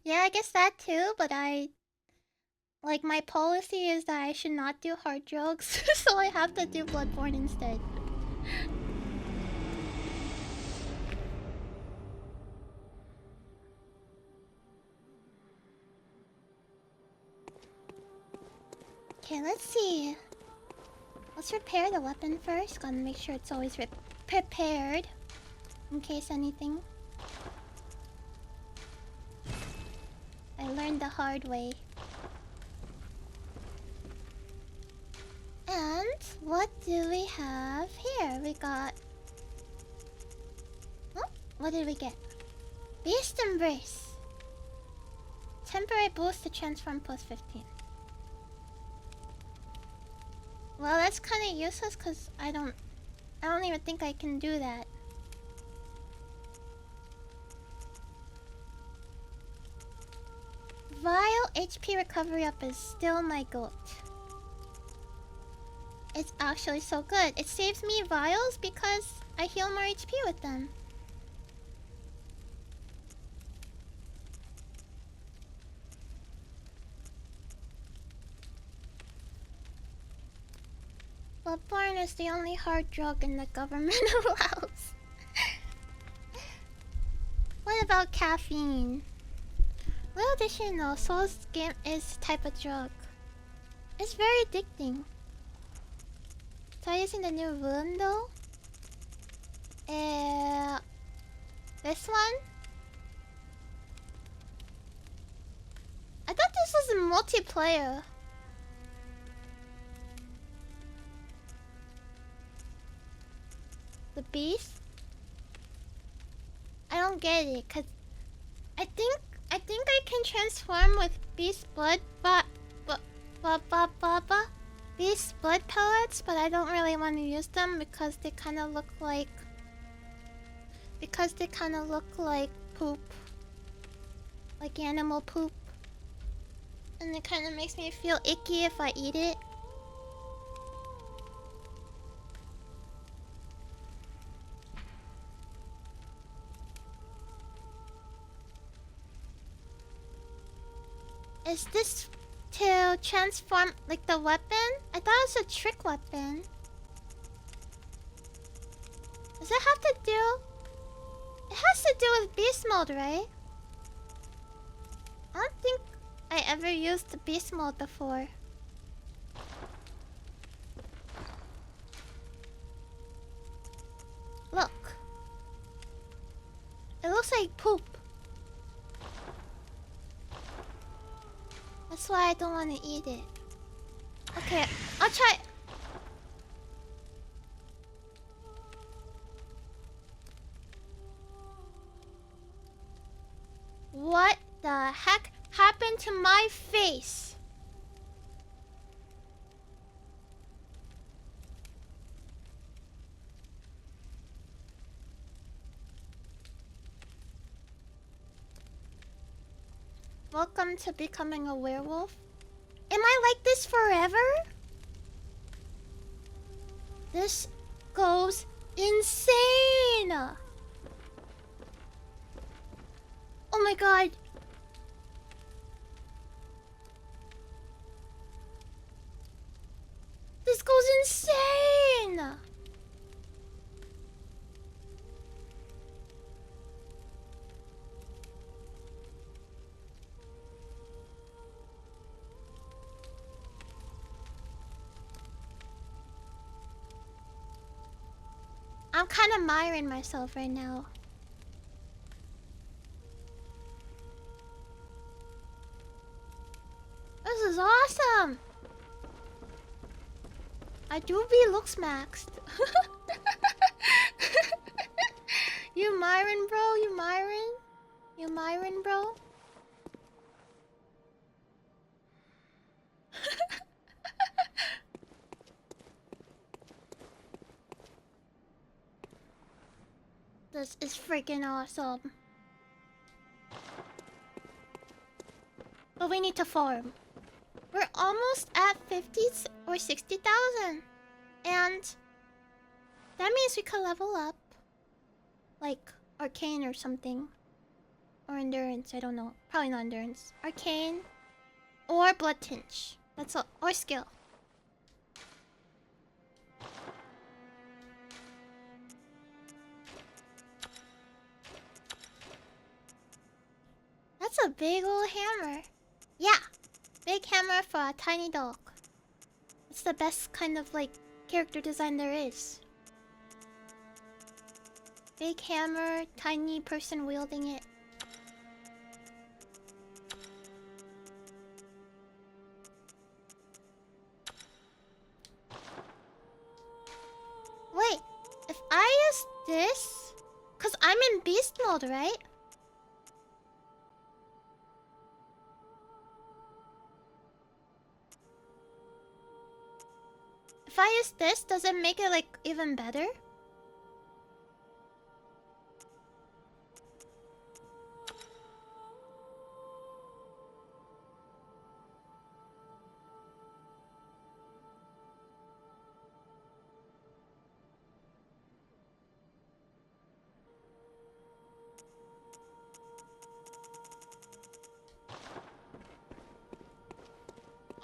Speaker 1: Yeah, I guess that too, but like, my policy is that I should not do hard drugs, so I have to do Bloodborne instead. Okay, let's see. Let's repair the weapon first. Gotta make sure it's always prepared. In case anything. I learned the hard way. And what do we have here? We got... Oh, what did we get? Beast Embrace. Temporary boost to transform plus 15. Well, that's kind of useless because I don't even think I can do that. Vial HP recovery up is still my goat. It's actually so good. It saves me vials because I heal more HP with them. Bloodborne is the only hard drug in the government allows. What about caffeine? Little did you know, Soul's game is a type of drug. It's very addicting. Try using the new rune though. This one? I thought this was a multiplayer. The beast? I don't get it, cause I think I can transform with beast blood, beast blood pellets, but I don't really want to use them because they kind of look like poop. like animal poop. And it kind of makes me feel icky if I eat it. Is this to transform like the weapon? I thought it was a trick weapon. Does it have to do? It has to do with beast mode, right? I don't think I ever used the beast mode before. Look. It looks like poop. That's why I don't want to eat it. Okay, I'll try. What the heck happened to my face? Welcome to becoming a werewolf. Am I like this forever? This goes insane. Oh my god. This goes insane. I'm kind of admiring myself right now. This is awesome! Adobe looks maxed. You Myron, bro? You Myron? You Myron, bro? This is freaking awesome. But we need to farm. We're almost at 50 or 60,000. And that means we could level up. Like Arcane or something. Or Endurance, I don't know. Probably not Endurance. Arcane. Or Blood Tinge. That's all. Or Skill. That's a big old hammer. Yeah. Big hammer for a tiny dog. It's the best kind of like character design there is. Big hammer, tiny person wielding it. Wait, if I use this, cause I'm in beast mode, right? If I use this, does it make it like even better?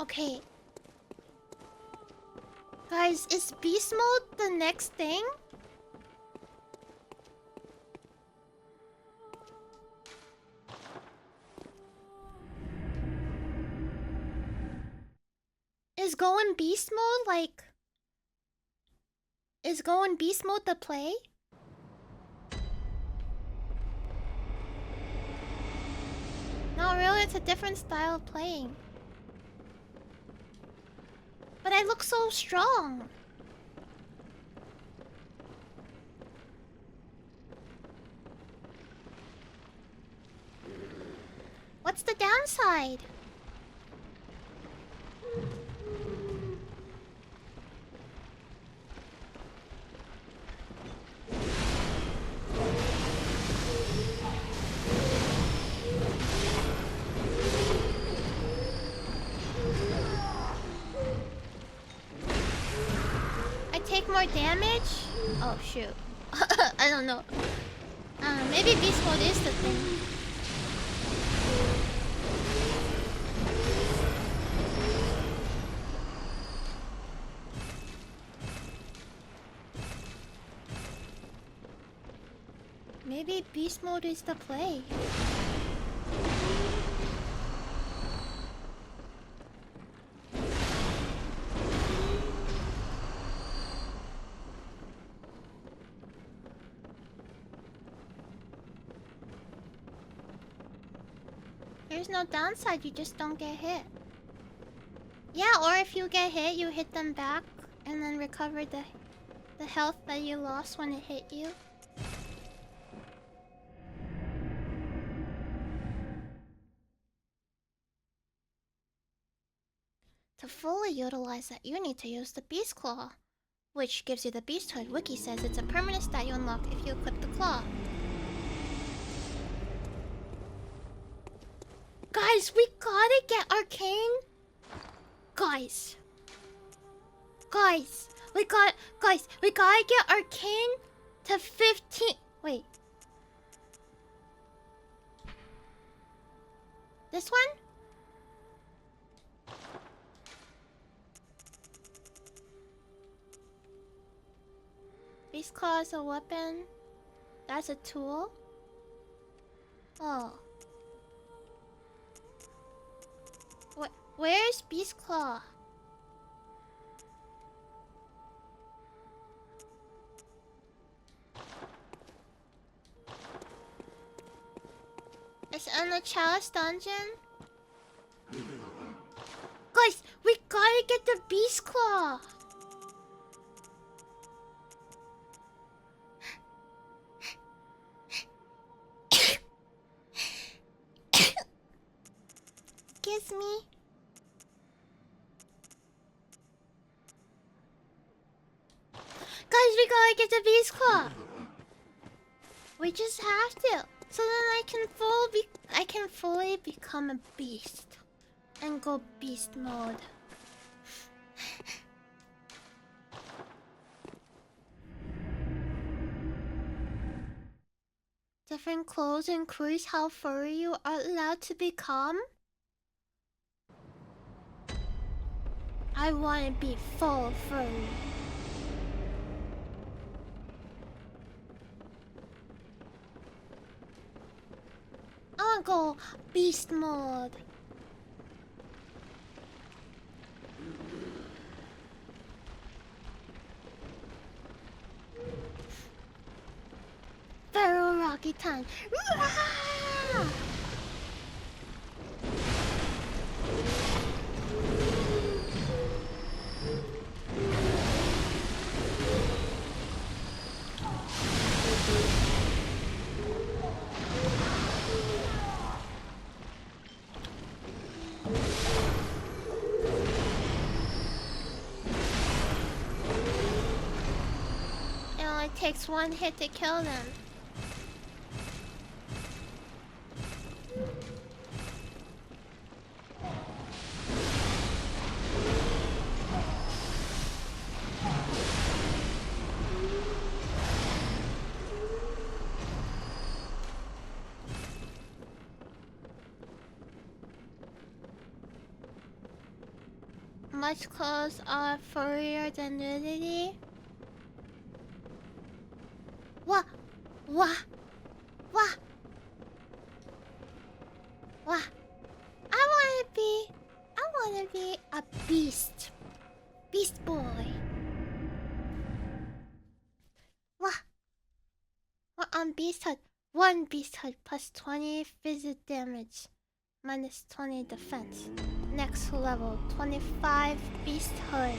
Speaker 1: Okay. Guys, is beast mode the next thing? Is going beast mode like... Is going beast mode the play? No, really, it's a different style of playing. But I look so strong. What's the downside? more damage? Oh shoot. I don't know. Maybe beast mode is the thing. Maybe beast mode is the play. There's no downside, you just don't get hit. Yeah, or if you get hit, you hit them back and then recover the health that you lost when it hit you. To fully utilize that, you need to use the Beast Claw, which gives you the Beasthood. Wiki says it's a permanent stat you unlock if you equip the claw. Guys, we gotta get Arcane. Guys, we gotta get Arcane to 15. Wait. This one? Beast Claw is a weapon. That's a tool. Oh. Where's Beast Claw? It's in the Chalice dungeon. Guys, we gotta get the Beast Claw. Excuse me. Guys, we gotta get the Beast Claw. We just have to. So then I can fully become a beast. And go beast mode. Different clothes increase how furry you are allowed to become? I wanna be full furry. I wanna go beast mode. Feral Rocky time. It only takes one hit to kill them. Much clothes are furrier than nudity. What? What? What? What? I wanna be a beast. Beast boy. What? What on Beasthood? 1 Beasthood plus 20 physical damage. Minus 20 defense. Next level, 25 Beasthood.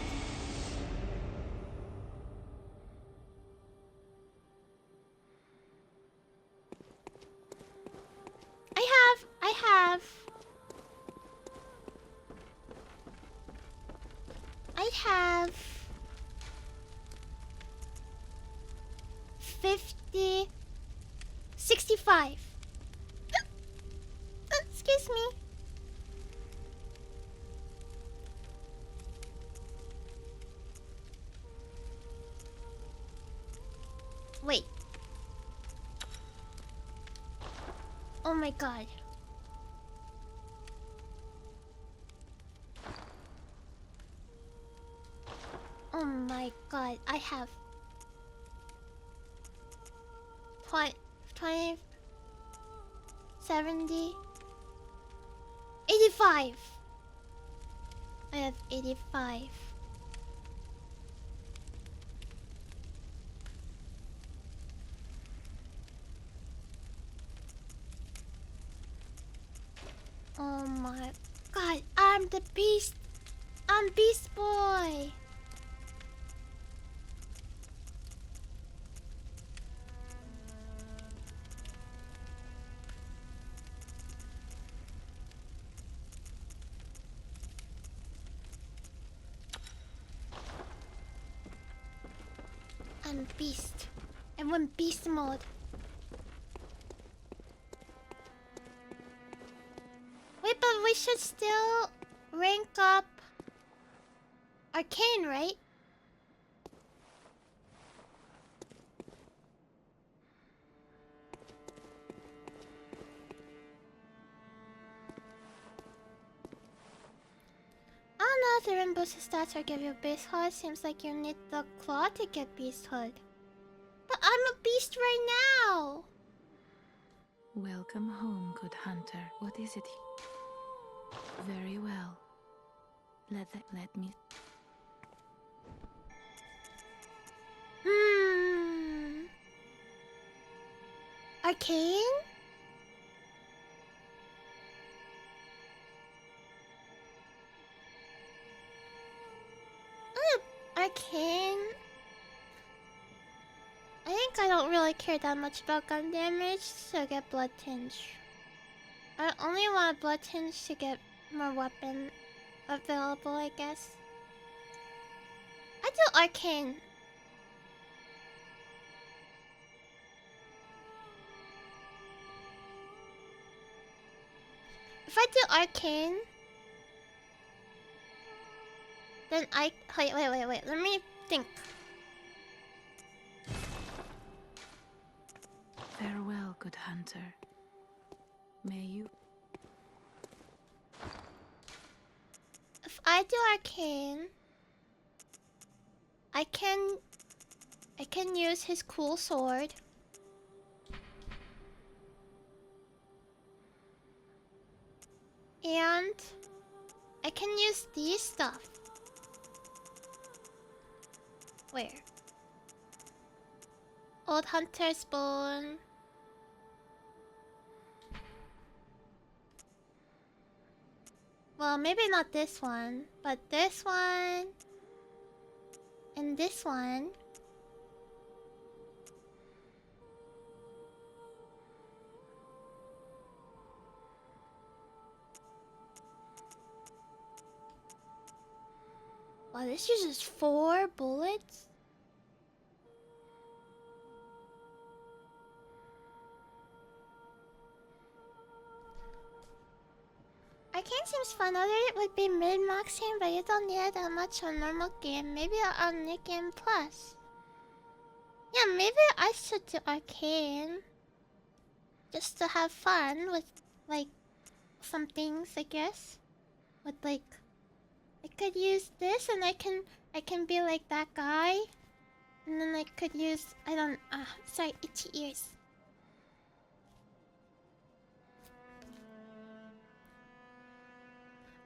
Speaker 1: I have 50, 65. Excuse me. Wait. Oh my god. Oh my god, I have 20, 70, 85. I have 85. Oh my god, I'm the beast. I'm Beast Boy. I'm Beast. I'm in Beast mode. Wait, but we should still rank up Arcane, right? I don't know if the rainbow stats or give you Beast Hood. Seems like you need the claw to get Beast Hood. But I'm a beast right now!
Speaker 3: Welcome home, good hunter. What is it? Very well. Let me.
Speaker 1: Arcane? Arcane? I think I don't really care that much about gun damage, so get Blood Tinge. I only want Blood Tinge to get more weapon available, I guess. I do Arcane. If I do Arcane, then wait, let me think.
Speaker 3: Farewell, good hunter. May you.
Speaker 1: If I do Arcane, I can use his cool sword. And I can use these stuff. Where? Old Hunter's Bone. Well, maybe not this one, but this one. And this one. Wow, this uses 4 bullets? Arcane seems fun. Other it would be mid-maxing, but you don't need it that much on normal game. Maybe on New Game Plus. Yeah, maybe I should do Arcane. Just to have fun with, like, some things, I guess. With, like... I could use this and I can be like that guy. And then I could use... I don't... sorry, itchy ears.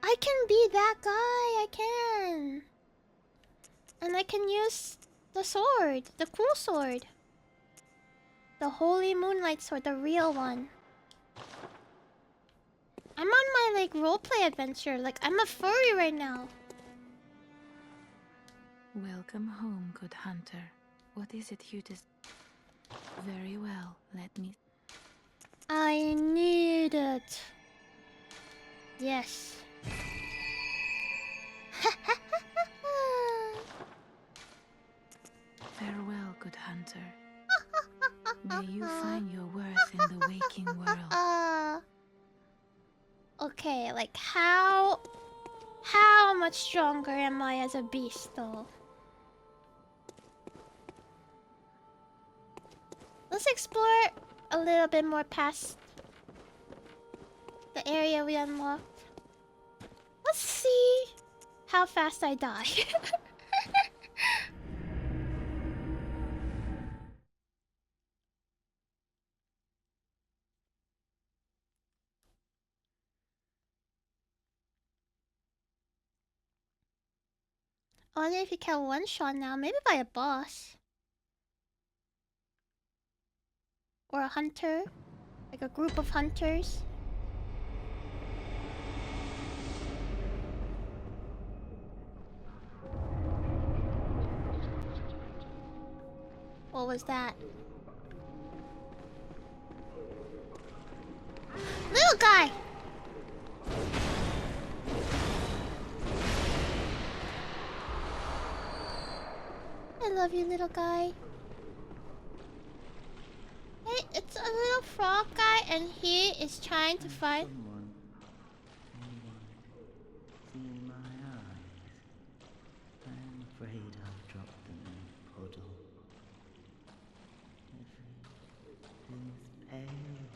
Speaker 1: I can be that guy, I can. And I can use the sword, the cool sword. The Holy Moonlight Sword, the real one. I'm on my, like, roleplay adventure. Like, I'm a furry right now.
Speaker 3: Welcome home, good hunter. What is it you Very well, let me.
Speaker 1: I need it. Yes.
Speaker 3: Farewell, good hunter. May you find your worth in the waking world.
Speaker 1: Okay, like how much stronger am I as a beast though? Let's explore a little bit more past the area we unlocked. Let's see how fast I die. I wonder if you can one-shot now, maybe by a boss. Or a hunter. Like a group of hunters. What was that? Little guy! I love you, little guy. Hey, it's a little frog guy and he is trying to find...
Speaker 4: Anyone seen my eyes? I'm afraid I've dropped them in a puddle. Everything's pale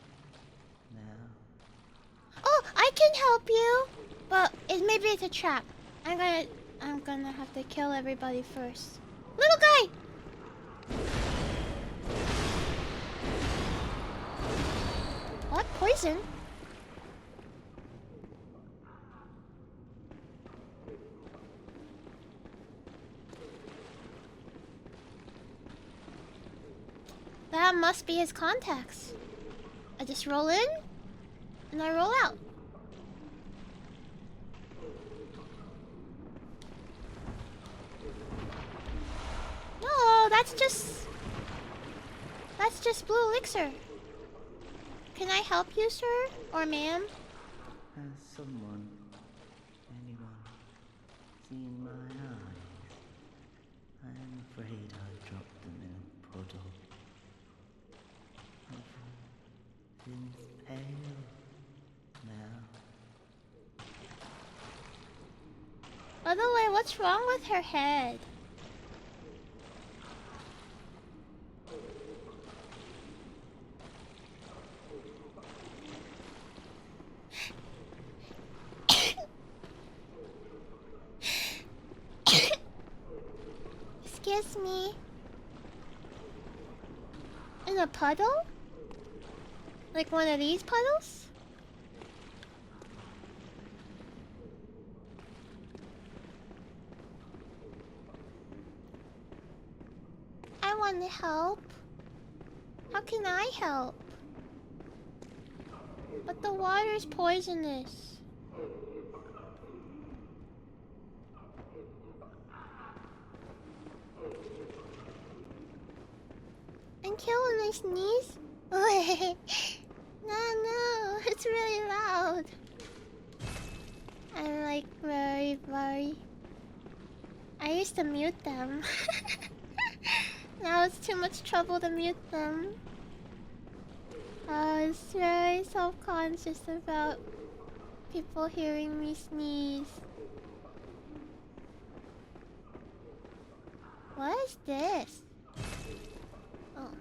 Speaker 4: now.
Speaker 1: Oh, I can help you! But maybe it's a trap. I'm gonna have to kill everybody first. Little guy! What? Poison? That must be his contacts. I just roll in, and I roll out. No, that's just blue elixir. Can I help you, sir? Or ma'am?
Speaker 4: Has anyone seen my eyes? I'm afraid I've dropped them in a puddle. Everything's pale now.
Speaker 1: By the way, what's wrong with her head? Excuse me. In a puddle? Like one of these puddles? I want to help. How can I help? But the water's poisonous. I'm killing my sneeze. No, it's really loud. I'm like very. I used to mute them. Now it's too much trouble to mute them. I was very self-conscious about people hearing me sneeze. What is this? Oh.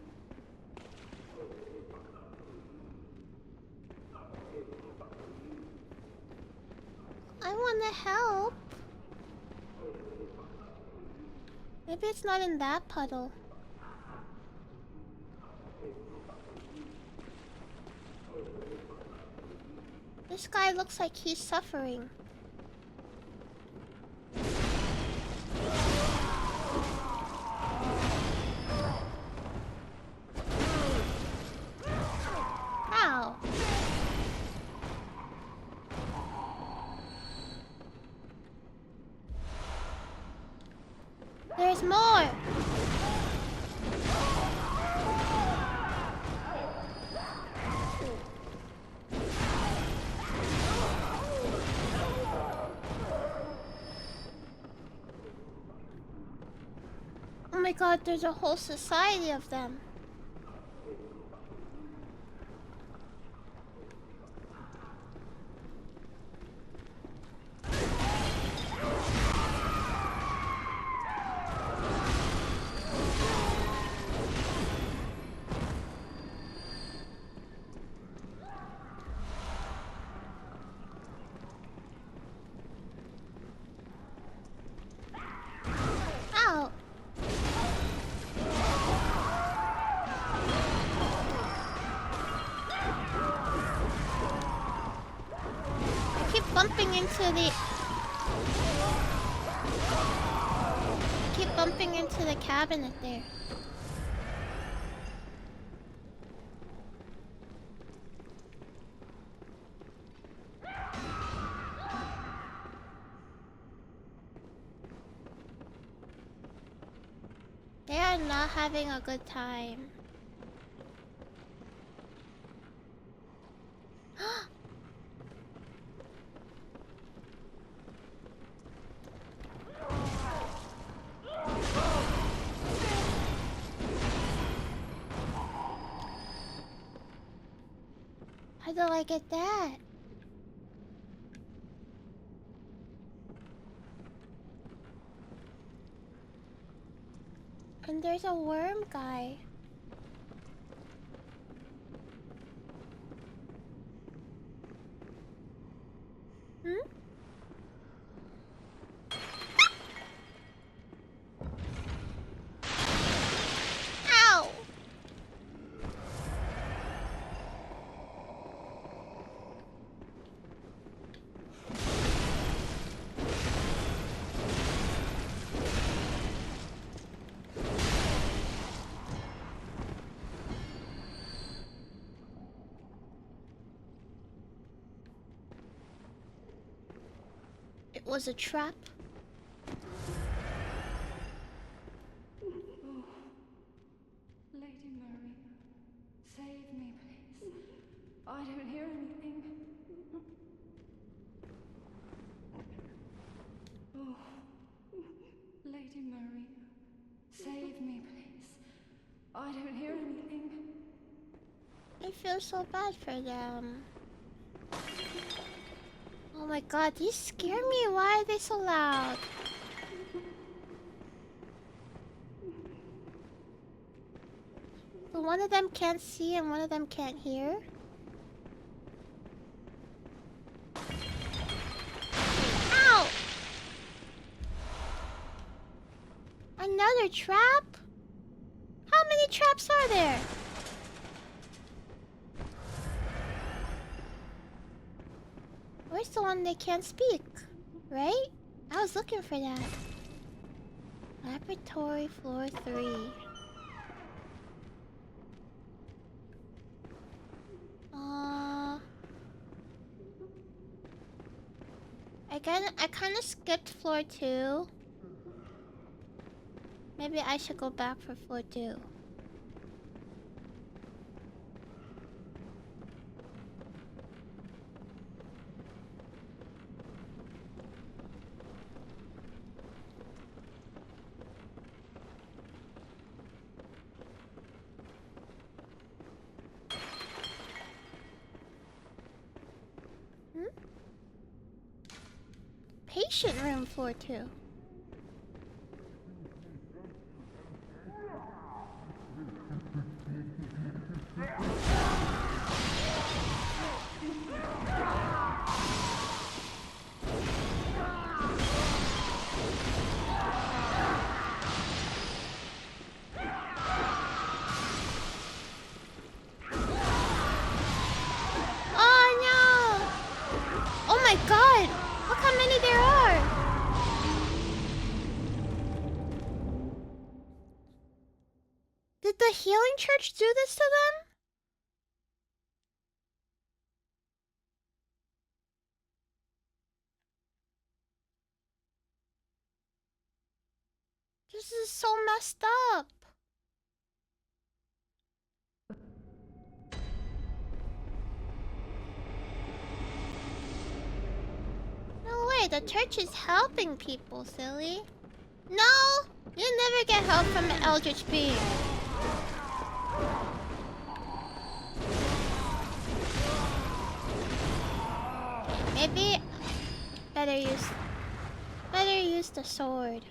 Speaker 1: I want to help. Maybe it's not in that puddle. This guy looks like he's suffering. Ow. There's more. Oh my god, there's a whole society of them. bumping into the... Keep bumping into the cabinet there. They are not having a good time. How do I get that? And there's a worm guy. Hmm? Ow! It was a trap.
Speaker 3: Lady Mary, save me, please. I don't hear anything. Oh, Lady Mary, save me, please. I don't hear anything.
Speaker 1: I feel so bad for them. Oh my god, these scare me. Why are they so loud? So one of them can't see and one of them can't hear? Ow! Another trap? How many traps are there? Where's the one they can't speak? Right? I was looking for that. Laboratory floor 3. I kind of skipped floor 2. Maybe I should go back for floor 2. Patient room floor 2. The healing church do this to them? This is so messed up. No way, the church is helping people, silly. No! You never get help from an eldritch being. Maybe better use the sword.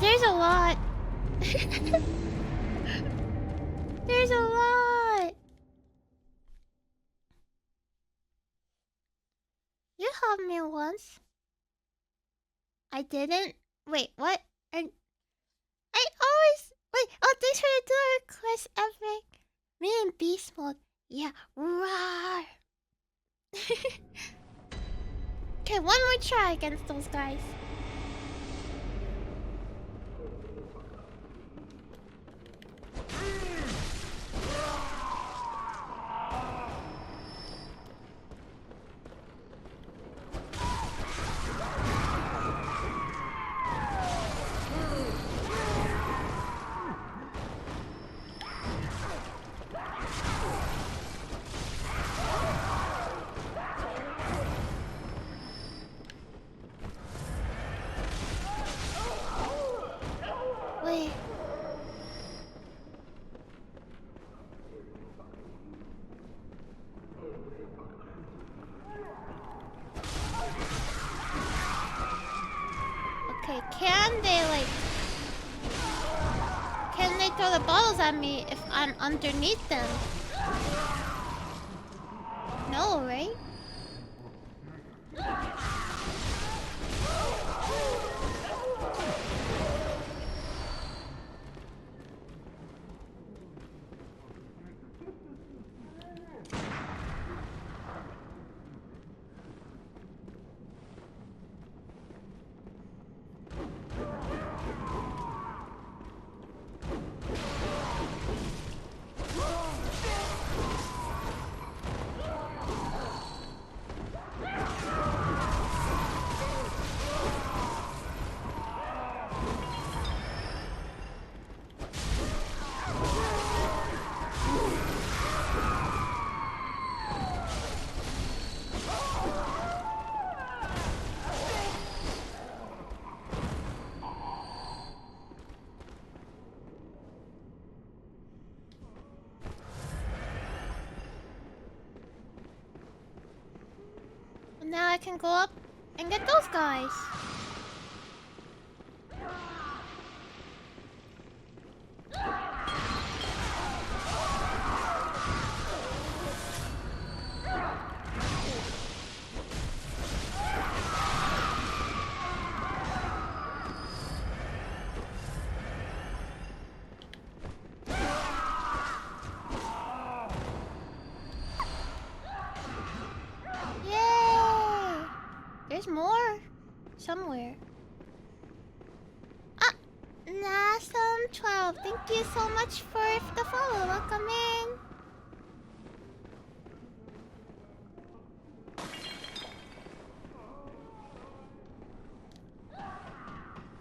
Speaker 1: There's a lot. There's a lot. You helped me once. I didn't. Wait, what? I always wait. Oh, thanks for the door quest, epic. Me and beast mode. Yeah, roar. Okay, one more try against those guys. Wait. Okay, can they throw the bottles at me if I'm underneath them? No, right? Now I can go up and get those guys. Yay! There's more somewhere. Ah, Nasum12, thank you so much for the follow. Welcome in.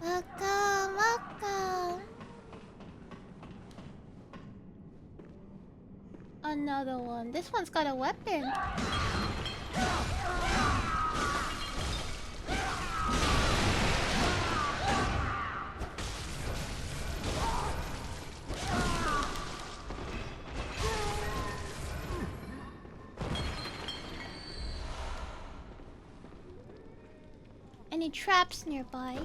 Speaker 1: Welcome, welcome. Another one. This one's got a weapon. Any traps nearby?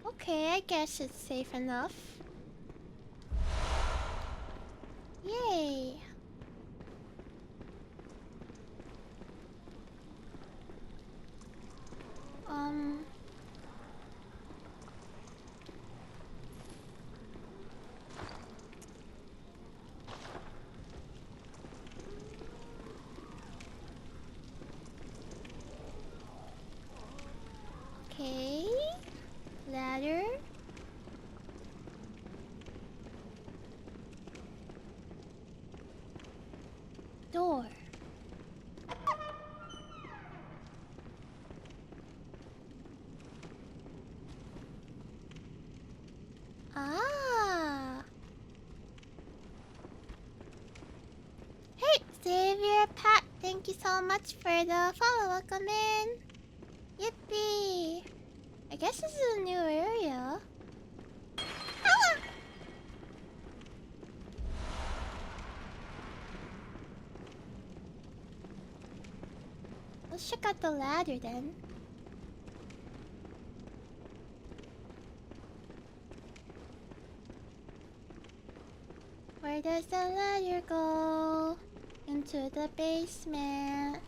Speaker 1: Okay, I guess it's safe enough. Yay! Okay. Ladder. Door. Ah. Hey, Xavier Pat, thank you so much for the follow. Welcome in. Yippee. I guess this is a new area. Ah! Let's check out the ladder then. Where does the ladder go? Into the basement.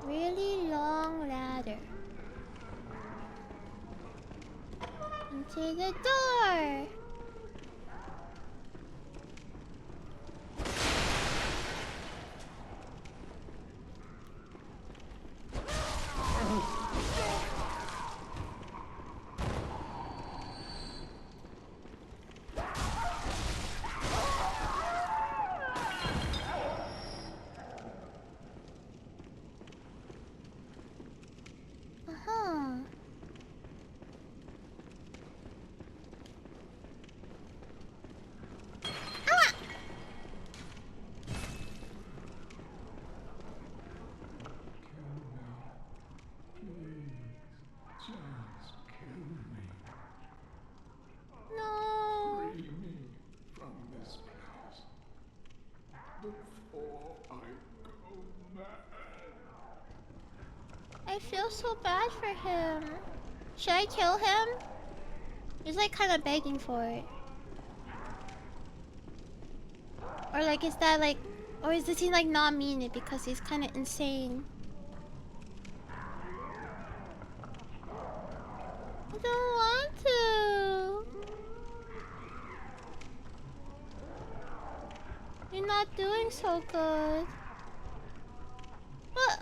Speaker 1: Really long ladder. Into the door. Uh-huh.
Speaker 2: Just kill me.
Speaker 1: No.
Speaker 2: Free me from this place before I go mad.
Speaker 1: I feel so bad for him. Should I kill him? He's like kind of begging for it. Or like is that like, or does he like not mean it because he's kind of insane? I don't want to. You're not doing so good. But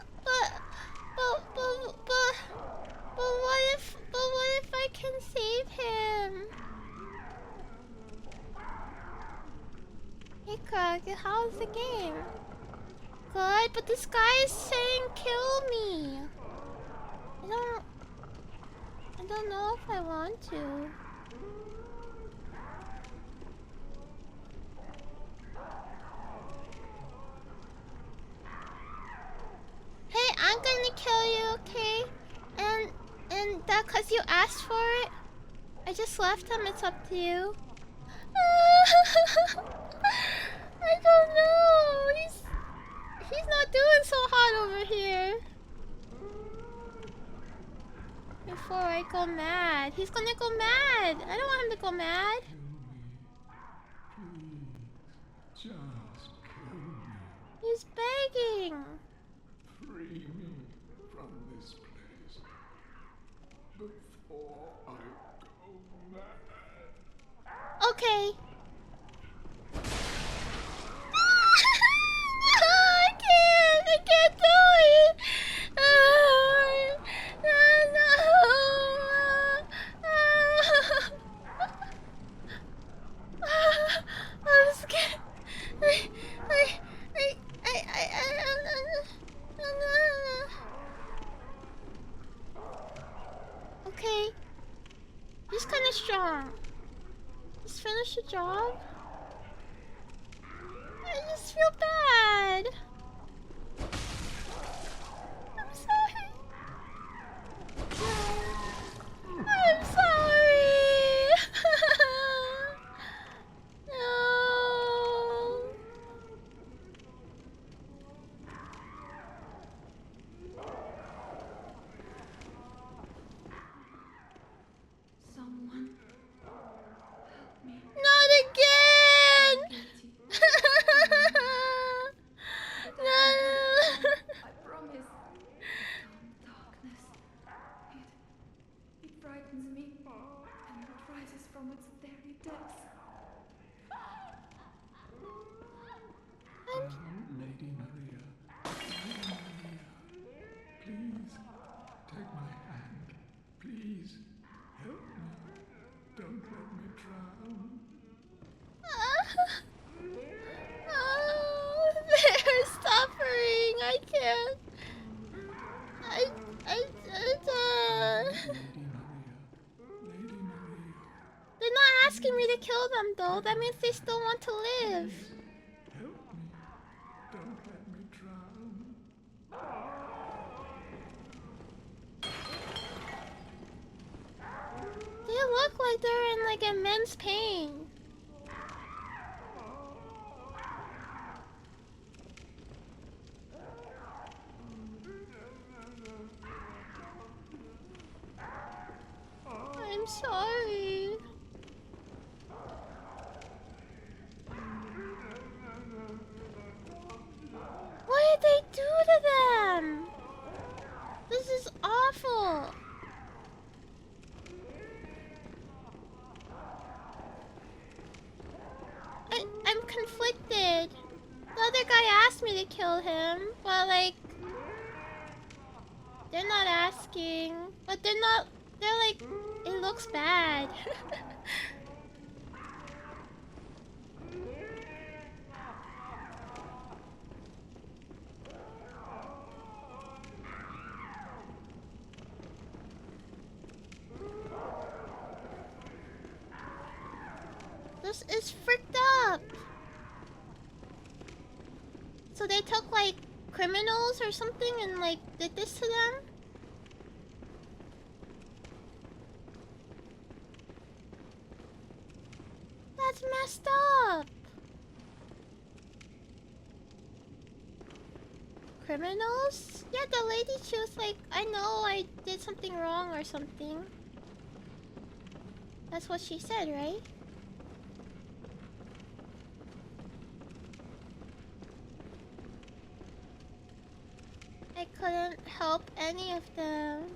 Speaker 1: what if I can save him? Hey Koragi, how's the game? Good, but this guy is saying kill me. I don't know if I want to. Hey, I'm gonna kill you, okay? And that cause you asked for it? I just left him, it's up to you. I don't know. He's not doing so hot over here. Before I go mad. He's gonna go mad. I don't want him to go mad.
Speaker 2: Kill me. Please. Just kill me.
Speaker 1: He's begging.
Speaker 2: Free me from this place before I go mad.
Speaker 1: Okay. I can't do it. I'm scared. Okay. He's kind of strong. Just finish the job. I just feel bad. I'm sorry. I'm sorry. No.
Speaker 3: Someone help me.
Speaker 1: Not again. No.
Speaker 3: I promise. Darkness. It frightens me, and it rises from its very depths.
Speaker 2: Lady Maria. Lady Maria. Please, take my hand. Please, help me. Don't let me drown.
Speaker 1: Oh, they're suffering. I can't.
Speaker 2: Lady Maria. Lady Maria.
Speaker 1: They're not asking me to kill them though. That means they still want to live.
Speaker 2: Help me. Don't let me drown.
Speaker 1: They look like they're in like immense pain. I I'm sorry. What did they do to them? This is awful. I'm conflicted. The other guy asked me to kill him, but like, they're not asking. But they're not. They're like, it looks bad. This is freaked up. So they took like criminals or something and like did this to them? That's messed up. Criminals? Yeah, the lady, she was like, I know I did something wrong or something. That's what she said, right? I couldn't help any of them.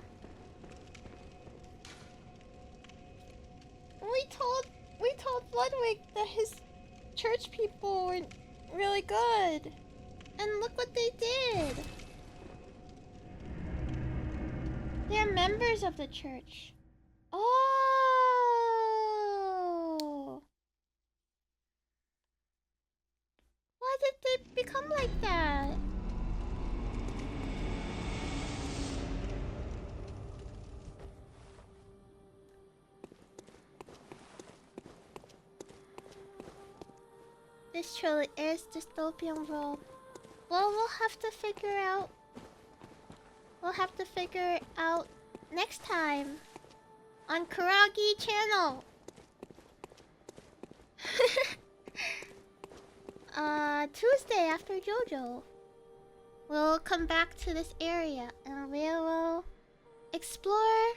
Speaker 1: We told Ludwig that his church people were really good. And look what they did. They're members of the church. Oh. Why did they become like that? This truly is dystopian world. Well, we'll have to figure out. We'll have to figure it out next time on Koragi channel. Tuesday after JoJo, we'll come back to this area and we will explore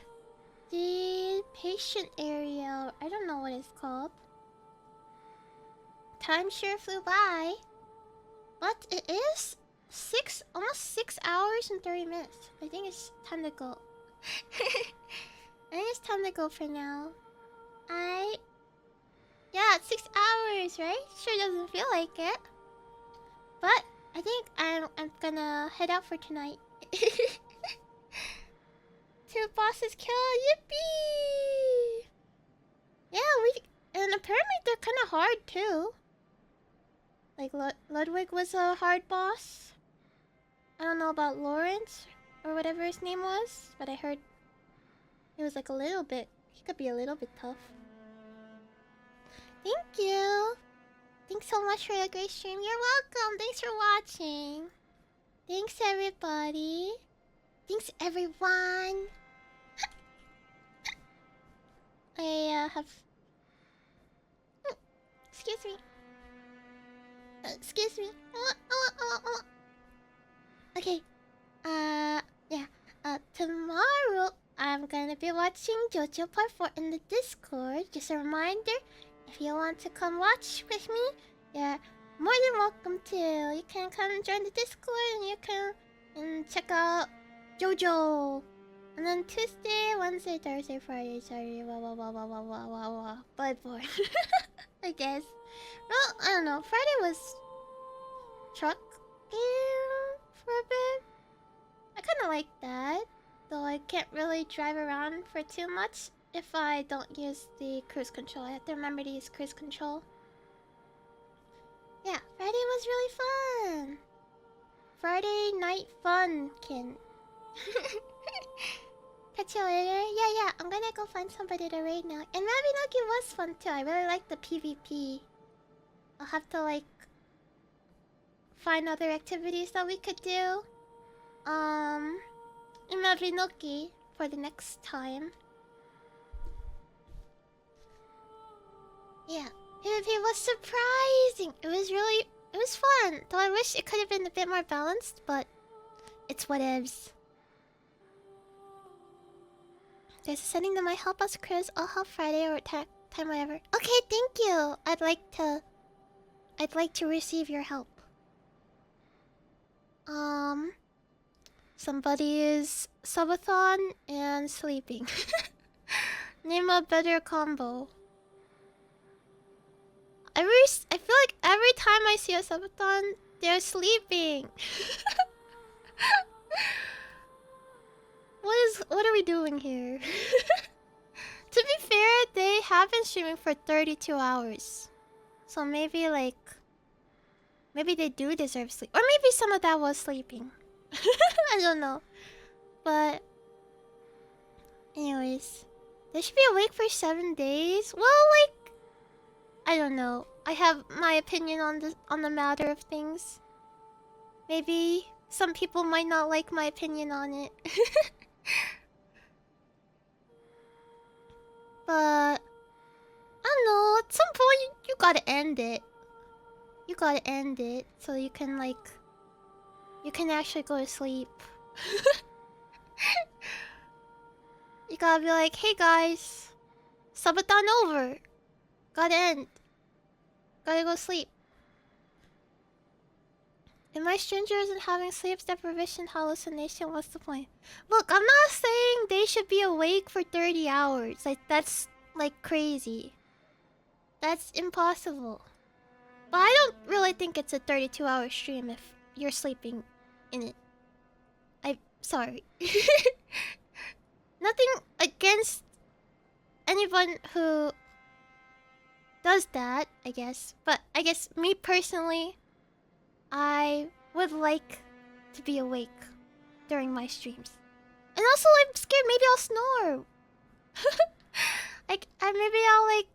Speaker 1: the patient area. I don't know what it's called. Time sure flew by, but it is almost 6 hours and 30 minutes. I think it's time to go. I think it's time to go for now. Yeah, it's 6 hours, right? Sure doesn't feel like it. But I think I'm gonna head out for tonight. 2 bosses killed, yippee! Yeah, and apparently they're kind of hard too. Like Ludwig was a hard boss. I don't know about Laurence or whatever his name was, but I heard it was like a little bit. He could be a little bit tough. Thank you. Thanks so much for the great stream. You're welcome. Thanks for watching. Thanks everybody. Thanks everyone. I have. Excuse me. Excuse me. Okay. Yeah. Tomorrow I'm gonna be watching JoJo Part 4 in the Discord. Just a reminder, if you want to come watch with me, you're more than welcome to. You can come join the Discord and you can check out JoJo. And then Tuesday, Wednesday, Thursday, Friday, Saturday, Bloodborne. I guess. Well, I don't know. Friday was truck game for a bit. I kind of like that, though I can't really drive around for too much if I don't use the cruise control. I have to remember to use cruise control. Yeah, Friday was really fun. Friday night funkin. Catch you later. Yeah, I'm gonna go find somebody to raid now. And Mabinogi was fun too. I really like the PvP. I'll have to like find other activities that we could do in Mabinogi for the next time. Yeah, PvP was surprising. It was fun. Though I wish it could have been a bit more balanced, but it's whatevs. There's a setting that might help us, Chris. I'll help Friday or time whatever. Okay, thank you. I'd like to receive your help. Somebody is subathon and sleeping. Name a better combo. I feel like every time I see a subathon, they're sleeping. What are we doing here? To be fair, they have been streaming for 32 hours. So maybe they do deserve sleep. Or maybe some of that was sleeping. I don't know. But anyways, they should be awake for 7 days. Well, like, I don't know. I have my opinion on the matter of things. Maybe some people might not like my opinion on it. But I don't know, at some point you gotta end it. You gotta end it so you can actually go to sleep. You gotta be like, hey guys, subathon over. Gotta end. Gotta go sleep. If my stranger isn't having sleep deprivation hallucination, what's the point? Look, I'm not saying they should be awake for 30 hours. Like, that's, like, crazy. That's impossible. But I don't really think it's a 32-hour stream if you're sleeping in it. I'm sorry. Nothing against anyone who does that, I guess. But I guess me personally, I would like to be awake during my streams. And also, I'm scared maybe I'll snore. Maybe I'll like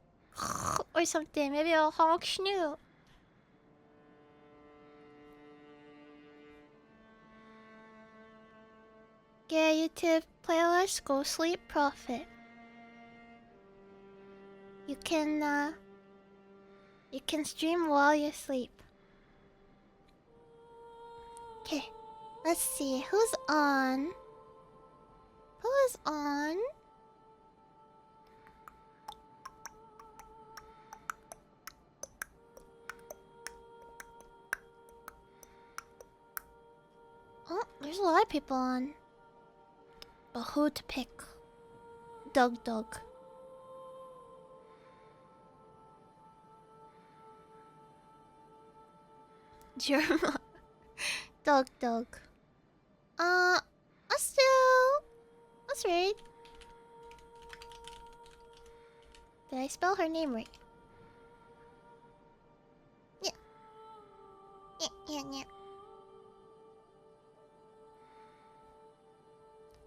Speaker 1: or something. Maybe I'll honk schnoo. Get YouTube playlist, go sleep, profit. You can stream while you sleep. Okay, let's see who's on. Who is on? Oh, there's a lot of people on. But who to pick? Doug. Jerma. Doug. Let's read. Did I spell her name right? Yeah.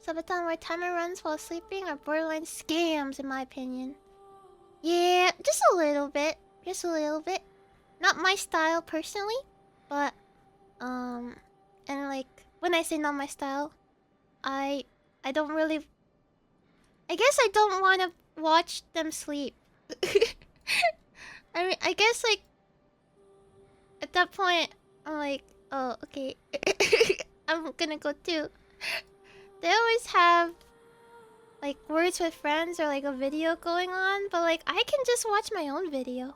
Speaker 1: Subathon where timer runs while sleeping are borderline scams in my opinion. Yeah, just a little bit. Not my style personally, but and like when I say not my style, I don't really, I guess I don't want to watch them sleep. I mean, I guess like at that point I'm like, oh okay, I'm gonna go too. They always have like words with friends or like a video going on, but like I can just watch my own video.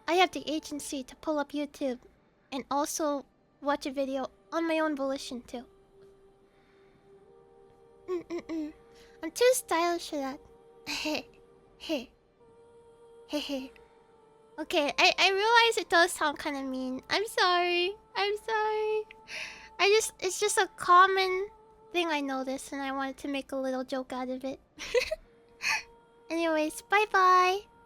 Speaker 1: I have the agency to pull up YouTube and also watch a video on my own volition too. I'm too stylish for that. Okay, I realize it does sound kind of mean. I'm sorry. It's just a common thing I noticed and I wanted to make a little joke out of it. Anyways, bye bye.